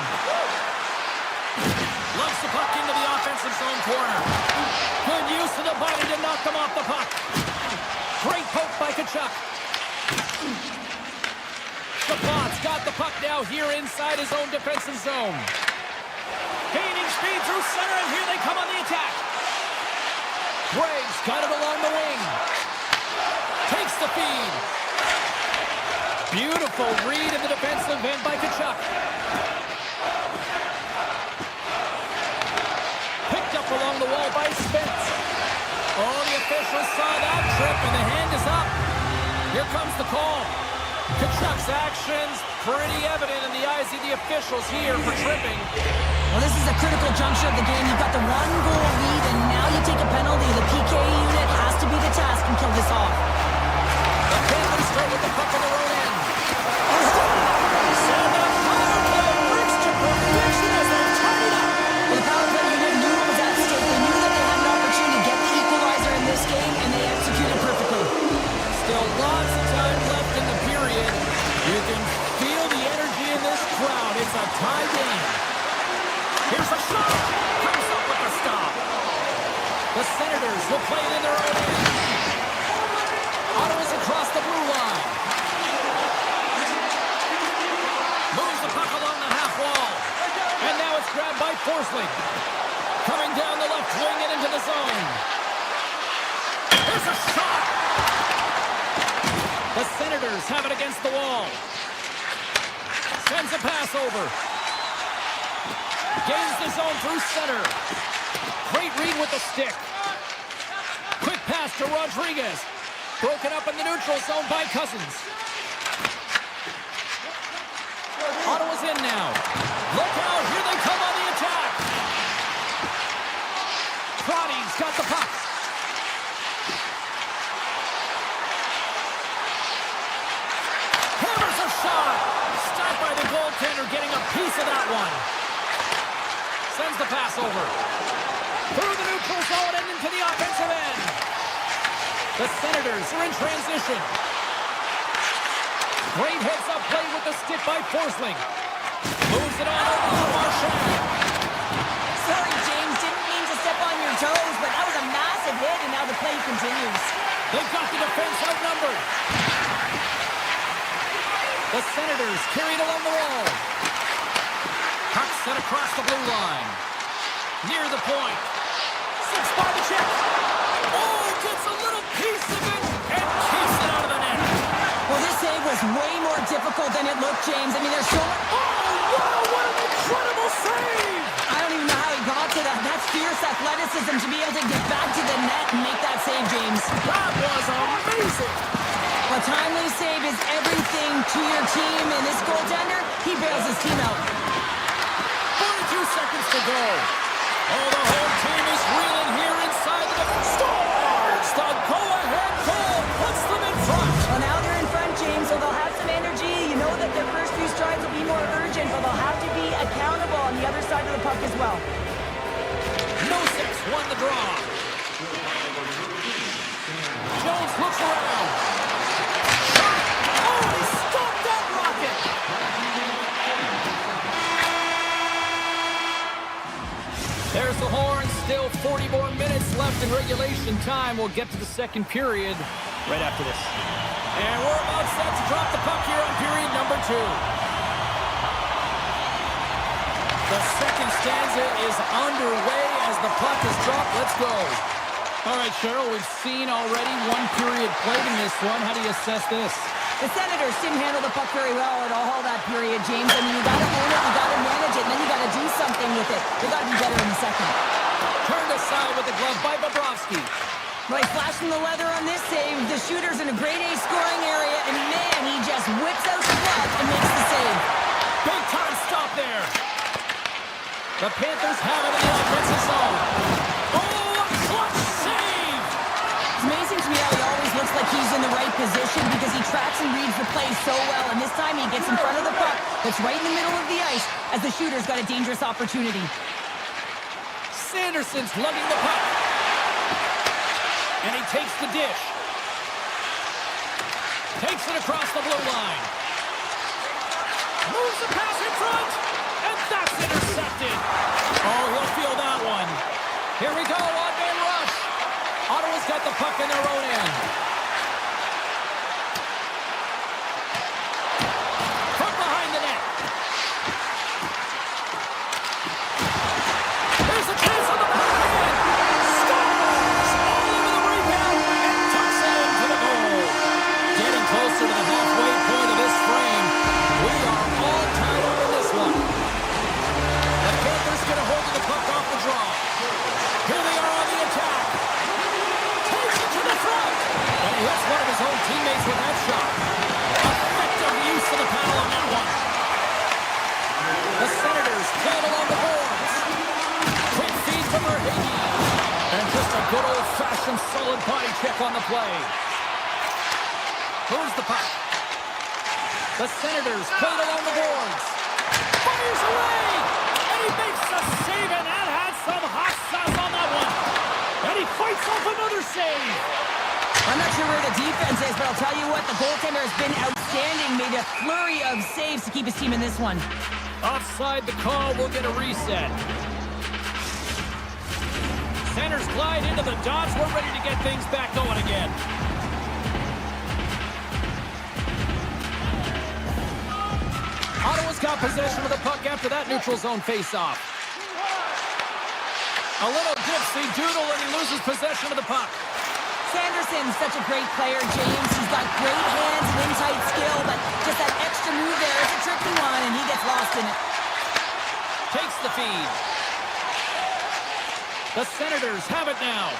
Lumps the puck into the offensive zone corner. Good use of the body to knock them off the puck. Great poke by Tkachuk. Shabbat's got the puck now here inside his own defensive zone. Gaining speed through center, and here they come on the attack. Greg's got it along the wing. Takes the feed. Beautiful read in the defensive end by Tkachuk. Picked up along the wall by Spence. Oh, the officials saw that trip, and the hand is up. Here comes the call. Tkachuk's actions pretty evident in the eyes of the officials here for tripping. Well, this is a critical juncture of the game. You've got the 1-goal lead, and now you take a penalty. The PK unit has to be the task and kill this off. The Panthers start with the puck on their own end. Send up power play. Brings to perfection as they tie it up. Well, the power play unit knew it was at stake. They knew that they had an opportunity to get the equalizer in this game, and they executed perfectly. Still lots of time left in the period. You can feel the energy in this crowd. It's a tie game. Here's a shot. Comes up with a stop. The Senators will play it in their own end. Ottawa's across the blue line. Moves the puck along the half wall. And now it's grabbed by Forsling. Coming down the left wing and into the zone. Here's a shot. The Senators have it against the wall. Sends a pass over. Gains the zone through center. Great read with the stick. Quick pass to Rodriguez. Broken up in the neutral zone by Cousins. Ottawa's in now. Look out, here they come on the attack. Crotty's got the puck. Hammers a shot. Stopped by the goaltender, getting a piece of that one. Sends the pass over. Through the neutral zone and into the offensive end. The Senators are in transition. Great heads-up play with the stick by Forsling. Moves it on over to Marchand. Sorry, James. Didn't mean to step on your toes, but that was a massive hit, and now the play continues. They've got the defense outnumbered. The Senators carried along the wall. Puck set across the blue line. Near the point. Six by the check. Oh, gets a little piece of it and keeps it out of the net. Well, this save was way more difficult than it looked, James. I mean, there's so much... Oh, wow, what an incredible save! I don't even know how he got to that. That's fierce athleticism to be able to get back to the net and make that save, James. That was amazing! A timely save is everything to your team, and this goaltender, he bails his team out. 42 seconds to go. Oh, the home team is reeling here inside the Stars! The go-ahead goal puts them in front. Well, now they're in front, James, so they'll have some energy. You know that their first few strides will be more urgent, but they'll have to be accountable on the other side of the puck as well. Nosek won the draw. Jones looks around. Oh, he stopped that rocket. There's the horn. Still 40 more minutes left in regulation time. We'll get to the second period right after this. And we're about set to drop the puck here on period number 2. The second stanza is underway as the puck is dropped. Let's go. All right, Cheryl, we've seen already one period played in this one. How do you assess this? The Senators didn't handle the puck very well at all that period, James. I mean, you got to own it, you got to manage it, and then you got to do something with it. They got to be better in the second. Turned aside with the glove by Bobrovsky. Right, flashing the leather on this save. The shooter's in a grade A scoring area, and man, he just whips out the glove and makes the save. Big time stop there. The Panthers have it in the offensive zone. Oh, a clutch save! It's amazing to me how he always looks like he's in the right position because he tracks and reads the play so well, and this time he gets in front of the puck that's right in the middle of the ice as the shooter's got a dangerous opportunity. Sanderson's lugging the puck. And he takes the dish. Takes it across the blue line. Moves the pass in front. And that's intercepted. Oh, he'll feel that one. Here we go, on-man rush. Ottawa's got the puck in their own end. From behind the net. There's a chance on the backhand. Scores! All over the rebound and tucks it into the goal. Getting closer to the halfway point of this frame. We are all tied up in this one. The Panthers get a hold of the puck off the draw. Here they are on the attack. Takes it to the front. And he hits one of his own teammates with that shot. Effective use of the paddle on that one. The Senators play it along the boards. Quick feed from Verhage. And just a good old-fashioned solid body check on the play. Moves the puck. The Senators play it along the boards. Fires away! And he makes a save, and that had some hot sauce on that one. And he fights off another save. I'm not sure where the defense is, but I'll tell you what, the goaltender has been outstanding. Made a flurry of saves to keep his team in this one. Offside the call, we'll get a reset. Centers glide into the dots. We're ready to get things back going again. Ottawa's got possession of the puck after that neutral zone face-off. A little dipsy doodle and he loses possession of the puck. Sanderson's such a great player, James. He's got great hands and in-tight skill, but just that extra move there is a tricky one, and he gets lost in it. Takes the feed. The Senators have it now.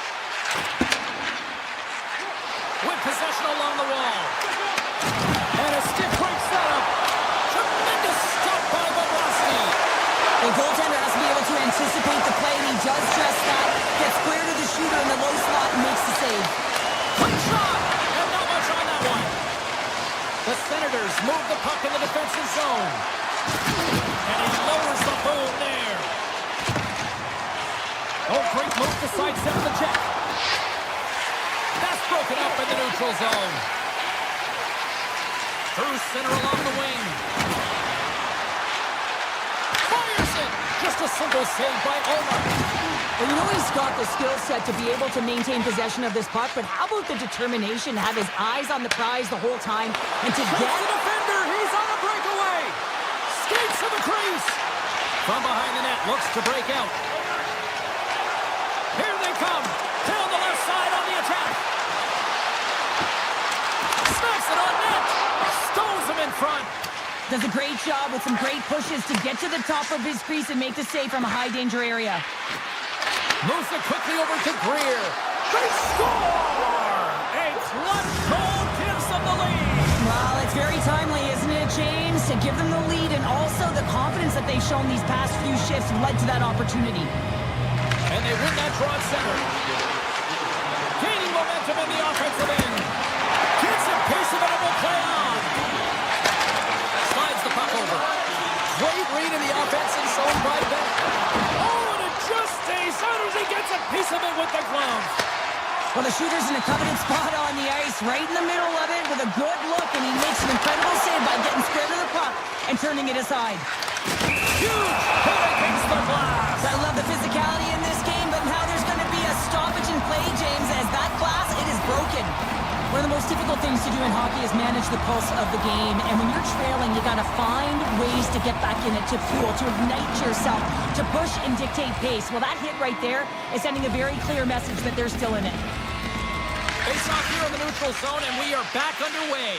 With possession along the wall. And a stiff break setup. Tremendous stop by Bobrovsky. The goaltender has to be able to anticipate the play, and he does just that. Gets clear to the shooter in the low slot and makes the save. Quick shot! And not much on that one. The Senators move the puck in the defensive zone. And he lowers the boom there. Oh, great move to sidestep the check. That's broken up in the neutral zone. Through center along the wing. Fires it! Just a single save by Omar. Well, you know he's got the skill set to be able to maintain possession of this puck, but how about the determination to have his eyes on the prize the whole time and to get... the defender! He's on a breakaway! Skates to the crease! From behind the net, looks to break out. Here they come! Down the left side on the attack! Smacks it on net! Stones him in front! Does a great job with some great pushes to get to the top of his crease and make the save from a high-danger area. Moves it quickly over to Greer. They score! A clutch goal gives them the lead! Well, it's very timely, isn't it, James? To give them the lead and also the confidence that they've shown these past few shifts led to that opportunity. And they win that draw at center. Gaining momentum in the offensive end. Gets it, pace of it, and will play on. Slides the puck over. Great read in the offensive zone by Ben. Oh, and it just stays Well, the shooter's in a coveted spot on the ice, right in the middle of it with a good look, and he makes an incredible save by getting square to the puck and turning it aside. Huge hit against the glass. I love the physicality in this game, but now there's going to be a stoppage in play, James, as that glass, it is broken. One of the most difficult things to do in hockey is manage the pulse of the game, and when you're trailing, you got to find ways to get back in it, to fuel, to ignite yourself, to push and dictate pace. Well, that hit right there is sending a very clear message that they're still in it. Face off here in the neutral zone, and we are back underway.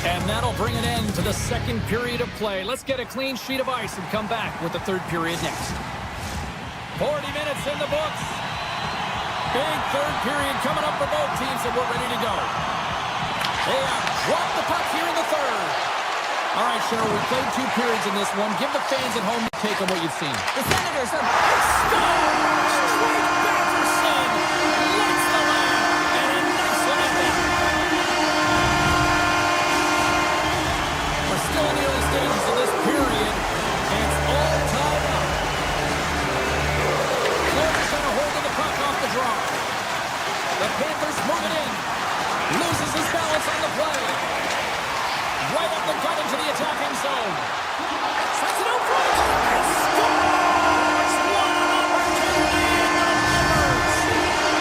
And that'll bring an end to the second period of play. Let's get a clean sheet of ice and come back with the third period next. 40 minutes in the books. Big third period coming up for both teams, and we're ready to go. They have dropped the puck here in the third. All right, Cheryl, we played 2 periods in this one. Give the fans at home your take on what you've seen. The Senators are... Straight Patterson lights the lamp, and a nice one at that. We're still in the early stages of this period, and it's all tied up. Florida's got a hold of the puck off the draw. The Panthers move it in. Loses his balance on the play. Right up the gut into the attacking zone. Sends it out front. And scores! What an opportunity in the numbers.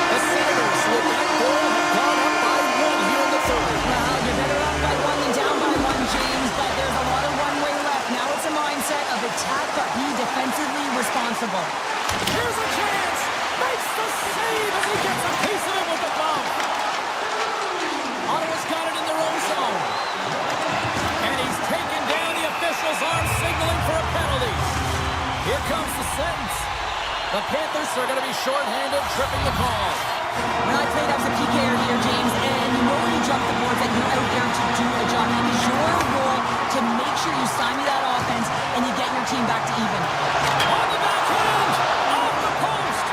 The Senators, with that goal, have gone up by 1 here in the third. Well, you're better up by 1 than down by 1, James, but there's a lot of runway left. Now it's a mindset of attack, but be defensively responsible. Here's a chance. Makes the save as he gets a piece of it with the glove. Ottawa's got it in their own zone. And he's taken down. The officials arm signaling for a penalty. Here comes the sentence. The Panthers are going to be shorthanded, tripping the call. When I played as a PKer here, James, and you know when you jump the boards that you're out there to do a job. It is your role to make sure you stymie that offense and you get your team back to even. On the backhand! Off the post!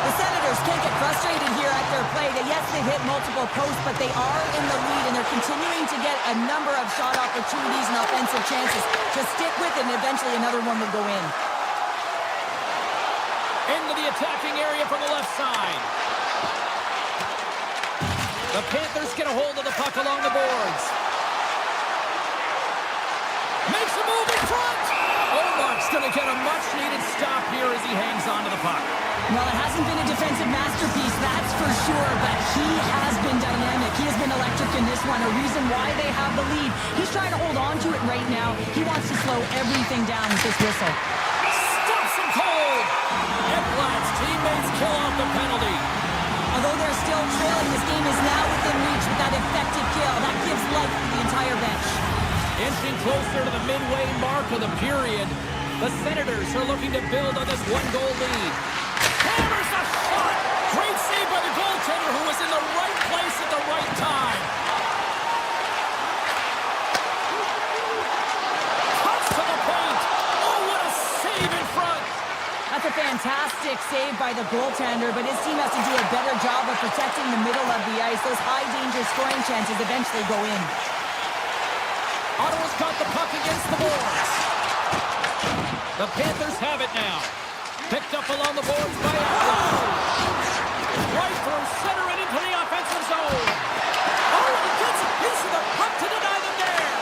The Senators can't get frustrated here at their play. Yes, they've hit multiple posts, but they are in the lead, and they're continuing to get a number of shot opportunities and offensive chances. To stick with it, and eventually another one will go in. Into the attacking area from the left side. The Panthers get a hold of the puck along the boards. Makes a move in front. Omark's going to get a much-needed stop here as he hangs on to the puck. Well, it hasn't been a defensive masterpiece, that's for sure, but he has been dynamic. He has been electric in this one, a reason why they have the lead. He's trying to hold on to it right now. He wants to slow everything down with this whistle. Stops him cold. Ekblad's teammates kill off the penalty. Although they're still trailing, this game is now within reach with that effective kill. That gives life to the entire bench. Inching closer to the midway mark of the period, the Senators are looking to build on this 1-goal lead. Hammers the shot! Great save by the goaltender who was in the right place at the right time. Cuts to the paint. Oh, what a save in front! That's a fantastic save by the goaltender, but his team has to do a better job of protecting the middle of the ice. Those high-danger scoring chances eventually go in. Ottawa's got the puck against the boards. The Panthers have it now. Picked up along the boards by Ekblad. Right through center and into the offensive zone. Oh, and he gets a piece of the puck to deny them there.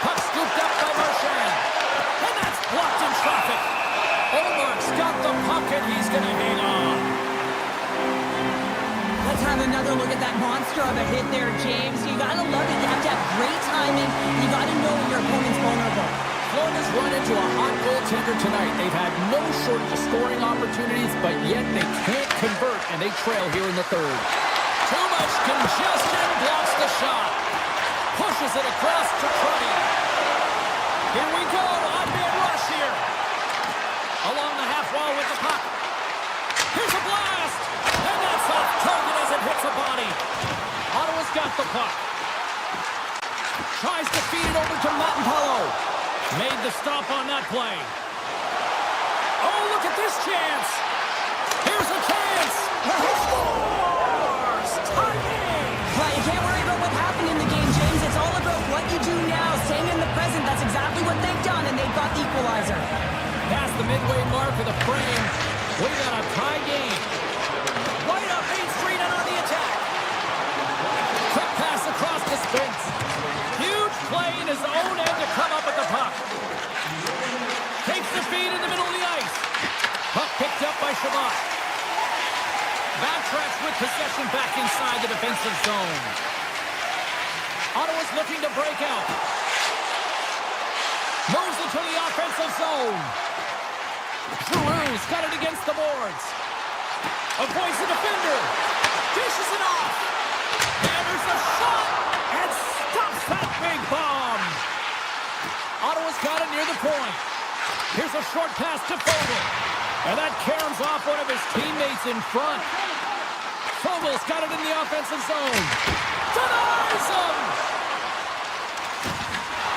Puck scooped up by Marchand. And that's blocked in traffic. Omark's got the puck and he's going to hang on. Let's have another look at that monster of a hit there, James. You gotta love it. You have to have great timing. You gotta know when your opponent's vulnerable. Florida's run into a hot goaltender tonight. They've had no shortage of scoring opportunities, but yet they can't convert, and they trail here in the third. Too much congestion, blocks the shot. Pushes it across to Cruddy. Here we go, on-man rush here. Along the half wall with the puck. Here's a blast, and that's off target as it hits a body. Ottawa's got the puck. Tries to feed it over to Matt. Made the stop on that play. Oh, look at this chance. Here's a chance. He scores! Tie game. Well, you can't worry about what happened in the game, James. It's all about what you do now. Staying in the present, that's exactly what they've done, and they've got the equalizer. Past the midway mark of the frame. We got a tie game. Right up Main Street and on the attack. Quick pass across the Spence. Huge play in his own end to come up with the puck. Takes the feed in the middle of the ice. Puck picked up by Shabbat. Backtracks with possession back inside the defensive zone. Ottawa's looking to break out. Moves into the offensive zone. Giroux's got it against the boards. Avoids the defender. Dishes it off. And there's a shot. And stops that big bomb. Ottawa's got it near the point. Here's a short pass to Fogle. And that caroms off one of his teammates in front. Fogle's got it in the offensive zone. Denies him!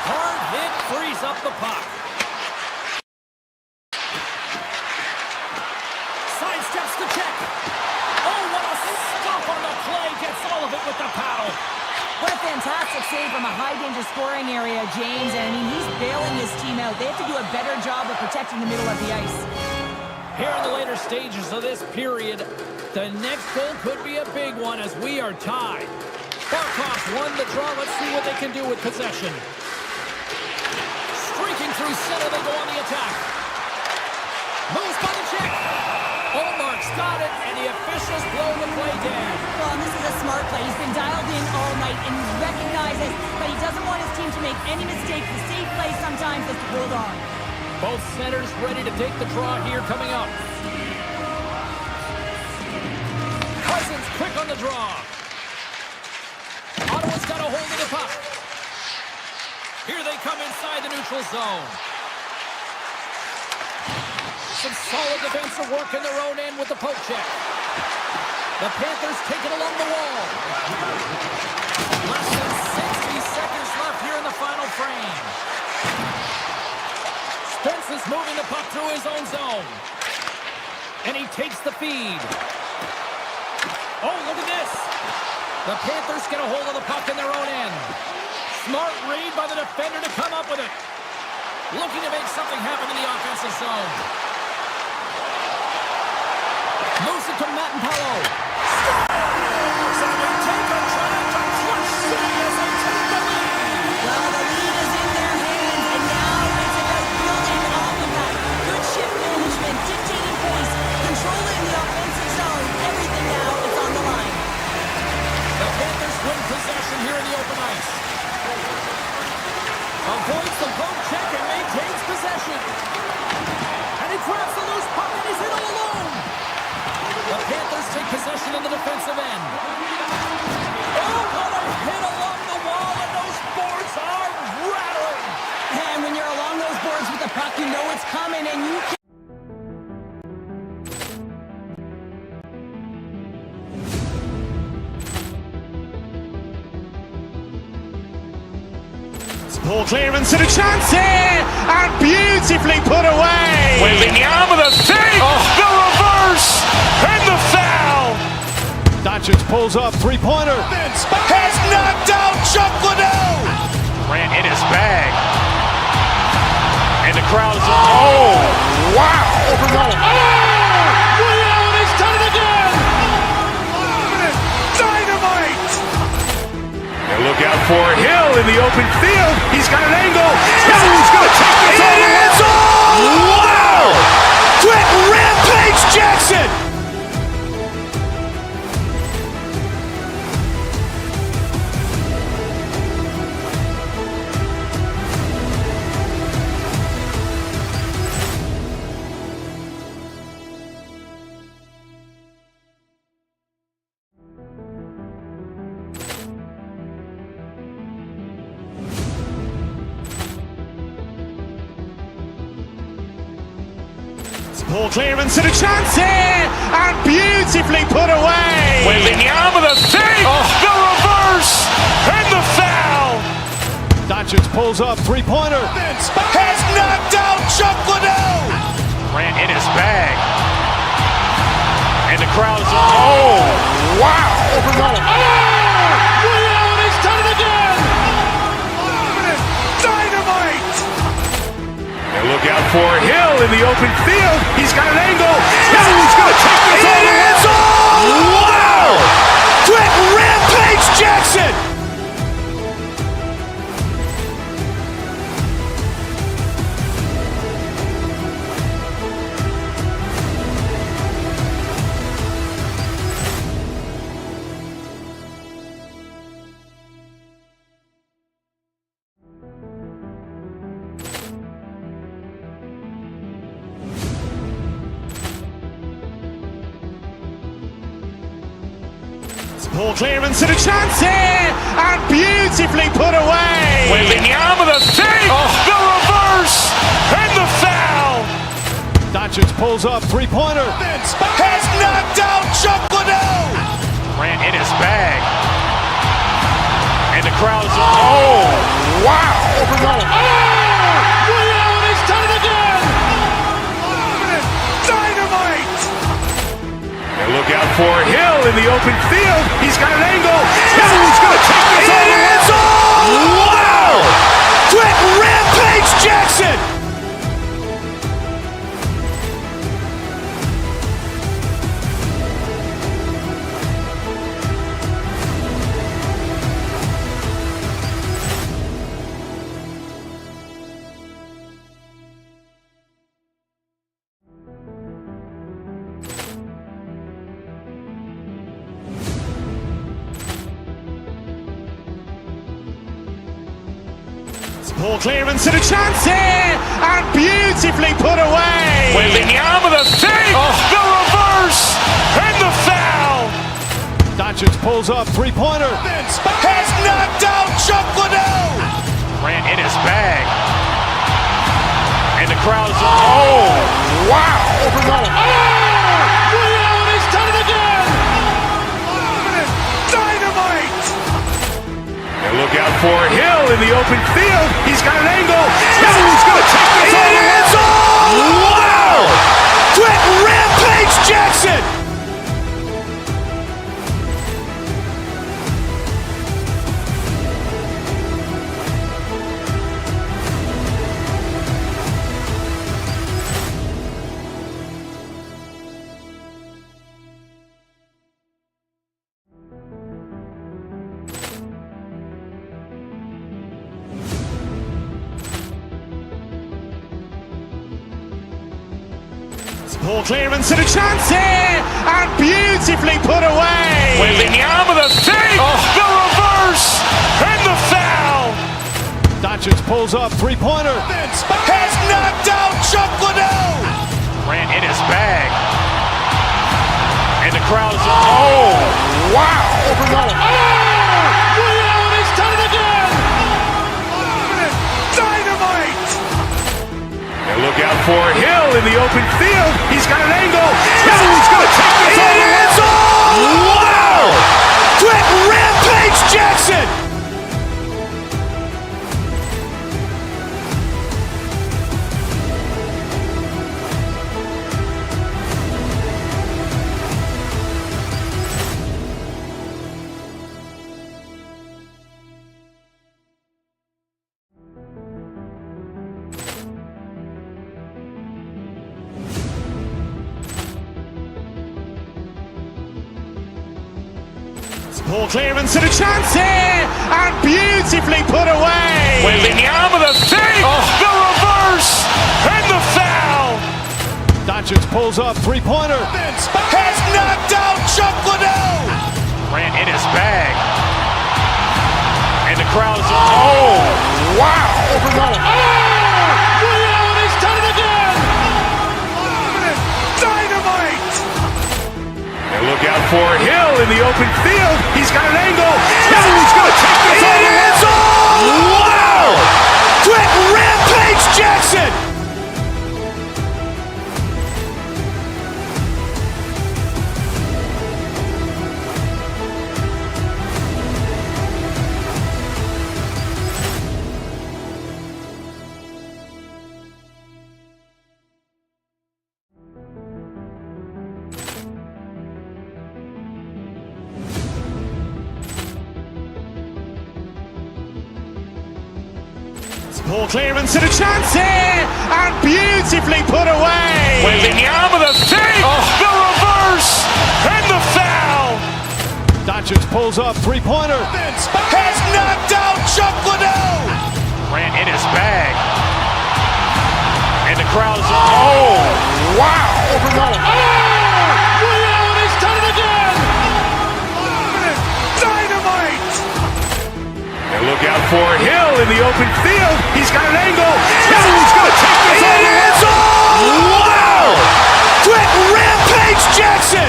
Hard hit frees up the puck. Sidesteps the check. Oh, what a stop on the play. Gets all of it with the paddle. What a fantastic save from a high-danger scoring area, James. And, I mean, he's bailing his team out. They have to do a better job of protecting the middle of the ice. Here in the later stages of this period, the next goal could be a big one as we are tied. Barkov won the draw. Let's see what they can do with possession. Streaking through center, they go on the attack. Moves by the check. Olmark's got it, and the officials blow the play dead. Well, and this is a smart play. He's been dialed in all night, and he recognizes that he doesn't want his team to make any mistakes. The safe play sometimes is to hold on. Both centers ready to take the draw here coming up. Cousins quick on the draw. Ottawa's got a hold of the puck. Here they come inside the neutral zone. Some solid defensive work in their own end with the poke check. The Panthers take it along the wall. Less than 60 seconds left here in the final frame. Spence is moving the puck through his own zone. And he takes the feed. Oh, look at this. The Panthers get a hold of the puck in their own end. Smart read by the defender to come up with it. Looking to make something happen in the offensive zone. Moves it to Matt and Paolo. So they take a try to clutch City as they take the lead. Well, the lead is in their hands, and now it's about building off of that. Good shift management, dictating pace, controlling the offensive zone. Everything now is on the line. The Panthers win possession here in the open ice. Avoids the poke check and maintains possession. And he grabs the loose puck and he's in all alone. The Panthers take possession in the defensive end. Oh, what a hit along the wall, and those boards are rattling. And when you're along those boards with the puck, you know it's coming, and you can... Poor clearance and a chance here, and beautifully put away. Wembanyama the save, the reverse, and the foul. Doncic pulls up, three-pointer. Has knocked out Chuck Liddell. Grant in his bag. And the crowd is, oh, wow. Willie Allen has done it again. Dynamite. And look out for Hill in the open field. He's got an angle. He's going to take this all the way. Wow! Trent Rampage Jackson. Poor clearance and a chance here, and beautifully put away. Wembanyama the save, the reverse, and the foul. Doncic pulls up, three-pointer. Has knocked out Chuck Liddell. Grant in his bag. And the crowd is, oh, wow. Willie Allen has done it again. Dynamite. And look out for Hill in the open field. He's got an angle. Ball clearance and a chance here, and beautifully put away. Wembanyama the save, the reverse, and the foul. Doncic pulls up, three-pointer. Has knocked out Chuck Liddell. Grant in his bag. And the crowd is, wow. Ray Allen has done it again. Dynamite. And look out for Hill in the open field. He's got an angle. Hill's going to take this all the way. Wow. Trent Rampage Jackson. Ball clearance and a chance here, and beautifully put away. Wembanyama the save, the reverse, and the foul. Doncic pulls up, three-pointer. Has knocked out Chuck Liddell. Grant in his bag. And the crowd is, wow. Ray Allen has done it again. Dynamite. And look out for Hill in the open field. He's got an angle. Hill's going to take this all the way. Wow. Trent Rampage Jackson. Ball clearance and a chance here, and beautifully put away. Wembanyama the save, the reverse, and the foul. Doncic pulls up, three-pointer. Has knocked out Chuck Liddell. Grant in his bag. And the crowd is, wow. Ray Allen has done it again. Dynamite. And look out for Hill in the open field. He's got an angle. Hill's going to take this all the way. Wow. Trent Rampage Jackson. Ball clearance and a chance here, and beautifully put away. Wembanyama the save, the reverse, and the foul. Doncic pulls up, three-pointer. Has knocked out Chuck Liddell. Grant in his bag. And the crowd is, wow. Ray Allen has done it again. Dynamite. And look out for Hill in the open field. He's got an angle. Hill's going to take this all the way. Wow. Trent Rampage Jackson. Ball clearance and a chance here, and beautifully put away. Wembanyama the save, the reverse, and the foul. Doncic pulls up, three-pointer. Has knocked out Chuck Liddell. Grant in his bag. And the crowd is, wow. Ray Allen has done it again. Dynamite. And look out for Hill in the open field. He's got an angle. Hill's going to take this all the way. Wow. Trent Rampage Jackson.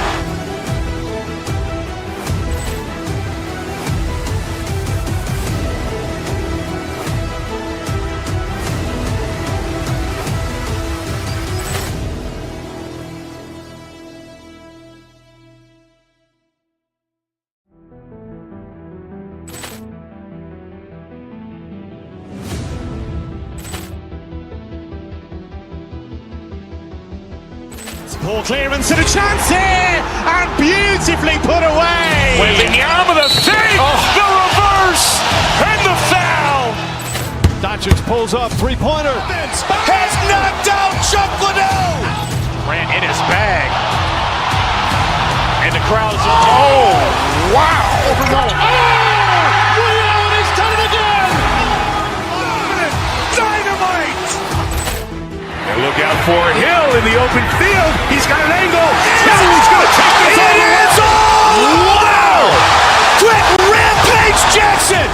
Ball clearance and a chance here, and beautifully put away. Wembanyama with a save, the reverse, and the foul. Doncic pulls up, three-pointer. Has knocked out Chuck Liddell. Ran in his bag. And the crowd is, oh, wow. Ray Allen has done it again. Dynamite. And look out for Hill in the open field. He's got an angle. He's going to take this all the way. Wow. Quick Rampage Jackson.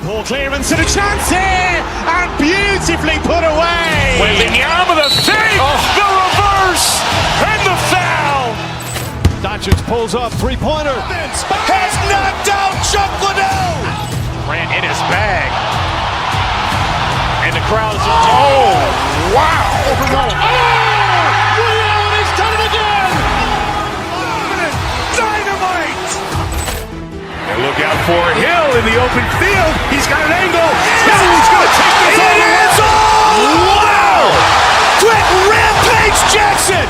Ball clearance and a chance here, and beautifully put away. Wembanyama with a save, the reverse, and the foul. Doncic pulls up, three-pointer. Has knocked out Chuck Liddell. Ran in his bag. And the crowd is, oh, wow. Ray Allen has done it again. Dynamite. And look out for Hill in the open field. He's got an angle. He's going to take this all the way. Wow. Quick Rampage Jackson.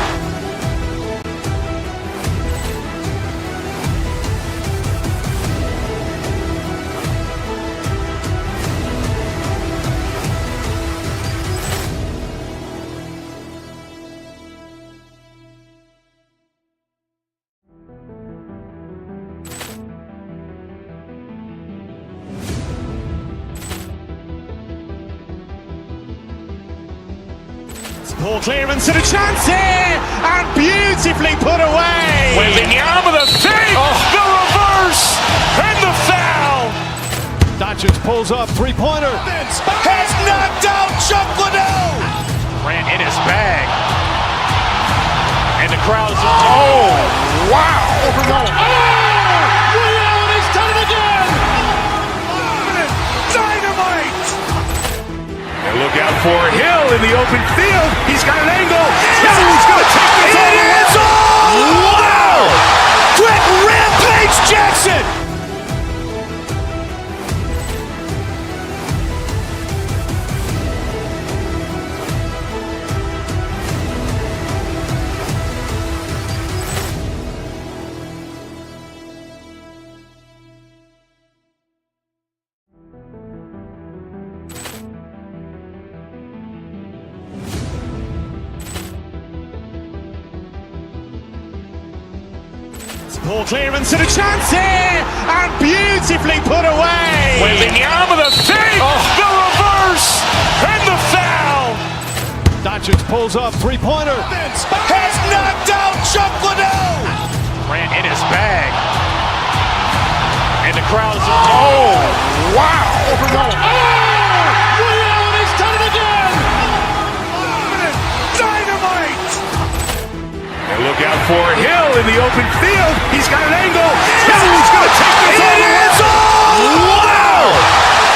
Ball clearance and a chance here, and beautifully put away. Wembanyama with a save, the reverse, and the foul. Doncic pulls up, three-pointer. Has knocked out Chuck Liddell. Ran in his bag. And the crowd is, oh, wow. Ray Allen has done it again. Dynamite. And look out for Hill in the open field. He's got an angle. He's going to take this all the way. Wow. Quick Rampage Jackson. Ball clearance and a chance here, and beautifully put away. Wembanyama with a save, the reverse, and the foul. Doncic pulls up, three-pointer. Has knocked out Chuck Liddell. Ran in his bag. And the crowd is, oh, wow. Ray Allen has done it again. Dynamite. And look out for Hill in the open field. He's got an angle. He's going to take this all the way. Wow.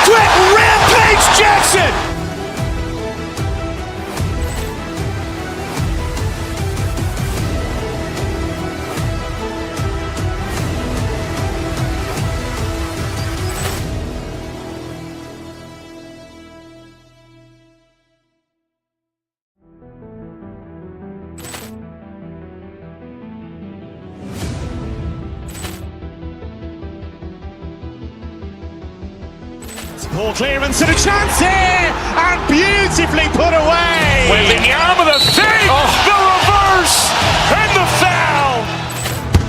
Quick Rampage Jackson. Ball clearance and a chance here, and beautifully put away. Wembanyama with a save, the reverse, and the foul.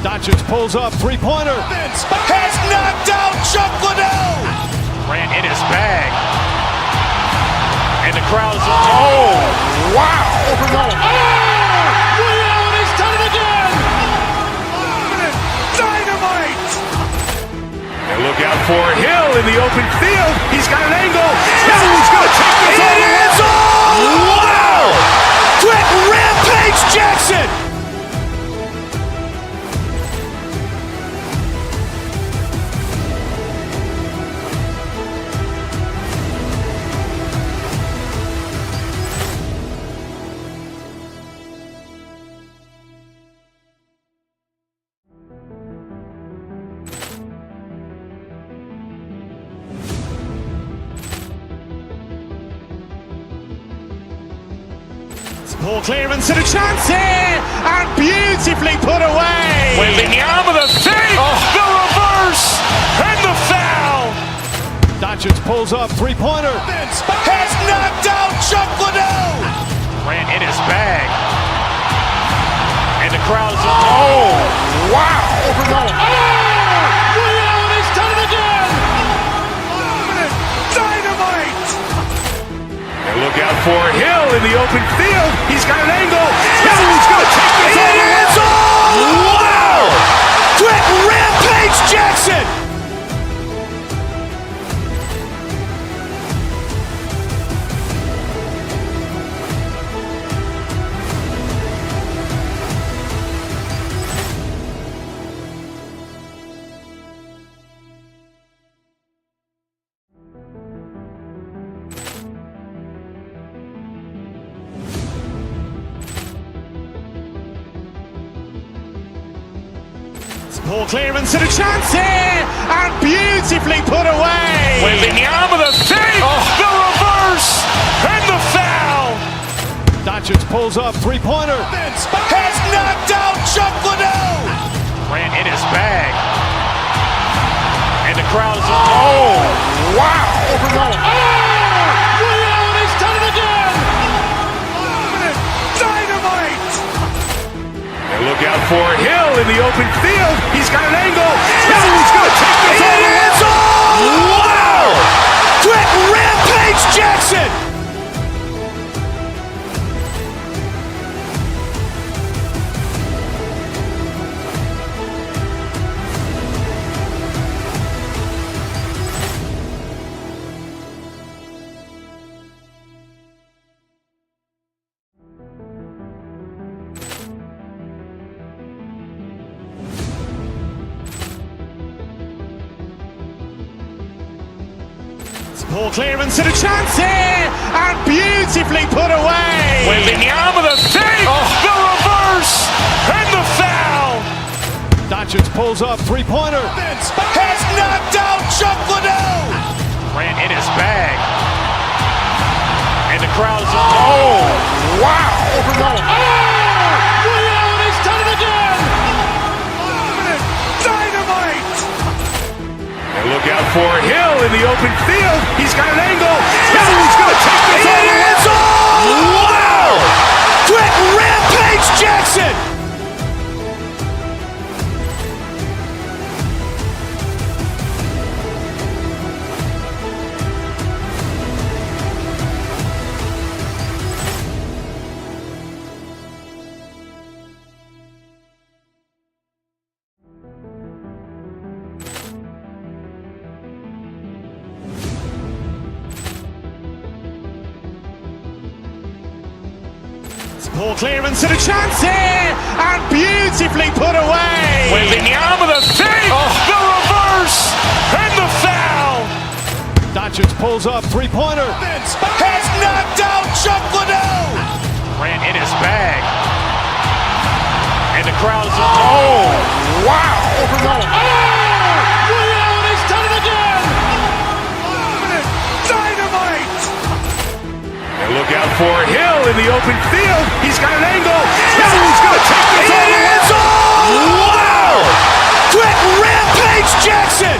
Doncic pulls up, three-pointer. Has knocked out Chuck Liddell. Ran in his bag. And the crowd is, oh, wow. Ray Allen has done it again. Dynamite. And look out for Hill in the open field. He's got an angle. He's going to take this all the way. Wow. Quick Rampage Jackson. Ball clearance and a chance here, and beautifully put away. Wembanyama the save, the reverse, and the foul. Doncic pulls up, three-pointer. Has knocked out Chuck Liddell. Grant in his bag. And the crowd is, oh, wow. Ray Allen has done it again. Dynamite. And look out for Hill in the open field. He's got an angle. He's going to take this all the way. Wow. Quick Rampage Jackson. Ball clearance and a chance here, and beautifully put away. Wembanyama the save, the reverse, and the foul. Doncic pulls up, three-pointer. Has knocked out Chuck Liddell. Grant in his bag. And the crowd is, oh, wow. Ray Allen has done it again. Dynamite. And look out for Hill in the open field. He's got an angle. He's going to take this all the way. Wow. Quick Rampage Jackson. Ball clearance and a chance here, and beautifully put away. Wembanyama the save, the reverse, and the foul. Doncic pulls up, three-pointer. Has knocked out Chuck Liddell. Grant in his bag. And the crowd is, oh, wow. Ray Allen has done it again. Dynamite. And look out for Hill in the open field. He's got an angle. He's going to take this all the way. Wow. Quick Rampage Jackson. Ball clearance and a chance here, and beautifully put away. Wembanyama the save, the reverse, and the foul. Doncic pulls up, three-pointer. Has knocked out Chuck Liddell. Grant in his bag. And the crowd is, oh, wow. Ray Allen has done it again. Dynamite. And look out for Hill in the open field. He's got an angle. He's going to take this all the way. Wow. Quick Rampage Jackson.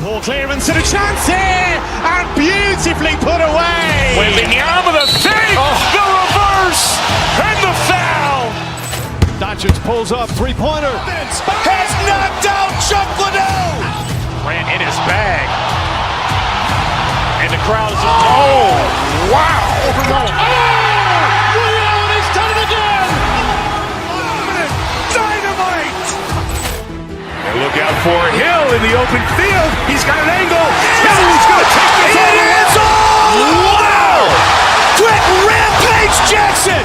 Ball clearance and a chance here, and beautifully put away. Wembanyama the save, the reverse, and the foul. Doncic pulls up, three-pointer. Has knocked out Chuck Liddell. Grant in his bag. And the crowd is, oh, wow. Ray Allen has done it again. Dynamite. And look out for Hill in the open field. He's got an angle. He's going to take this all the way. Wow. Quick Rampage Jackson.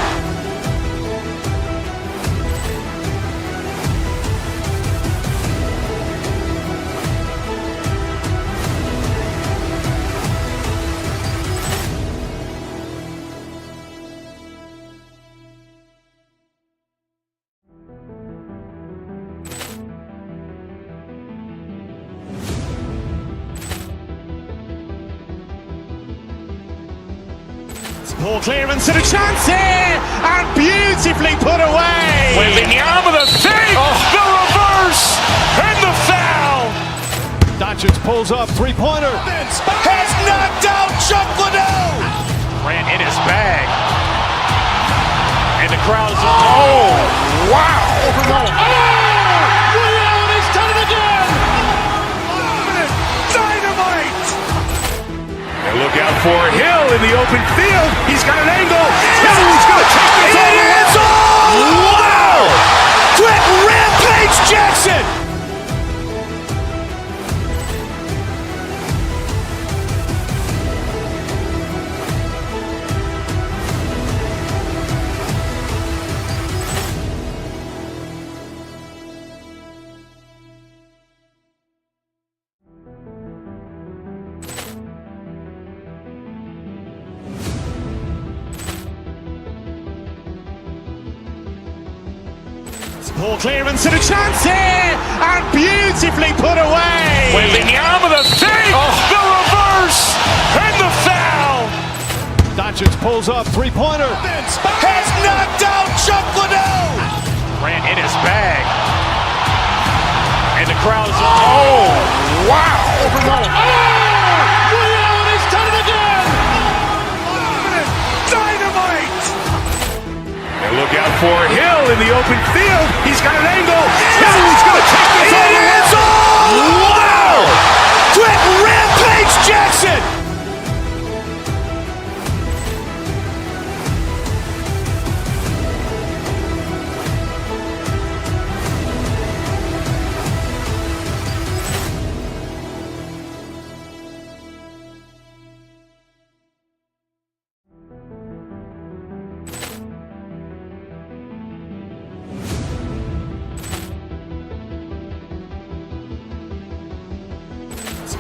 Poor clearance and a chance here, and beautifully put away. Wembanyama the save, the reverse, and the foul. Doncic pulls up, three-pointer. Has knocked out Chuck Liddell. Ran in his bag. And the crowd is, oh, wow. He's done it again. Dynamite. And look out for Hill in the open field. He's got an angle. He's going to take this all the way. Wow. Brett Rampage Jackson. Poor clearance and a chance here, and beautifully put away. Wembanyama the save, the reverse, and the foul. Doncic pulls up, three-pointer. Has knocked out Chuck Liddell. Ran in his bag. And the crowd is, oh, wow. He's done it again. Dynamite. And look out for Hill in the open field. He's got an angle. He's going to take this all the way. Wow. Brett Rampage Jackson.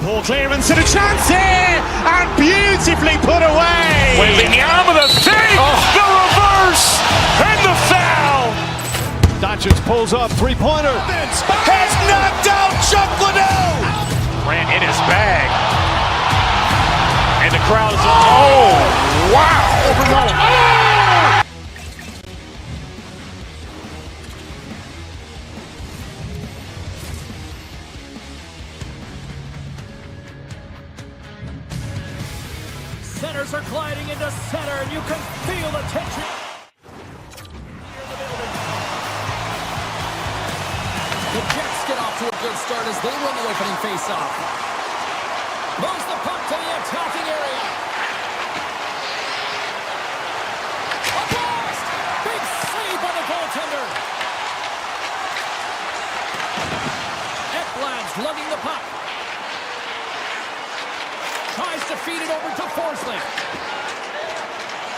Poor clearance and a chance here, and beautifully put away. Wembanyama the save, the reverse, and the foul. Doncic pulls up, three-pointer. Has knocked out Chuck Liddell. Ran in his bag. And the crowd is, oh, wow. Centers are gliding into center, and you can feel the tension. The Jets get off to a good start as they win the opening faceoff. Moves the puck to the attacking area. A blast! Big save by the goaltender. Ekblad's lugging the puck. Tries to feed it over to Forsling.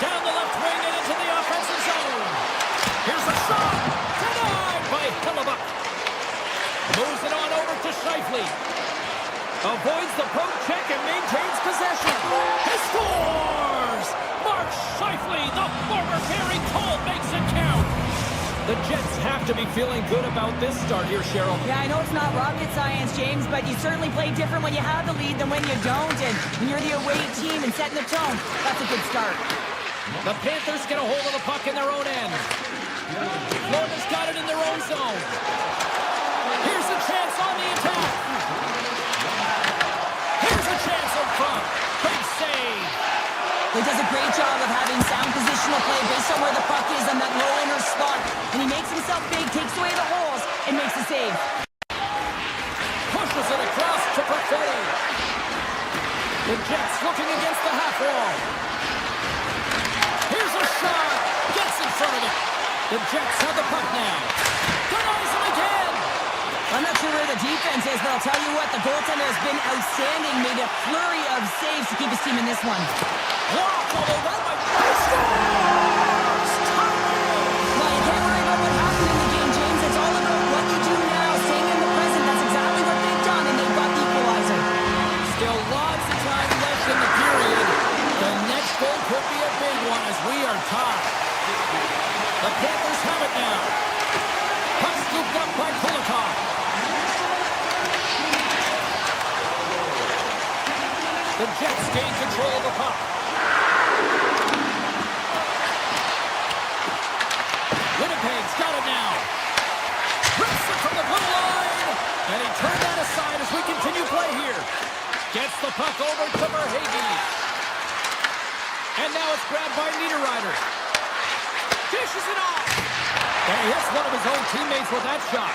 Down the left wing and into the offensive zone. Here's a shot. Denied by Hellebuck. Moves it on over to Scheifele. Avoids the poke check and maintains possession. He scores! Mark Scheifele, the former Barry Cole, makes it count. The Jets have to be feeling good about this start here, Cheryl. Yeah, I know it's not rocket science, James, but you certainly play different when you have the lead than when you don't. And when you're the away team and setting the tone, that's a good start. The Panthers get a hold of the puck in their own end. Florida's got it in their own zone. Here's a chance on the attack. Here's a chance up front. Big save. He does a great job of having sound positional play based on where the puck is on that low inner slot. And he makes himself big, takes away the holes, and makes the save. Pushes it across to Perfetti. The Jets looking against the half wall. Here's a shot. Gets in front of it. The Jets have the puck now. Denies it again. I'm not sure where the defense is, but I'll tell you what, the goaltender has been outstanding. Made a flurry of saves to keep his team in this one. Blocked all over by scores! Well, you can't worry about what happened in the game, James. It's all about what you do now, staying in the present. That's exactly what they've done, and they've got the equalizer. Still lots of time left in the period. The next goal could be a big one as we are tied. The Panthers have it now. Puck scooped up by Kulikov. The Jets gain control of the puck. puck over to Verhaeghe. And now it's grabbed by Niederreiter. Dishes it off. And he hits one of his own teammates with that shot.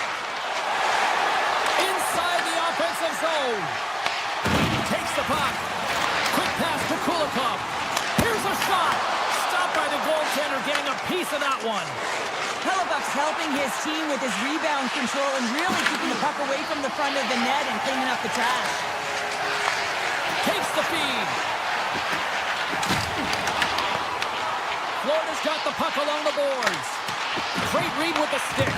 Inside the offensive zone. Takes the puck. Quick pass to Kulikov. Here's a shot. Stopped by the goaltender, getting a piece of that one. Hellebuyck's helping his team with his rebound control and really keeping the puck away from the front of the net and cleaning up the trash. Takes the feed. Florida's got the puck along the boards. Great read with the stick.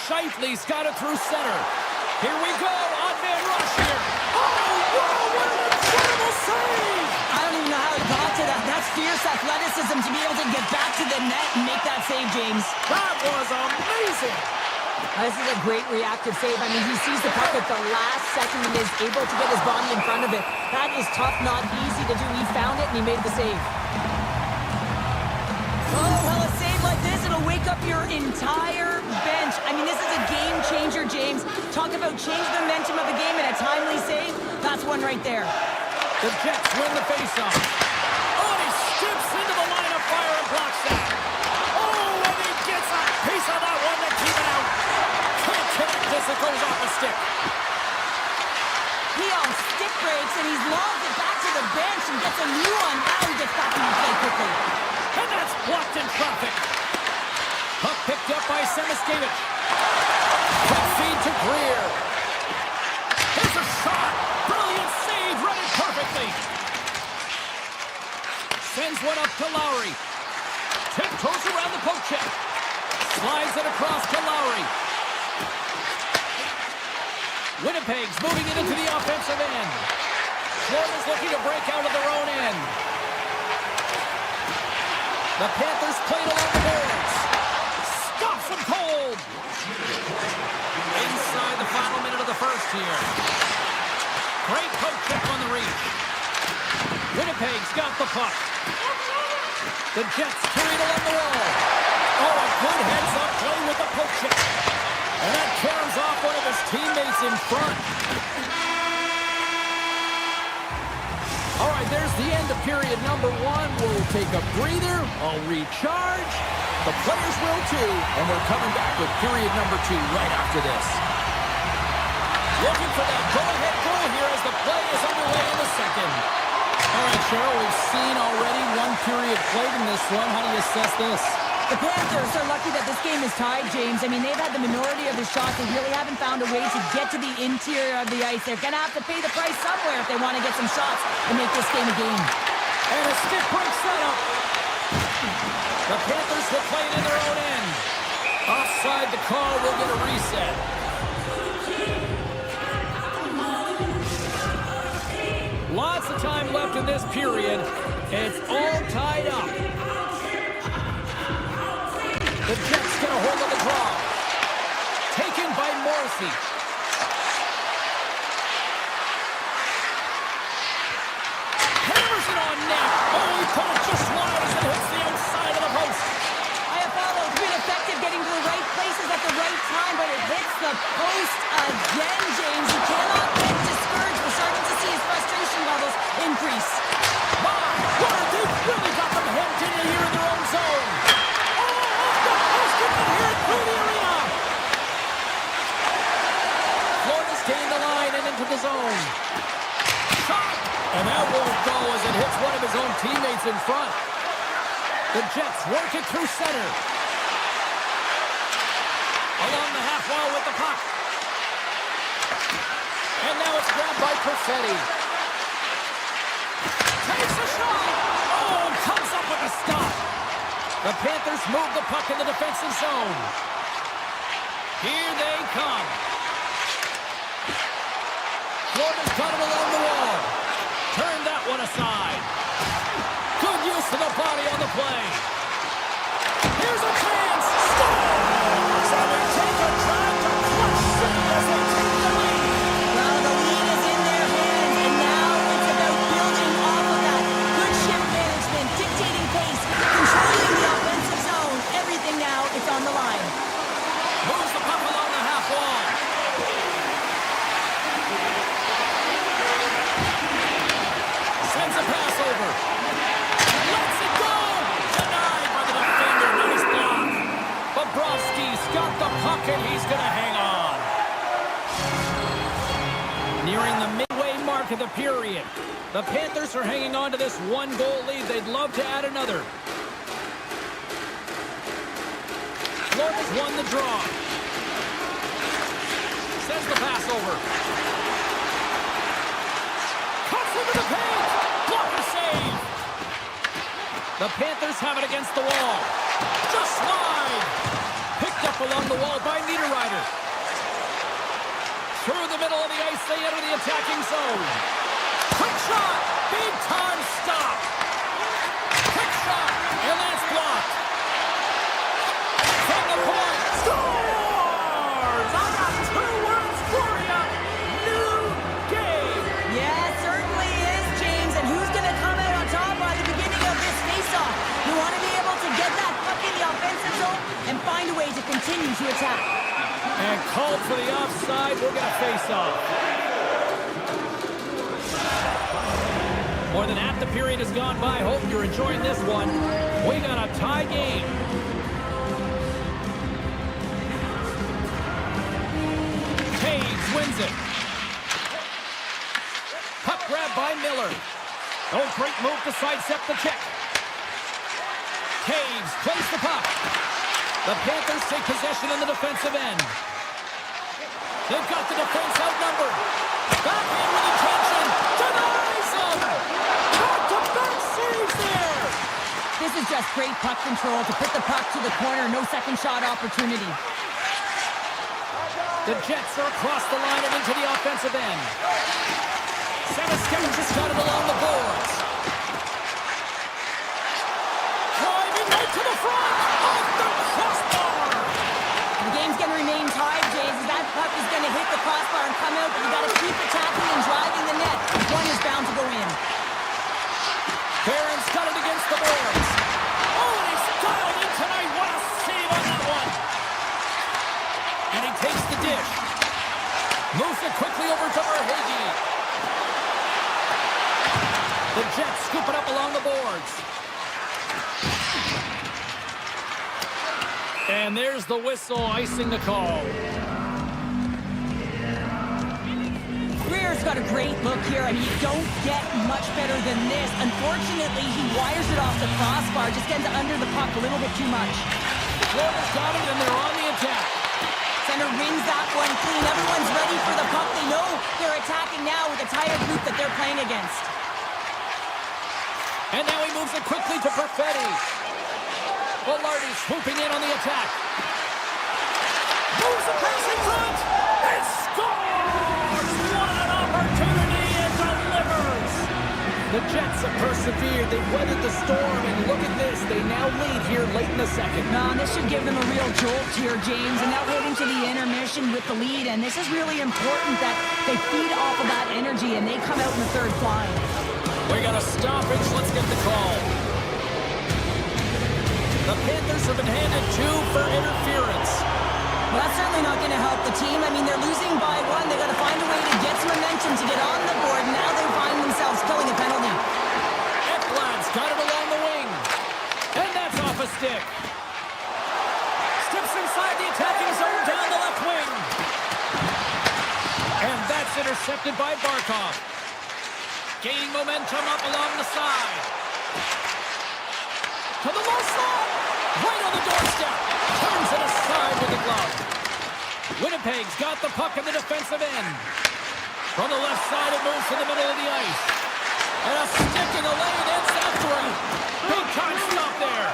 Scheifele's got it through center. Here we go. Odd-man rush here. Oh, wow, what an incredible save! I don't even know how he got to that. That's fierce athleticism to be able to get back to the net and make that save, James. That was amazing! This is a great reactive save. I mean, he sees the puck at the last second and is able to get his body in front of it. That is tough, not easy to do. He found it and he made the save. Oh, well, a save like this, it'll wake up your entire bench. I mean, this is a game changer, James. Talk about change the momentum of the game and a timely save. That's one right there. The Jets win the faceoff. Oh, and he skips into the line of fire and blocks that. Oh, and he gets a piece of that one to keep it out. Can't connect this, it goes off the stick. He on stick breaks and he's lobbed it back to the bench and gets a new one. Now he gets back into play quickly. And that's blocked in traffic. Puck picked up by Semiskevich. Quick feed to Greer. Here's a shot. Brilliant save, read it perfectly. Sends one up to Lowry. Tiptoes around the poke check. Slides it across to Lowry. Winnipeg's moving it into the offensive end. Florida's looking to break out of their own end. The Panthers played along the boards. Stops them cold. Inside the final minute of the first here. Great poke check on the reach. Winnipeg's got the puck. The Jets carried along the wall. Oh, a good heads-up play with the poke check. And that tears off one of his teammates in front. All right, there's the end of period number one. We'll take a breather. I'll recharge. The players will too. And we're coming back with period number two right after this. Looking for that go-ahead goal here as the play is underway in the second. All right, Cheryl, we've seen already one period played in this one. How do you assess this? The Panthers are lucky that this game is tied, James. I mean, they've had the minority of the shots. They really haven't found a way to get to the interior of the ice. They're going to have to pay the price somewhere if they want to get some shots and make this game a game. And a stick break setup. The Panthers will play it in their own end. Offside the call, will get a reset. Lots of time left in this period. It's all tied up. The Jets get a hold of the draw. Taken by Morrissey. Hammers it on net. Oh, he put it just wide as it hits the outside of the post. Iafallo's been effective getting to the right places at the right time, but it hits the post again, James. You cannot get discouraged. We're starting to see his frustration levels increase. My word, they've really got them hemmed in here in their own zone. Through the arena. Florida's gained the line and into the zone. Shot! And that won't go as it hits one of his own teammates in front. The Jets work it through center. Along the half wall with the puck. And now it's grabbed by Perfetti. Takes a shot! Oh, comes up with a stop. The Panthers move the puck in the defensive zone. Here they come. Florida's got it along the wall. Turn that one aside. Good use of the body on the play. Here's a chance. Scores! And they take a drive to clutch city as they take the lead. Well, the lead is in their hands, and now it's about building off of that. Good shift management, dictating pace, controlling the offensive zone. Everything now is on the line. Moves the puck along the half wall. mark of the period. The Panthers are hanging on to this one-goal lead. They'd love to add another. Florida's won the draw. Sends the pass over. Cuts into the paint. Blocker save. The Panthers have it against the wall. Just slide. Picked up along the wall by Niederreiter. Through the middle of the ice, they enter the attacking zone. Quick shot. Big time stop. Quick shot. And that's blocked. From the point. Scores! I got 2 words for you. New game. Yeah, it certainly is, James. And who's going to come out on top by the beginning of this faceoff? You want to be able to get that puck in the offensive zone and find a way to continue to attack. And called for the offside. We're going to face off. More than half the period has gone by. Hope you're enjoying this one. We got a tie game. Taves wins it. Puck grab by Miller. Oh, great move to sidestep the check. Taves plays the puck. The Panthers take possession in the defensive end. They've got the defense outnumbered. Back in with attention. Denies him. Back-to-back saves there. This is just great puck control to put the puck to the corner. No second shot opportunity. The Jets are across the line and into the offensive end. Samuskevich has got it along the boards. Driving right to the front. Off the crossbar. The game's going to remain tied, James. That puck is going to hit the crossbar and come out, but you got to keep attacking and driving the net. One is bound to go in. Barron's got it against the boards. Oh, and he's dialed in tonight. What a save on that one. And he takes the dish. Moves it quickly over to Verhaeghe. The Jets scoop it up along the boards. And there's the whistle, icing the call. Greer's got a great look here. I mean, you don't get much better than this. Unfortunately, he wires it off the crossbar. Just gets under the puck a little bit too much. Florida's got it, and they're on the attack. Center wins that one clean. Everyone's ready for the puck. They know they're attacking now with the tired group that they're playing against. And now he moves it quickly to Perfetti. Velarde swooping in on the attack. Moves across in front. And scores! What an opportunity and delivers! The Jets have persevered. They've weathered the storm. And look at this. They now lead here late in the second. No, this should give them a real jolt here, James. And now heading to the intermission with the lead. And this is really important that they feed off of that energy and they come out in the third flying. We got a stoppage. Let's get the call. The Panthers have been handed 2 for interference. Well, that's certainly not going to help the team. I mean, they're losing by 1. They've got to find a way to get some momentum to get on the board. Now they find themselves killing a penalty. Ekblad's got it along the wing. And that's off a stick. Steps inside the attacking zone down the left wing. And that's intercepted by Barkov. Gaining momentum up along the side. To the low slot. Right on the doorstep. Turns it aside with the glove. Winnipeg's got the puck in the defensive end. From the left side, it moves to the middle of the ice. And a stick in the lane ends that through. Big time stop there.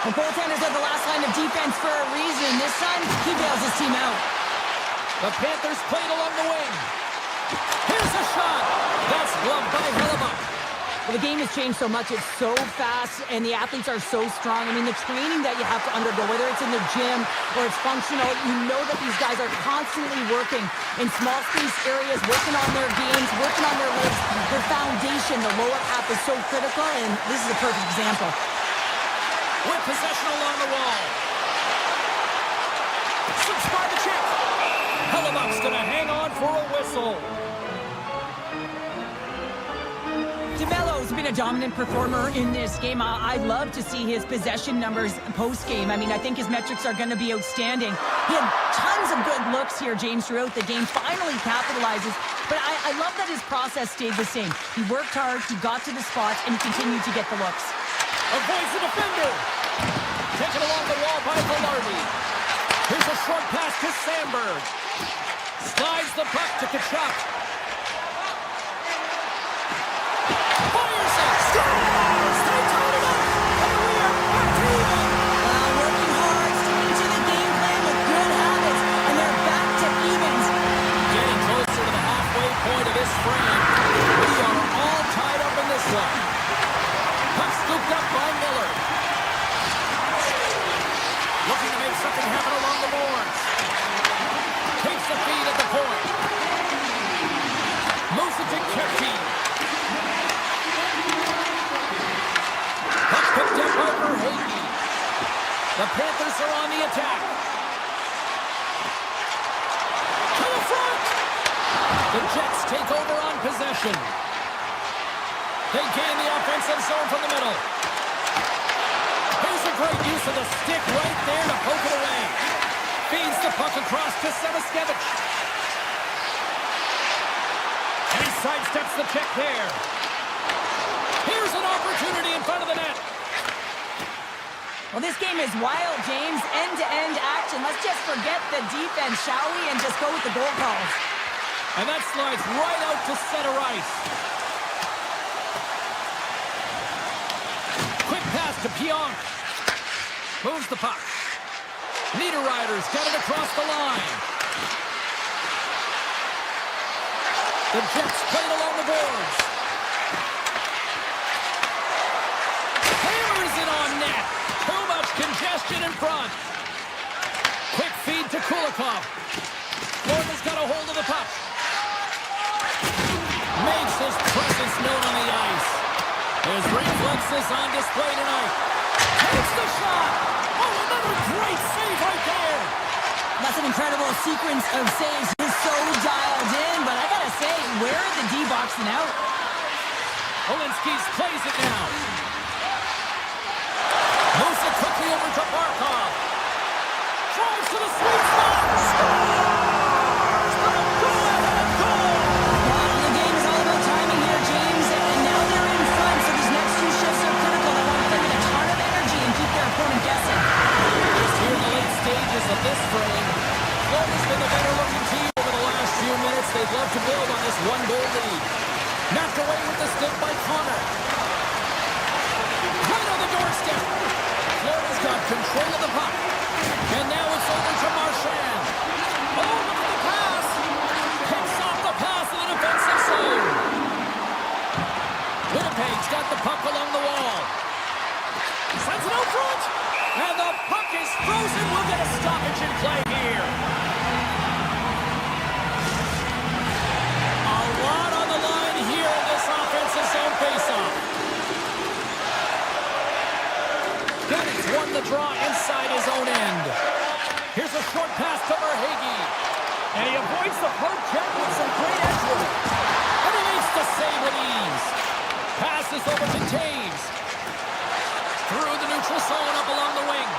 The goaltenders are the last line of defense for a reason. This time, he bails his team out. The Panthers played along the wing. Here's a shot. That's gloved by Hellebuyck. Well, the game has changed so much. It's so fast, and the athletes are so strong. I mean, the training that you have to undergo, whether it's in the gym or it's functional, you know that these guys are constantly working in small space areas, working on their games, working on their legs. Their foundation, the lower half, is so critical, and this is a perfect example. With possession along the wall. Slips by the check. Hellebuyck's going to hang on for a whistle. DeMello's been a dominant performer in this game. I'd love to see his possession numbers post-game. I mean, I think his metrics are going to be outstanding. He had tons of good looks here, James, throughout the game. Finally capitalizes But I love that his process stayed the same. He worked hard, he got to the spots, and he continued to get the looks. Avoids the defender. Taken along the wall by Velarde. Here's a short pass to Sandberg. Slides the puck to Tkachuk. Fires it. Scores! They tied it up. And we are back even. Working hard, sticking to the game plan with good habits, and they're back to evens. Getting closer to the halfway point of this frame. We are all tied up in this one. Puck scooped up by Miller. Looking to make something happen along the boards. Takes the feed at the point. Moves it to Kempty. Puck picked up by Verhaeghe. The Panthers are on the attack. To the front. The Jets take over on possession. They gain the offensive zone from the middle. Here's a great use of the stick right there to poke it away. Feeds the puck across to Savaskevich. And he sidesteps the check there. Here's an opportunity in front of the net. Well, this game is wild, James. End-to-end action. Let's just forget the defense, shall we, and just go with the goal calls. And that slides right out to center ice. Quick pass to Pionk. Moves the puck. Niederreiter's got it across the line. The Jets play it along the boards. Hammers it on net. Too much congestion in front. Quick feed to Kulikov. Florida's got a hold of the puck. Makes his presence known on the ice. His reflexes on display tonight. Takes the shot. Oh, another great save right there. That's an incredible sequence of saves. He's so dialed in, but I gotta say, where are the D-boxing out? Olinsky's plays it now. Moves it quickly over to Barkov. Drives to the sweet spot. Scores! A go-ahead goal! Well, the game is all about timing here, James, and now they're in front, so these next two shifts are critical. They want to play with a ton of energy and keep their opponent guessing. Just here in the late stages of this frame, Florida's been the better-looking team over the last few minutes. They'd love to build on this one-goal lead. Knocked away with the stick by Connor. Right on the doorstep. Florida's got control of the puck. And now it's over to Marchand. Oh, look at the pass. Picks off the pass in the defensive zone. Winnipeg's got the puck along the wall. Sends it out front. And the puck is frozen. We'll get a stoppage in play here. A lot on the line here in this offensive zone faceoff. Bennett's won the draw inside his own end. Here's a short pass to Verhaeghe. And he avoids the poke check with some great edge work. And he makes the save with ease. Passes over to Taves. Through the neutral zone up along the wing.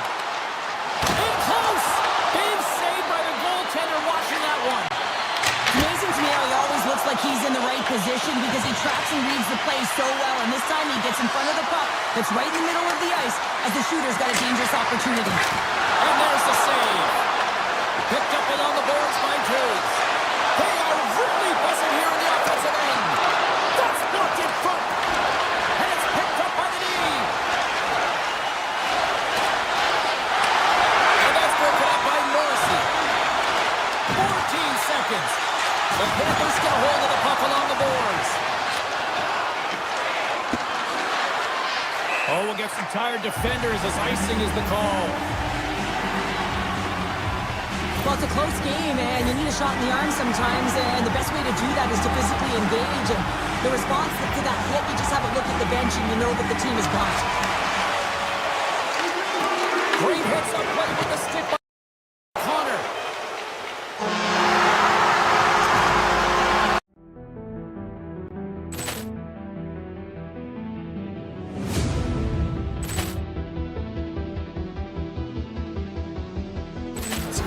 In close. Being saved by the goaltender watching that one. It's amazing to me how he always looks like he's in the right position because he tracks and reads the play so well, and this time he gets in front of the puck that's right in the middle of the ice as the shooter's got a dangerous opportunity. And there's the save. Picked up along the boards by Taves. They are really buzzing here in the offensive end. That's blocked in front. And it's picked up by the D. And that's broken up by Morrissey. 14 seconds. The Panthers get a hold of the puck along the boards. Oh, we'll get some tired defenders as icing is the call. Well, it's a close game, and you need a shot in the arm sometimes, and the best way to do that is to physically engage. And the response to that hit, you just have a look at the bench, and you know that the team is gone. Great hits up play with the stick by Connor.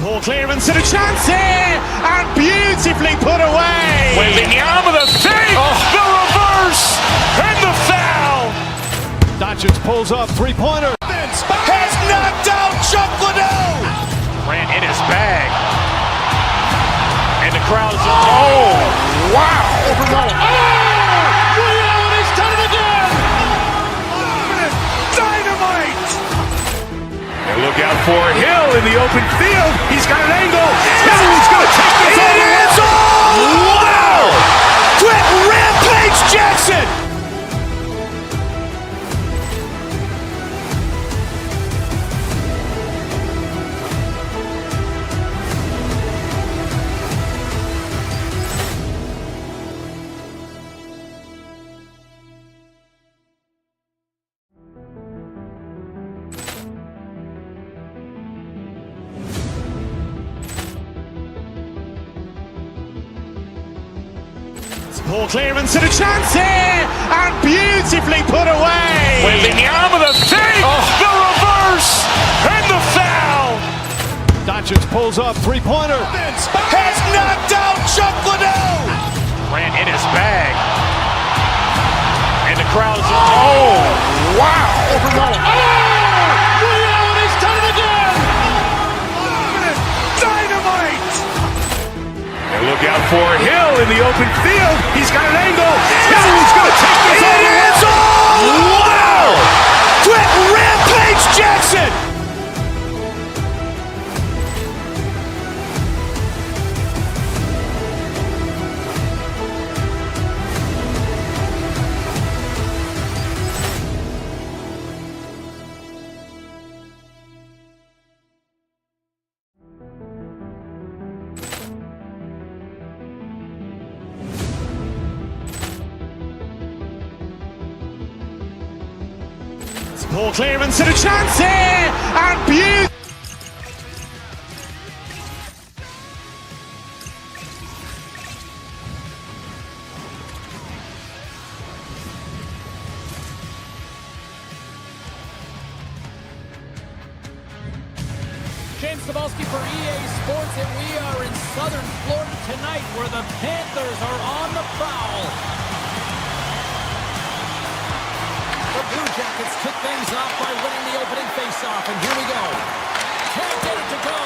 Poor clearance and a chance here, and beautifully put away. Wembanyama with a save, the reverse, and the foul. Doncic pulls up, three-pointer. Has knocked out Chuck Liddell. Ran in his bag. And the crowd is, oh, wow. He's done it again! Dynamite. And look out for Hill in the open field. He's got an angle. Hill's going to take this all the way. Wow. Quit Rampage Jackson. Poor clearance and a chance here, and beautifully put away. Wembanyama with a save, the reverse, and the foul. Doncic pulls up, three-pointer. Has knocked out Chuck Liddell. Ran in his bag. And the crowd is, oh, wow. He's done it again! Dynamite. And look out for Hill in the open field. He's got an angle. Hill's going to take this all the way. Wow. Quit Rampage Jackson. Poor clearance and a chance here, and beautiful. James Cebulski for EA Sports, and we are in southern Florida tonight where the Panthers are on the prowl. The Blue Jackets kick things off by winning the opening faceoff, and here we go. Can't get it to go.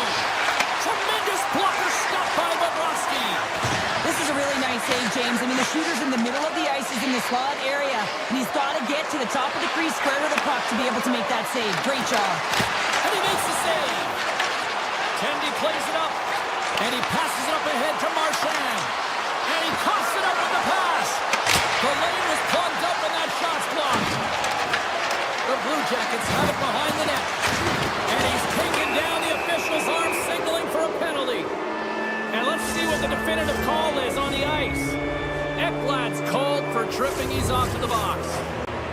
Tremendous blocker stop by Bobrovsky. This is a really nice save, James. I mean, the shooter's in the middle of the ice. He's in the slot area, and he's got to get to the top of the crease square with the puck to be able to make that save. Great job. And he makes the save. Kendi plays it up, and he passes it up ahead to Marchand. And he coughs it up with the pass. The lane was plugged up, and that shot's blocked. The Blue Jackets have it behind the net. And he's taken down the official's arm, signaling for a penalty. And let's see what the definitive call is on the ice. Ekblad's called for tripping. He's off to the box.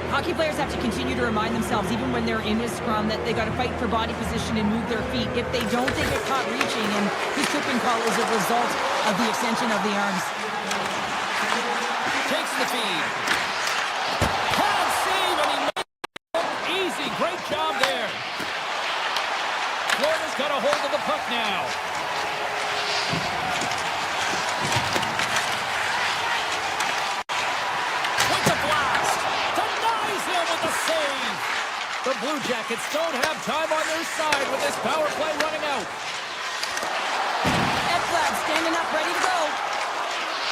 Hockey players have to continue to remind themselves, even when they're in this scrum, that they got to fight for body position and move their feet. If they don't, they get caught reaching, and his tripping call is a result of the extension of the arms. Takes the feed. Hard save, and he made it easy. Great job there. Florida's got a hold of the puck now. The Blue Jackets don't have time on their side with this power play running out. Ekblad standing up, ready to go.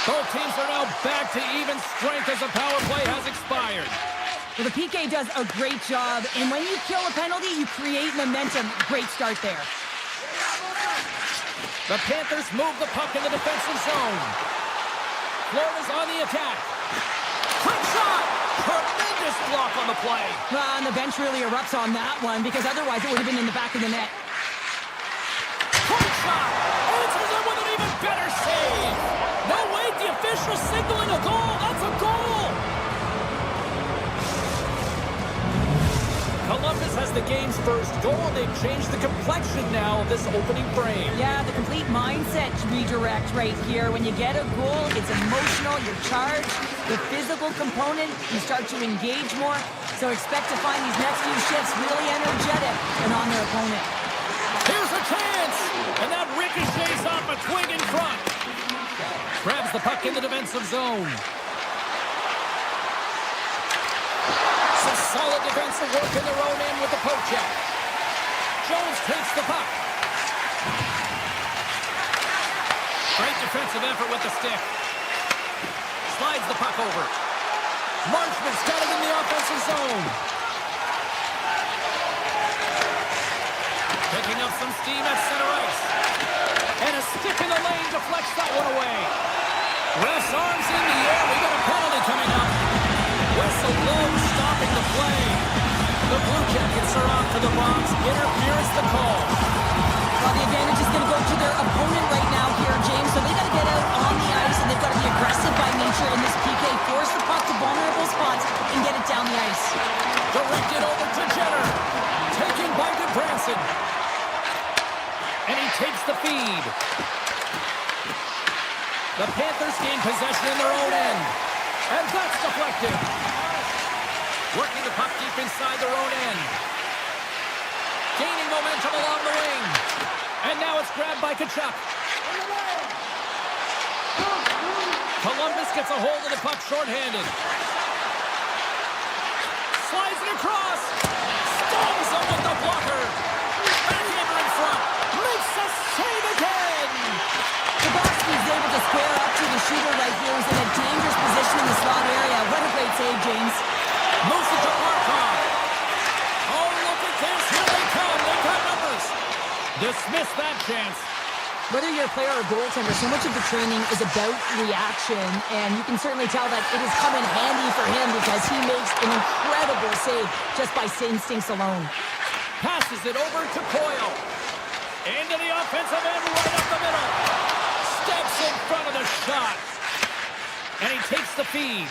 Both teams are now back to even strength as the power play has expired. Well, the PK does a great job, and when you kill a penalty, you create momentum. Great start there. The Panthers move the puck in the defensive zone. Florida's on the attack. Quick shot! Tremendous block on the play. Well, and the bench really erupts on that one, because otherwise it would have been in the back of the net. Quick shot! Answers it with an even better save. No, wait, the official signaling a goal. That's a goal! Columbus has the game's first goal. They've changed the complexion now of this opening frame. Yeah, the complete mindset redirect right here. When you get a goal, it's emotional, you're charged. The physical component, you start to engage more. So expect to find these next few shifts really energetic and on their opponent. Here's a chance! And that a twig in front. Grabs the puck in the defensive zone. Some solid defensive work in their own end with the poke check. Jones takes the puck. Great defensive effort with the stick. Slides the puck over. Marchman's got it in the offensive zone. Picking up some steam at center ice. And a stick in the lane deflects that one away. Ref's arms in the air. We got a penalty coming up. Whistle blows, stopping the play. The Blue Jackets are on for the box. Interference the call. Well, the advantage is going to go to their opponent right now here, James. So they got to get out on the ice, and they've got to be aggressive by nature in this PK. Force the puck to vulnerable spots and get it down the ice. Directed over to Jenner. Taken by DeBranson. And he takes the feed. The Panthers gain possession in their own end. And that's deflected. Working the puck deep inside their own end. Gaining momentum along the wing. And now it's grabbed by Tkachuk. Columbus gets a hold of the puck shorthanded. Slides it across. Stalls him with the blocker. Backhander in front. Makes a save again. He's able to square up to the shooter right here. He's in a dangerous position in the slot area. What a great save, James. Moves it to Markov. Oh, look at this. Here they come. They got numbers. Dismiss that chance. Whether you're a player or a goaltender, so much of the training is about reaction, and you can certainly tell that it has come in handy for him because he makes an incredible save just by instincts alone. Passes it over to Coyle. Into the offensive end right up the middle. Steps in front of the shot. And he takes the feed.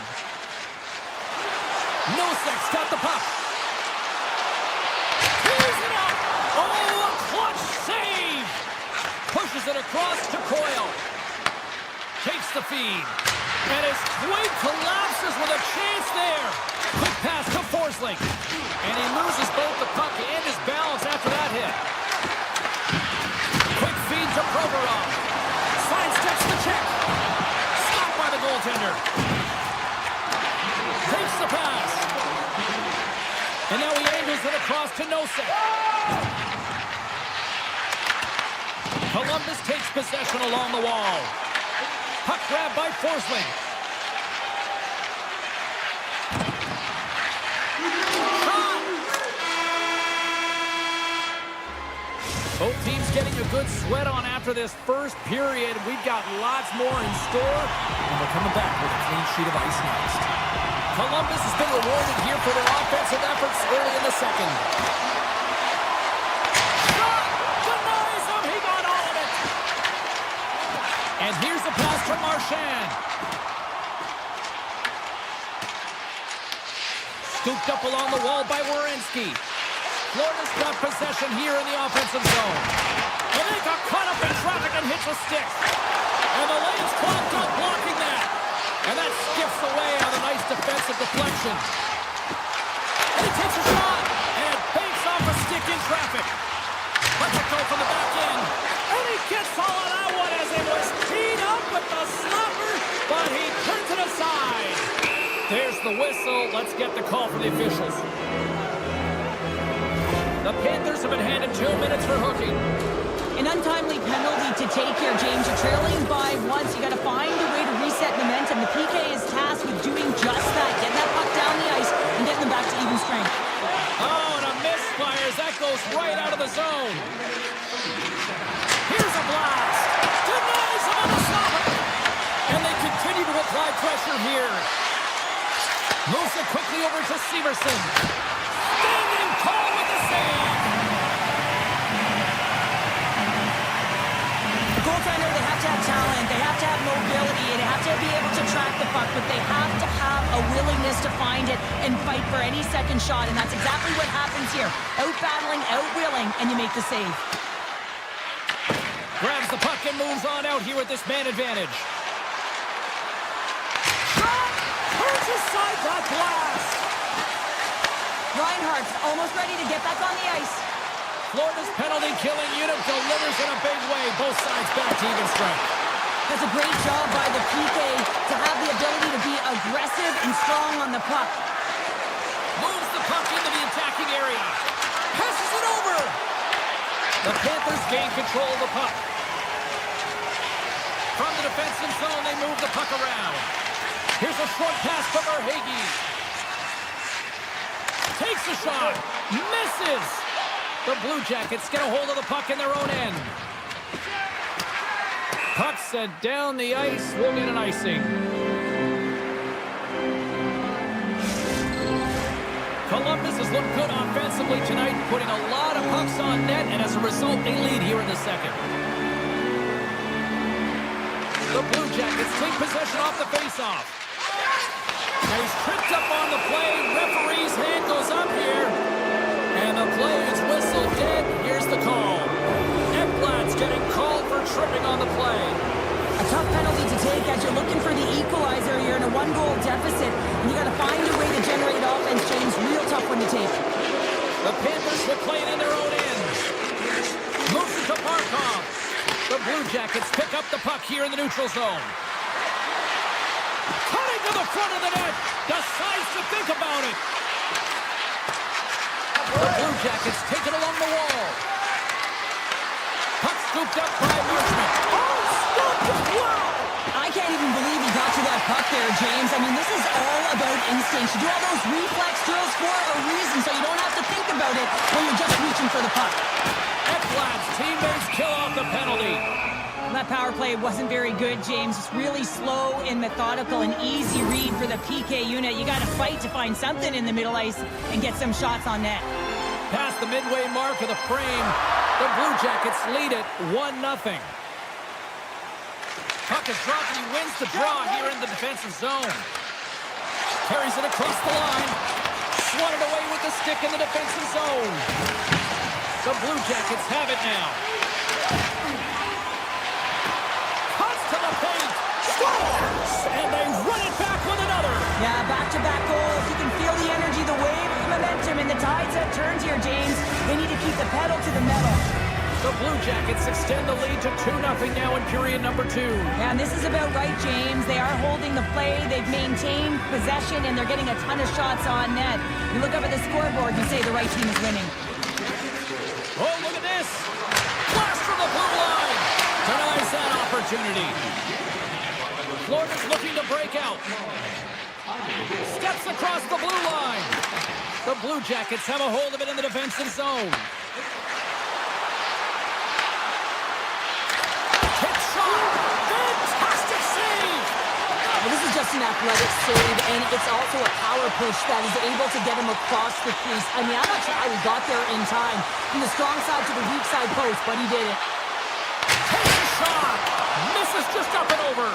Nosek's got the puck. Tees it up. Oh, a clutch save. Pushes it across to Coyle. Takes the feed. And his twig collapses with a chance there. Quick pass to Forsling. And he loses both the puck and his balance after that hit. Quick feed to Provorov. Sidesteps the check. Stopped by the goaltender. Takes the pass. And now he angles it across to Nosek. Columbus takes possession along the wall. Puck grab by Forsling. Both teams getting a good sweat on after this first period. We've got lots more in store, and we're coming back with a clean sheet of ice next. Columbus has been rewarded here for their offensive efforts early in the second. Shot! Denies him! He got all of it! And here's the pass to Marchand. Scooped up along the wall by Werenski. Florida's got possession here in the offensive zone. And they got caught up in traffic and hits a stick. And the lane's clogged up blocking that. And that skips away on a nice defensive deflection. And he takes a shot. And it banks off a stick in traffic. Lets it go from the back end. And he gets all of that one as it was teed up with the slapper. But he turns it aside. There's the whistle. Let's get the call from the officials. The Panthers have been handed 2 minutes for hooking. An untimely penalty to take here, James. You're trailing by once. You got to find a way to reset momentum. The PK is tasked with doing just that. Getting that puck down the ice and getting them back to even strength. Oh, and a misfires. That goes right out of the zone. Here's a blast. Denies him on the stopper. And they continue to apply pressure here. Moves it quickly over to Severson. Standing tall with the save. The goaltender, they have to have talent, they have to have mobility, and they have to be able to track the puck, but they have to have a willingness to find it and fight for any second shot, and that's exactly what happens here. Out-battling, out-willing, and you make the save. Grabs the puck and moves on out here with this man advantage. Shot! Turns aside that blast! Reinhardt's almost ready to get back on the ice. Florida's penalty-killing unit delivers in a big way. Both sides back to even strength. That's a great job by the PK to have the ability to be aggressive and strong on the puck. Moves the puck into the attacking area. Passes it over. The Panthers gain control of the puck. From the defensive zone, they move the puck around. Here's a short pass from Verhaeghe. Takes a shot. Misses. The Blue Jackets get a hold of the puck in their own end. Puck sent down the ice. We'll get an icing. Columbus has looked good offensively tonight, putting a lot of pucks on net, and as a result, they lead here in the second. The Blue Jackets take possession off the faceoff. Now he's tripped up on the play. Referee's hand goes up here. And the play is whistled dead. Here's the call. Ekblad's getting called for tripping on the play. A tough penalty to take as you're looking for the equalizer. You're in a one-goal deficit, and you got to find a way to generate offense, James. Real tough one to take. The Panthers will play it in their own end. Moves it to Markov. The Blue Jackets pick up the puck here in the neutral zone. Cutting to the front of the net. Decides to think about it. The Blue Jackets take it along the wall. Puck scooped up by Marchment. Oh, stop it! Wow! I can't even believe he got to that puck there, James. I mean, this is all about instinct. You do all those reflex drills for a reason, so you don't have to think about it when you're just reaching for the puck. Ekblad's teammates kill off the penalty. That power play wasn't very good, James. It's really slow and methodical, an easy read for the PK unit. You got to fight to find something in the middle ice and get some shots on net. Past the midway mark of the frame, the Blue Jackets lead it 1-0. Puck is dropped and he wins the draw here in the defensive zone. Carries it across the line. Swatted away with the stick in the defensive zone. The Blue Jackets have it now. Cuts to the paint. Scores! And they run it back with another. Yeah, back-to-back goals. You can feel the energy, the wave, the momentum, and the tides have turned here, James. They need to keep the pedal to the metal. The Blue Jackets extend the lead to 2-0 now in period number 2. Yeah, and this is about right, James. They are holding the play. They've maintained possession, and they're getting a ton of shots on net. You look up at the scoreboard, you say the right team is winning. Oh, look at this. Blast from the blue line. Denies that opportunity. Florida's looking to break out. Steps across the blue line. The Blue Jackets have a hold of it in the defensive zone. Hit shot. Fantastic save. Well, this is just an athletic save, and it's also a power push that is able to get him across the crease. I mean, I'm not sure how he got there in time. From the strong side to the weak side post, but he did it. Takes a shot. Misses just up and over.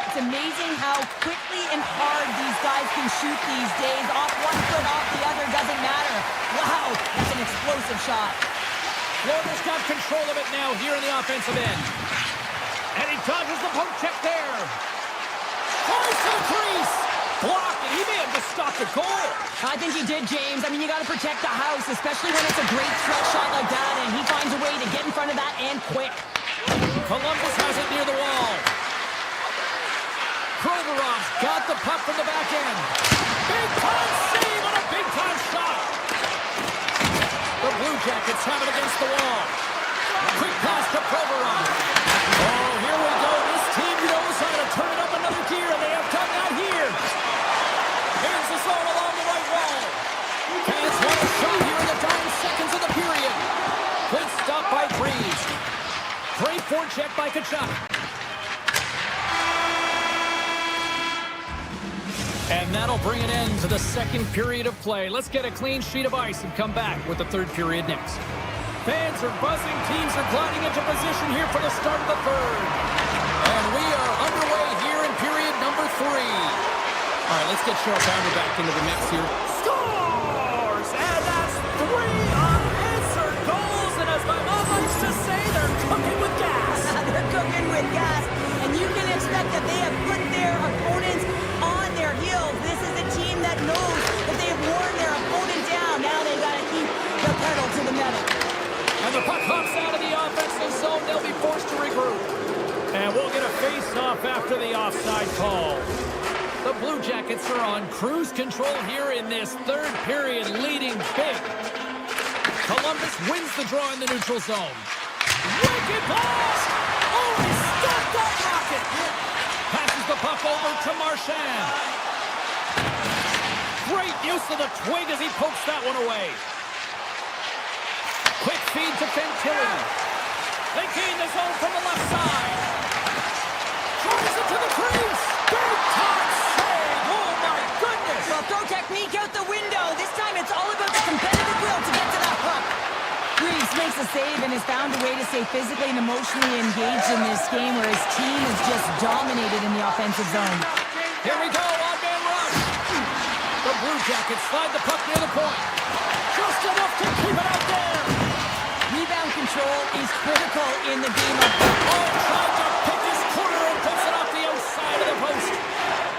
It's amazing how quickly and hard these guys can shoot these days. Off one foot, off the other, doesn't matter. Wow, that's an explosive shot. Florida's got control of it now here in the offensive end. And he dodges the poke check there. Close to the crease. Blocked, and he may have just stopped the goal. I think he did, James. I mean, you got to protect the house, especially when it's a great threat shot like that, and he finds a way to get in front of that and quick. Columbus has it near the wall. Provorov's got the puck from the back end. Big-time save on a big-time shot. The Blue Jackets have it against the wall. Quick pass to Provorov. Oh, here we go. This team knows how to turn it up another gear, and they have done that here. Here's the zone along the right wall. Fans want a shot here in the dying seconds of the period. Good stop by Breeze. Great forecheck by Kachuk. And that'll bring an end to the second period of play. Let's get a clean sheet of ice and come back with the third period next. Fans are buzzing. Teams are gliding into position here for the start of the third. And we are underway here in period number 3. All right, let's get Cheryl Bounder back into the mix here. Scores! And that's 3 unanswered goals. And as my mom likes to say, they're cooking with gas. They're cooking with gas. And you can expect that they have put their opponents on their heels. This is a team that knows that they have worn their opponent down. Now they've got to keep the pedal to the metal. offensive zone. They'll be forced to regroup. And we'll get a face-off after the offside call. The Blue Jackets are on cruise control here in this third period, leading big. Columbus wins the draw in the neutral zone. Wicked pass! Oh, he stopped that rocket! Passes the puck over to Marchand. Great use of the twig as he pokes that one away. Quick feed to Fantilli. They gain the zone from the left side. Drives it to the crease. Big time save. Oh, my goodness. Well, throw technique out the window. This time it's all about the competitive will to get to that puck. Reeves makes a save and has found a way to stay physically and emotionally engaged in this game where his team is just dominated in the offensive zone. Here we go, on-man rush. The Blue Jackets slide the puck near the point. Just enough to keep it out there. Rebound control is critical in the game of Tried to pick his corner and puts it off the outside of the post.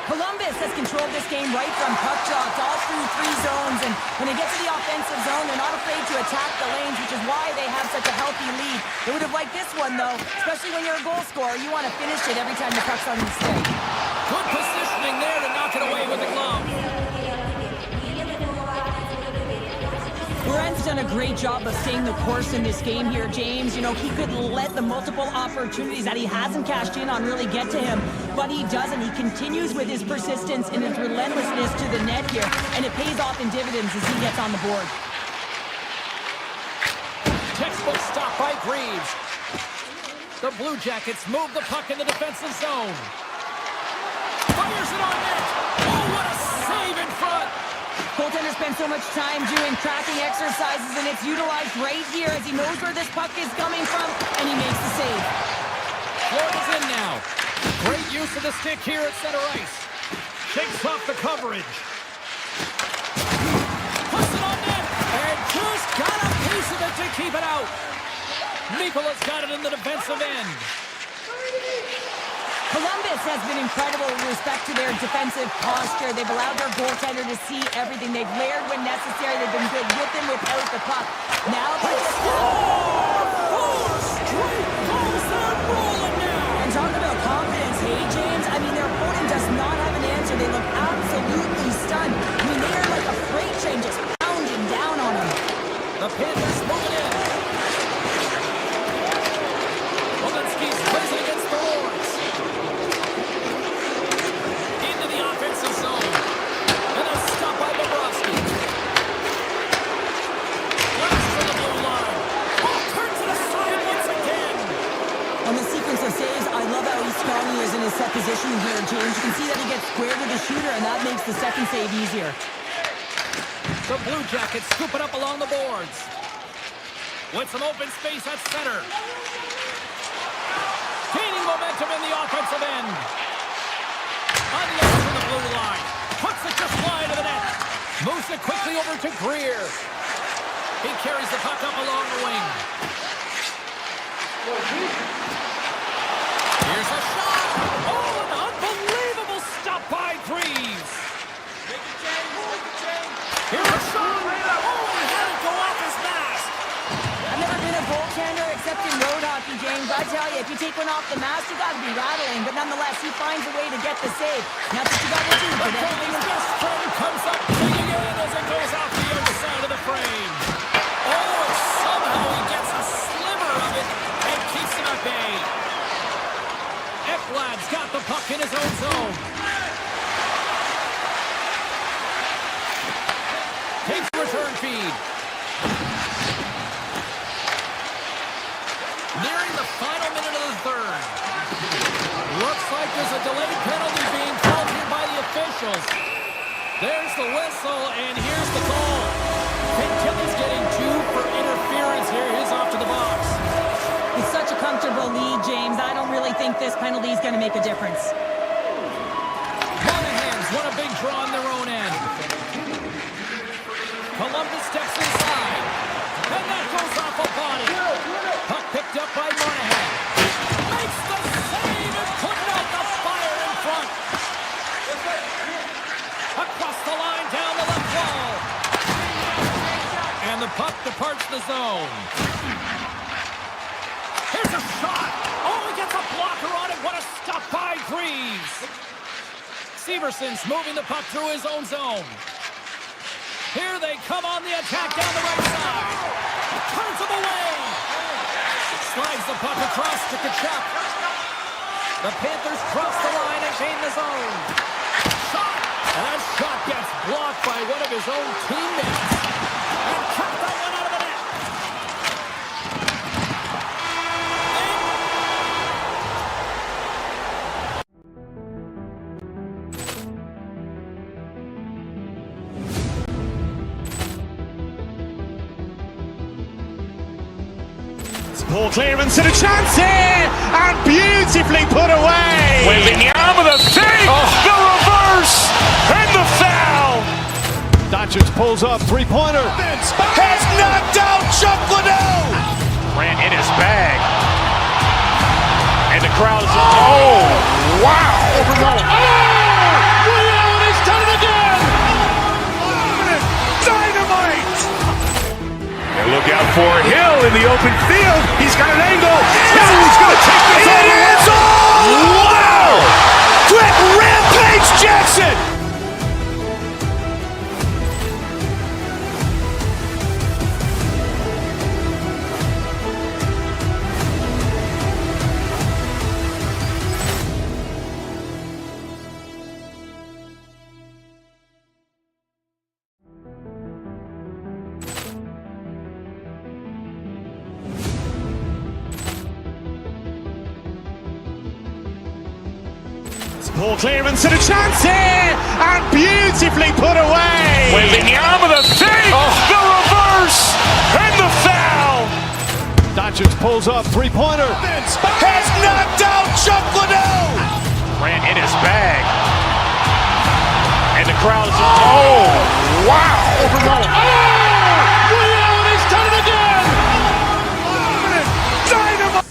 Columbus has controlled this game right from puck drops all through three zones, and when they get to the offensive zone, they're not afraid to attack the lanes, which is why they have such a healthy lead. They would have liked this one, though, especially when you're a goal scorer. You want to finish it every time the puck's on the stick. Good positioning there to knock it away with the glove. Loren's done a great job of staying the course in this game here, James. You know, he could let the multiple opportunities that he hasn't cashed in on really get to him, but he doesn't. He continues with his persistence and his relentlessness to the net here, and it pays off in dividends as he gets on the board. Textbook stop by Greaves. The Blue Jackets move the puck in the defensive zone. Fires it on net. Oh, what a save in front. Goaltender spends so much time doing tracking exercises, and it's utilized right here as he knows where this puck is coming from, and he makes the save. Florida's in now. Great use of the stick here at center ice. Shakes off the coverage. Puts it on net, and just got a piece of it to keep it out. Mikola's got it in the defensive end. Columbus has been incredible with respect to their defensive posture. They've allowed their goaltender to see everything. They've layered when necessary. They've been good with and without the puck. Now they score! 4 straight goals. They're rolling now. And talk about confidence, hey, James? I mean, their opponent does not have an answer. They look absolutely stunned. I mean, they are like a freight train just pounding down on them. The Panthers moving in. Walensky's plays it against the Lords. Into the offensive zone. And a stop by Bobrovsky. Runs for the blue line. Oh, turns it aside once again. On the sequence of saves, I love how strong he is in his set position here, James. You can see that he gets square to the shooter, and that makes the second save easier. The Blue Jackets scoop it up along the boards. With some open space at center. Gaining momentum in the offensive end. Unloads from the blue line. Puts it just wide of the net. Moves it quickly over to Greer. He carries the puck up along the wing. Here's a shot. Oh, an unbelievable stop by Greaves. Here's a shot. Oh, he had it go off his mask. I've never been a goaltender except in road hockey, James. I tell you, if you take one off the mask, you got to be rattling. But nonetheless, he finds a way to get the save. That's what you got to do. The goalie's best friend comes up digging in as it goes off the other side of the frame. Oh, and somehow he gets a sliver of it and keeps him at bay. Ekblad's got the puck in his own zone. Takes the return feed. Nearing the final minute of the third. Looks like there's a delayed penalty being called here by the officials. There's the whistle, and here's the call. Fantilli's getting 2 for interference here. He's off to the box. It's such a comfortable lead, James. I don't really think this penalty is going to make a difference. Monahan's won a big draw on their own end. Columbus steps inside. And that goes off a body. Puck picked up by Monahan. Makes the save and putting out the fire in front. Across the line, down the left wall. And the puck departs the zone. Severson's moving the puck through his own zone. Here they come on the attack down the right side. Turns him away. Slides the puck across to Kachuk. The Panthers cross the line and gain the zone. Shot. And that shot gets blocked by one of his own teammates. And kept that one out of the net. Ball clearance and a chance here, and beautifully put away. Wembanyama with a save, the reverse, and the foul. Doncic pulls up, three-pointer. Has knocked out Chuck Liddell. Ran in his bag. And the crowd is, oh, wow. Woody Allen has done it again. Dynamite. And look out for Hill in the open field. He's got an angle. He's going to take this all the way. Wow! Quick Rampage Jackson. Ball clearance and a chance here, and beautifully put away. Wembanyama with a save, the reverse, and the foul. Doncic pulls up, three-pointer. Has knocked out Chuck Liddell. Ran in his bag. And the crowd is, oh, wow. Woody Allen has done it again. Dynamite.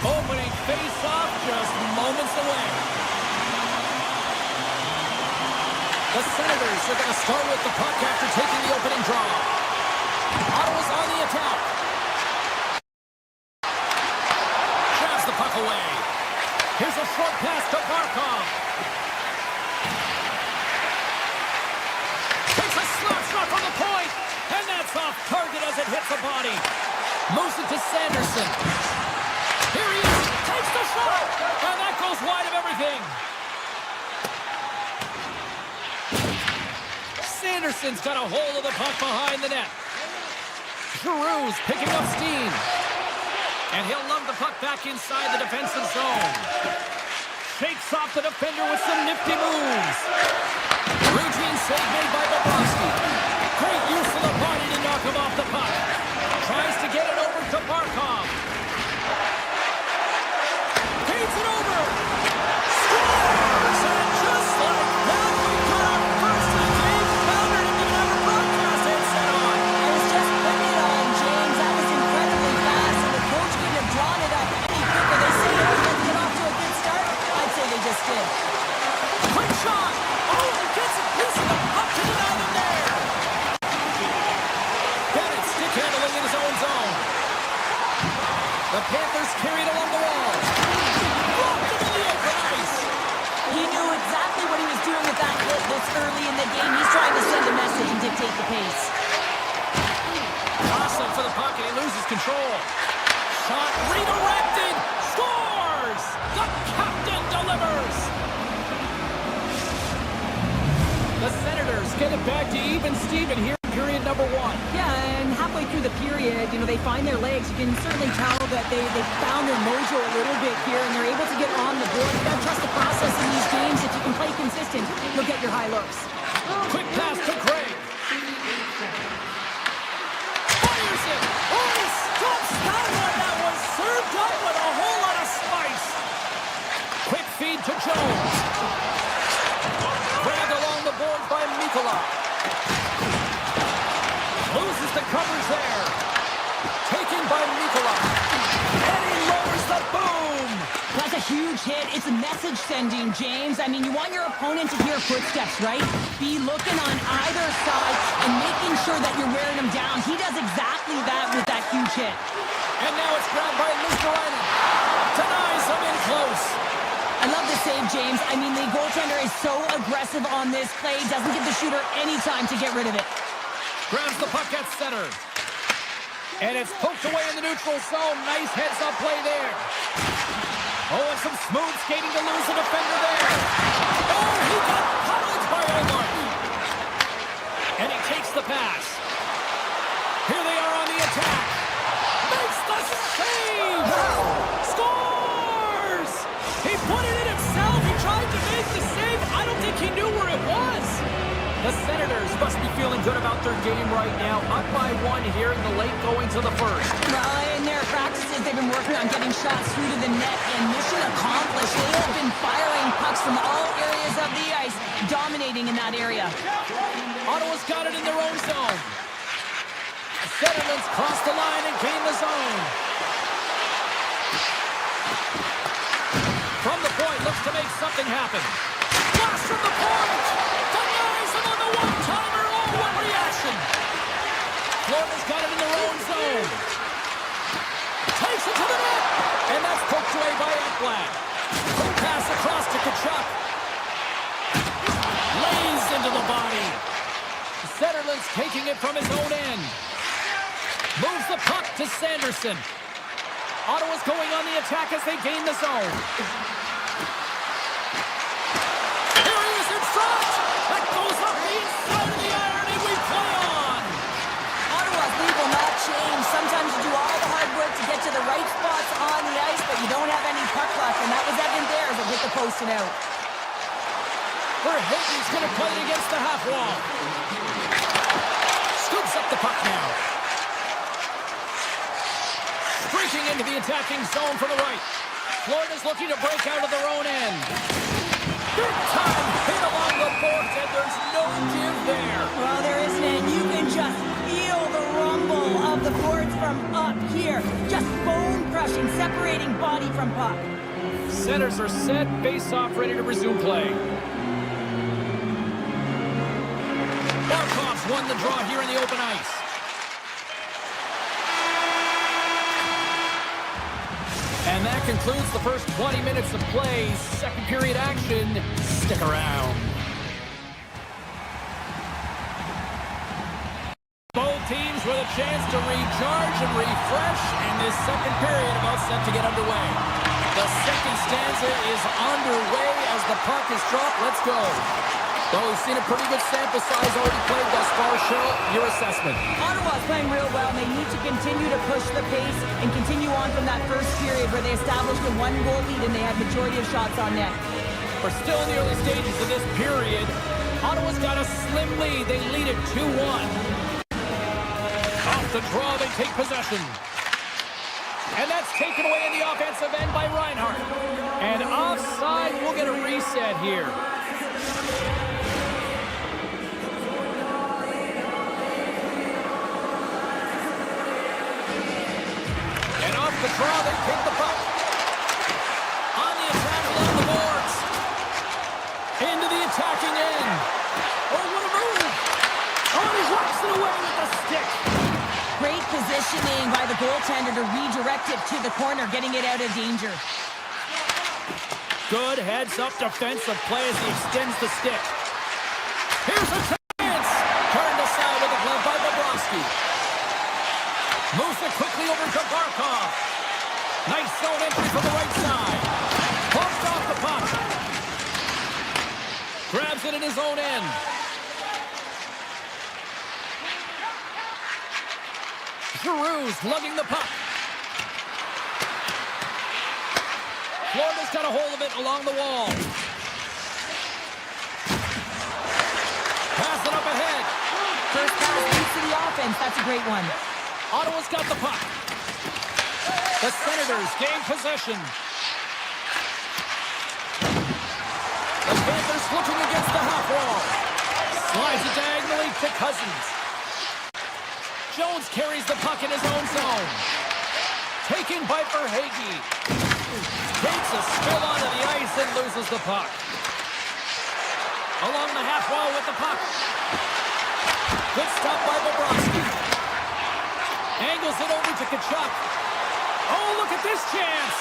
Opening face-off just moments away. The Senators are going to start with the puck after taking the opening draw. Ottawa's on the attack. Grabs the puck away. Here's a short pass to Barkov. Takes a slap shot from the point, and that's off target as it hits the body. Moves it to Sanderson. Here he is, takes the shot, and that goes wide of everything. Sanderson's got a hold of the puck behind the net. Giroux's picking up steam. And he'll lug the puck back inside the defensive zone. Shakes off the defender with some nifty moves. Routine save made by Bobrovsky. Great use of the body to knock him off the puck. Tries to get it over to Barkov. Feeds it over. Scores! And just like that, we got our first of the game. Founder didn't even have a broadcast headset on. I was just putting it on, James. That was incredibly fast, and the coach couldn't have drawn it up any quicker. They say, oh, let's get off to a good start. I'd say they just did. Quick shot. Oh, he gets a piece of the puck to the island there. Bennett stick handling in his own zone. The Panthers carried along the wall. Blocked him in the open ice. He knew exactly what he was doing with that hit this early in the game. He's trying to send a message and dictate the pace. Toss up for the puck and he loses control. Shot redirected. Scores! The captain delivers. The Senators get it back to even Steven here in period number one. Yeah, and halfway through the period, they find their legs. You can certainly tell that they found their mojo a little bit here, and they're able to get on the board. You gotta trust the process in these games. If you can play consistent, you'll get your high looks. Quick pass to Craig. Fires it. Oh, he stops that one. That was served up with a whole lot of spice. Quick feed to Jones. Grabbed along the board by Mikkola. Loses the covers there. Taken by Mikkola. And he lowers the boom. That's a huge hit. It's a message sending, James. I mean, you want your opponent to hear footsteps, right? Be looking on either side and making sure that you're wearing them down. He does exactly that with that huge hit. And now it's grabbed by Listerainen. Denies him in close. I love the save, James. I mean, the goaltender is so aggressive on this play. Doesn't give the shooter any time to get rid of it. Grabs the puck at center. And it's poked away in the neutral zone. Nice heads-up play there. Oh, and some smooth skating to lose a defender there. Oh, he got pummeled by Omar. And he takes the pass. Here they are on the attack. Makes the save! Scores! He put it in himself. He tried to make the save. I don't think he knew where it was. The Senators must be feeling good about their game right now. Up by one here in the late going to the first. Well, in their practices, they've been working on getting shots through to the net, and mission accomplished. They have been firing pucks from all areas of the ice, dominating in that area. Ottawa's got it in their own zone. Federman's crossed the line and gained the zone. From the point, looks to make something happen. Blast from the point! Denies him on the one-timer. Oh, what reaction! Florida's got it in their own zone. Takes it to the net! And that's poked away by Ekblad. Quick pass across to Tkachuk. Lays into the body. Zetterland's taking it from his own end. Moves the puck to Sanderson. Ottawa's going on the attack as they gain the zone. Here he is in front. That goes up the inside of the iron, and we play on. Ottawa's lead will not change. Sometimes you do all the hard work to get to the right spots on the ice, but you don't have any puck luck, and that was evident there as it hit the post and out. Verhaeghe's going to play it against the half wall. Scoops up the puck now. Breaking into the attacking zone from the right. Florida's looking to break out of their own end. Big time hit along the boards, and there's no give there. Well, there isn't, and you can just feel the rumble of the boards from up here. Just bone-crushing, separating body from puck. Centers are set, face-off, ready to resume play. Barkov's won the draw here in the open ice. And that concludes the first 20 minutes of play. Second period action. Stick around. Both teams with a chance to recharge and refresh, and this second period about set to get underway. The second stanza is underway as the puck is dropped. Let's go. Well, we've seen a pretty good sample size already played thus far. Cheryl, your assessment. Ottawa's playing real well, and they need to continue to push the pace and continue on from that first period where they established a one-goal lead and they had majority of shots on net. We're still in the early stages of this period. Ottawa's got a slim lead. They lead it 2-1. Off the draw, they take possession. And that's taken away in the offensive end by Reinhart. And offside, we'll get a reset here. And off the draw, they pick the puck. On the attack along the boards. Into the attacking end. Oh, what a move. Oh, he walks it away with the stick. Great positioning by the goaltender to redirect it to the corner, getting it out of danger. Good heads-up defensive play as he extends the stick. Here's a chance. Turned aside with a glove by Bobrovsky. Moves it quickly over to Barkov. Nice zone entry from the right side. Bumped off the puck. Grabs it in his own end. Giroux's lugging the puck. Florida's got a hold of it along the wall. Pass it up ahead. First pass leads to the offense. That's a great one. Ottawa's got the puck. The Senators gain possession. The Panthers looking against the half wall. Slides it diagonally to Cousins. Jones carries the puck in his own zone. Taken by Verhaeghe. Takes a spill onto the ice and loses the puck. Along the half wall with the puck. Good stop by Bobrovsky. Angles it over to Tkachuk. Oh, look at this chance.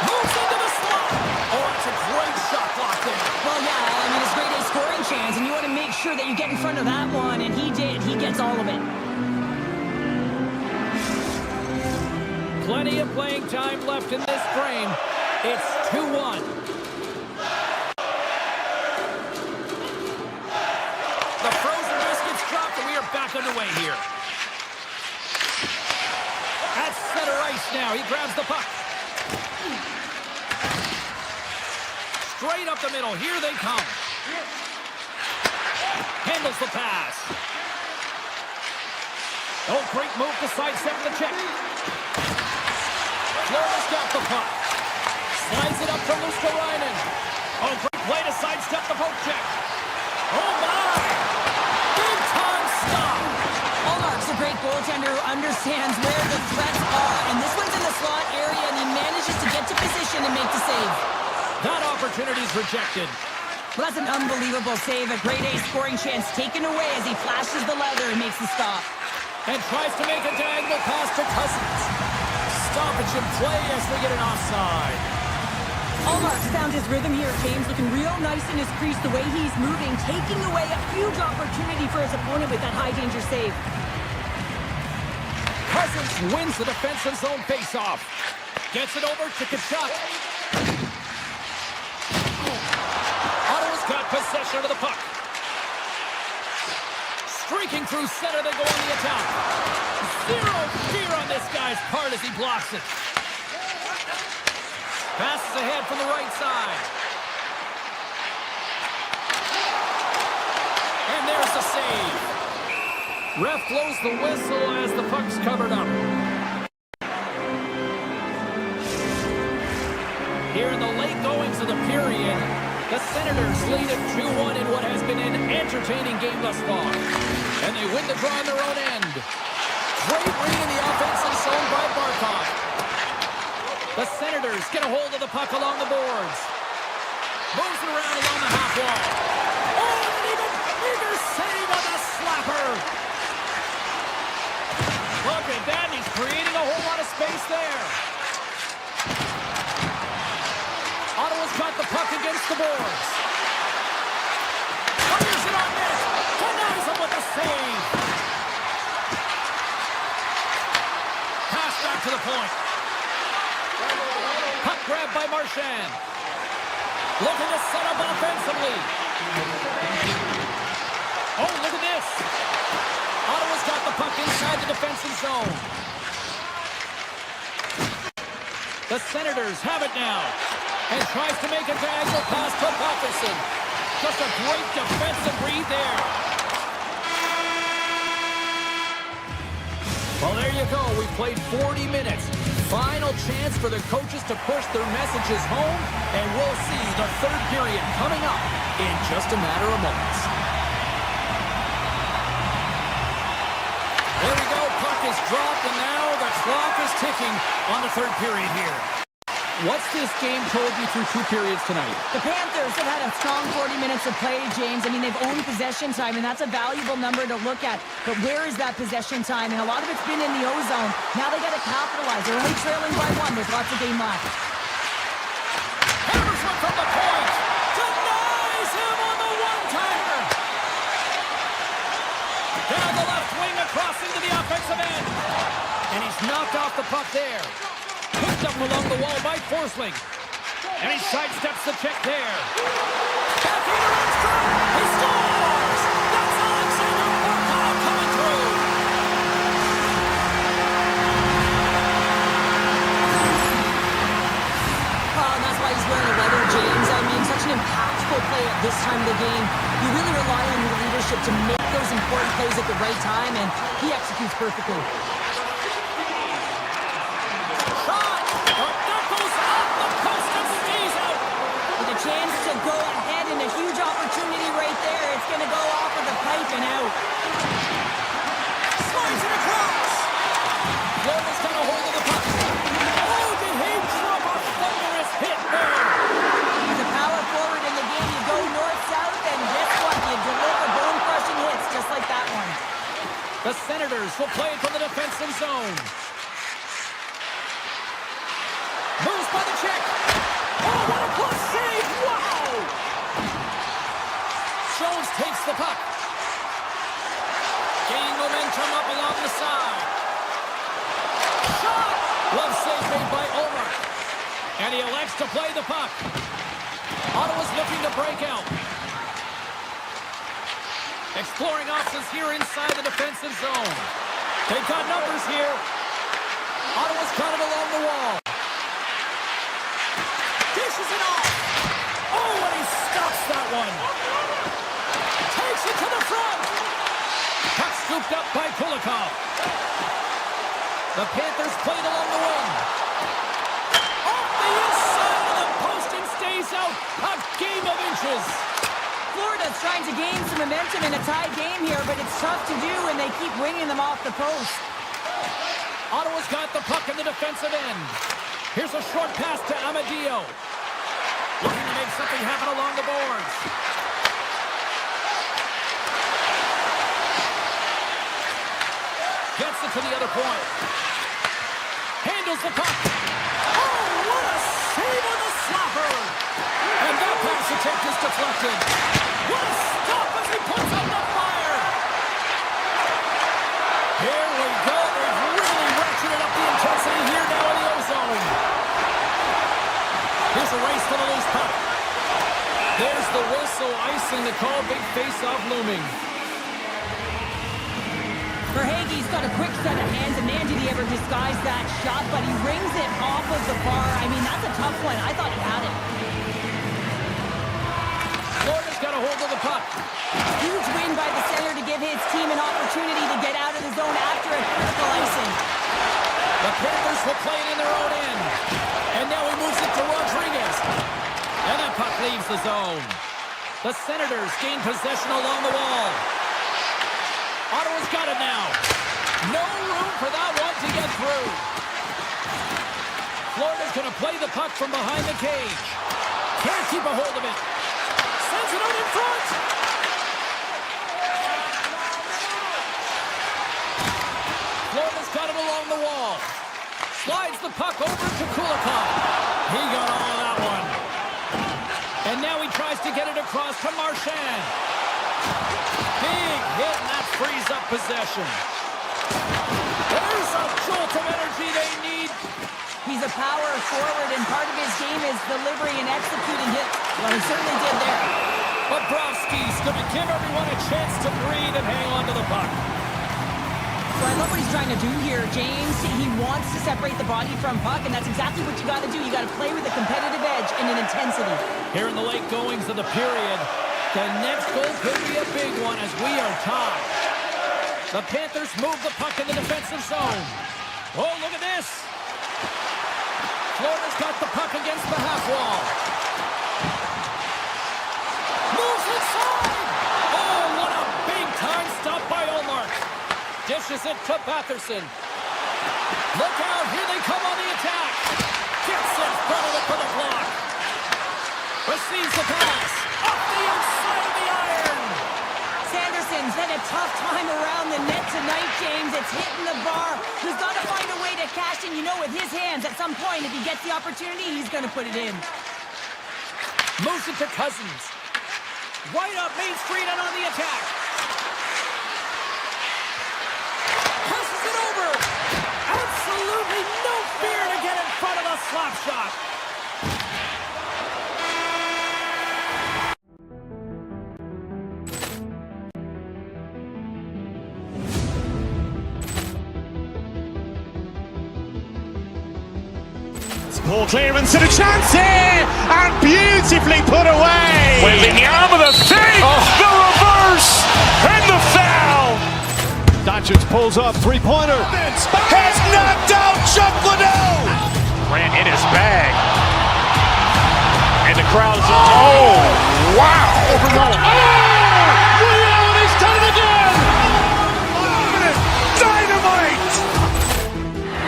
Moves into the slot. Oh, it's a great shot block there. Well, yeah, I mean, it's a great A scoring chance, and you want to make sure that you get in front of that one, and he did. He gets all of it. Plenty of playing time left in this frame. It's 2-1. The frozen biscuits dropped, and we are back underway here. At center ice now. He grabs the puck. Straight up the middle. Here they come. Handles the pass. Oh, great move to sidestep the check. Florida's got the puck. Slides it up to Luskarainen. Oh, great play to sidestep the poke check. Oh, my! Big time stop. Allmark's a great goaltender who understands where the threats are, and this one's in the slot area, and he manages to get to position and make the save. That opportunity's rejected. Well, that's an unbelievable save. A great A scoring chance taken away as he flashes the leather and makes the stop. And tries to make a diagonal pass to Cousins. Stoppage in play as we get an offside. Allmark's found his rhythm here, James, looking real nice in his crease the way he's moving, taking away a huge opportunity for his opponent with that high-danger save. Cousins wins the defensive zone faceoff. Gets it over to Tkachuk. Ottawa's got possession of the puck. Streaking through center, they go on the attack. Zero fear on this guy's part as he blocks it. Passes ahead from the right side. And there's the save. Ref blows the whistle as the puck's covered up. Here in the late goings of the period, the Senators lead at 2-1 in what has been an entertaining game thus far. And they win the draw on their own end. Great read in the offensive zone by Barkov. The Senators get a hold of the puck along the boards. Moves it around along the half wall. Oh, and even bigger save on the slapper. Look at that, he's creating a whole lot of space there. Ottawa's got the puck against the boards. Fires it on net. Denies him with the save. Pass back to the point. Puck grab by Marchand. Looking to set up offensively. Oh, look at this. Ottawa's got the puck inside the defensive zone. The Senators have it now. And tries to make a diagonal pass to Patterson. Just a great defensive read there. Well, there you go. We've played 40 minutes. Final chance for the coaches to push their messages home, and we'll see the third period coming up in just a matter of moments. There we go. Puck is dropped, and now the clock is ticking on the third period here. What's this game told you through two periods tonight? The Panthers have had a strong 40 minutes of play, James. I mean, they've owned possession time, and that's a valuable number to look at. But where is that possession time? And a lot of it's been in the O-zone. Now they got to capitalize. They're only trailing by one. There's lots of game left. Hammers one from the point. Denies him on the one-timer. Down the left wing across into the offensive end. And he's knocked off the puck there. Picked up along the wall by Forsling. And he sidesteps the check there. Backhander extra. He scores! That's Alexander Barkov coming through. Oh, and that's why he's wearing a leather, James. I mean, such an impactful play at this time of the game. You really rely on your leadership to make those important plays at the right time, and he executes perfectly. Chance to go ahead and a huge opportunity right there. It's going to go off of the pipe and out. Slides it across. Florida's got a hold of the puck. Oh, did he drop off The Senators will play it from the defensive zone. Moves by the check. Oh, what a close save! Wow! Jones takes the puck. Gaining momentum up along the side. Shot! Glove save made by Omar. And he elects to play the puck. Ottawa's looking to break out. Exploring options here inside the defensive zone. They've got numbers here. Ottawa's got it along the wall. Dishes it off. Oh, and he stops that one. Takes it to the front. Puck scooped up by Kulikov. The Panthers played along the wing. Off the inside of the post and stays out. A game of inches. Florida's trying to gain some momentum in a tie game here, but it's tough to do when they keep winning them off the post. Ottawa's got the puck in the defensive end. Here's a short pass to Amadio. Looking to make something happen along the boards. Gets it to the other point. Handles the puck. Oh, what a save on the slapper! And that pass attempt is deflected. What a stop as he puts out the fire! Here we go. They've really ratcheted up the intensity here now in the O-zone. Here's a race to the loose puck. There's the whistle, icing the call. Big face-off looming. Verhaeghe's got a quick set of hands, and man, did he ever disguise that shot, but he rings it off of the bar. I mean, that's a tough one. I thought he had it. Florida's got a hold of the puck. Huge win by the center to give his team an opportunity to get out of the zone after a critical icing. The Panthers will play it in their own end. And now he moves it to Rodriguez. And that puck leaves the zone. The Senators gain possession along the wall. Ottawa's got it now. No room for that one to get through. Florida's going to play the puck from behind the cage. Can't keep a hold of it. Sends it out in front. Florida's got it along the wall. Slides the puck over to Kulikov. He got all of that one. And now he tries to get it across to Marchand. Big hit, and that frees up possession. There's a jolt of energy they need. He's a power forward, and part of his game is delivering and executing hits. Well, he certainly did there. Bobrovsky's going to give everyone a chance to breathe and hang on to the puck. So I love what he's trying to do here, James. He wants to separate the body from puck, and that's exactly what you got to do. You got to play with a competitive edge and an intensity. Here in the late goings of the period, the next goal could be a big one as we are tied. The Panthers move the puck in the defensive zone. Oh, look at this. Florida's got the puck against the half wall. Moves inside. Oh, what a big-time stop by Olmark. Dishes it to Batherson. Look out, here they come on the attack. Gets in front of it for the block. Receives the pass. Up the inside of the iron. Sanderson's had a tough time around the net tonight, James. It's hitting the bar. He's got to find a way to cash in. You know, with his hands, at some point, if he gets the opportunity, he's going to put it in. Moves it to Cousins. Right up Main Street and on the attack. Passes it over. Absolutely no fear to get in front of a slap shot. Poor clearance and a chance here, and beautifully put away. Wembanyama, the save, the reverse, and the foul. Doncic pulls up, three-pointer. Has knocked out Chuck Liddell. Ran in his bag. And the crowd is, oh, wow. He's done it again. Dynamite.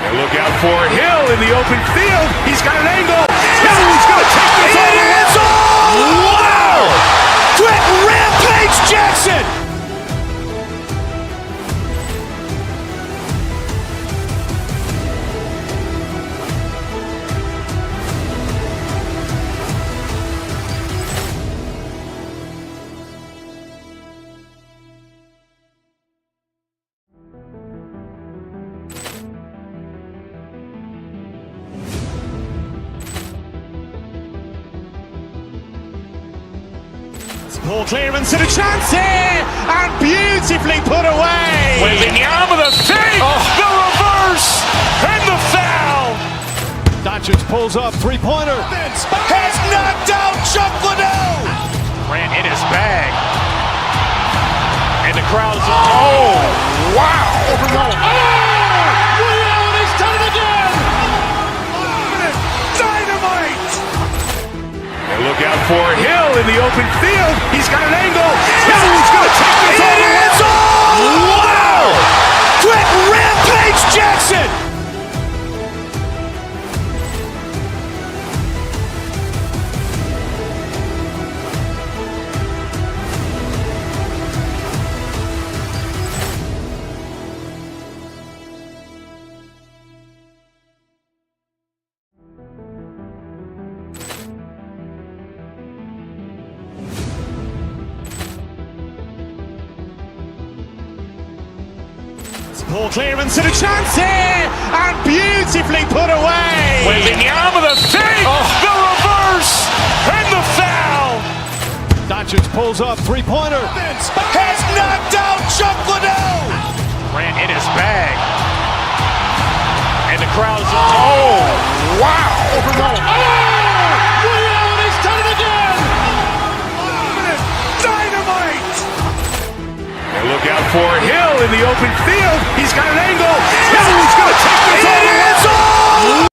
And look out for Hill in the open field. He's got an angle. Hill is going to take this all the way. Wow! Quick Rampage Jackson. Poor clearance and a chance here, and beautifully put away. Wembanyama with a save, the reverse, and the foul. Doncic pulls up, three-pointer. Has knocked out Chuck Liddell. Ran in his bag. And the crowd is, oh, wow. He's done it again. Dynamite. And look out for Hill in the open field. He's got an angle. Hill's going to take this all the way. Wow. Brett Rampage Jackson. Poor clearance and a chance here, and beautifully put away. Wembanyama with a save, the reverse, and the foul. Doncic pulls up, three-pointer. Has knocked out Chuck Liddell. Ran in his bag. And the crowd is, oh, wow. He's done it again. Dynamite. And look out for Hill in the open field. He's got an angle. Hill's going to take this all the way.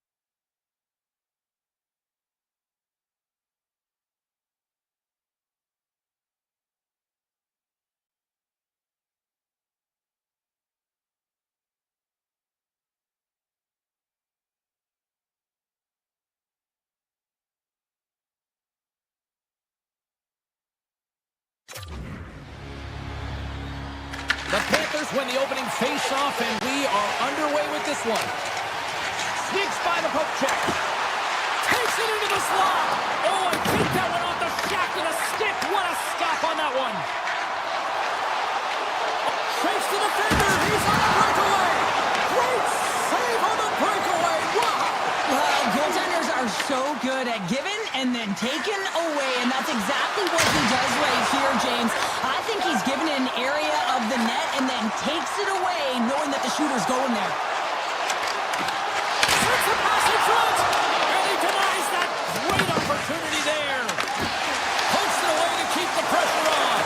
The Panthers win the opening face-off, and we are underway with this one. Sneaks by the poke check. Takes it into the slot. Oh, and beat that one off the shaft with a stick. What a stop on that one. Shakes the defender. He's on the breakaway. Great save on the breakaway. Wow. Goaltenders are so good at giving and then taking away, and that's exactly what he does right here, James. I think he's given an area of the net and then takes it away, knowing that the shooter's going there. Sends the pass in front, and he denies that great opportunity there. Pokes it away to keep the pressure on.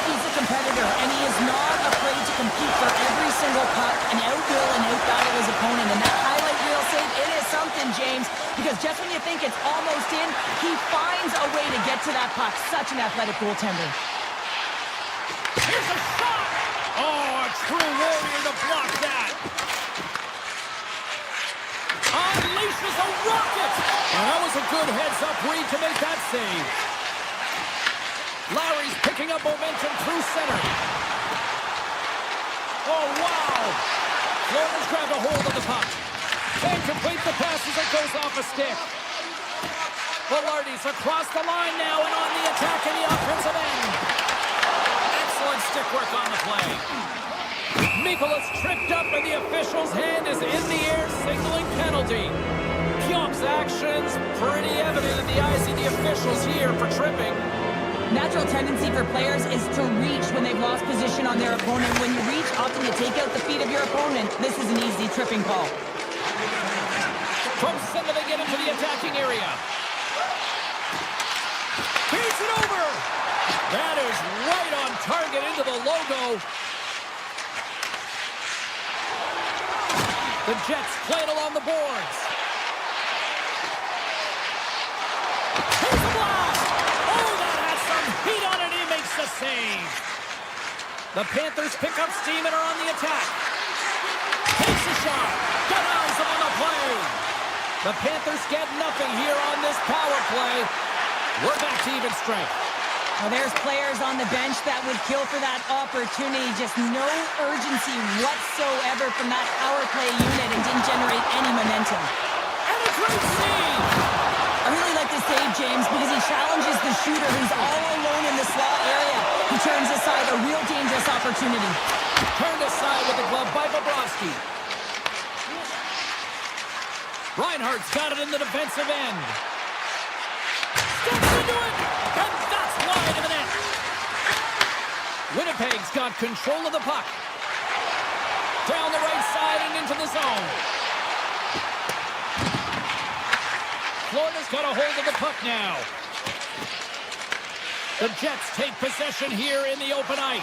He's a competitor, and he is not afraid to compete for every single puck and outwill and outbattle his opponent. And that highlight reel save, it is something, James, because just when you think it's almost in, he finds a way to get to that puck. Such an athletic goaltender. Here's a shot! Oh, a true warrior to block that. Unleashes a rocket! And that was a good heads-up read to make that save. Lowry's picking up momentum through center. Oh, wow! Florida's grabbed a hold of the puck. Can't complete the pass as it goes off a stick. Velarde's across the line now and on the attack in the offensive end. Excellent stick work on the play. Mikolas tripped up and the official's hand is in the air signaling penalty. Pionk's actions pretty evident in the eyes of the officials here for tripping. Natural tendency for players is to reach when they've lost position on their opponent. When you reach, often you take out the feet of your opponent. This is an easy tripping call. From center they get into the attacking area. Beats it over. That is right on target into the logo. The Jets play it along the boards. Here's the blast. Oh, that has some heat on it. He makes the save. The Panthers pick up steam and are on the attack. Takes a shot. Denies him on the play. The Panthers get nothing here on this power play. We're back to even strength. Well, there's players on the bench that would kill for that opportunity. Just no urgency whatsoever from that power play unit and didn't generate any momentum. And a great save. I really like this save, James, because he challenges the shooter who's all alone in the slot area. He turns aside a real dangerous opportunity. Turned aside with the glove by Bobrovsky. Reinhardt's got it in the defensive end. Winnipeg's got control of the puck. Down the right side and into the zone. Florida's got a hold of the puck now. The Jets take possession here in the open ice.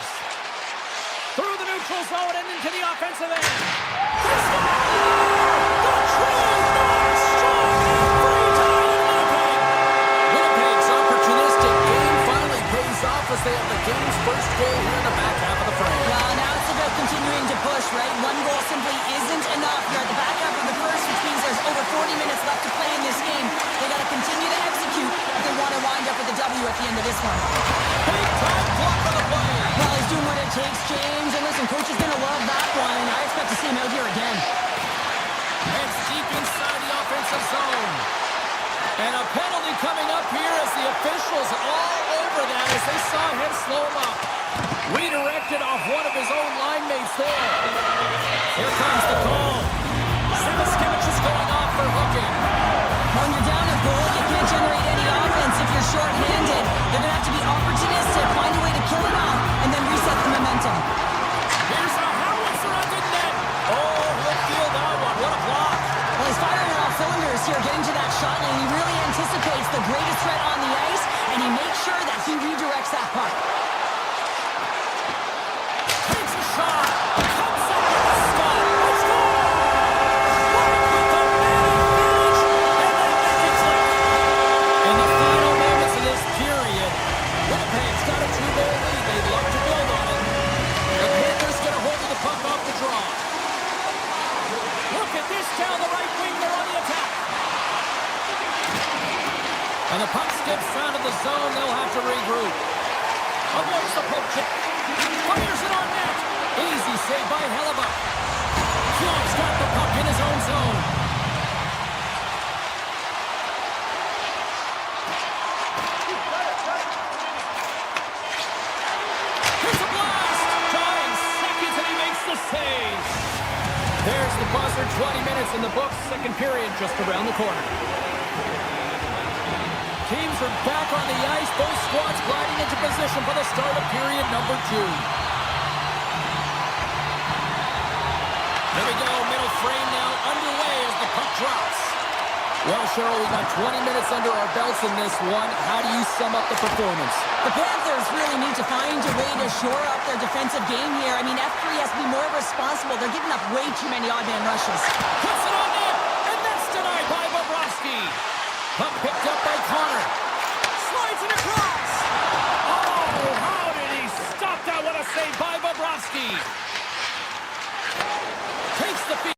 Through the neutral zone and into the offensive end. They score! The true North Strong free tie in Winnipeg. Winnipeg's opportunistic game finally pays off as they have the game's first goal here in the back half of the frame. Well, now it's about continuing to push, right? One goal simply isn't enough. You're at the back half of the first, which means there's over 40 minutes left to play in this game. They got to continue to execute if they want to wind up with a W at the end of this one. Big time block on the play. Well, he's doing what it takes, James. And listen, coach is going to love that one, and I expect to see him out here again. It's deep inside the offensive zone. And a penalty coming up here as the officials all over that as they saw him slow him up. Redirected off one of his own line mates there. Here comes the call. Simaskevich is going off for hooking. When you're down a goal, you can't generate any offense if you're short-handed. They're going to have to be opportunistic, find a way to kill it off, and then reset the momentum. Here's a howitzer on the net. Oh, he'll feel that one. What a block. Well, he's firing on all cylinders here, getting to that shot lane. He really anticipates the greatest threat on the ice, and he makes sure that he redirects that puck. Takes a shot. Comes up with a stop. Let's go. Right with the manning finish, and they make it click. In the final moments of this period, Winnipeg's got a 2-goal lead. They'd love to build on it. The Panthers get a hold of the puck off the draw. Look at this down the right wing. They're on the attack. And the puck skips out of the zone. They'll have to regroup. Avoids the poke check. Fires it on net. Easy save by Hellebuck. Flog's got the puck in his own zone. Here's a blast. Tying seconds and he makes the save. There's the buzzer. 20 minutes in the books. Second period just around the corner. Teams are back on the ice. Both squads gliding into position for the start of period number 2. Here we go. Middle frame now underway as the puck drops. Well, Cheryl, we've got 20 minutes under our belts in this one. How do you sum up the performance? The Panthers really need to find a way to shore up their defensive game here. I mean, F3 has to be more responsible. They're giving up way too many odd man rushes. Puts it on net, and that's denied by Bobrovsky. Puck picked up by Connor. Slides it across. Oh, how did he stop that? What a save by Bobrovsky. Takes the feed.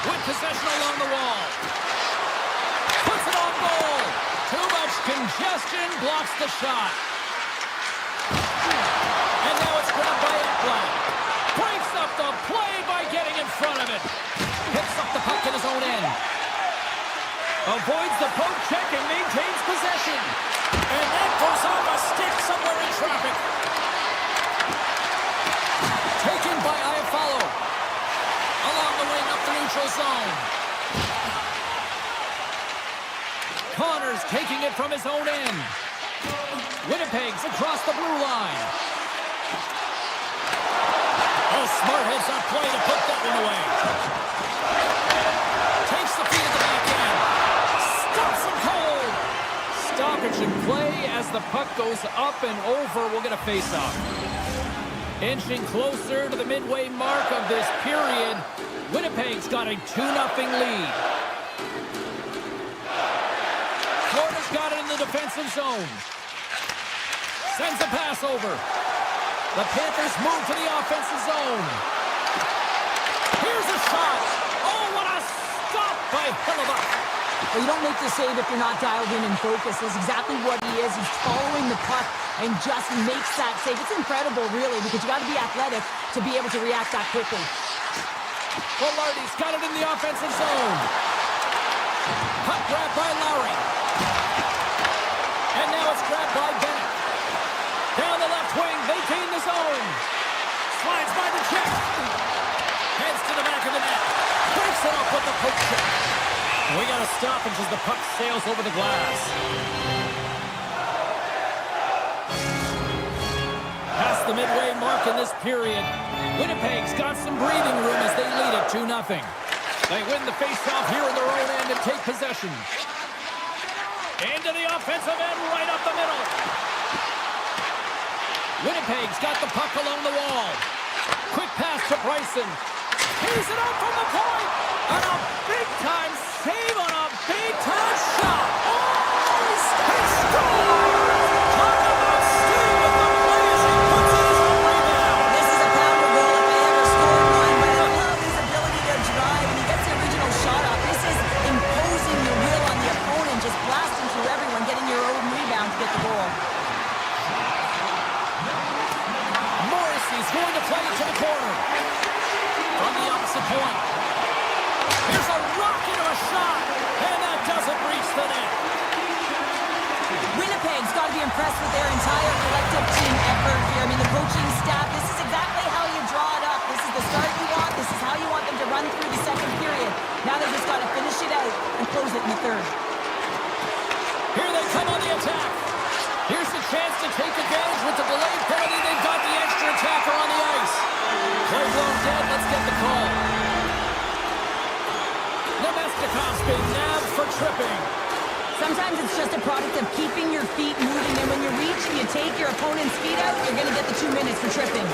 With possession along the wall. Puts it on goal. Too much congestion. Blocks the shot. And now it's grabbed by Ekblad. Breaks up the play by getting in front of it. Picks up the puck in his own end. Avoids the poke check and maintains possession. And that goes off a stick somewhere in traffic. Taken by Iafallo. Along the wing up the neutral zone. Connor's taking it from his own end. Winnipeg's across the blue line. Oh, smart heads up play to put that one away. Takes the feed at the back end. Stops him cold. Stoppage in play as the puck goes up and over. We'll get a face-off. Inching closer to the midway mark of this period. Winnipeg's got a 2-0 lead. Florida's got it in the defensive zone. Sends a pass over. The Panthers move to the offensive zone. Here's a shot. Oh, what a stop by Hellebuck. Well, you don't make the save if you're not dialed in and focused. That's exactly what he is. He's following the puck and just makes that save. It's incredible, really, because you got to be athletic to be able to react that quickly. Velarde's got it in the offensive zone. Puck grab by Lowry. And now it's grabbed by Bennett. Down the left wing, vacating the zone. Slides by the check. Heads to the back of the net. Breaks it off with the poke check. We got to stop until the puck sails over the glass. Past the midway mark in this period. Winnipeg's got some breathing room as they lead it 2-0. They win the faceoff here in their own end and take possession. Into the offensive end, right up the middle. Winnipeg's got the puck along the wall. Quick pass to Bryson. He's it up from the point. And a big-time save on a big-time shot. Oh, he scores! Talk about Steve with the play as he puts in his own rebound. This is a pounder goal if I ever scored one, but I love his ability to drive, and he gets the original shot off. This is imposing your will on the opponent, just blasting through everyone, getting your own rebound to get the goal. Morrissey's going to play it to the corner. From the opposite point. Here's a rocket of a shot, and that doesn't reach the net. Winnipeg's got to be impressed with their entire collective team effort here. I mean, the coaching staff, this is exactly how you draw it up. This is the start you want. This is how you want them to run through the second period. Now they've just got to finish it out and close it in the third. Here they come on the attack. Here's the chance to take advantage with the delayed penalty. They've got the extra attacker on the ice. Play blown dead. Let's get the call. Nemestikov's been nabbed for tripping. Sometimes it's just a product of keeping your feet moving, and when you reach and you take your opponent's feet out, you're going to get the 2 minutes for tripping.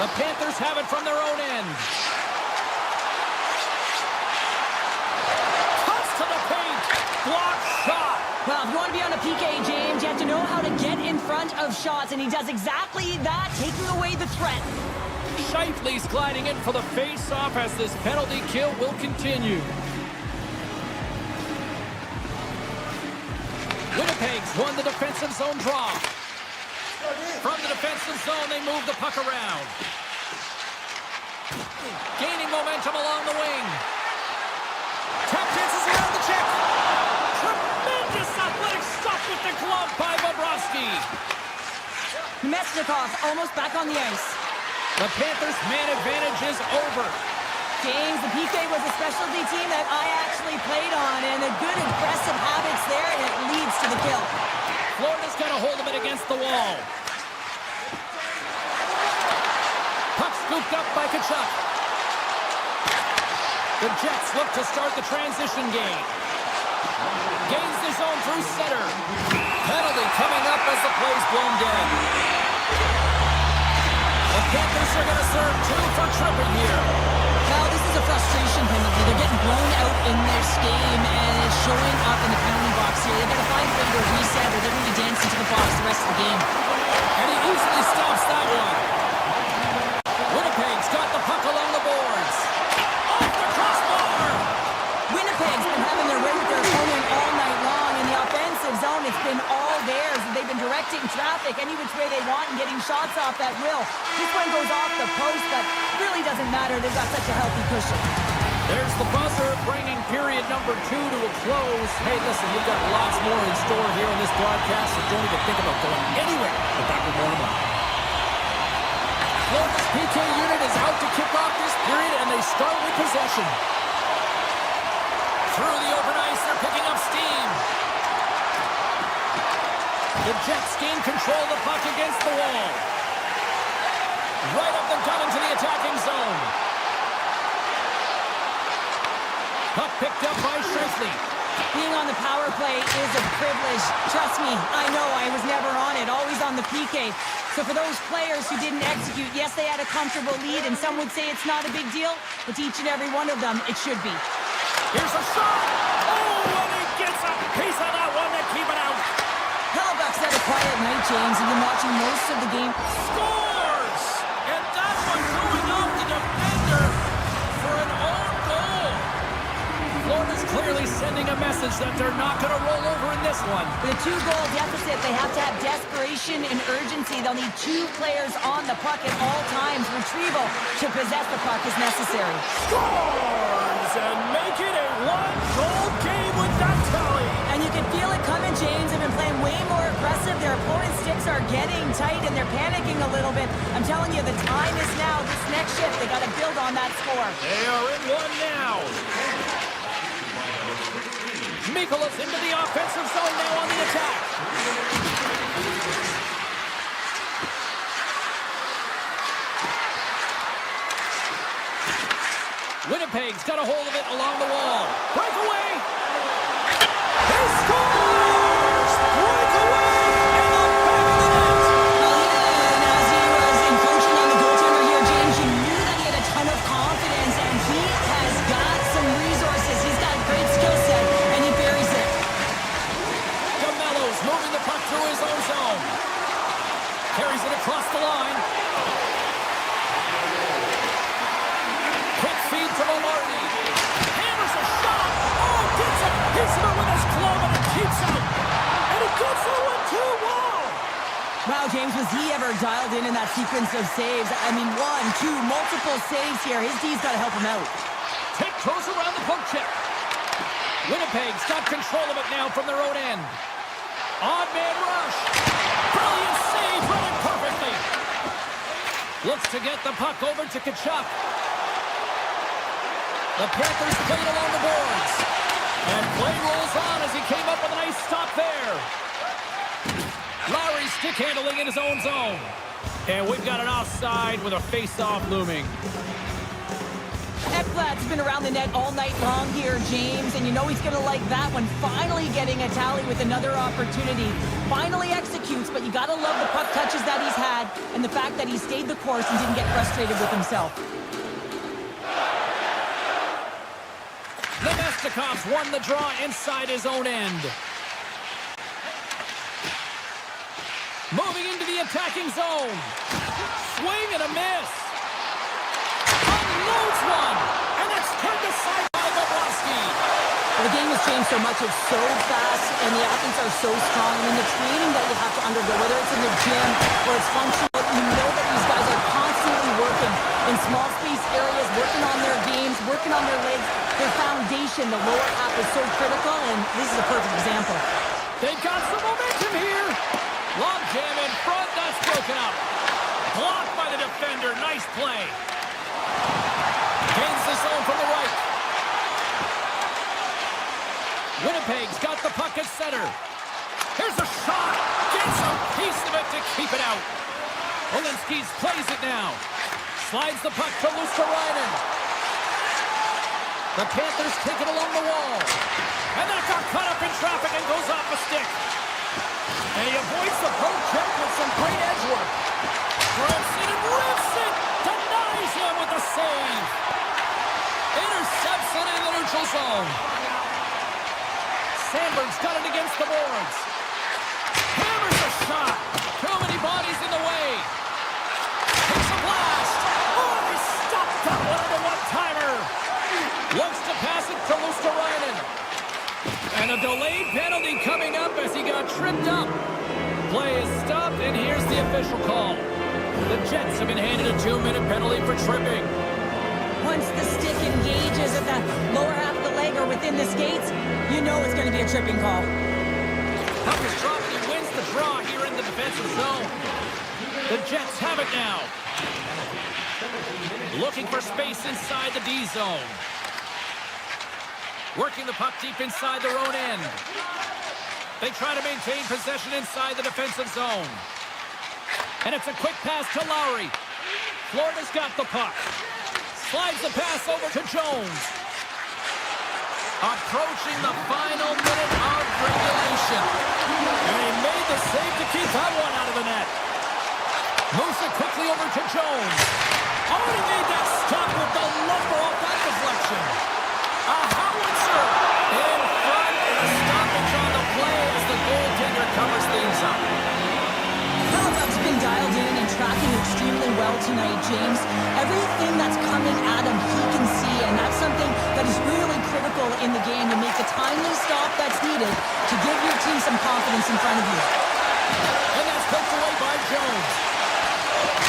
The Panthers have it from their own end. Cuts to the paint. Block shot. Well, if you want to be on a PK, James, you have to know how to get in front of shots, and he does exactly that, taking away the threat. Shifley's gliding in for the face-off as this penalty kill will continue. Winnipeg's won the defensive zone draw. From the defensive zone, they move the puck around. Gaining momentum along the wing. Tap dances around the check. Tremendous athletic stop with the glove by Bobrovsky. Nemestikov almost back on the ice. The Panthers' man advantage is over. James, the PK was a specialty team that I actually played on, and a good aggressive habits there, and it leads to the kill. Florida's got a hold of it against the wall. Puck scooped up by Tkachuk. The Jets look to start the transition game. Gains the zone through center. Penalty coming up as the play's blown dead. The Panthers are going to serve 2 for tripping here. Now, this is a frustration penalty. They're getting blown out in their scheme, and it's showing up in the penalty box here. They've got to find a way to reset, or they're going to be dancing to the box the rest of the game. And he easily stops that one. Winnipeg's got the puck along the boards. Off the crossbar! Winnipeg's been having their way with their opponent all night long. In the offensive zone, it's been all theirs. They've been directing traffic any which way they want and getting shots off at will. This one goes off the post, but really doesn't matter. They've got such a healthy cushion. There's the buzzer, bringing period number 2 to a close. Hey, listen, we've got lots more in store here in this broadcast, so don't even think about going anywhere. But back with more in a moment. Florida's PK unit is out to kick off this period, and they start with possession. Through the open ice, they're picking up steam. The Jets gain control of the puck against the wall. Right up the gut into the attacking zone. Puck picked up by Shifley. Being on the power play is a privilege. Trust me, I know I was never on it, always on the PK. So for those players who didn't execute, yes, they had a comfortable lead, and some would say it's not a big deal, but to each and every one of them, it should be. Here's a shot! Oh, and he gets a piece of that one to keep it out. Hellebuck's had a quiet night, James. You've been watching most of the game. Scores! And that one going off the defender for an own goal. Florida's clearly sending a message that they're not going to roll over in this one. With a 2-goal deficit, they have to have desperation and urgency. They'll need 2 players on the puck at all times. Retrieval to possess the puck is necessary. Scores! And make it a 1-goal game with that tally. And you can feel it coming, James. They've been playing way more aggressive. Their opponent's sticks are getting tight, and they're panicking a little bit. I'm telling you, the time is now. This next shift, they got to build on that score. They are in one now. Mikola's into the offensive zone now on the attack. Winnipeg's got a hold of it along the wall. Breakaway! He scores! Breakaway! And the back of the net! Well, even as he was encroaching on the goaltender here, James, you knew that he had a ton of confidence, and he has got some resources. He's got a great skill set, and he buries it. DeMello's moving the puck through his own zone. Carries it across the line. Quick feed from O'Marty. Hammers a shot. Oh, gets it. Hits it with his glove and it keeps out. And he gets it with 2. Wow. Wow, James, was he ever dialed in that sequence of saves? I mean, 1, 2, multiple saves here. His D's got to help him out. Tiptoes around the poke check. Winnipeg's got control of it now from their own end. Odd man rush. Brilliant save, running perfectly. Looks to get the puck over to Tkachuk. The Panthers play it along the boards. And play rolls on as he came up with a nice stop there. Lowry stick handling in his own zone. And we've got an offside with a face-off looming. Ekblad's been around the net all night long here, James, and you know he's going to like that one. Finally getting a tally with another opportunity. Finally executes, but you got to love the puck touches that he's had and the fact that he stayed the course and didn't get frustrated with himself. Nemestikov's won the draw inside his own end. Moving into the attacking zone. Swing and a miss. Unloads one. And it's turned aside by Bobrovsky. The game has changed so much. It's so fast, and the athletes are so strong. I mean, the training that you have to undergo, whether it's in the gym or it's functional, you know that these guys are constantly working in small space areas, working on their games, working on their legs. Their foundation, the lower half, is so critical, and this is a perfect example. They've got some momentum here. Long jam in front, that's broken up. Blocked by the defender, nice play. Gains the zone from the right. Winnipeg's got the puck at center. Here's a shot. Gets a piece of it to keep it out. Olenskis plays it now. Slides the puck to Luosterainen. The Panthers take it along the wall. And that got caught up in traffic and goes off a stick. And he avoids the poke check with some great edge work. Grips it and rips it. Denies him with the save. Intercepts it in the neutral zone. Sandberg's got it against the boards. Hammers a shot. Too many bodies in the way. Takes a blast. Oh, he stopped that one on the one-timer. Looks to pass it to Luosterainen. And a delayed penalty coming up as he got tripped up. Play is stopped, and here's the official call. The Jets have been handed a 2-minute penalty for tripping. Once the stick engages at the lower half of the leg or within the skates, you know it's going to be a tripping call. Puck is dropped, and he wins the draw here in the defensive zone. The Jets have it now. Looking for space inside the D zone. Working the puck deep inside their own end. They try to maintain possession inside the defensive zone. And it's a quick pass to Lowry. Florida's got the puck. Slides the pass over to Jones. Approaching the final minute of regulation. And he made the save to keep that one out of the net. Moves it quickly over to Jones. Oh, he made that stop with the lumber off that deflection. A howitzer in front, and a stoppage on the play as the goaltender covers things up. Halifax's been dialed in and tracking extremely well tonight, James. Everything that's coming at him, he can see, and that's something that is really critical in the game to make the timely stop that's needed to give your team some confidence in front of you. And that's poked away by Jones.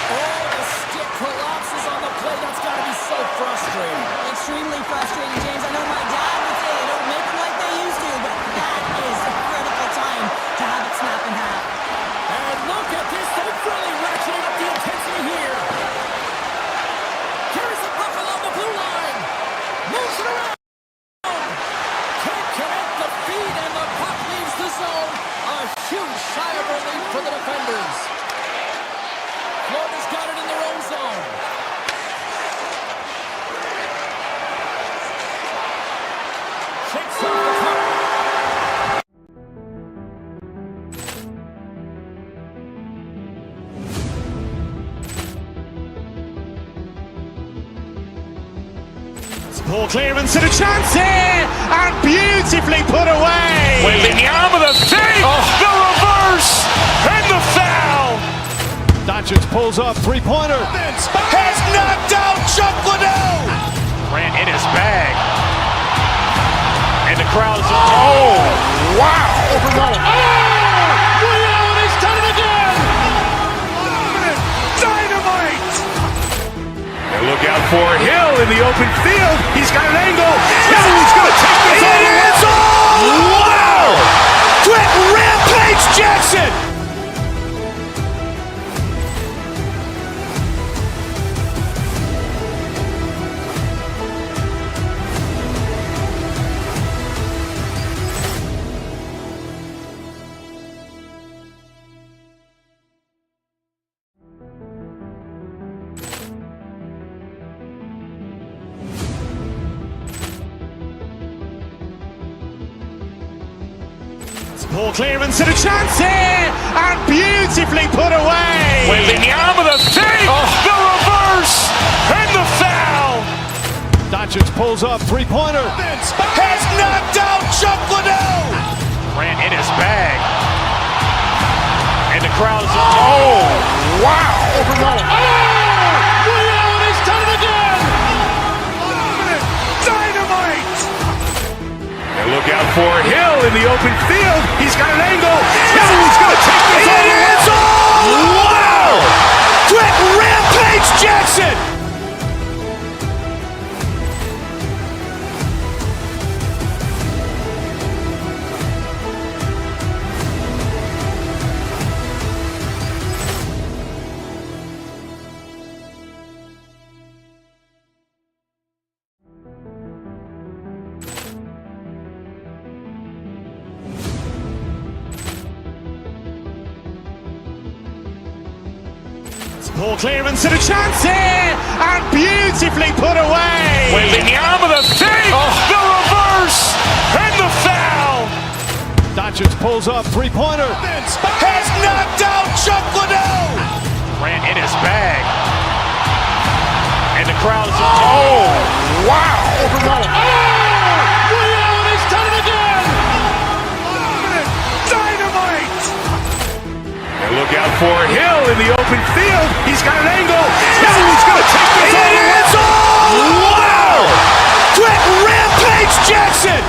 Oh, the stick collapses on the play. That's got to be so frustrating. Extremely frustrating, James. I know my dad would say they don't make them like they used to, but that is a critical time to have it snap in half. And look at this. They've really ratcheted up the intensity here. Carries the puck along the blue line. Moves it around. Can't connect the Poor clearance and a chance here, and beautifully put away. Wembanyama with a save, the reverse, and the foul. Doncic pulls up, three-pointer. Has knocked out Chuck Liddell. Grant in his bag. And the crowd is, oh, wow. Ray Allen has done it again. Dynamite. And look out for Hill in the open field. He's got an angle. He's going to take this all the way. Wow. Quick Rampage Jackson. Poor clearance and a chance here, and beautifully put away. Wembanyama with a save, the reverse, and the foul. Doncic pulls up, three-pointer. Has knocked out Chuck Liddell. Grant in his bag. And the crowd is, oh, wow. Ray Allen has done it again. Dynamite. And look out for Hill in the open field. He's got an angle. He's going to take this all the way. Wow. Quick Rampage Jackson. Poor clearance and a chance here, and beautifully put away. Wembanyama with a save, the reverse, and the foul. Doncic pulls up, three-pointer. Has knocked out Chuck Liddell. Grant in his bag. And the crowd is, oh, wow. Ray Allen has done it again. Dynamite. And look out for Hill in the open field. He's got an angle. He's going to take this all the way. Wow. Quick Rampage Jackson.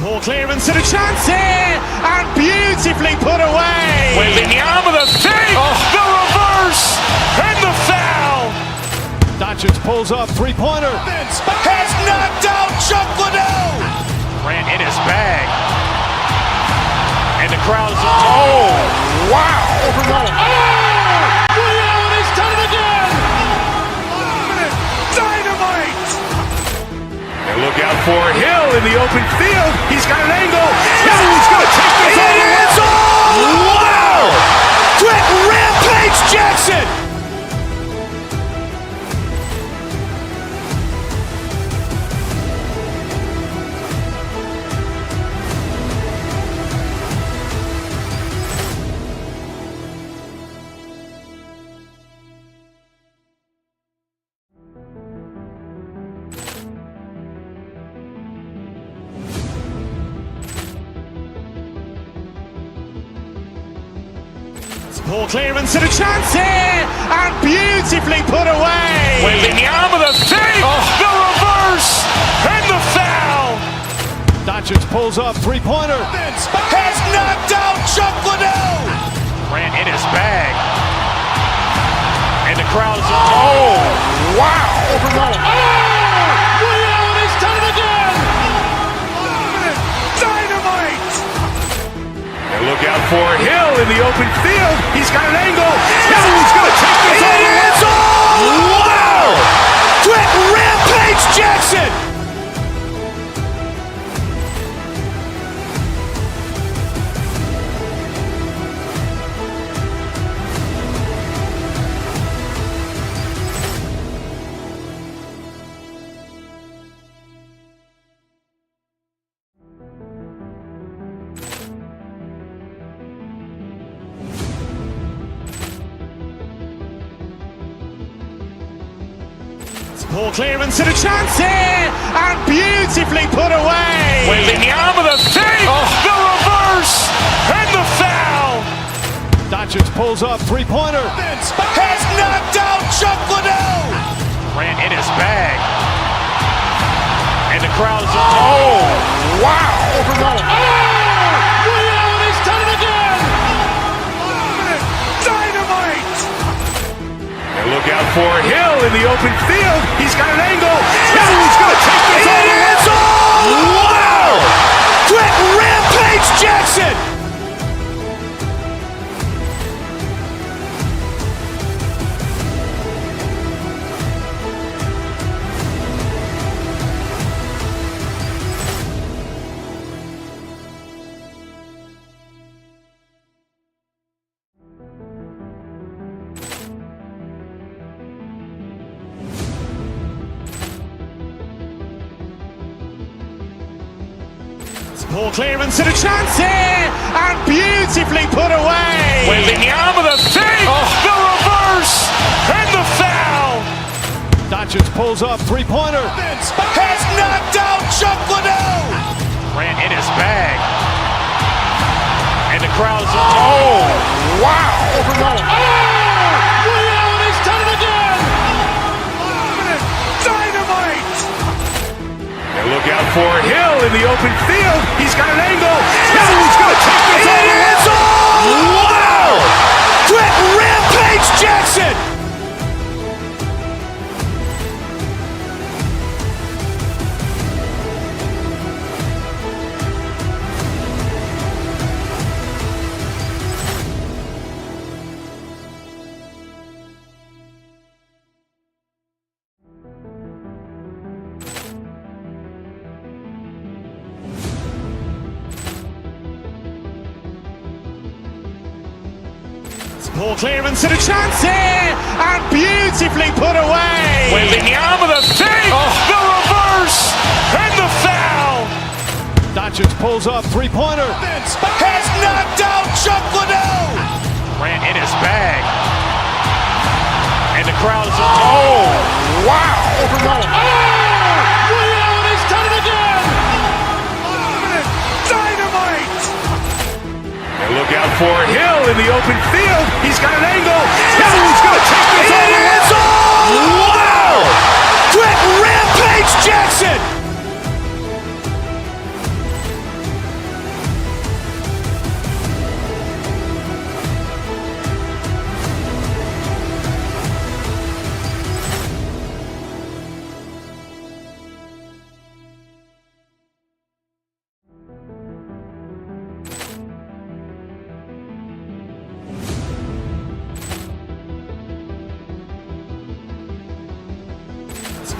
Poor clearance and a chance here, and beautifully put away. Wembanyama with a save, the reverse, and the foul. Doncic pulls up, three-pointer. Has knocked out Chuck Liddell. Grant in his bag. And the crowd is, oh, wow. Ray Allen has done it again. Dynamite. And look out for Hill in the open field. He's got an angle. He's going to take this all the way. Wow. Quick Rampage Jackson. Poor clearance and a chance here, and beautifully put away. Wembanyama with a save, the reverse, and the foul. Doncic pulls up, three-pointer. Has knocked out Chuck Liddell. Grant in his bag. And the crowd is, oh, wow. Ray Allen has done it again. Dynamite. And look out for Hill in the open field. He's got an angle. He's going to take this all the way. Wow. Quick Rampage Jackson. Poor clearance and a chance here, and beautifully put away. Waving the arm of the save, the reverse, and the foul. Doncic pulls up, three-pointer. Has knocked out Chuck Liddell. Ran in his bag. And the crowd is, wow. He's done it again! Dynamite. And look out for Hill in the open field. He's got an angle. Hill's going to take this all the way. Wow. Brett Rampage Jackson. Poor clearance and a chance here, and beautifully put away. Waving the arm of the save, the reverse, and the foul. Doncic pulls up, three-pointer. Has knocked out Chuck Liddell. Ran in his bag. And the crowd is, wow. He's done it again! Dynamite. And look out for Hill in the open field. He's got an angle. Hill's going to take this all the way. Wow. Brett Rampage Jackson. Poor clearance and a chance here, and beautifully put away. Waving the arm of the save, the reverse, and the foul. Doncic pulls up, three-pointer. Has knocked out Chuck Liddell. Ran in his bag. And the crowd is, wow. He's done it again! Dynamite. And look out for Hill in the open field. He's got an angle. Hill's going to take this all the way. Wow. Brett Rampage Jackson.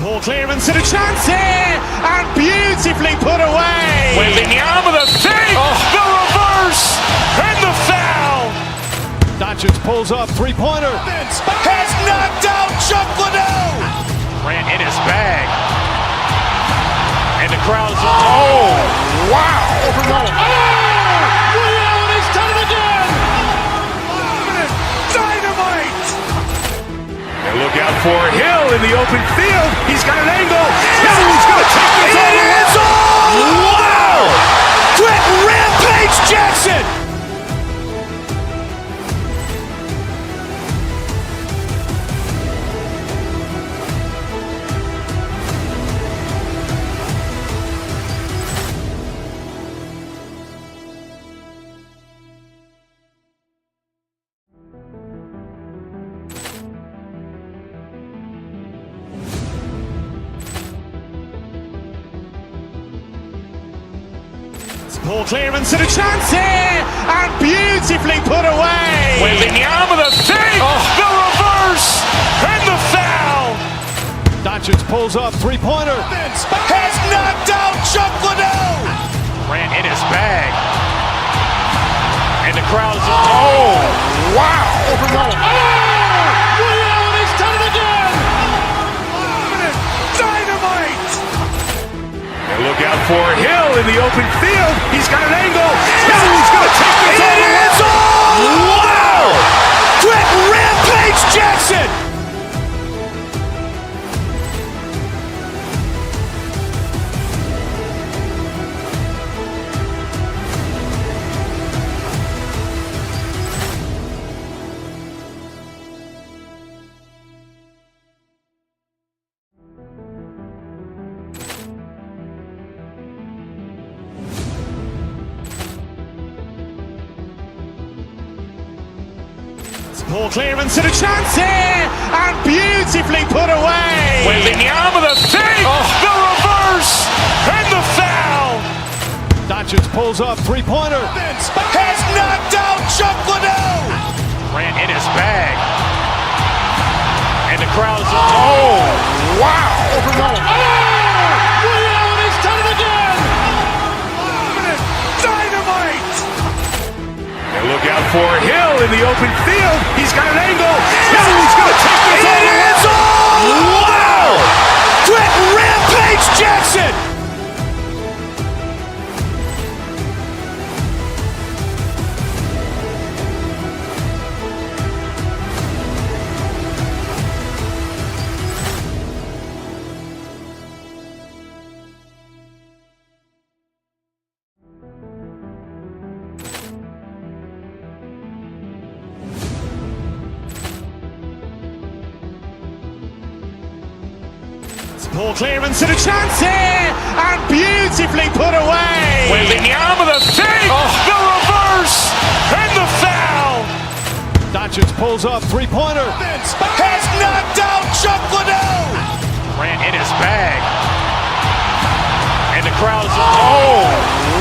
Poor clearance and a chance here, and beautifully put away. Waving the arm of the save, the reverse, and the foul. Doncic pulls up, three-pointer. Has knocked out Chuck Liddell. Ran in his bag. And the crowd is, wow. He's done it again! Dynamite. And look out for Hill in the open field. He's got an angle. Hill's going to take this all the way. Wow. Brett Rampage Jackson. Poor clearance and a chance here, and beautifully put away. Waving the arm of the save, the reverse, and the foul. Doncic pulls up, three-pointer. Has knocked out Chuck Liddell. Ran in his bag. And the crowd is, wow. He's done it again! Dynamite. And look out for Hill in the open field. He's got an angle. Hill's going to take this all the way. Wow. Brett Rampage Jackson. Poor clearance and a chance here, and beautifully put away. Wembanyama the save, the reverse, and the foul. Doncic pulls up, three-pointer. Has knocked out Chuck Liddell. Grant in his bag. And the crowd's, oh, wow. Ray Allen has done it again. Dynamite. And look out for Hill in the open field. He's got an angle. He's going to take this all the way. Wow. Trent Rampage Jackson. Poor clearance and a chance here, and beautifully put away. Wembanyama the save, the reverse, and the foul. Doncic pulls up, three-pointer. Has knocked out Chuck Liddell. Grant in his bag. And the crowd's, oh,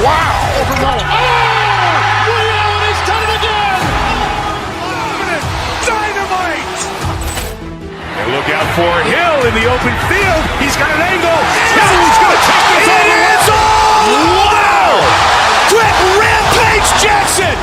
wow. Ray Allen has done it again. Dynamite. And look out for Hill in the open field. He's got an angle. He's going to take this all the way. Wow. Trent Rampage Jackson.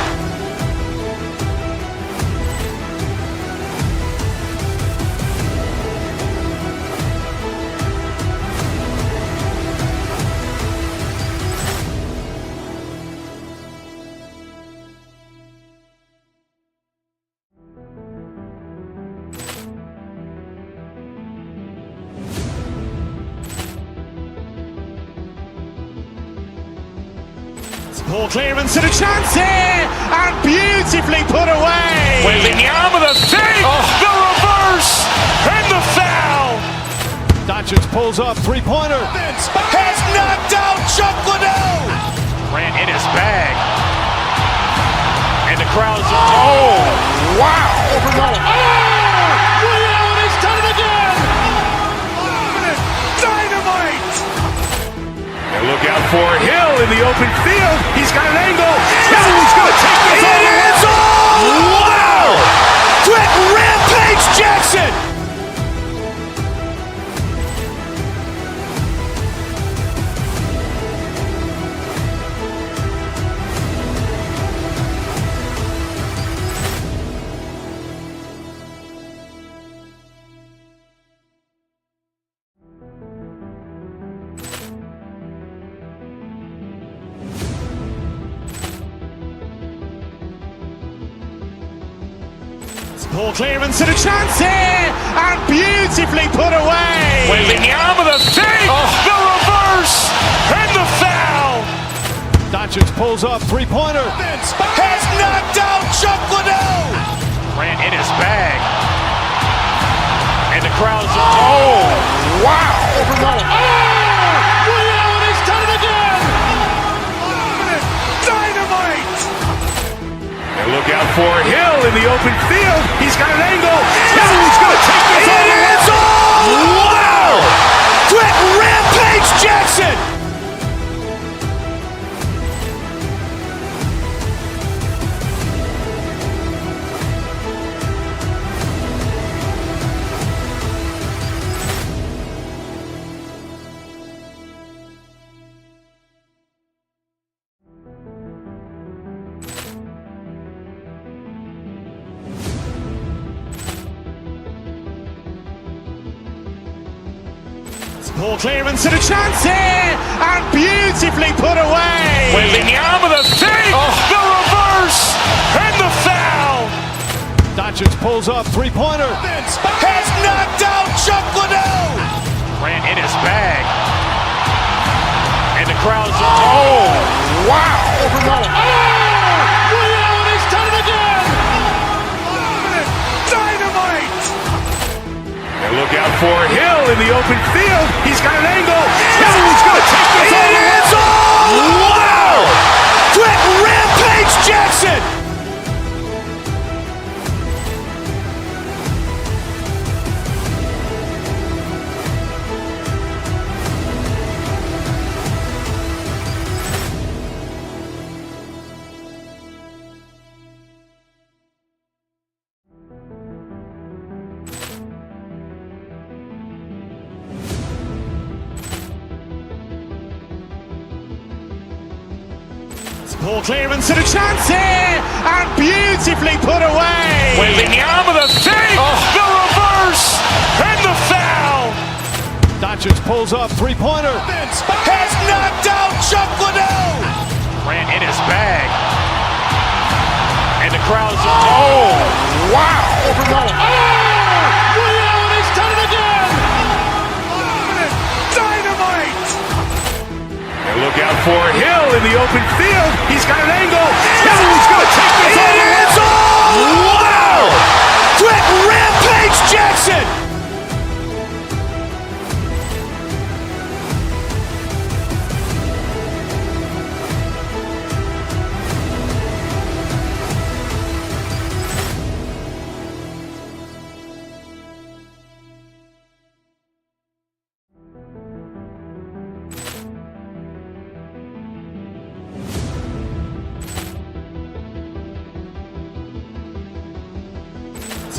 Poor clearance and a chance here, and beautifully put away. Wembanyama the save, the reverse, and the foul. Doncic pulls up, three-pointer. Has knocked out Chuck Liddell. Grant in his bag. And the crowd's, oh, wow. Ray Allen has done it again. Dynamite. And look out for Hill in the open field. He's got an angle. He's going to take this all the way. Wow. Trent Rampage Jackson. Poor clearance and a chance here, and beautifully put away. Wembanyama the save, the reverse, and the foul. Doncic pulls up, three-pointer. Has knocked out Chuck Liddell. Grant in his bag. And the crowd's, oh, wow. Ray Allen has done it again. Dynamite. And look out for Hill in the open field. He's got an angle. He's going to take this all the way. Wow. Trent Rampage Jackson. Poor clearance and a chance here, and beautifully put away. Wembanyama the save, the reverse, and the foul. Doncic pulls up, three-pointer. Has knocked out Chuck Liddell. Grant in his bag. And the crowd's, oh, wow. Ray Allen has done it again. Dynamite. And look out for Hill in the open field. He's got an angle. He's going to take this all the way. Wow. Trent Rampage Jackson. Poor clearance and a chance here, and beautifully put away. Waving the arm of the fake, the reverse, and the foul. Doncic pulls up, three-pointer. Has knocked out Chuck Liddell. Ran in his bag. And the crowd's, oh, wow. He's done it again. Dynamite. And look out for Hill in the open field. He's got an angle. He's going to take this all the way. Wow. Quick Rampage Jackson.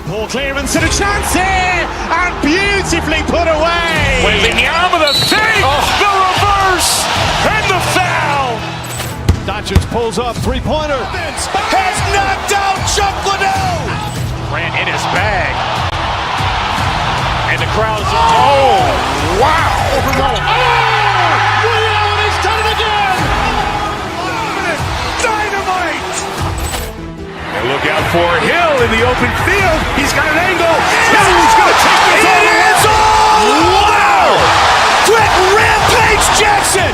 Poor clearance and a chance here, and beautifully put away. Waving the arm of the fake, the reverse, and the foul. Doncic pulls up, three-pointer. Has knocked out Chuck Liddell. Ran in his bag. And the crowd's, oh, wow. He's done it again. Dynamite. And look out for Hill in the open field. He's got an angle. He's going to take this all the way. Wow. Quick Rampage Jackson.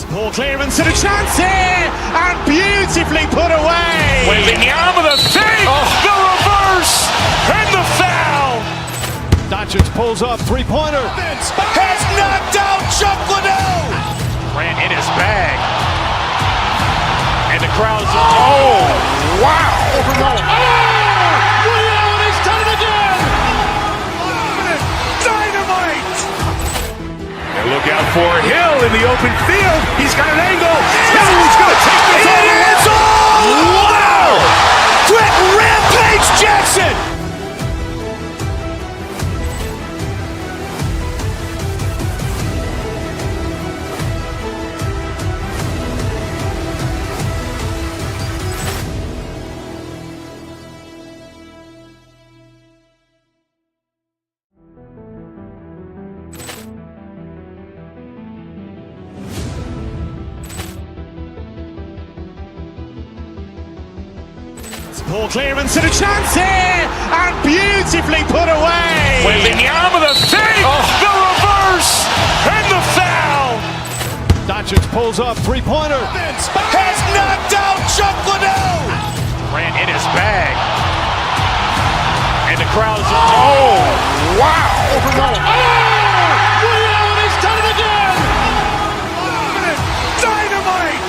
Poor clearance and a chance here, and beautifully put away. Waving the arm of the fake, the reverse, and the foul. Doncic pulls up, three-pointer. Has knocked out Chuck Liddell. Ran in his bag. And the crowd's, oh, wow. He's done it again. Dynamite. And look out for Hill in the open field. He's got an angle. He's going to take this all the way. Wow. Quick Rampage Jackson. Poor clearance and a chance here, and beautifully put away. Waving the arm of the fake, the reverse, and the foul. Doncic pulls up, three-pointer. Has knocked out Chuck Liddell. Ran in his bag. And the crowd's, oh, wow. He's done it again. Dynamite.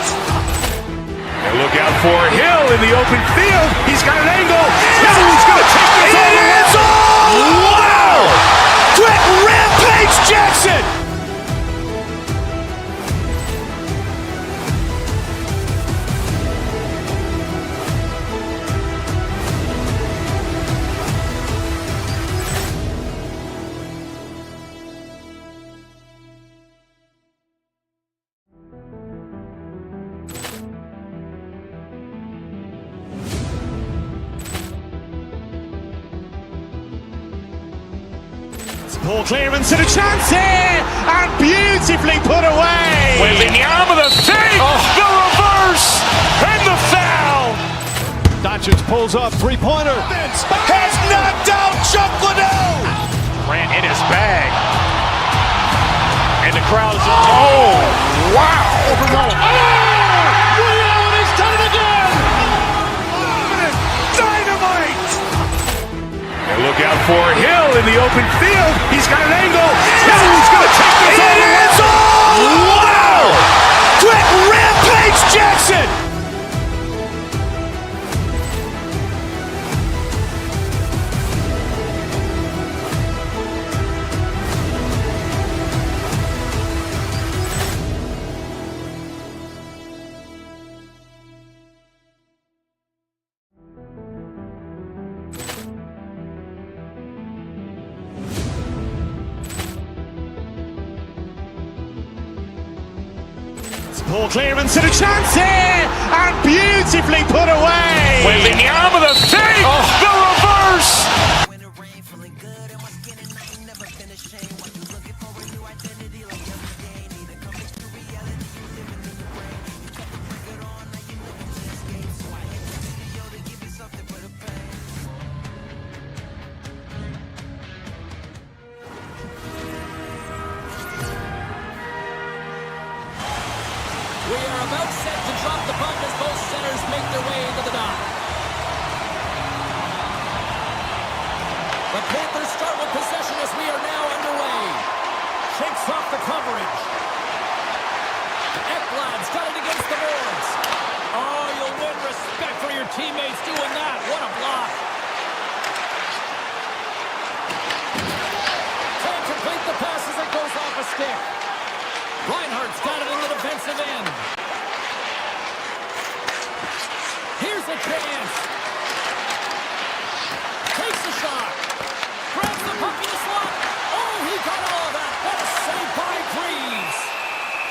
And look out for Hill in the open field. He's got an angle. He's going to take this all the way. Wow. Quick Rampage Jackson. Poor clearance and a chance here, and beautifully put away. Waving the arm of the fake, the reverse, and the foul. Doncic pulls up, three-pointer. Has knocked out Chuck Liddell. Ran in his bag. And the crowd's, oh, wow. He's done it again. Dynamite. And look out for Hill in the open field. He's got an angle. He's going to take this all the way. Wow. Quick Rampage Jackson. Poor clearance and a chance here, and beautifully put away. Wembanyama the save, the reverse. We are about set to drop the puck as both centers make their way into the dock. The Panthers start with possession as we are now underway. Shakes off the coverage. Ekblad's got it against the boards. Oh, you'll win respect for your teammates doing that. What a block. Can't complete the pass as it goes off a stick. Reinhardt's got it in the defensive end. Here's a chance. Takes a shot. Grabs the puck in the slot. Oh, he got all of that. What a save by Freeze.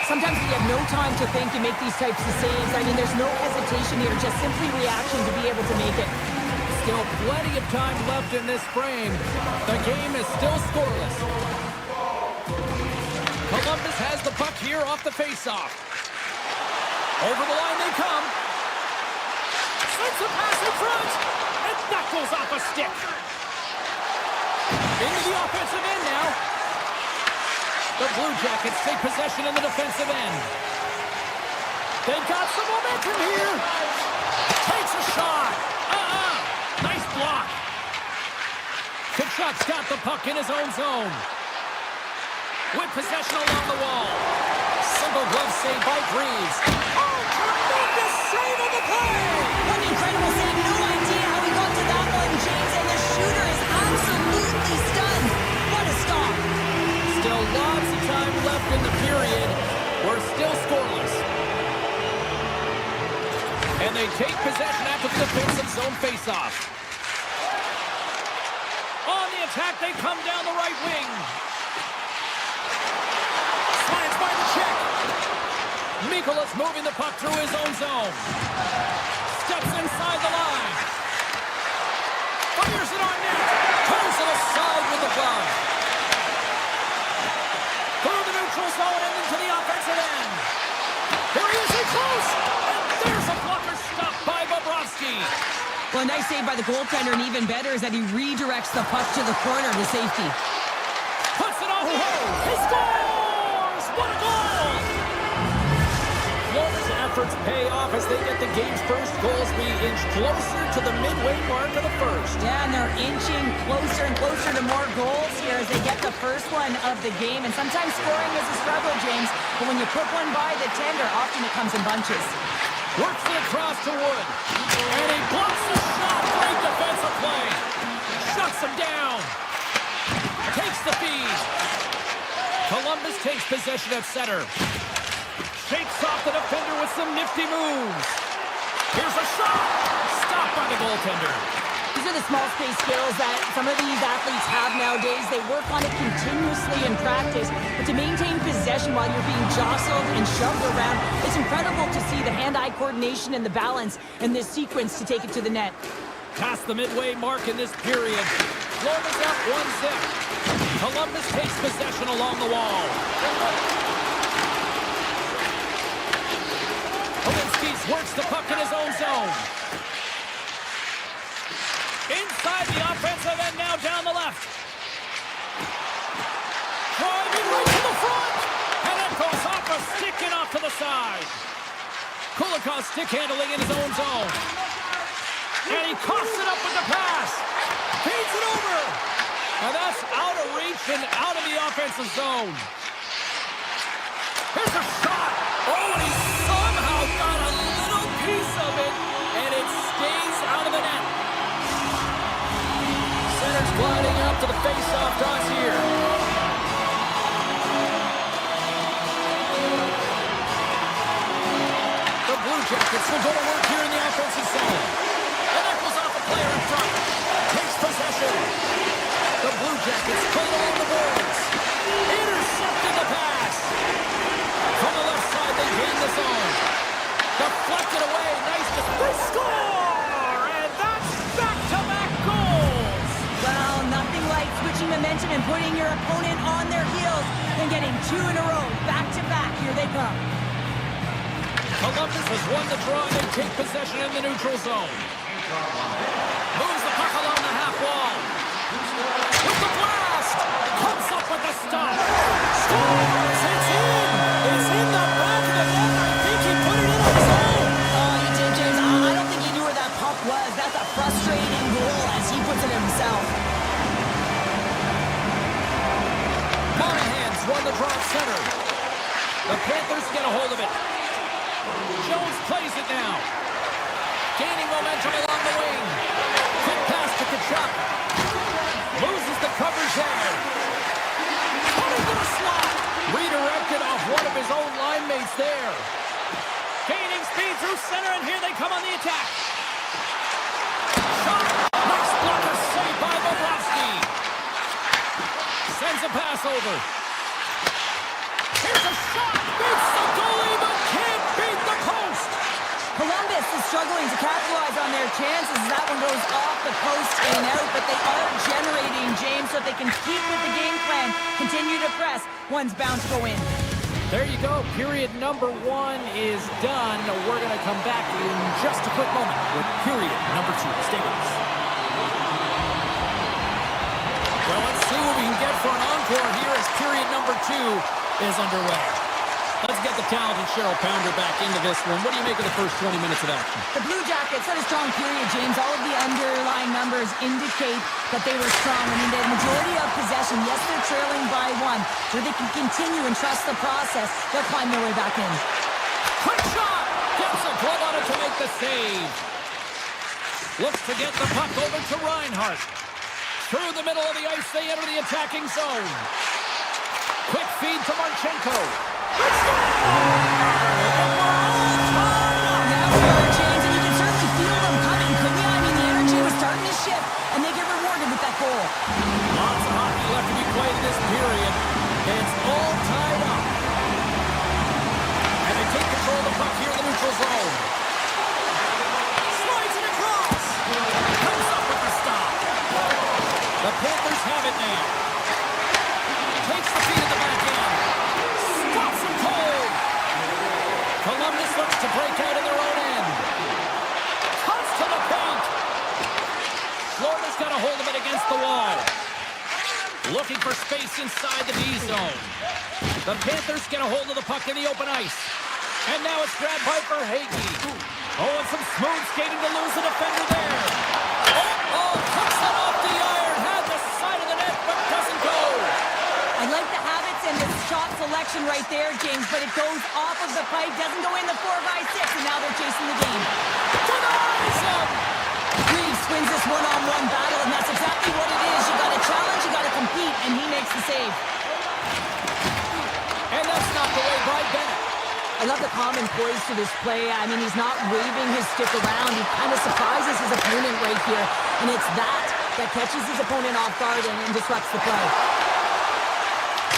Sometimes you have no time to think and make these types of saves. I mean, there's no hesitation here, just simply reaction to be able to make it. Still plenty of time left in this frame. The game is still scoreless. Columbus has the puck here off the faceoff. Over the line they come. Sends a pass in front. And that goes off a stick. Into the offensive end now. The Blue Jackets take possession in the defensive end. They've got some momentum here. Takes a shot. Nice block. Kachuk's got the puck in his own zone. With possession along the wall. Single glove save by Greaves. Oh, tremendous save of the play! What an incredible save. No idea how he got to that one, James, and the shooter is absolutely stunned. What a stop. Still lots of time left in the period. We're still scoreless. And they take possession after the defensive zone faceoff. On the attack, they come down the right wing. Slides by the check. Mikola's moving the puck through his own zone. Steps inside the line. Fires it on net. Turns it aside with the glove. Through the neutral zone and into the offensive end. Here he is in close. And there's a blocker stop by Bobrovsky. Well, a nice save by the goaltender, and even better is that he redirects the puck to the corner to safety. Puts it on the hole. He scores! What a goal! Florida's efforts pay off as they get the game's first goals. We inch closer to the midway mark of the first. Yeah, and they're inching closer and closer to more goals here as they get the first one of the game. And sometimes scoring is a struggle, James, but when you put one by the tender, often it comes in bunches. Works it across to Wood. And he blocks the shot. Great defensive play. Shuts him down. Takes the feed. Columbus takes possession at center. Shakes off the defender with some nifty moves. Here's a shot. Stopped by the goaltender. These are the small space skills that some of these athletes have nowadays. They work on it continuously in practice, but to maintain possession while you're being jostled and shoved around, it's incredible to see the hand-eye coordination and the balance in this sequence to take it to the net. Past the midway mark in this period. Florida's up 1-0. Columbus takes possession along the wall. Polinskis works the puck in his own zone. Inside the offensive end, now down the left. Driving right to the front. And that goes off a stick and off to the side. Kulikov stick handling in his own zone. And he coughs it up with the pass. Feeds it over. And that's out of reach and out of the offensive zone. Here's a shot. Oh, and he somehow got a little piece of it. And it stays out of the net. Center's gliding out to the face-off dots here. The Blue Jackets will go to work here in the offensive zone. And that goes off a player in front. Takes possession. The Blue Jackets play along the boards. Intercepted the pass. From the left side, they gain the zone. attention and putting your opponent on their heels and getting 2 in a row, back-to-back. Here they come. Columbus has won the draw and they take possession in the neutral zone. Moves the puck along the half wall. With the blast! Comes up with the stop. Scores! It's in! It's in the back of the net. I think he put it in on his own. Oh, you did, James. I don't think he knew where that puck was. That's a frustrating goal as he puts it himself. Monahan's won the draw center. The Panthers get a hold of it. Jones plays it now. Gaining momentum along the wing. Quick pass to Kachuk. Loses the coverage there. Coming to the slot. Redirected off one of his own line mates there. Gaining speed through center, and here they come on the attack. Shot. Nice blocker save by Bobrovsky. Sends a pass over. Here's a shot. Beats the goalie, but can't beat the post. Columbus is struggling to capitalize on their chances as that one goes off the post and out, but they are generating, James, so if they can keep with the game plan, continue to press, one's bound to go in. There you go. Period number 1 is done. We're going to come back in just a quick moment with period number 2. Stay with us. Well, let's see what we can get for an encore here as period number 2 is underway. Let's get the talented Cheryl Pounder back into this one. What do you make of the first 20 minutes of action? The Blue Jackets had a strong period, James. All of the underlying numbers indicate that they were strong. I mean, the majority of possession, yes, they're trailing by 1. Where they can continue and trust the process, they'll climb their way back in. Quick shot! Gets a glove on it to make the save. Looks to get the puck over to Reinhart. Through the middle of the ice, they enter the attacking zone. Quick feed to Marchenko. Now we are, James, and you can certainly feel them coming, couldn't you? I mean, the energy was starting to shift, and they get rewarded with that goal. Lots of hockey left to be played in this period. It's all tied up. And they take control of the puck here in the neutral zone. Slides it across. Comes up with the stop. The Panthers have it now. Takes the feed at the back end. Stops him cold. Columbus looks to break out in their own end. Cuts to the paint. Florida's got a hold of it against the wall. Looking for space inside the D zone. The Panthers get a hold of the puck in the open ice. And now it's grabbed by Verhaeghe. Oh, and some smooth skating to lose the defender there. Oh, cuts it off the iron. Had the side of the net, but doesn't go. I like the habits and the shot selection right there, James, but it goes off of the pipe, doesn't go in the 4x6, and now they're chasing the game. To the horizon! Reeves wins this one-on-one battle, and that's exactly what it is. You got to challenge, you got to compete, and he makes the save. And that's knocked away by Bennett. I love the calm and poise to this play. I mean, he's not waving his stick around. He kind of surprises his opponent right here, and it's that catches his opponent off guard and disrupts the play.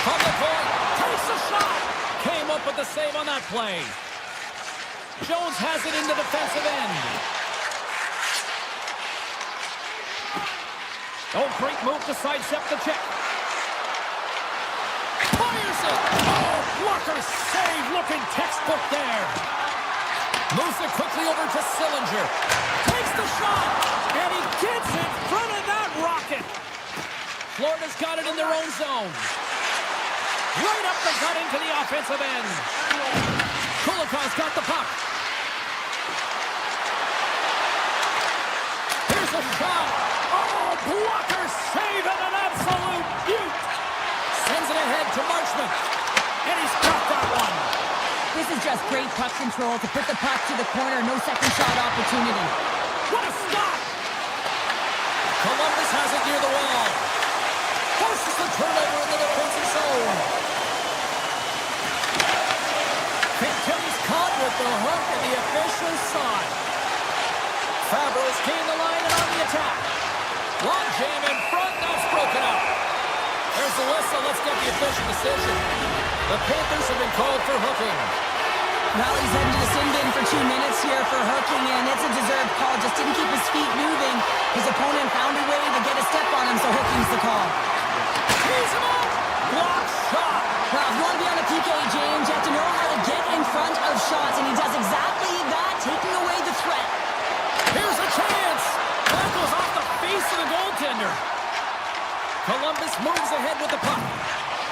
From the point, takes a shot. Came up with the save on that play. Jones has it in the defensive end. Oh, great move to sidestep the check. Fires it. Oh, blocker save. Looking textbook there. Moves it quickly over to Sillinger. Takes the shot. And he gets in front of that rocket. Florida's got it in their own zone. Right up the gut into the offensive end. Kulikov's got the puck. Here's a shot. Oh, blocker save and an absolute beaut. Sends it ahead to Marchment. And he's got that one. This is just great puck control to put the puck to the corner. No second shot opportunity. What a stop. Columbus has it near the wall. Forces the turnover in the defensive zone. Kelly's caught with the hook, and the official saw it. Fabro's gained the line and on the attack. Long jam in front, that's broken up. There's the whistle, let's get the official decision. The Panthers have been called for hooking. Well, he's heading to the sin bin for 2 minutes here for hooking, and it's a deserved call. Just didn't keep his feet moving. His opponent found a way to get a step on him, so hooking's the call. Tees him up. Block shot. Well, if you want to be on the PK, James, you have to know how to get in front of shots, and he does exactly that, taking away the threat. Here's a chance. That goes off the face of the goaltender. Columbus moves ahead with the puck.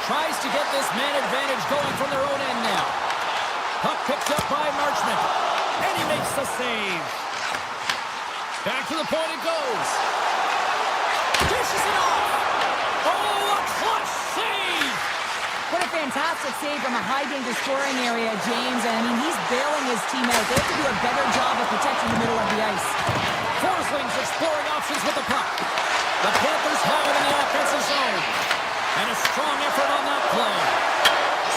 Tries to get this man advantage going from their own end now. Puck picked up by Marchment. And he makes the save. Back to the point it goes. Dishes it off. Oh, a clutch save. What a fantastic save from a high-danger scoring area, James. And, I mean, he's bailing his team out. They have to do a better job of protecting the middle of the ice. Forsling's exploring options with the puck. The Panthers have it in the offensive zone. And a strong effort on that play.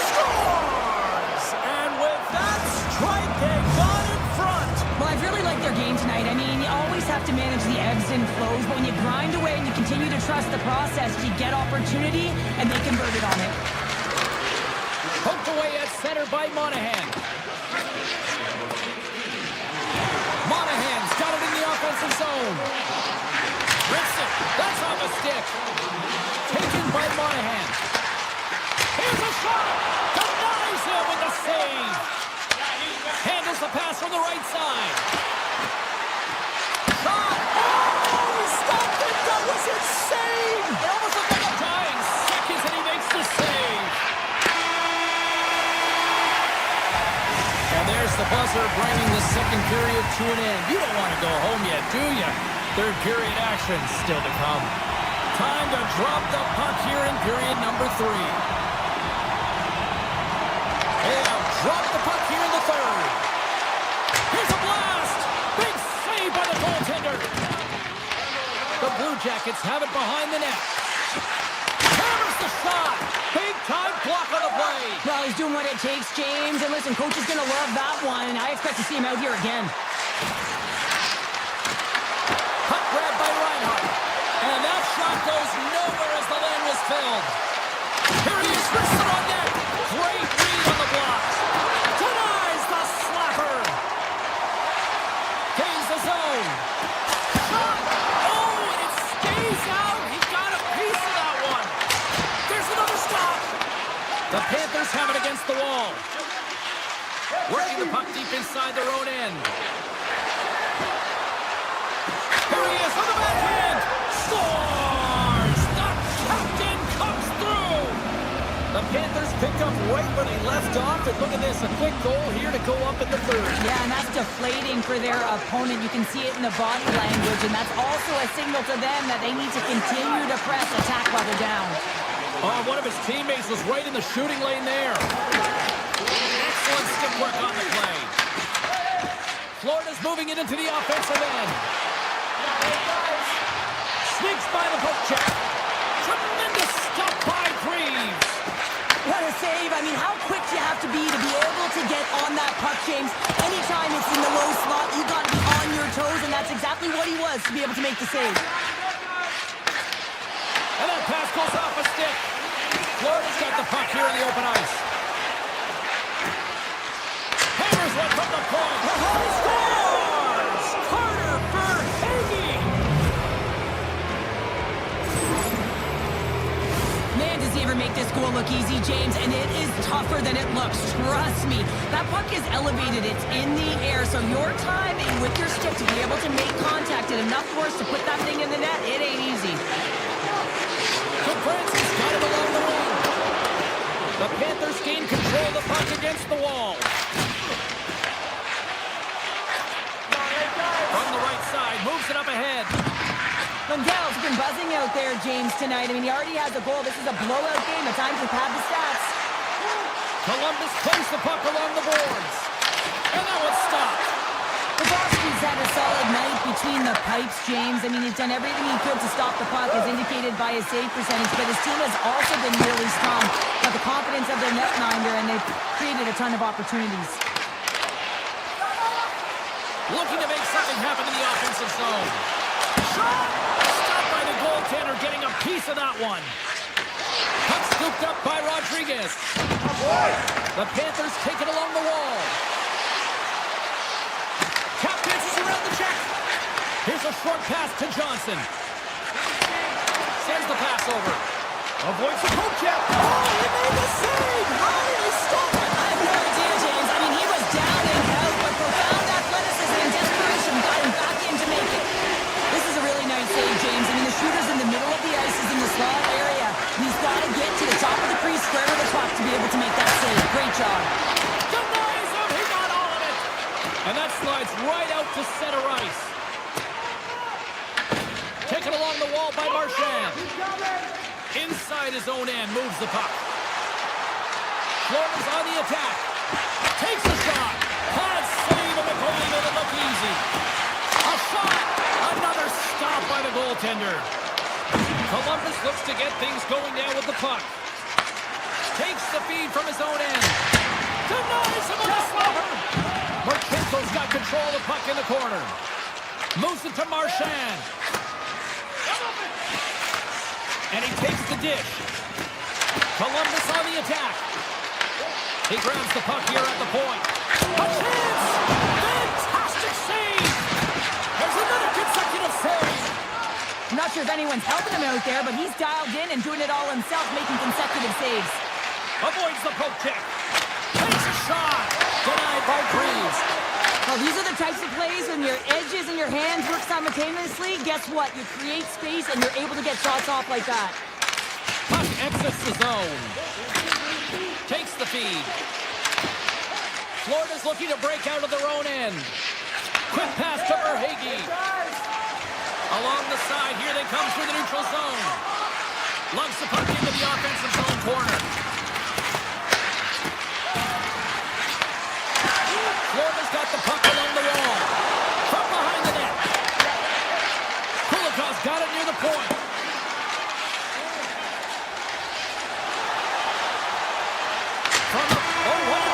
Scores! And with that strike, they got in front. Well, I've really liked their game tonight. I mean, you always have to manage the ebbs and flows, but when you grind away and you continue to trust the process, you get opportunity, and they converted on it. Poked away at center by Monahan. Monahan's got it in the offensive zone. Rips it. That's off a stick. Taken by Monahan. Here's a shot. Denies him with the save. Handles the pass from the right side. Shot. Oh, he stopped it. That was insane. It almost looked like a dying seconds, and he makes the save. And there's the buzzer bringing the second period to an end. You don't want to go home yet, do you? Third period action still to come. Time to drop the puck here in period number 3. They have dropped the puck here in the third. Here's a blast! Big save by the goaltender. The Blue Jackets have it behind the net. Hammers the shot! Big time block on the play. Well, he's doing what it takes, James. And listen, coach is going to love that one. I expect to see him out here again. Puck grab by Reinhart. And that shot goes nowhere as the lane was filled. Here he is, wristed on net. Great read on the block. Denies the slapper. Gains the zone. Shot. Oh, and it stays out. He got a piece of that one. There's another stop. The Panthers have it against the wall. Working the puck deep inside their own end. Here he is on the backhand. Scores! The captain comes through. The Panthers pick up right where they left off. And look at this, a quick goal here to go up in the third. Yeah, and that's deflating for their opponent. You can see it in the body language, and that's also a signal to them that they need to continue to press attack while they're down. Oh, one of his teammates was right in the shooting lane there. Excellent stick work on the play. Florida's moving it into the offensive end. Sneaks by the poke check. Tremendous stop by Greaves. What a save. I mean, how quick do you have to be able to get on that puck, James? Anytime it's in the low slot, you got to be on your toes, and that's exactly what he was to be able to make the save. And that pass goes off a stick. Florida's got the puck here in the open ice. Hammers one from the point. He scores! Carter Verhaeghe. Man, does he ever make this goal look easy, James, and it is tougher than it looks. Trust me. That puck is elevated. It's in the air, so your timing with your stick to be able to make contact at enough force to put that thing in the net, it ain't easy. Francis got it along the wing. The Panthers gain control of the puck against the wall. From the right side, moves it up ahead. Lundell's been buzzing out there, James, tonight. I mean, he already has a goal. This is a blowout game. At times, we've had the stats. Columbus plays the puck along the boards. And that one's stopped. He's had a solid night between the pipes, James. I mean, he's done everything he could to stop the puck, as indicated by his save percentage, but his team has also been really strong. Got the confidence of their netminder, and they've created a ton of opportunities. Looking to make something happen in the offensive zone. Shot! Stopped by the goaltender, getting a piece of that one. Puck scooped up by Rodriguez. The Panthers take it along the wall. Cap dances around the check. Here's a short pass to Johnson. Sends the pass over. Avoids the poke check. Oh, he made the save! How did he stop it? I have no idea, James. I mean, he was down and out, but profound athleticism and desperation got him back in to make it. This is a really nice save, James. I mean, the shooter's in the middle of the ice, is in the slot area. He's got to get to the top of the crease, square to the puck to be able to make that save. Great job. Denies him. He got all of it. And that slides right out to center ice. Taken along the wall by Marchand. Inside his own end, moves the puck. Florida's on the attack. Takes a shot. Hard save, and the goalie made it look easy. A shot. Another stop by the goaltender. Columbus looks to get things going now with the puck. Takes the feed from his own end. Denies him with a slugger. Marchenko's got control of the puck in the corner. Moves it to Marchand. And he takes the dish. Columbus on the attack. He grabs the puck here at the point. A chance! Fantastic save! There's another consecutive save! I'm not sure if anyone's helping him out there, but he's dialed in and doing it all himself, making consecutive saves. Avoids the poke check. Takes a shot. Denied by Breeze. Well, these are the types of plays when your edges and your hands work simultaneously. Guess what? You create space and you're able to get shots off like that. Puck exits the zone. Takes the feed. Florida's looking to break out of their own end. Quick pass to Verhaeghe. Along the side, here they come through the neutral zone. Lugs the puck into the offensive zone corner. Florida's got the puck along the wall. From behind the net. Kulikov's got it near the point. From the... Oh, wow.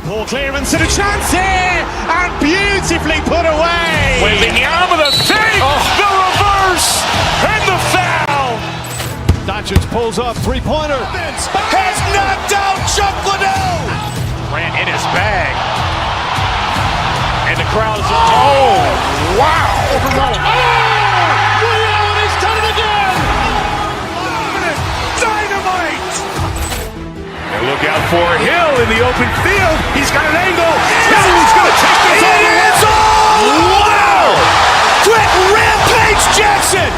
Poor clearance and a chance here, and beautifully put away. Wembanyama with a save, the reverse, and the foul. Doncic pulls up, three-pointer. Has knocked out Chuck Liddell. Ran in his bag. And the crowd is, oh, wow. He's done it again. Dynamite. And look out for Hill in the open field. He's got an angle. He's going to take this all the way. Wow! Brett Rampage Jackson.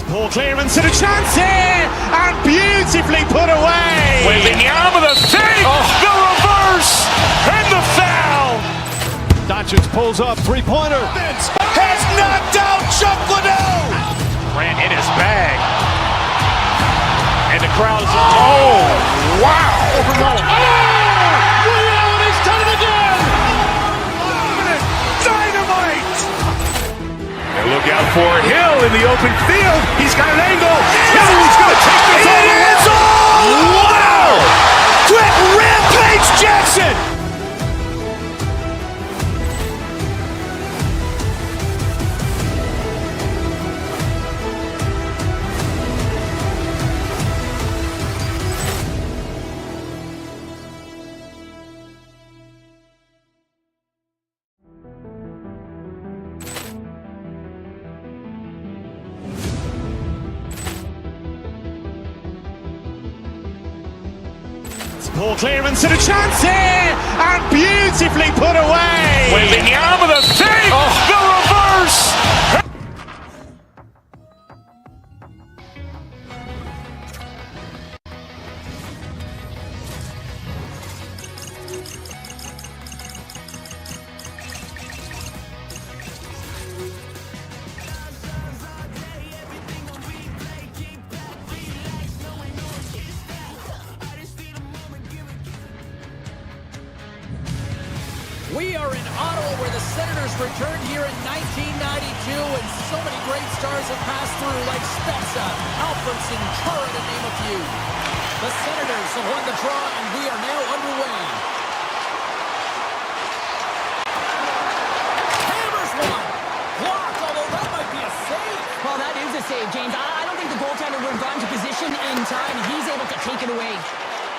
Poor clearance and a chance here, and beautifully put away. Wembanyama with a save, the reverse, and the foul. Doncic pulls up, three-pointer. Has knocked out Chuck Liddell. Ran in his bag. And the crowd is, oh, wow. He's done it again. Dynamite. And look out for Hill in the open field. He's got an angle. He's going to take this all the way. Wow! Brett Rampage Jackson. Poor clearance and a chance here, and beautifully put away. Wembanyama with a save, the reverse. We are in Ottawa where the Senators returned here in 1992, and so many great stars have passed through like Spezza, Alfredson, Chara, to name a few. The Senators have won the draw, and we are now underway. Hammers one. Blocked, although that might be a save. Well, that is a save, James. I don't think the goaltender would have gotten to position in time. He's able to take it away.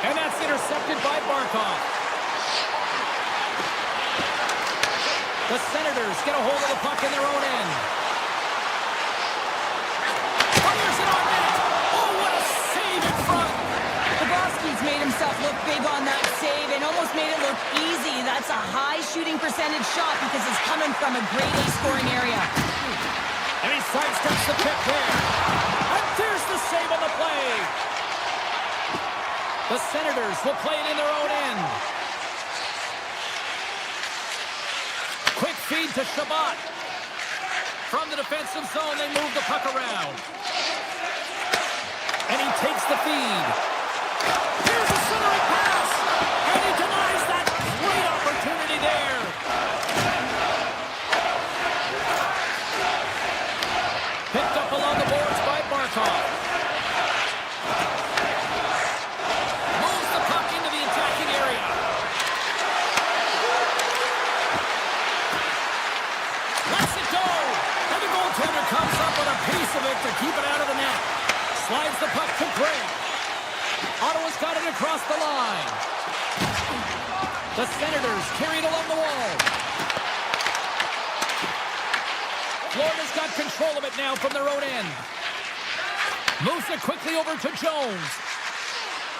And that's intercepted by Barkov. The Senators get a hold of the puck in their own end. Fires it on net. Oh, what a save in front. Bobrovsky's made himself look big on that save and almost made it look easy. That's a high shooting percentage shot because it's coming from a grade A scoring area. And he sidesteps the pick there. And there's the save on the play. The Senators will play it in their own end. Quick feed to Shabbat. From the defensive zone, they move the puck around. And he takes the feed. Here's a centering pass. And he denies that great opportunity there. Picked up along the boards by Barkov. Moves the puck into the attacking area. Lets it go. And the goaltender comes up with a piece of it to keep it out of the net. Slides the puck to Gray. Ottawa's got it across the line. The Senators carry it along the wall. Florida's got control of it now from their own end. Moves it quickly over to Jones.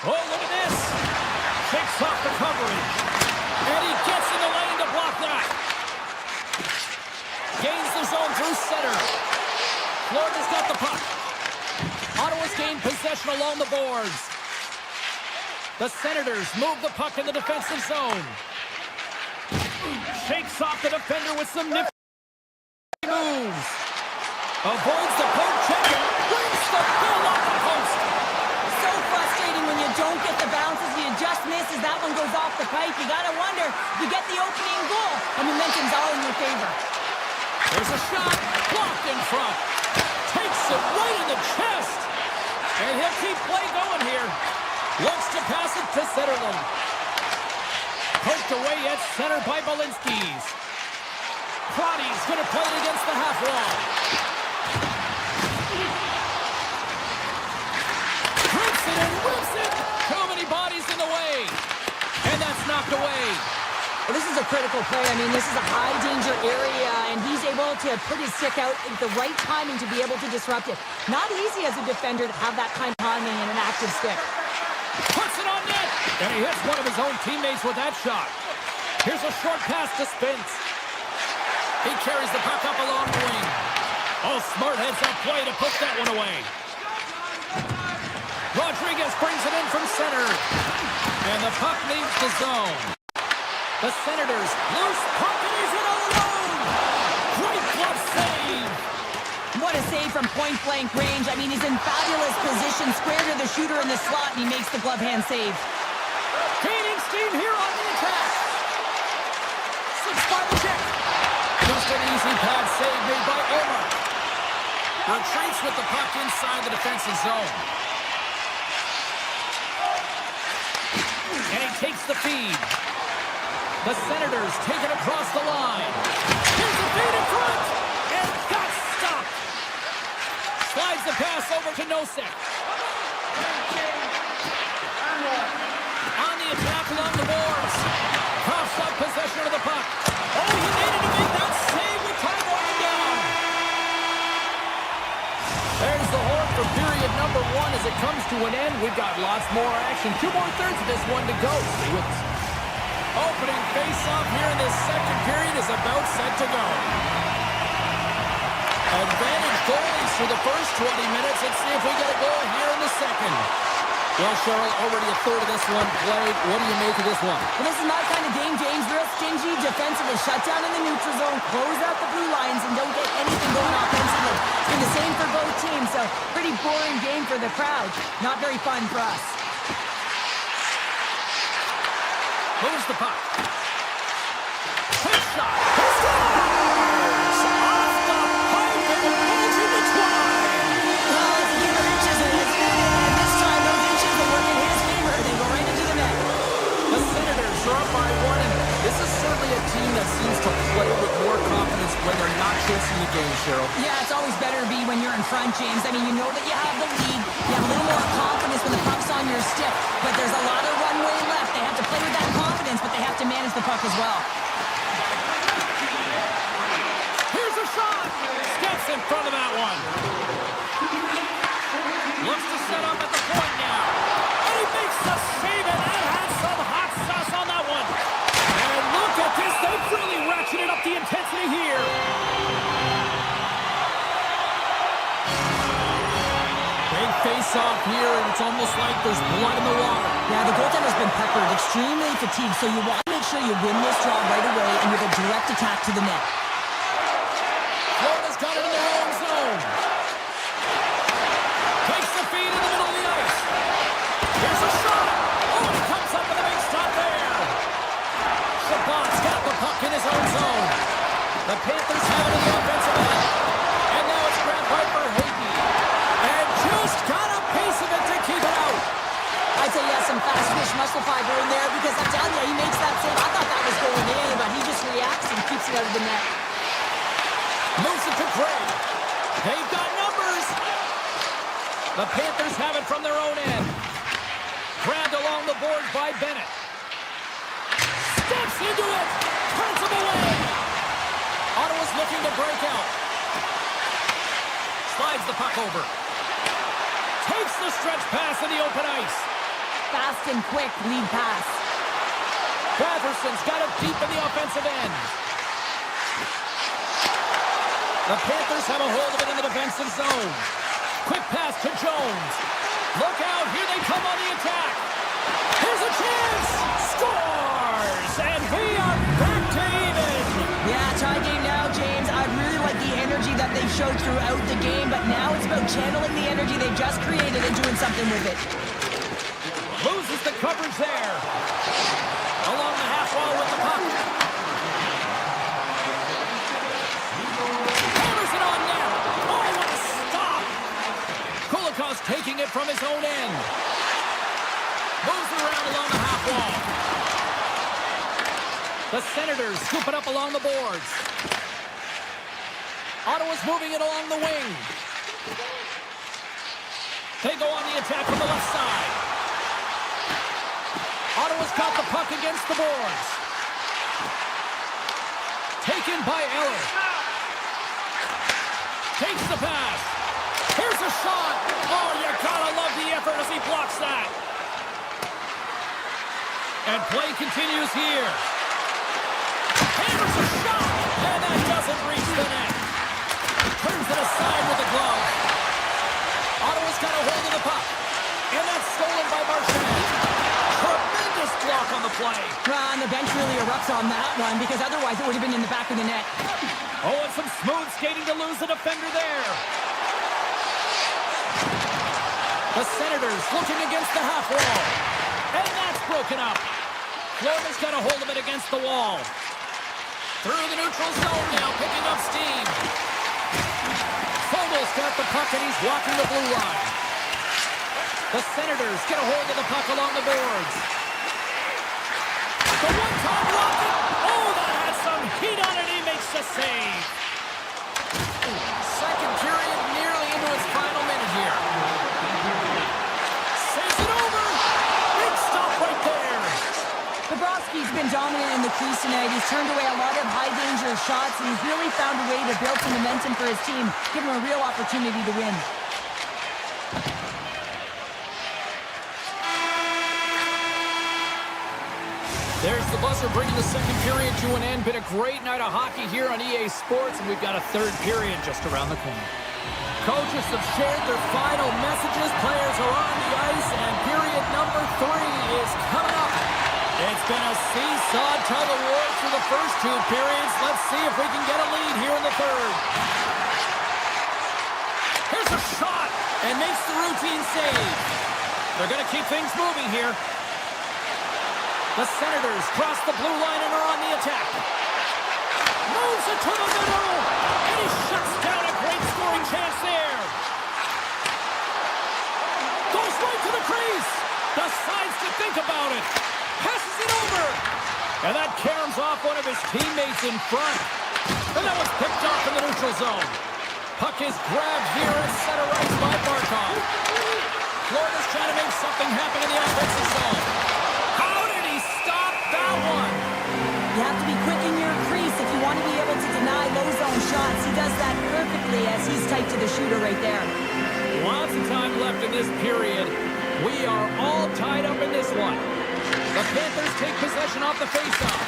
Oh, look at this. Shakes off the coverage. And he gets in the lane to block that. Gains the zone through center. Florida's got the puck. Ottawa's gained possession along the boards. The Senators move the puck in the defensive zone. Shakes off the defender with some nifty moves. Avoids the poke check and brings the bill off the post. So frustrating when you don't get the bounces, you just miss as that one goes off the pipe. You gotta wonder if you get the opening goal, and momentum's all in your favor. There's a shot, blocked in front. Takes it right in the chest. And he'll keep play going here. Looks to pass it to Zetterlund. Poked away at center by Balinskis. Crotty's going to play it against the half wall. Rips it and whips it. Too many bodies in the way. And that's knocked away. Well, this is a critical play. I mean, this is a high-danger area, and he's able to put his stick out at the right timing to be able to disrupt it. Not easy as a defender to have that kind of timing and an active stick. Puts it on net. And he hits one of his own teammates with that shot. Here's a short pass to Spence. He carries the puck up along the wing. Oh, smart heads-up play to put that one away. Rodriguez brings it in from center. And the puck leaves the zone. The Senators loose puck and he's in alone. Great glove save. What a save from point-blank range. I mean, he's in fabulous position, square to the shooter in the slot, and he makes the glove hand save. Gaining steam here on the attack. 6 by the check. Just an easy pad save made by Omar. Retreats with the puck inside the defensive zone. And he takes the feed. The Senators take it across the line. Here's the feed in front. And that's stopped. Slides the pass over to Nosek. On the attack along the boards. Coughs up possession of the puck. Oh, he needed to make that save with time winding down. There's the horn for period number 1 as it comes to an end. We've got lots more action. 2 more thirds of this one to go. Stay with us. Opening face-off here in this second period is about set to go. Advantage goalies for the first 20 minutes. Let's see if we get a goal here in the second. Well, Cheryl, already a third of this one played. What do you make of this one? Well, this is my kind of game, James. Real stingy, defensively. Shut down in the neutral zone, close out the blue lines, and don't get anything going offensively. It's been the same for both teams, so pretty boring game for the crowd. Not very fun for us. Moves the puck. shot. He scores! Off the pipe and bulging the twine. Well, it's a game of inches, and this time those inches will work in his favor. They go right into the net. The Senators are up by 1, and this is certainly a team that seems to play with more confidence when they're not chasing the game, Cheryl. Yeah, it's always better to be when you're in front, James. I mean, you know that you have the lead. You have a little more confidence when the puck's on your stick, but there's a lot of runway left. They have to play with that confidence, but they have to manage the puck as well. Here's a shot. Steps in front of that one. Looks to set up at the point now. And he makes the save, and that has some hot sauce on that one. And look at this. They've really ratcheted up the intensity here. Big face-off here, and it's almost like there's blood in the water. Yeah, the goaltender's been peppered, extremely fatigued, so you want to make sure you win this draw right away and you have a direct attack to the net. Florida's got it in their own zone. Takes the feed in the middle of the ice. Here's a shot. Oh, and he comes up with a big stop there. Chabot's got the puck in his own zone. The Panthers have it in the offensive end. And now it's Grant Piper Hayden. And just got a piece of it to keep it out. I'd say he has some fast fish muscle fiber in there because I'm telling you, he makes that save. I thought that was going in, but he just reacts and keeps it out of the net. Moves it to Gray. They've got numbers. The Panthers have it from their own end. Grabbed along the boards by Bennett. Steps into it. Turns him away. Ottawa's looking to break out. Slides the puck over. Takes the stretch pass in the open ice. Fast and quick lead pass. Batherson's got it deep in the offensive end. The Panthers have a hold of it in the defensive zone. Quick pass to Jones. Look out, here they come on the attack. Here's a chance. Scores! And we are back to even. Yeah, tie game now, James. I really like the energy that they showed throughout the game, but now it's about channeling the energy they just created and doing something with it. Loses the coverage there. Along the half wall with the puck. Hammers it on net. Oh, what a stop. Kulikov's taking it from his own end. Moves it around along the half wall. The Senators scoop it up along the boards. Ottawa's moving it along the wing. They go on the attack from the left side. Ottawa's got the puck against the boards. Taken by Eller. Takes the pass. Here's a shot. Oh, you gotta love the effort as he blocks that. And play continues here. Hammers a shot, and that doesn't reach the net. Turns it aside with the glove. Ottawa's got a hold of the puck. And that's stolen by Marchand. Tremendous block on the play. And the bench really erupts on that one because otherwise it would have been in the back of the net. Oh, and some smooth skating to lose the defender there. The Senators looking against the half wall. And that's broken up. Florida's got a hold of it against the wall. Through the neutral zone now, picking up steam. Fogel's got the puck and he's walking the blue line. The Senators get a hold of the puck along the boards. The one-time rocket. Oh, that has some heat on it. He makes the save. Second period nearly into its final minute here. Saves it over. Big stop right there. Bobrovsky's been dominant in the crease tonight. He's turned away a lot of high-danger shots, and he's really found a way to build some momentum for his team, give him a real opportunity to win. There's the buzzer bringing the second period to an end. Been a great night of hockey here on EA Sports, and we've got a third period just around the corner. Coaches have shared their final messages. Players are on the ice, and period number 3 is coming up. It's been a seesaw tug of war through the first 2 periods. Let's see if we can get a lead here in the third. Here's a shot, and makes the routine save. They're going to keep things moving here. The Senators cross the blue line and are on the attack. Moves it to the middle. And he shuts down a great scoring chance there. Goes right to the crease. Decides to think about it. Passes it over. And that caroms off one of his teammates in front. And that was picked off in the neutral zone. Puck is grabbed here at center ice by Barkov. Florida's trying to make something happen in the offensive zone. How did he stop that one? You have to be quick in your crease if you want to be able to deny low zone shots. He does that perfectly as he's tight to the shooter right there. Lots of time left in this period. We are all tied up in this one. The Panthers take possession off the faceoff.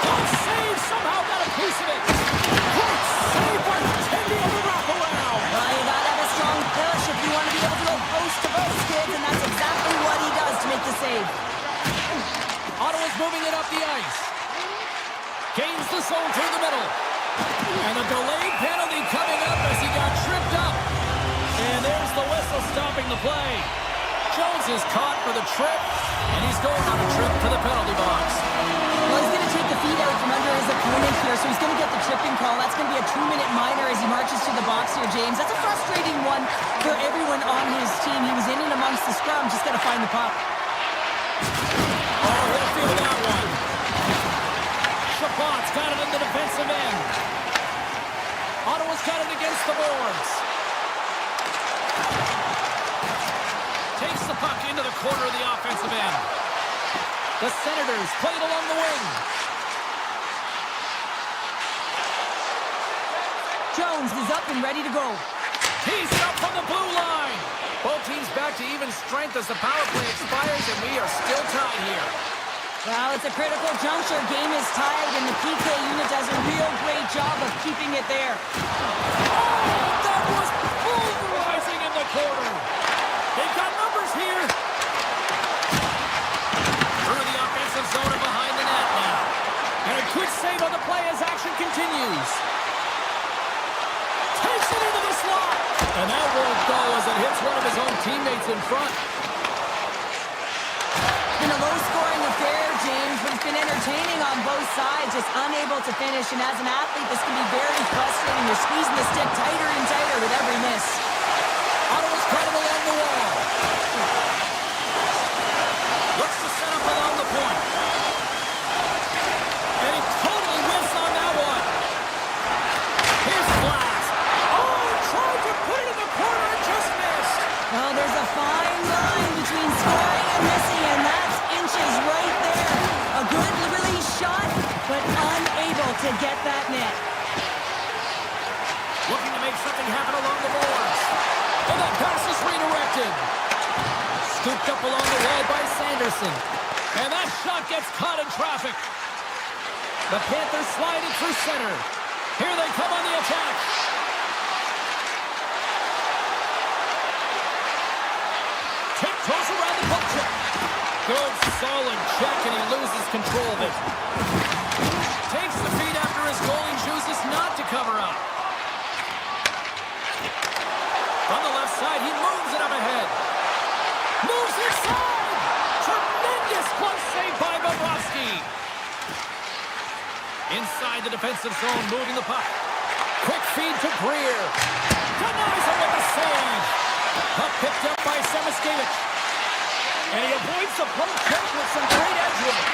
Good save, somehow got a piece of it. Great save by Tendy on the wraparound. Well, you gotta have a strong push if you want to be able to go post to post, kids, and that's exactly what he does to make the save. Ottawa's moving it up the ice. Gains the zone through the middle. And a delayed penalty coming up as he got tripped up. And there's the whistle stopping the play. Jones is caught for the trip, and he's going on a trip to the penalty box. Well, he's going to take the feet out from under his opponent here, so he's going to get the tripping call. That's going to be a 2-minute minor as he marches to the box here, James. That's a frustrating one for everyone on his team. He was in and amongst the scrum, just got to find the puck. Oh, he'll feel that one. Chabot's got it in the defensive end. Ottawa's got it against the boards. Takes the puck into the corner of the offensive end. The Senators play it along the wing. Jones is up and ready to go. He's up on the blue line. Both teams back to even strength as the power play expires, and we are still tied here. Well, it's a critical juncture. Game is tied, and the PK unit does a real great job of keeping it there. Oh, that was pulverizing in the corner. They've got numbers here. Through the offensive zone and behind the net now. And a good save on the play as action continues. Takes it into the slot. And that won't go as it hits one of his own teammates in front. Been a low-scoring affair, James, but it's been entertaining on both sides, just unable to finish. And as an athlete, this can be very frustrating. You're squeezing the stick tighter and tighter with every miss. Ottawa's got it along the wall. Looks to set up along the point. And he totally whiffs on that one. Here's Glass. Oh, tried to put it in the corner and just missed. Well, there's a fine line between scoring and missing, and that's inches right there. A good release shot, but unable to get that net. Looking to make something happen along the boards. And that pass is redirected. Scooped up along the wall by Sanderson. And that shot gets caught in traffic. The Panthers slide it through center. Here they come on the attack. Tiptoes around the puck check. Good, solid check, and he loses control of it. Takes the feed after his goalie chooses not to cover up. On the left side, he moves it up ahead. Moves inside! Tremendous close save by Bobrovsky. Inside the defensive zone, moving the puck. Quick feed to Greer. Denies him with a save. Puck picked up by Samaskevich. And he avoids the poke check with some great edge work.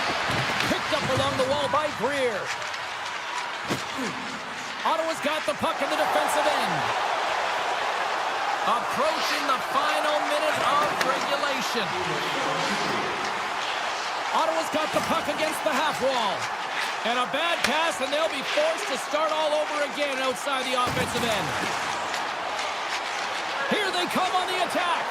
Picked up along the wall by Greer. Ottawa's got the puck in the defensive end. Approaching the final minute of regulation. Ottawa's got the puck against the half wall. And a bad pass, and they'll be forced to start all over again outside the offensive end. Here they come on the attack.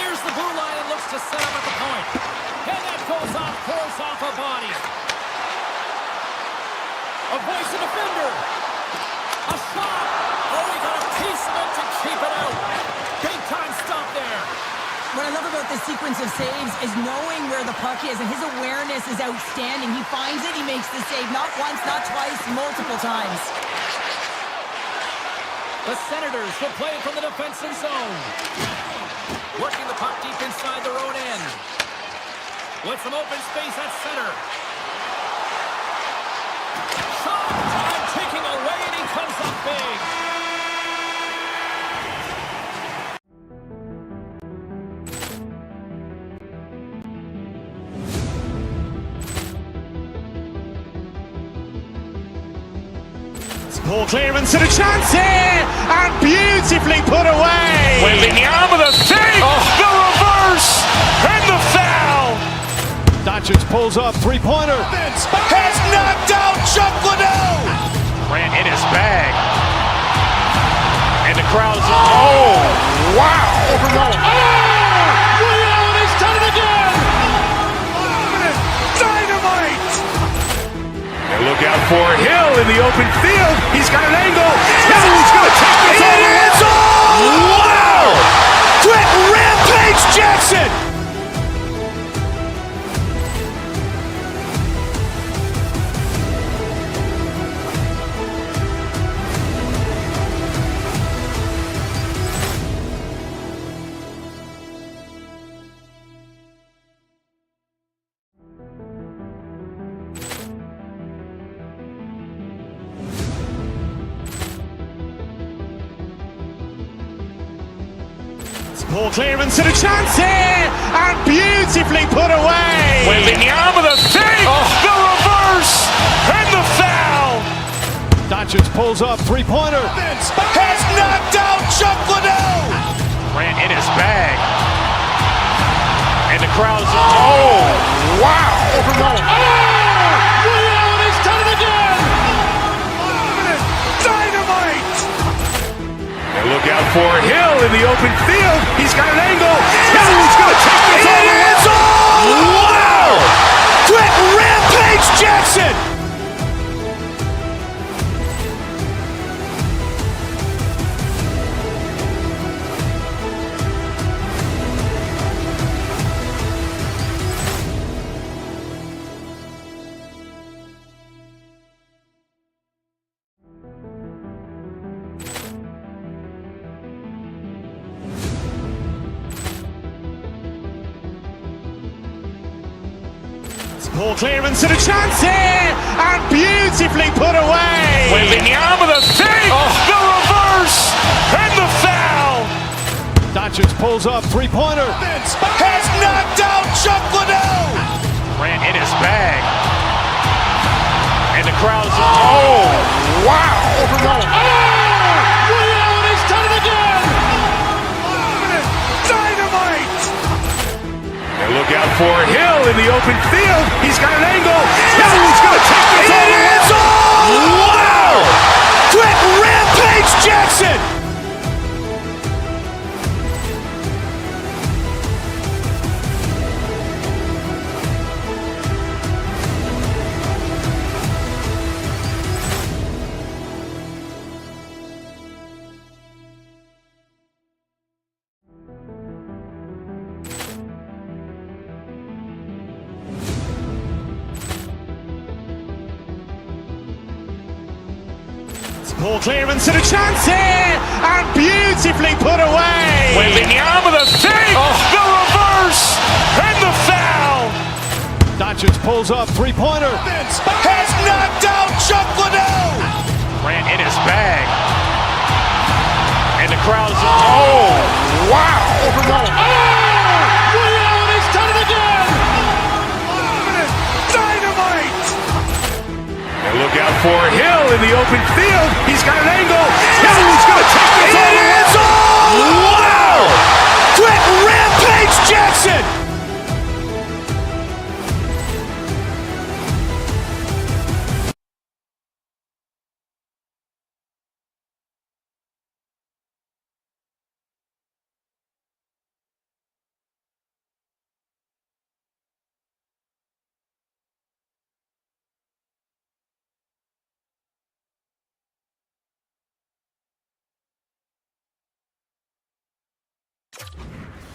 Here's the blue line and looks to set up at the point. And that goes off, pulls off a body. Avoids the defender. A shot! Oh, he got a piece of it to keep it out. Big time stop there. What I love about this sequence of saves is knowing where the puck is, and his awareness is outstanding. He finds it, he makes the save. Not once, not twice, multiple times. The Senators will play it from the defensive zone. Working the puck deep inside their own end. with some open space at center. Shot time ticking away, and he comes up big. Poor clearance and a chance here, and beautifully put away. Waving the arm with a save, the reverse, and the foul. Doncic pulls up, three-pointer. Vince has knocked out Chuck Liddell. Ran in his bag. And the crowd is, oh, wow. Ray Allen has done it again. Dynamite. And look out for Hill in the open field. He's got an angle. He's going to take this all the way. Wow. Quick Rampage Jackson. Poor clearance and a chance here, and beautifully put away. Waving the arm with a save, the reverse, and the foul. Doncic pulls up, three-pointer. Vince has knocked out Chuck Liddell. Ran in his bag. And the crowd is, oh, wow. Ray Allen has done it again. Dynamite. And look out for Hill in the open field. He's got an angle. He's going to take this all the way. Wow. Quick Rampage Jackson. Poor clearance and a chance here, and beautifully put away. Waving the arm with a save, the reverse, and the foul. Doncic pulls up, three-pointer. Vince has knocked out Chuck Liddell. Ran in his bag. And the crowd is, oh, wow. Ray Allen has done it again. Dynamite. And look out for Hill in the open field. He's got an angle. He's going to take this all the way. Wow. Quick Rampage Jackson. Poor clearance and a chance here, and beautifully put away. Waving the arm with a save, the reverse, and the foul. Doncic pulls up, three-pointer. Vince has knocked out Chuck Liddell. Ran in his bag. And the crowd is, oh, wow. Ray Allen has done it again. Dynamite. And look out for Hill in the open field. He's got an angle. He's going to take this all the way. Wow. Quick Rampage Jackson.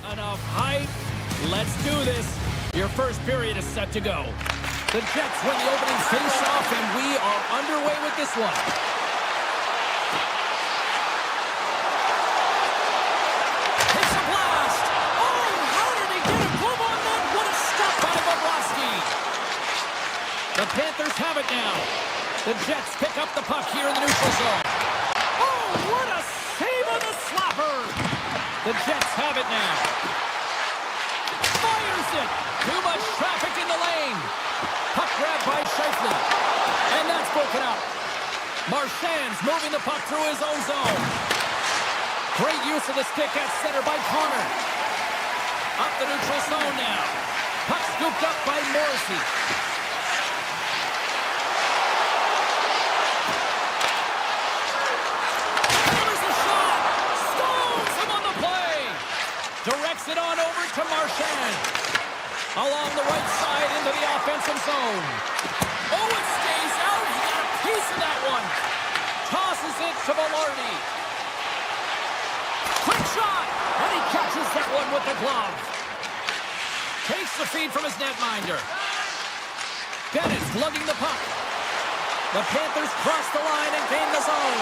Enough hype. Let's do this. Your first period is set to go. The Jets win the opening face-off, and we are underway with this one. Takes a blast. Oh, how did he get a move on that? What a step by the Panthers have it now. The Jets pick up the puck here in the neutral zone. Oh, what a save on the slapper! The Jets have it now. Fires it! Too much traffic in the lane. Puck grab by Scheifele. And that's broken up. Marchand's moving the puck through his own zone. Great use of the stick at center by Connor. Up the neutral zone now. Puck scooped up by Morrissey. Hammers the shot. Stones him on the play. Directs it on over to Marchand. Along the right side into the offensive zone. Oh, it stays out. He got a piece of that one. Tosses it to Velarde. Quick shot. And he catches that one with the glove. Takes the feed from his netminder. Bennett lugging the puck. The Panthers cross the line and gain the zone.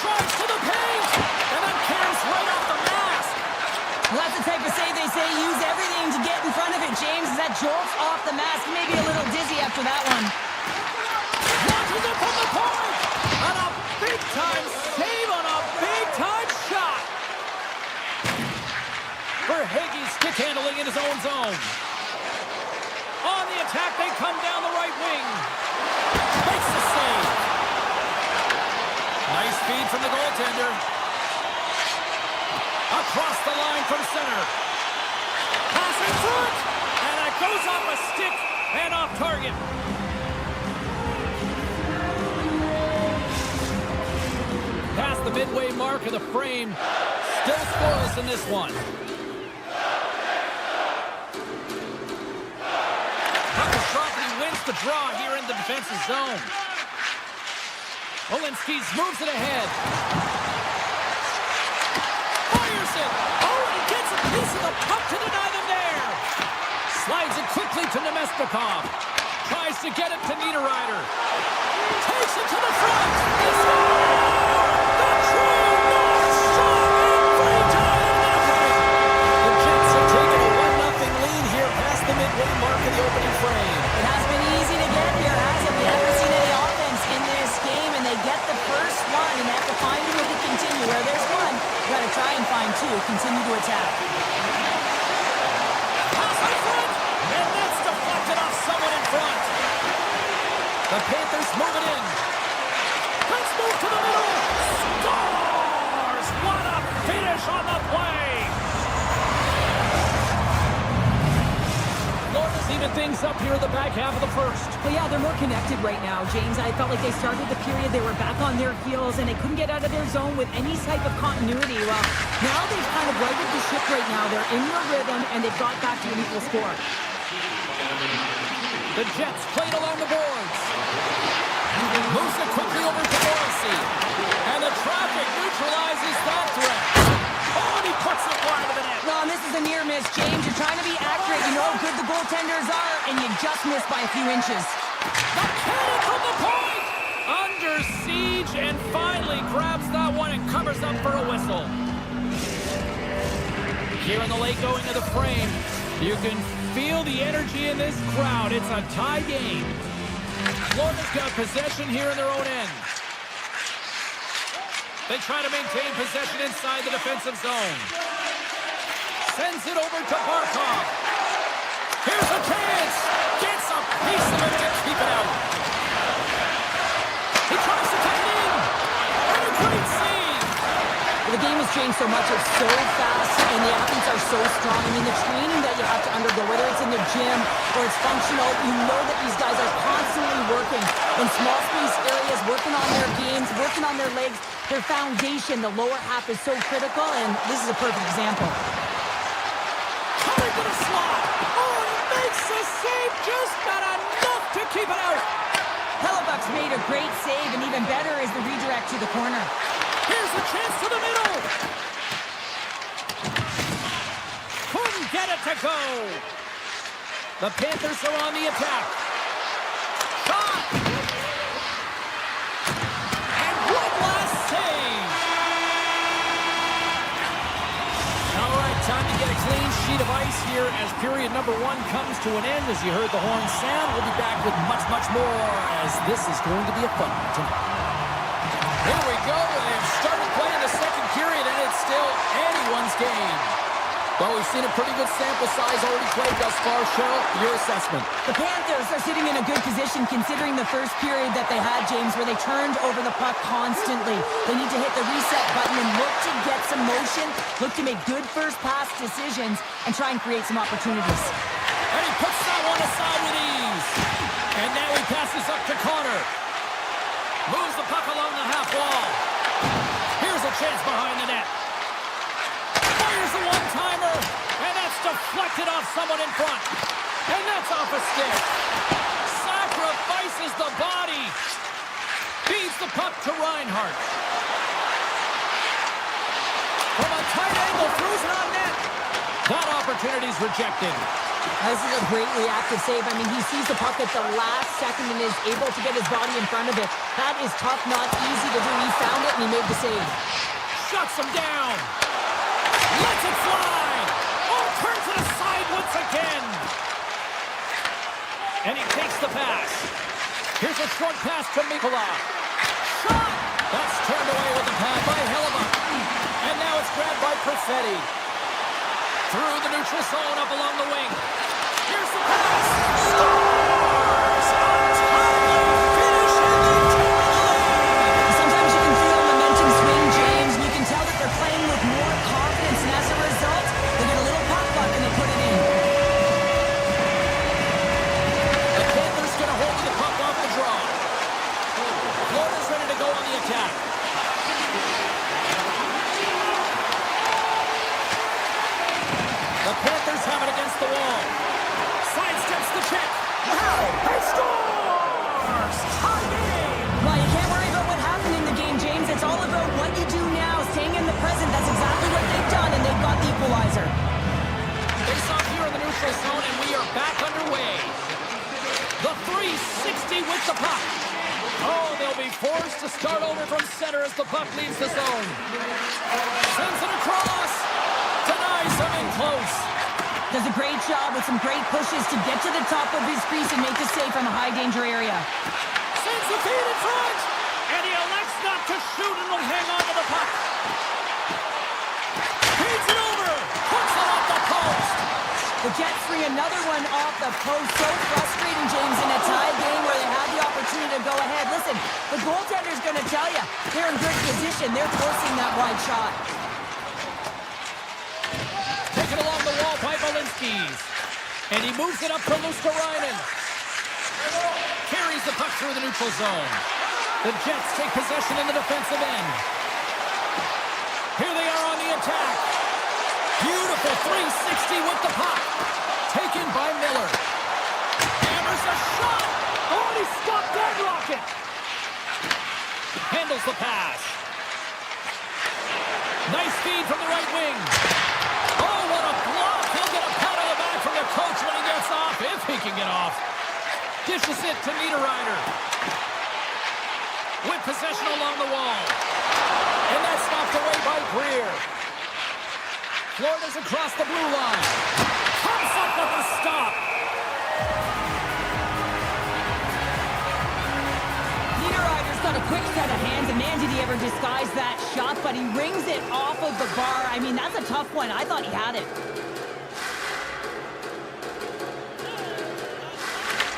Drives to the paint. And then camps right off the mask. Well, that's the type of save they say use everything to get in front of it, James. As that jolts off the mask. Maybe a little dizzy after that one. Launches it from the point. And a big-time save on a big-time shot. Verhaeghe stick handling in his own zone. On the attack, they come down the right wing. Makes the save. Nice feed from the goaltender. Across the line from center. Pass in front. And it goes off a stick and off target. Past the midway mark of the frame. Still scoreless in this one. Wins the draw here in the defensive zone. Olinsky moves it ahead. Fires it. Oh, and he gets a piece of the puck to deny them there. Slides it quickly to Nemestikov. Tries to get it to Niederreiter. Takes it to the front. They score! The true North Shore in time in Winnipeg. The Jets have taken a 1-0 lead here past the midway mark of the opening frame. It has been easy to get here, hasn't it? We haven't seen any offense in this game, and they get the first one, and they have to find a way to continue. Where there's one, you got to try and find two. Continue to attack. Pass in front, and that's deflected off someone in front. The Panthers move it in. Let's move to the middle. Scores! What a finish on the play! Florida's even things up here in the back half of the first. Well, yeah, they're more connected right now, James. I felt like they started the period, they were back on their heels, and they couldn't get out of their zone with any type of continuity. Well, now they've kind of righted the ship right now. They're in their rhythm, and they've got back to an equal score. The Jets played along the boards. Moves it quickly over to Morrissey. And the traffic neutralizes that threat. Oh, and he puts it wide of the net. Well, and this is a near miss, James. You're trying to be accurate. You know how good the goaltenders are, and you just missed by a few inches. The cannon from the point! Under siege, and finally grabs that one and covers up for a whistle. Here in the late going of the frame, you can feel the energy in this crowd. It's a tie game. Florida's got possession here in their own end. They try to maintain possession inside the defensive zone. Sends it over to Barkov. Here's a chance. Gets a piece of it to keep it out. He tries to cut it in. And a great save. The game has changed so much. It's so fast, and the athletes are so strong. I mean, the training that you have to undergo, whether it's in the gym or it's functional, you know that these guys are constantly working in small space areas, working on their games, working on their legs. Their foundation, the lower half, is so critical, and this is a perfect example. Coming to the slot. Oh, and he makes the save, just not enough to keep it out. Hellebuck's made a great save, and even better is the redirect to the corner. Here's the chance to the middle. Couldn't get it to go. The Panthers are on the attack. Shot. And one last save. All right, time to get a clean sheet of ice here as period number 1 comes to an end. As you heard the horn sound, we'll be back with much, much more as this is going to be a fun one tonight. Here we go. They've started playing the second period, and it's still anyone's game. Well, we've seen a pretty good sample size already played thus far. Cheryl, your assessment. The Panthers are sitting in a good position considering the first period that they had, James, where they turned over the puck constantly. They need to hit the reset button and look to get some motion, look to make good first pass decisions, and try and create some opportunities. And he puts that one aside with ease. And now he passes up to Connor. Moves the puck along the half wall. Here's a chance behind the net. Fires a one-timer, and that's deflected off someone in front. And that's off a stick. Sacrifices the body. Feeds the puck to Reinhart. From a tight angle, throws it on net. That opportunity's rejected. This is a great reactive save. I mean, he sees the puck at the last second and is able to get his body in front of it. That is tough, not easy to do. He found it, and he made the save. Shuts him down. Lets it fly. Oh, turns it aside once again. And he takes the pass. Here's a short pass to Mikula. Shot! That's turned away with the pad by Hellebuck. And now it's grabbed by Perfetti. Through the neutral zone, up along the wing. Here's the pass. Scores! Untitled finish, and they take the lead. Sometimes you can feel momentum swing, James, and you can tell that they're playing with more confidence, and as a result, they get a little pop buck and they put it in. The Panthers going to hold the puck off the draw. Florida's ready to go on the attack. The Panthers have it against the wall. Sidesteps the check. Wow! He scores! Tie game! Well, you can't worry about what happened in the game, James. It's all about what you do now, staying in the present. That's exactly what they've done, and they've got the equalizer. Face off here in the neutral zone, and we are back underway. The 360 with the puck. Oh, they'll be forced to start over from center as the puck leaves the zone. Sends it across. Denies him in close. Does a great job with some great pushes to get to the top of his crease and make the save from a high-danger area. Sends the feed in front. And he elects not to shoot and will hang on to the puck. Feeds it over. Puts it off the post. The Jets free another one off the post. So frustrating, James, in a tie game where they had the opportunity to go ahead. Listen, the goaltender's going to tell you they're in good position. They're forcing that wide shot. Taken along the wall by Valinskis. And he moves it up to Luskarainen. Carries the puck through the neutral zone. The Jets take possession in the defensive end. Here they are on the attack. Beautiful 360 with the puck. Taken by Miller. Hammers a shot. Oh, he stopped that rocket. Handles the pass. Nice feed from the right wing. Oh, what a block. He'll get a pat on the back from the coach when he gets off, if he can get off. Dishes it to Niederreiter. With possession along the wall. And that's knocked away by Greer. Florida's across the blue line. Comes up with a stop. Niederreiter's got a quick set of hands, and man, did he ever disguise that shot, but he rings it off of the bar. I mean, that's a tough one. I thought he had it.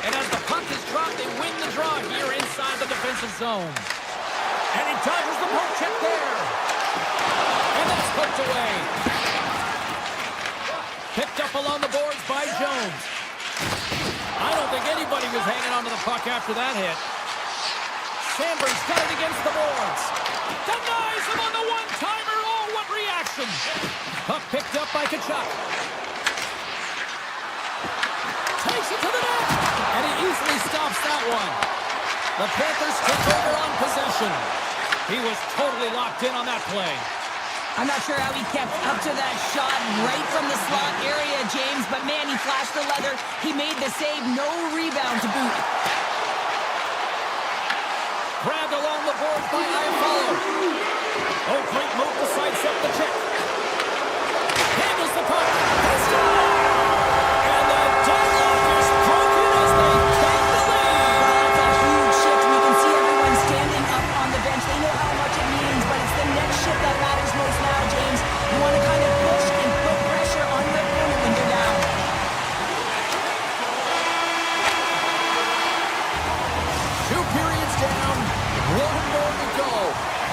And as the puck is dropped, they win the draw here inside the defensive zone. And he dodges the poke check there. And it's poked away. Picked up along the boards by Jones. I don't think anybody was hanging onto the puck after that hit. Sandberg's got it against the boards. Denies him on the one-timer. Oh, what reaction. Puck picked up by Tkachuk. Takes it to the net. And he easily stops that one. The Panthers took over on possession. He was totally locked in on that play. I'm not sure how he kept up to that shot right from the slot area, James, but man, he flashed the leather. He made the save, no rebound to boot. Grabbed along the boards by Iafallo. Oh, great move to sidestep the check. Handles the puck. He scores!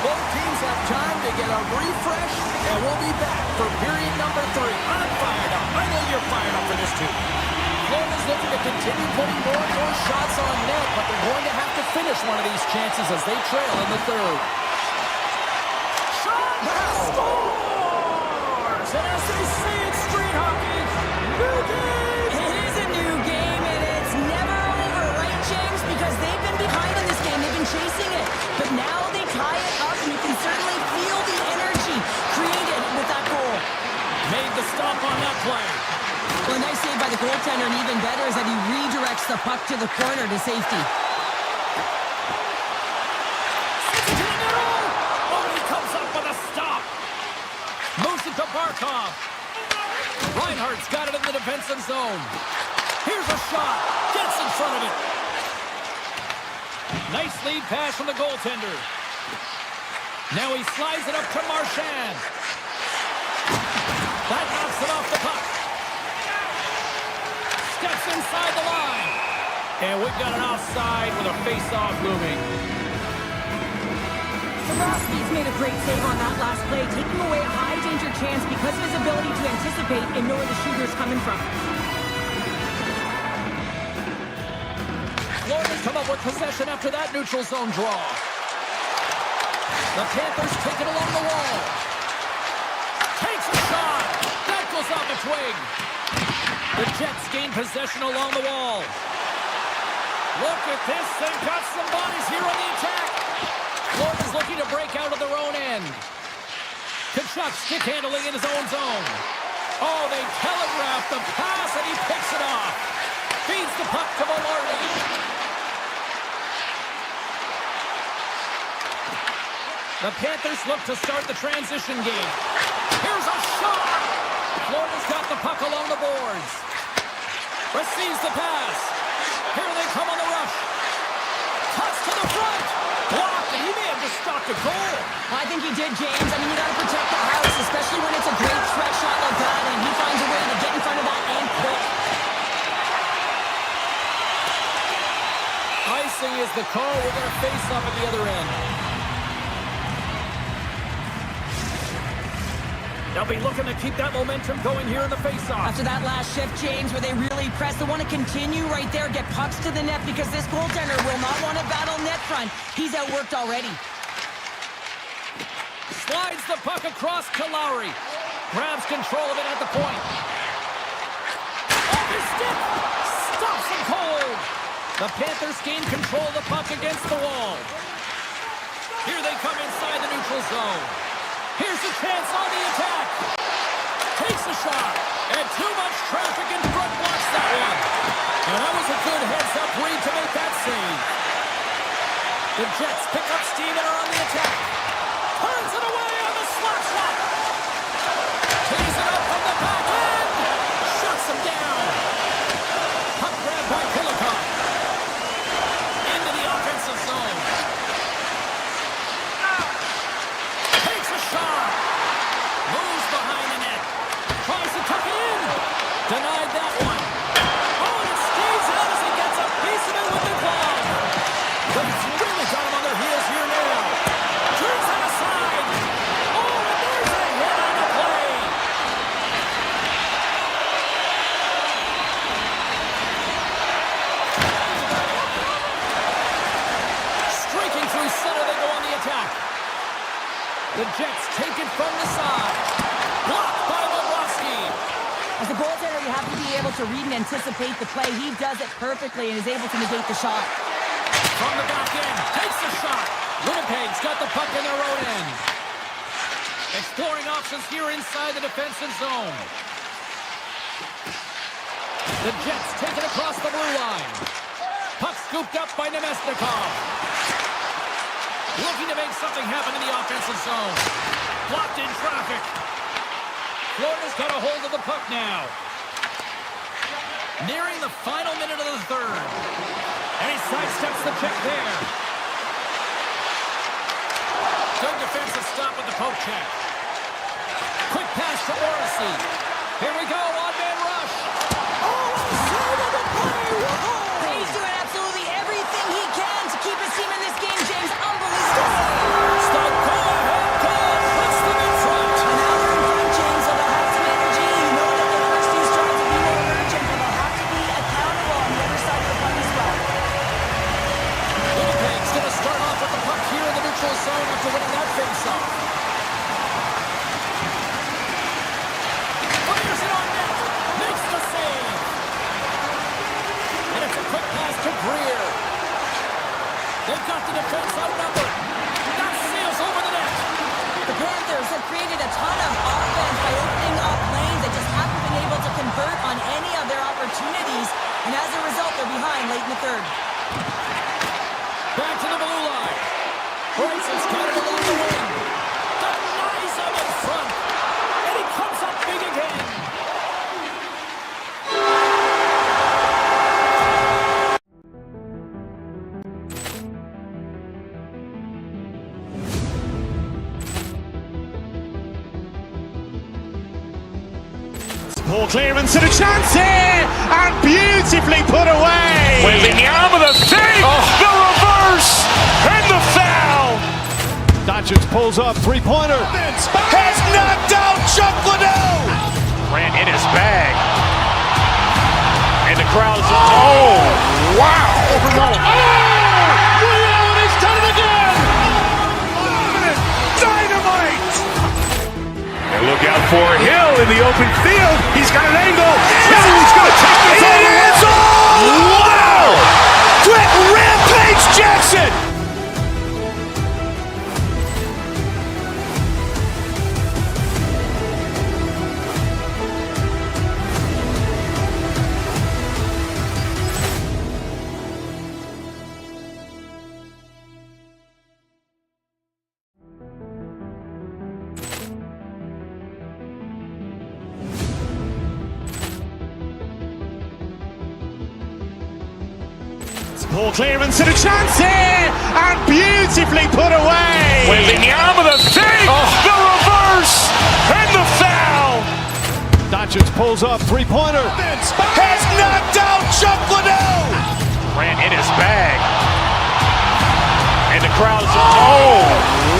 Both teams have time to get a refresh, and we'll be back for period number 3. I'm fired up. I know you're fired up for this too. Florida's looking to continue putting more and more shots on net, but they're going to have to finish one of these chances as they trail in the third. Shot! Scores! And as they say in street hockey, new game! It is a new game, and it's never over, right, James? Because they've been behind in this game. They've been chasing it. But now they tie it up, and you can certainly feel the energy created with that goal. Made the stop on that play. Well, a nice save by the goaltender, and even better is that he redirects the puck to the corner to safety. To the middle! Oh, he comes up with a stop. Moves it to Barkov. Reinhardt's got it in the defensive zone. Here's a shot. Gets in front of it. Nice lead pass from the goaltender. Now he slides it up to Marchand. That knocks it off the puck. Steps inside the line. And we've got an offside with a face-off looming. Frostbite's made a great save on that last play, taking away a high-danger chance because of his ability to anticipate and know where the shooter's coming from. Florida's come up with possession after that neutral zone draw. The Panthers take it along the wall. Takes a shot. That goes off a twig. The Jets gain possession along the wall. Look at this. They've got some bodies here on the attack. Florida's looking to break out of their own end. Kachuk stick handling in his own zone. Oh, they telegraph the pass, and he picks it off. Feeds the puck to Velarde. The Panthers look to start the transition game. Here's a shot! Florida's got the puck along the boards. Receives the pass. Here they come on the rush. Cuts to the front. Blocked, and he may have just stopped a goal. I think he did, James. I mean, you got to protect the house, especially when it's a great threat shot like that, and he finds a way to get in front of that and quick. Icing is the call. We're going to face up at the other end. They'll be looking to keep that momentum going here in the faceoff. After that last shift, James, where they really press, they want to continue right there, get pucks to the net, because this goaltender will not want to battle net front. He's outworked already. Slides the puck across to Lowry. Grabs control of it at the point. Off his stick. Stops him cold. The Panthers gain control of the puck against the wall. Here they come inside the neutral zone. Here's a chance on the attack. Takes a shot. And too much traffic in front blocks that one. And that was a good heads-up read to make that save. The Jets pick up steam and are on the attack. Turns it away on the slap shot. Tees it up from the back end. Shuts him down. Puck grab by Kulikov. Into the offensive zone. Takes a shot. Moves behind the net. Tries to tuck it in. Denied that one. Oh, and it stays out as he gets a piece of it with the glove. But it's really got him on their heels here now. Turns it aside. Oh, and there's a hit on the play. Streaking through center, they go on the attack. The Jets take it from the side. Blocked by Bobrovsky. As a goaltender, you have to be able to read and anticipate the play. He does it perfectly and is able to negate the shot. From the back end, takes the shot. Winnipeg's got the puck in their own end. Exploring options here inside the defensive zone. The Jets take it across the blue line. Puck scooped up by Nemesnikov. Looking to make something happen in the offensive zone. Blocked in traffic. Florida's got a hold of the puck now. Nearing the final minute of the third. And he sidesteps the check there. Good defensive stop with the poke check. Quick pass to Morrissey. Here we go, one-man rush. Oh, save of the play! Whoa! He's doing absolutely everything he can to keep his team in this game, James. Unbelievable. Stop. ton of offense by opening up lanes that just haven't been able to convert on any of their opportunities. And as a result, they're behind late in the third. Back to the blue line. Bryson's got it along the wing. Denies him in front. And he comes up big again. Poor clearance and a chance here, and beautifully put away. Wembanyama with a save, the reverse, and the foul. Doncic pulls up, three-pointer. Has knocked out Chuck Liddell. Ran in his bag. And the crowd's, oh, wow. He's done it again. Dynamite. And look out for Hill in the open field. He's got an angle. He's going to take this all the way. Wow! Brett Rampage Jackson. Poor clearance and a chance here, and beautifully put away. Wembanyama with a save, the reverse, and the foul. Doncic pulls up, three-pointer. Has knocked out Chuck Liddell. Ran in his bag. And the crowd's, oh,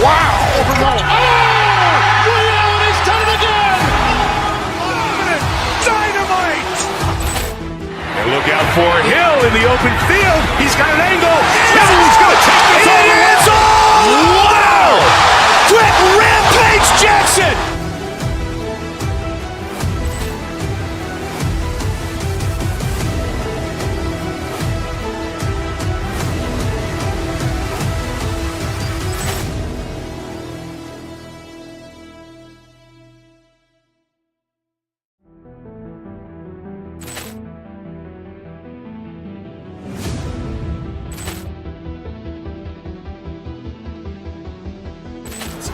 wow. He's done it again. Dynamite. And look out for Hill in the open field. He's got an angle. He's going to take this all the way. Wow! Brett Rampage Jackson.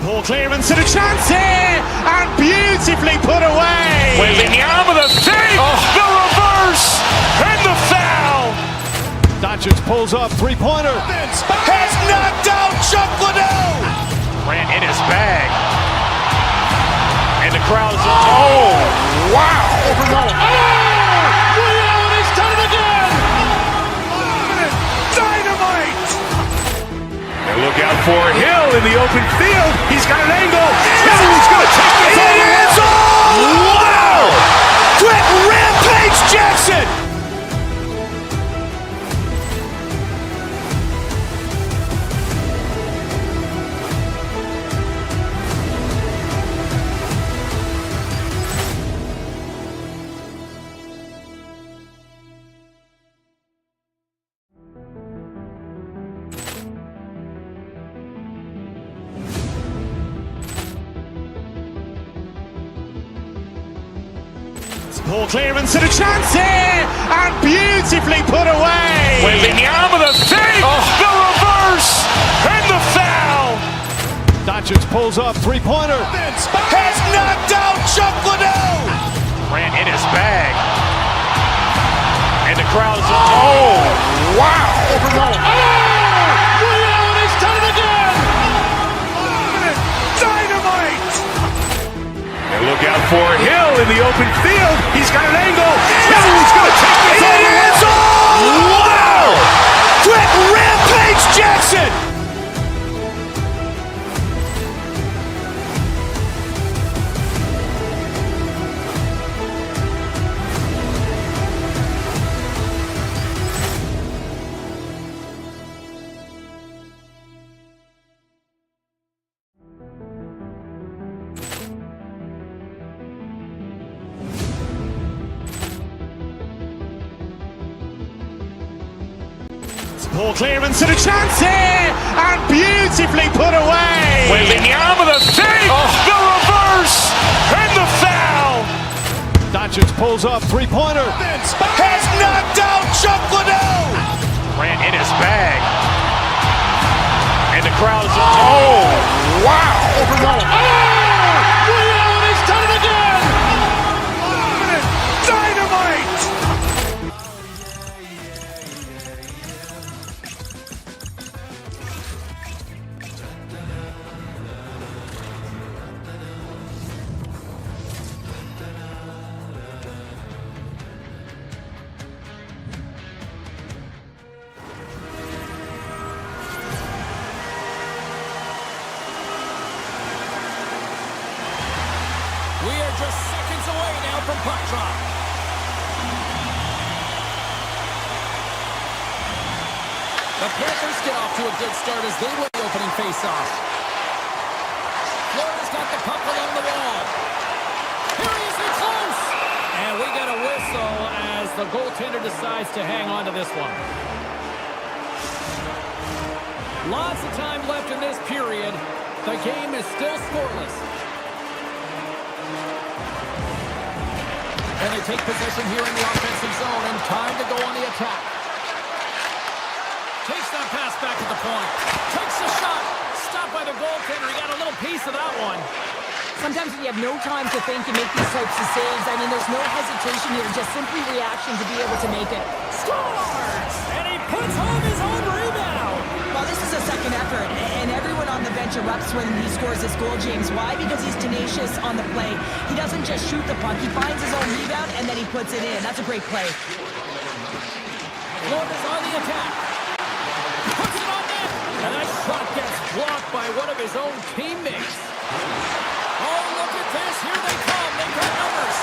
Poor clearance and a chance here, and beautifully put away. Wembanyama with a save, the reverse, and the foul. Doncic pulls up, three-pointer. Has knocked out Chuck Liddell. Ran in his bag. And the crowd's, oh, wow. He's done it again. Dynamite. And look out for Hill in the open field. He's got an angle. He's going to take this all the way. Wow! Brett Rampage Jackson. Poor clearance and a chance here, and beautifully put away. Wembanyama with a save, the reverse, and the foul. Doncic pulls up, three-pointer. Has knocked out Chuck Liddell. Ran in his bag. And the crowd's, oh, wow. He's done it again. Dynamite. And look out for Hill in the open field. He's got an angle. He's going to take this all the way. Wow! Brett Rampage Jackson. Poor clearance and a chance here, and beautifully put away. Wembanyama with a save, the reverse, Pulls up, three-pointer. Has knocked out Chuck Liddell. Grant in his bag. And the crowd is, oh, wow. Ray Allen has done it again! Dynamite. We are just seconds away now from puck drop. The Panthers get off to a good start as they win the opening faceoff. Florida's got the puck along the wall. Here he is in close. And we get a whistle as the goaltender decides to hang on to this one. Lots of time left in this period. The game is still scoreless. And they take possession here in the offensive zone, and time to go on the attack. Takes that pass back at the point. Takes a shot. Stopped by the goaltender. He got a little piece of that one. Sometimes when you have no time to think and make these types of saves, I mean, there's no hesitation here, just simply reaction to be able to make it. Scores! And he puts home his own rebound. Well, this is a second effort, and everyone on the bench erupts when he scores this goal, James. Why? Because he's tenacious on the play. He doesn't just shoot the puck. He finds his own rebound, and then he puts it in. That's a great play. Florida's on the attack. Puts it on net. And that shot gets blocked by one of his own teammates. Oh, look at this. Here they come. They've got numbers.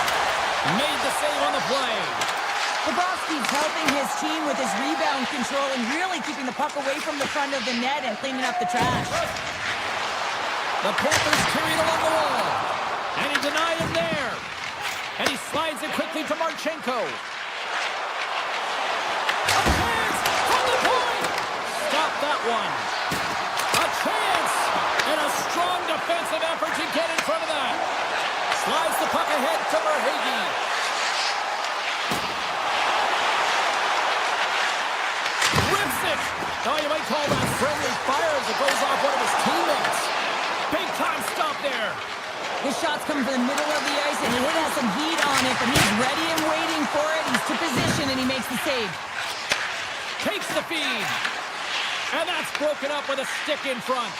Made the save on the play. Bobrovsky's helping his team with his rebound control and really keeping the puck away from the front of the net and cleaning up the trash. The Panthers carry it along the wall. And he denied him there. And he slides it quickly to Marchenko. A chance from the point. Stop that one. A chance. And a strong defensive effort to get in front of that. Slides the puck ahead to Verhaeghe. Oh, you might call that friendly fire as it goes off one of his teammates. Big time stop there. His shot's coming from the middle of the ice, and he has some heat on it, but he's ready and waiting for it. He's to position, and he makes the save. Takes the feed. And that's broken up with a stick in front.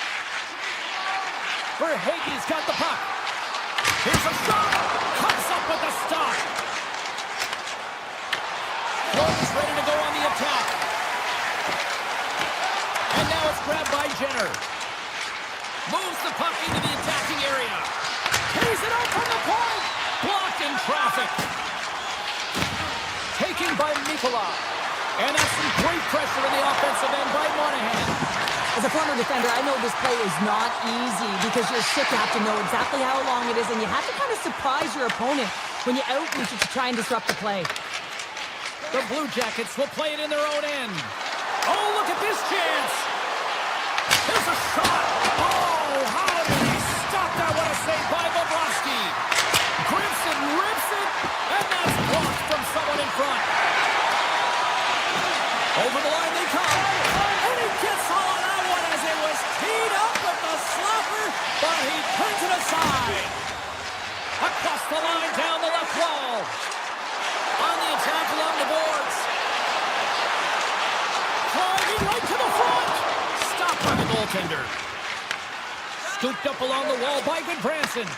Verhaeghe's got the puck. Here's a shot. Cuts up with the stop. Florida's ready to go on the attack. And now it's grabbed by Jenner. Moves the puck into the attacking area. Carries it out from the point. Blocked in traffic. Taken by Mikkola. And that's some great pressure in the offensive end by Monahan. As a former defender, I know this play is not easy because you're sick. You have to know exactly how long it is, and you have to kind of surprise your opponent when you outreach it to try and disrupt the play. The Blue Jackets will play it in their own end. Oh, look at this chance. There's a shot. Oh, how did he stop that? What a save by Bobrovsky. Grips it, rips it, and that's blocked from someone in front. Over the line they come. And he gets all on that one as it was teed up with the slapper, but he turns it aside. Across the line, down the left wall. On the attack along the boards. Driving right to the front. Stopped by the goaltender. Scooped up along the wall by Goodbranson.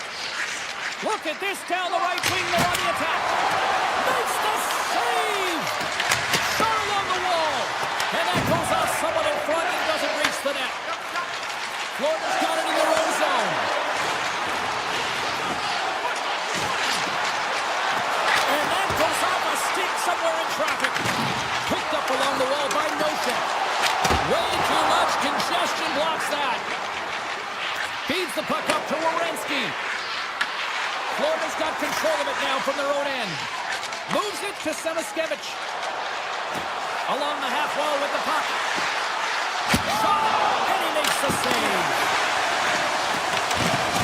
Look at this down the right wing. They're on the attack. Makes the save. Shot along the wall. And that goes off someone in front and doesn't reach the net. Florida's got it in their own zone. And that goes off a stick somewhere in traffic. Picked up along the wall by Nosek. Way too much congestion blocks that. Feeds the puck up to Werenski. Florida's got control of it now from their own end. Moves it to Samaskevich. Along the half wall with the puck. Shot! And he makes the save.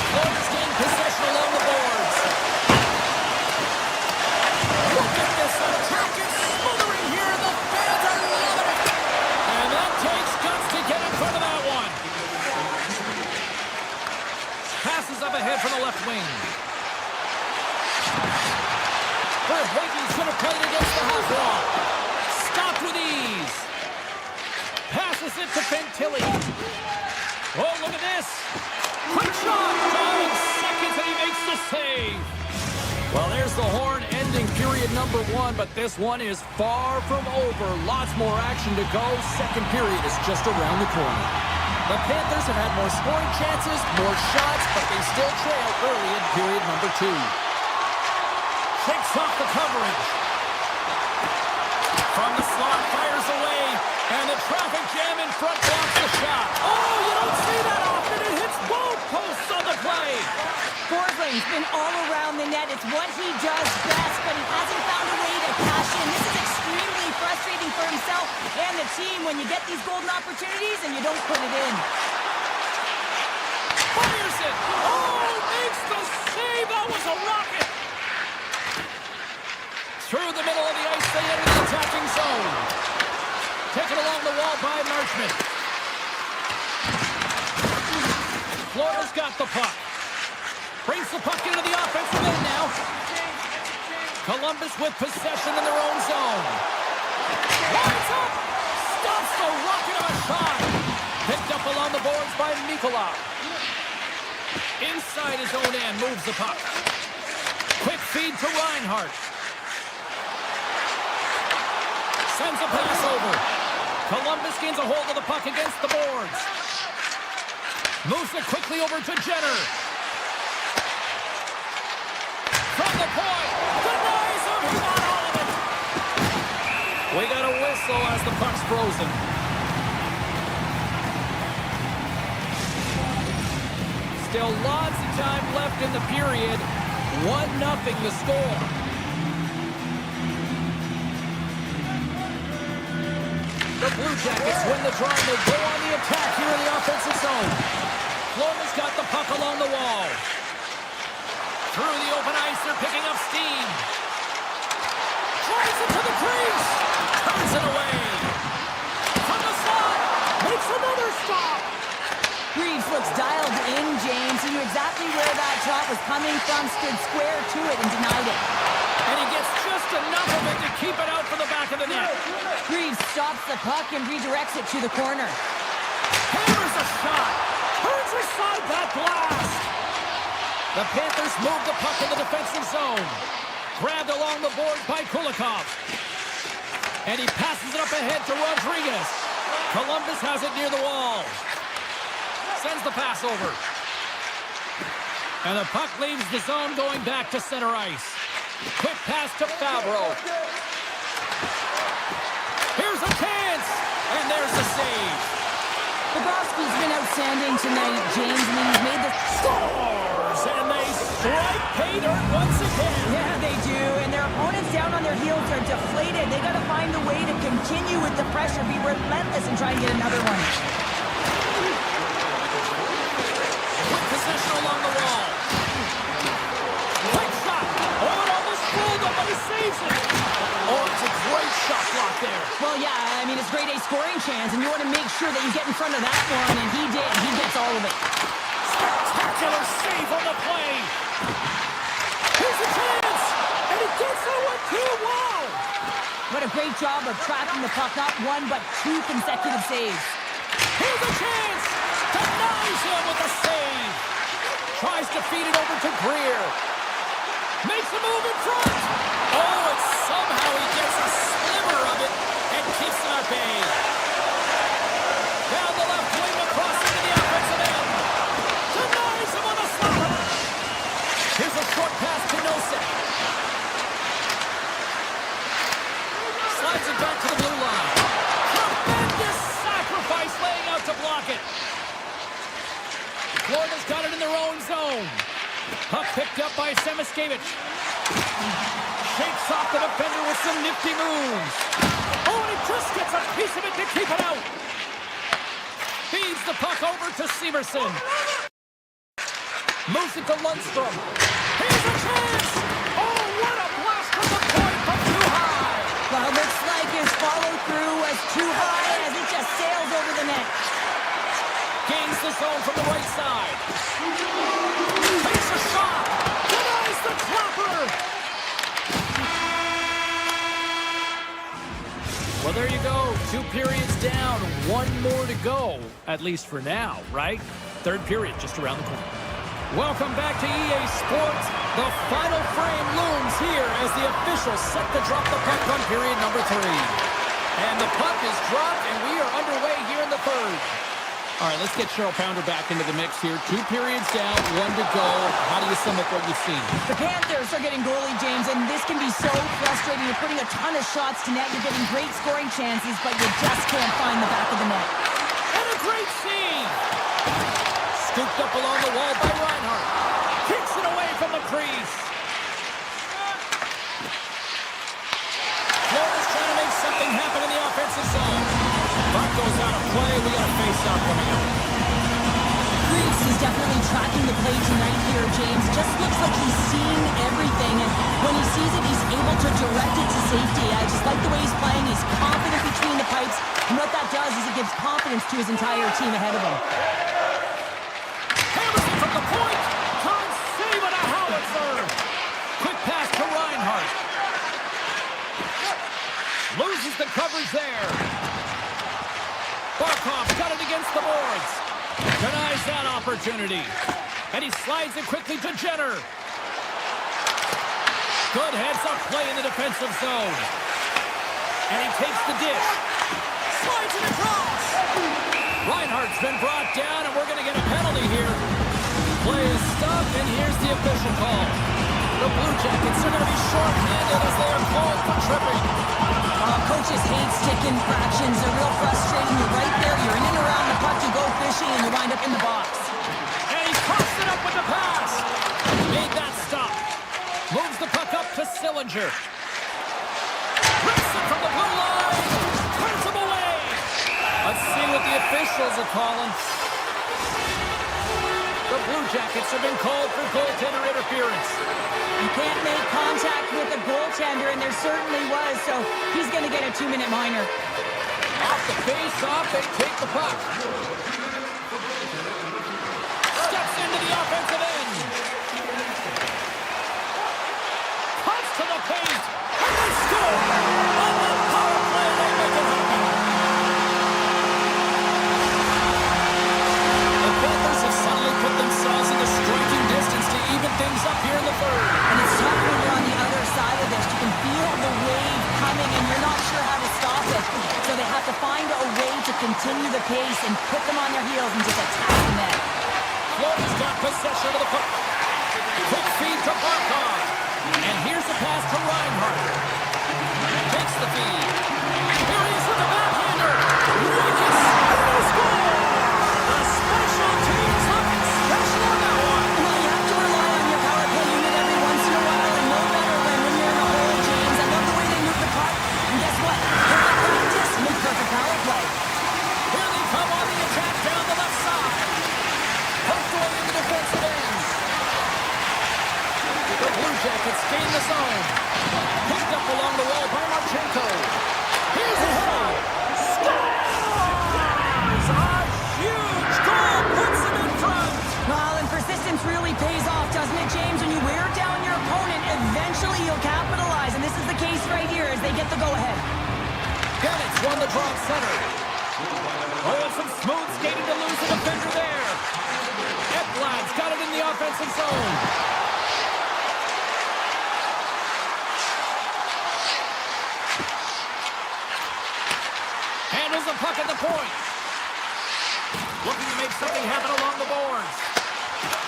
Florida's gained possession along the boards. Passes up ahead from the left wing. Verhaeghe's going to play it against the half wall. Stopped with ease. Passes it to Fantilli. Oh, look at this. Quick shot. 5 seconds and he makes the save. Well, there's the horn ending period number 1, but this one is far from over. Lots more action to go. Second period is just around the corner. The Panthers have had more scoring chances, more shots, but they still trail early in period number 2. Shakes off the coverage. From the slot, fires away, and the traffic jam in front blocks the shot. Oh, you don't see that often. It hits both posts on the play. Forsland's been all around the net. It's what he does best, but he hasn't found a way to cash in. This is extremely frustrating for himself and the team when you get these golden opportunities and you don't put it in. Fires it. Oh, makes the save. That was a rocket. Through the middle of the ice, they enter the attacking zone. Taken along the wall by Marchment. Florida's got the puck. Brings the puck into the offensive end now. Columbus with possession in their own zone. Lines up. Stops the rocket of a shot. Picked up along the boards by Mikula. Inside his own end, moves the puck. Quick feed to Reinhart. Sends a pass over. Columbus gains a hold of the puck against the boards. Moves it quickly over to Jenner. From the point. Denies him. He got all of it. We got a whistle as the puck's frozen. Still lots of time left in the period. 1-0 the score. The Blue Jackets win the draw and they go on the attack here in the offensive zone. Florida's got the puck along the wall. Through the open ice, they're picking up steam. Drives it to the crease. Turns it away. From the slot. Makes another stop. Reeves looks dialed in, James. He knew exactly where that shot was coming from, stood square to it, and denied it. And he gets just enough of it to keep it out for the back of the net. Reeves stops the puck and redirects it to the corner. Hammers a shot. Turns aside that blast. The Panthers move the puck in the defensive zone. Grabbed along the board by Kulikov. And he passes it up ahead to Rodriguez. Columbus has it near the wall. Sends the pass over. And the puck leaves the zone going back to center ice. Quick pass to Favreau. Here's a chance. And there's the save. Bobrovsky's been outstanding tonight, James. I mean, he's made the Scores! And they strike pay dirt once again. Yeah, they do. And their opponents down on their heels are deflated. They got to find a way to continue with the pressure, be relentless, and try and get another one. With possession along the wall. Quick shot. Oh, it almost fooled him, but he saves it. Oh, it's a great shot block there. Well, yeah, I mean, it's grade A scoring chance, and you want to make sure that you get in front of that one, and he did. He gets all of it. Spectacular save on the play. Here's a chance, and he gets that one too. Wow. What a great job of tracking the puck, not one, but 2 consecutive saves. Here's a chance. Denies him with a save. Tries to feed it over to Greer. Makes a move in front. Oh, and somehow he gets a sliver of it and keeps it at bay. Down the left wing across into the offensive end. Denies him on the slot. Here's a short pass to Nosek. Slides it back to the blue line. Tremendous sacrifice laying out to block it. Florida's got it in their own zone. Puck picked up by Semiskevich. Shakes off the defender with some nifty moves. Oh, and he just gets a piece of it to keep it out. Feeds the puck over to Severson. Moves it to Lundstrom. Here's a chance. Oh, what a blast from the point from too high. Well, looks like his follow-through was too high as it just sails over the net. Gains the zone from the right side. one more to go, at least for now, right? Third period just around the corner. Welcome back to EA Sports. The final frame looms here as the officials set to drop the puck on period number 3. And the puck is dropped, and we are underway here in the third. All right, let's get Cheryl Pounder back into the mix here. 2 periods down, 1 to go. How do you sum up what you've seen? The Panthers are getting goalie, James, and this can be so frustrating. You're putting a ton of shots to net. You're getting great scoring chances, but you just can't find the back of the net. And a great save! Scooped up along the wall by Reinhart. Kicks it away from the crease. Florida's trying to make something happen in the offensive zone. Puck goes out of play. We got a face-off coming up. Crease is definitely tracking the play tonight here, James. Just looks like he's seeing everything, and when he sees it, he's able to direct it to safety. I just like the way he's playing. He's confident between the pipes, and what that does is it gives confidence to his entire team ahead of him. Hammers it from the point. Time save and a howitzer. Quick pass to Reinhart. Loses the coverage there. Barkov got it against the boards. Denies that opportunity. And he slides it quickly to Jenner. Good heads-up play in the defensive zone. And he takes the dish. Slides it across. Reinhardt's been brought down, and we're going to get a penalty here. Play is stopped, and here's the official call. The Blue Jackets are going to be short-handed as they are called for tripping. Coaches hate stick infractions. They're real frustrating. You're right there. You're in and around the puck. You go fishing, and you wind up in the box. And he's tossed it up with the pass. Made that stop. Moves the puck up to Sillinger. Rips it from the blue line. Turns him away. Let's see what the officials are calling. The Blue Jackets have been called for goaltender interference. You can't make contact with a goaltender, and there certainly was, so he's going to get a 2-minute minor. Off the face-off, they take the puck. Steps into the offensive end. Cuts to the paint. And they score! On the power play, they make it happen. The Panthers have suddenly put themselves into striking distance to even things up here in the third. And it's tough when you're on the other side of this. You can feel the wave coming, and you're not sure how to stop it. So they have to find a way to continue the pace and put them on their heels and just attack the net. Florida's got possession of the puck. Quick feed to Barkov. And here's the pass to Reinhart. Takes the feed. Here he is with the backhander. Wicked score! The special teams looking special on that one. Well, you have to rely on your power play unit every once in a while, and no better than when you're in a hole, James. I love the way they move the puck. And guess what? They're not practice. Make perfect power play. Here they come on the attack down the left side. Poked away in the defensive end. The Blue Jackets gain the zone. Picked up along the wall by Marchenko. Here's a shot. Scores! A huge goal puts him in front. Well, and persistence really pays off, doesn't it, James? When you wear down your opponent, eventually you'll capitalize. And this is the case right here as they get the go-ahead. Bennett's won the draw center. Oh, and some smooth skating to lose the defender there. Ekblad's got it in the offensive zone. Handles the puck at the point. Looking to make something happen along the boards.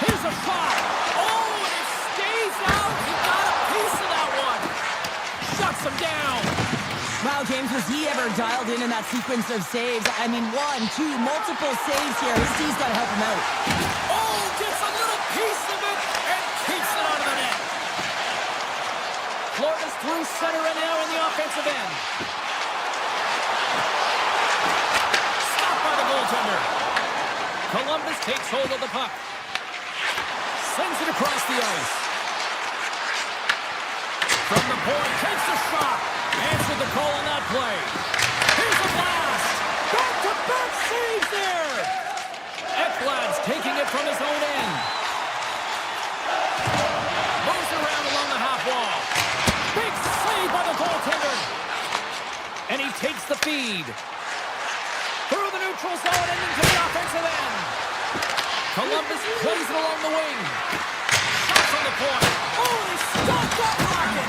Here's a shot. Oh, and it stays out. He got a piece of that one. Shuts him down. Wow, James, was he ever dialed in that sequence of saves? I mean, 1, 2, multiple saves here. His team's got to help him out. Oh, gets a little piece of it and keeps it out of the net. Florida's through center and now in the offensive end. Stopped by the goaltender. Columbus takes hold of the puck. Sends it across the ice. From the point, takes a shot. Answered the call on that play. Here's a blast. Back-to-back saves there. Ekblad's taking it from his own end. Moves around along the half wall. Big save by the goaltender. And he takes the feed. Through neutral zone and into the offensive end. Columbus plays it along the wing. Shot from the point. Oh, he stopped that rocket.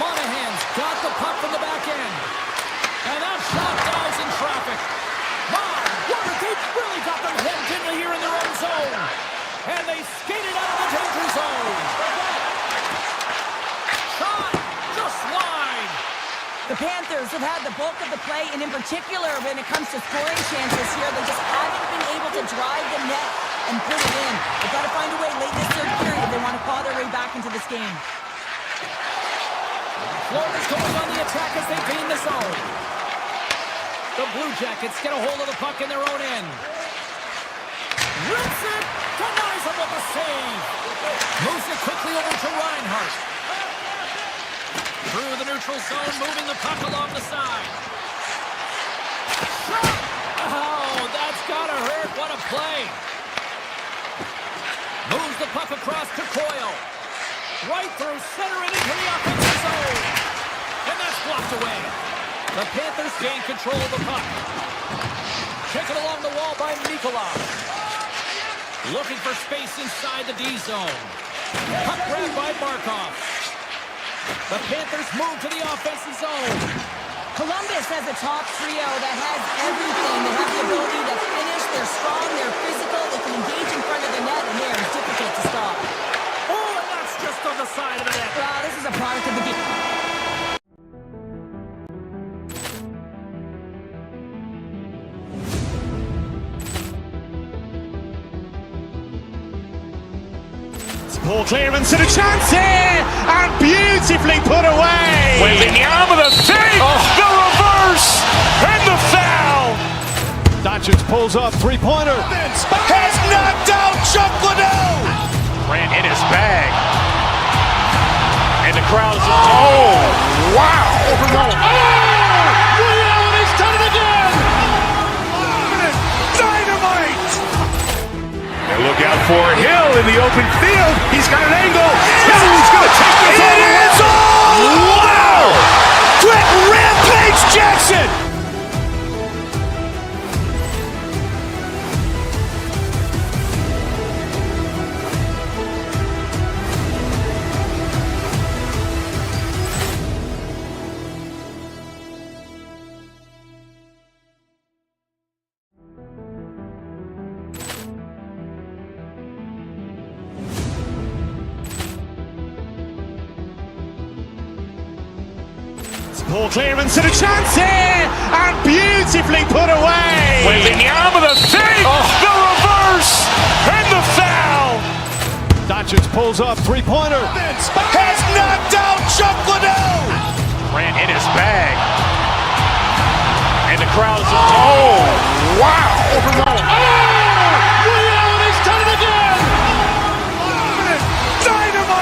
Monahan's got the puck from the back end. And that shot dives in traffic. My word, they really got them hemmed in here in their own zone. And they skated out of the danger zone. Shot just wide. The Panthers have had the bulk of the play, and in particular when it comes to scoring chances here, they just haven't been able to drive the net and put it in. They've got to find a way late this third period if they want to claw their way back into this game. Florida's going on the attack as they gain the zone. The Blue Jackets get a hold of the puck in their own end. Rips it, denies him with a save. Moves it quickly over to Reinhart. Through the neutral zone, moving the puck along the side. Shot! Oh, that's gotta hurt. What a play. Moves the puck across to Coyle. Right through center and into the offensive zone. And that's blocked away. The Panthers gain control of the puck. Taken along the wall by Nikolaj. Looking for space inside the D zone. Puck grabbed by Markov. The Panthers move to the offensive zone. Columbus has a top trio that has everything. They have the ability to finish. They're strong. They're physical. They can engage in front of the net, and they are difficult to stop. Oh, and that's just on the side of the net. Wow, this is a product of the game. Poor clearance and a chance here, and beautifully put away. Wembanyama the save, the reverse, and the foul. Doncic pulls up, three-pointer. Has knocked out Chuck Liddell. Ran in his bag. And the crowd is, oh, wow. He's done it again! Dynamite! And look out for Hill in the open field. He's got an angle. Hill's going to take this all the way. Wow! Brett Rampage Jackson! Poor clearance and a chance here, and beautifully put away. Wembanyama the save, the reverse, and the foul. Doncic pulls up, three-pointer. Has knocked out Chuck Liddell. Ran in his bag. And the crowd is, oh, wow.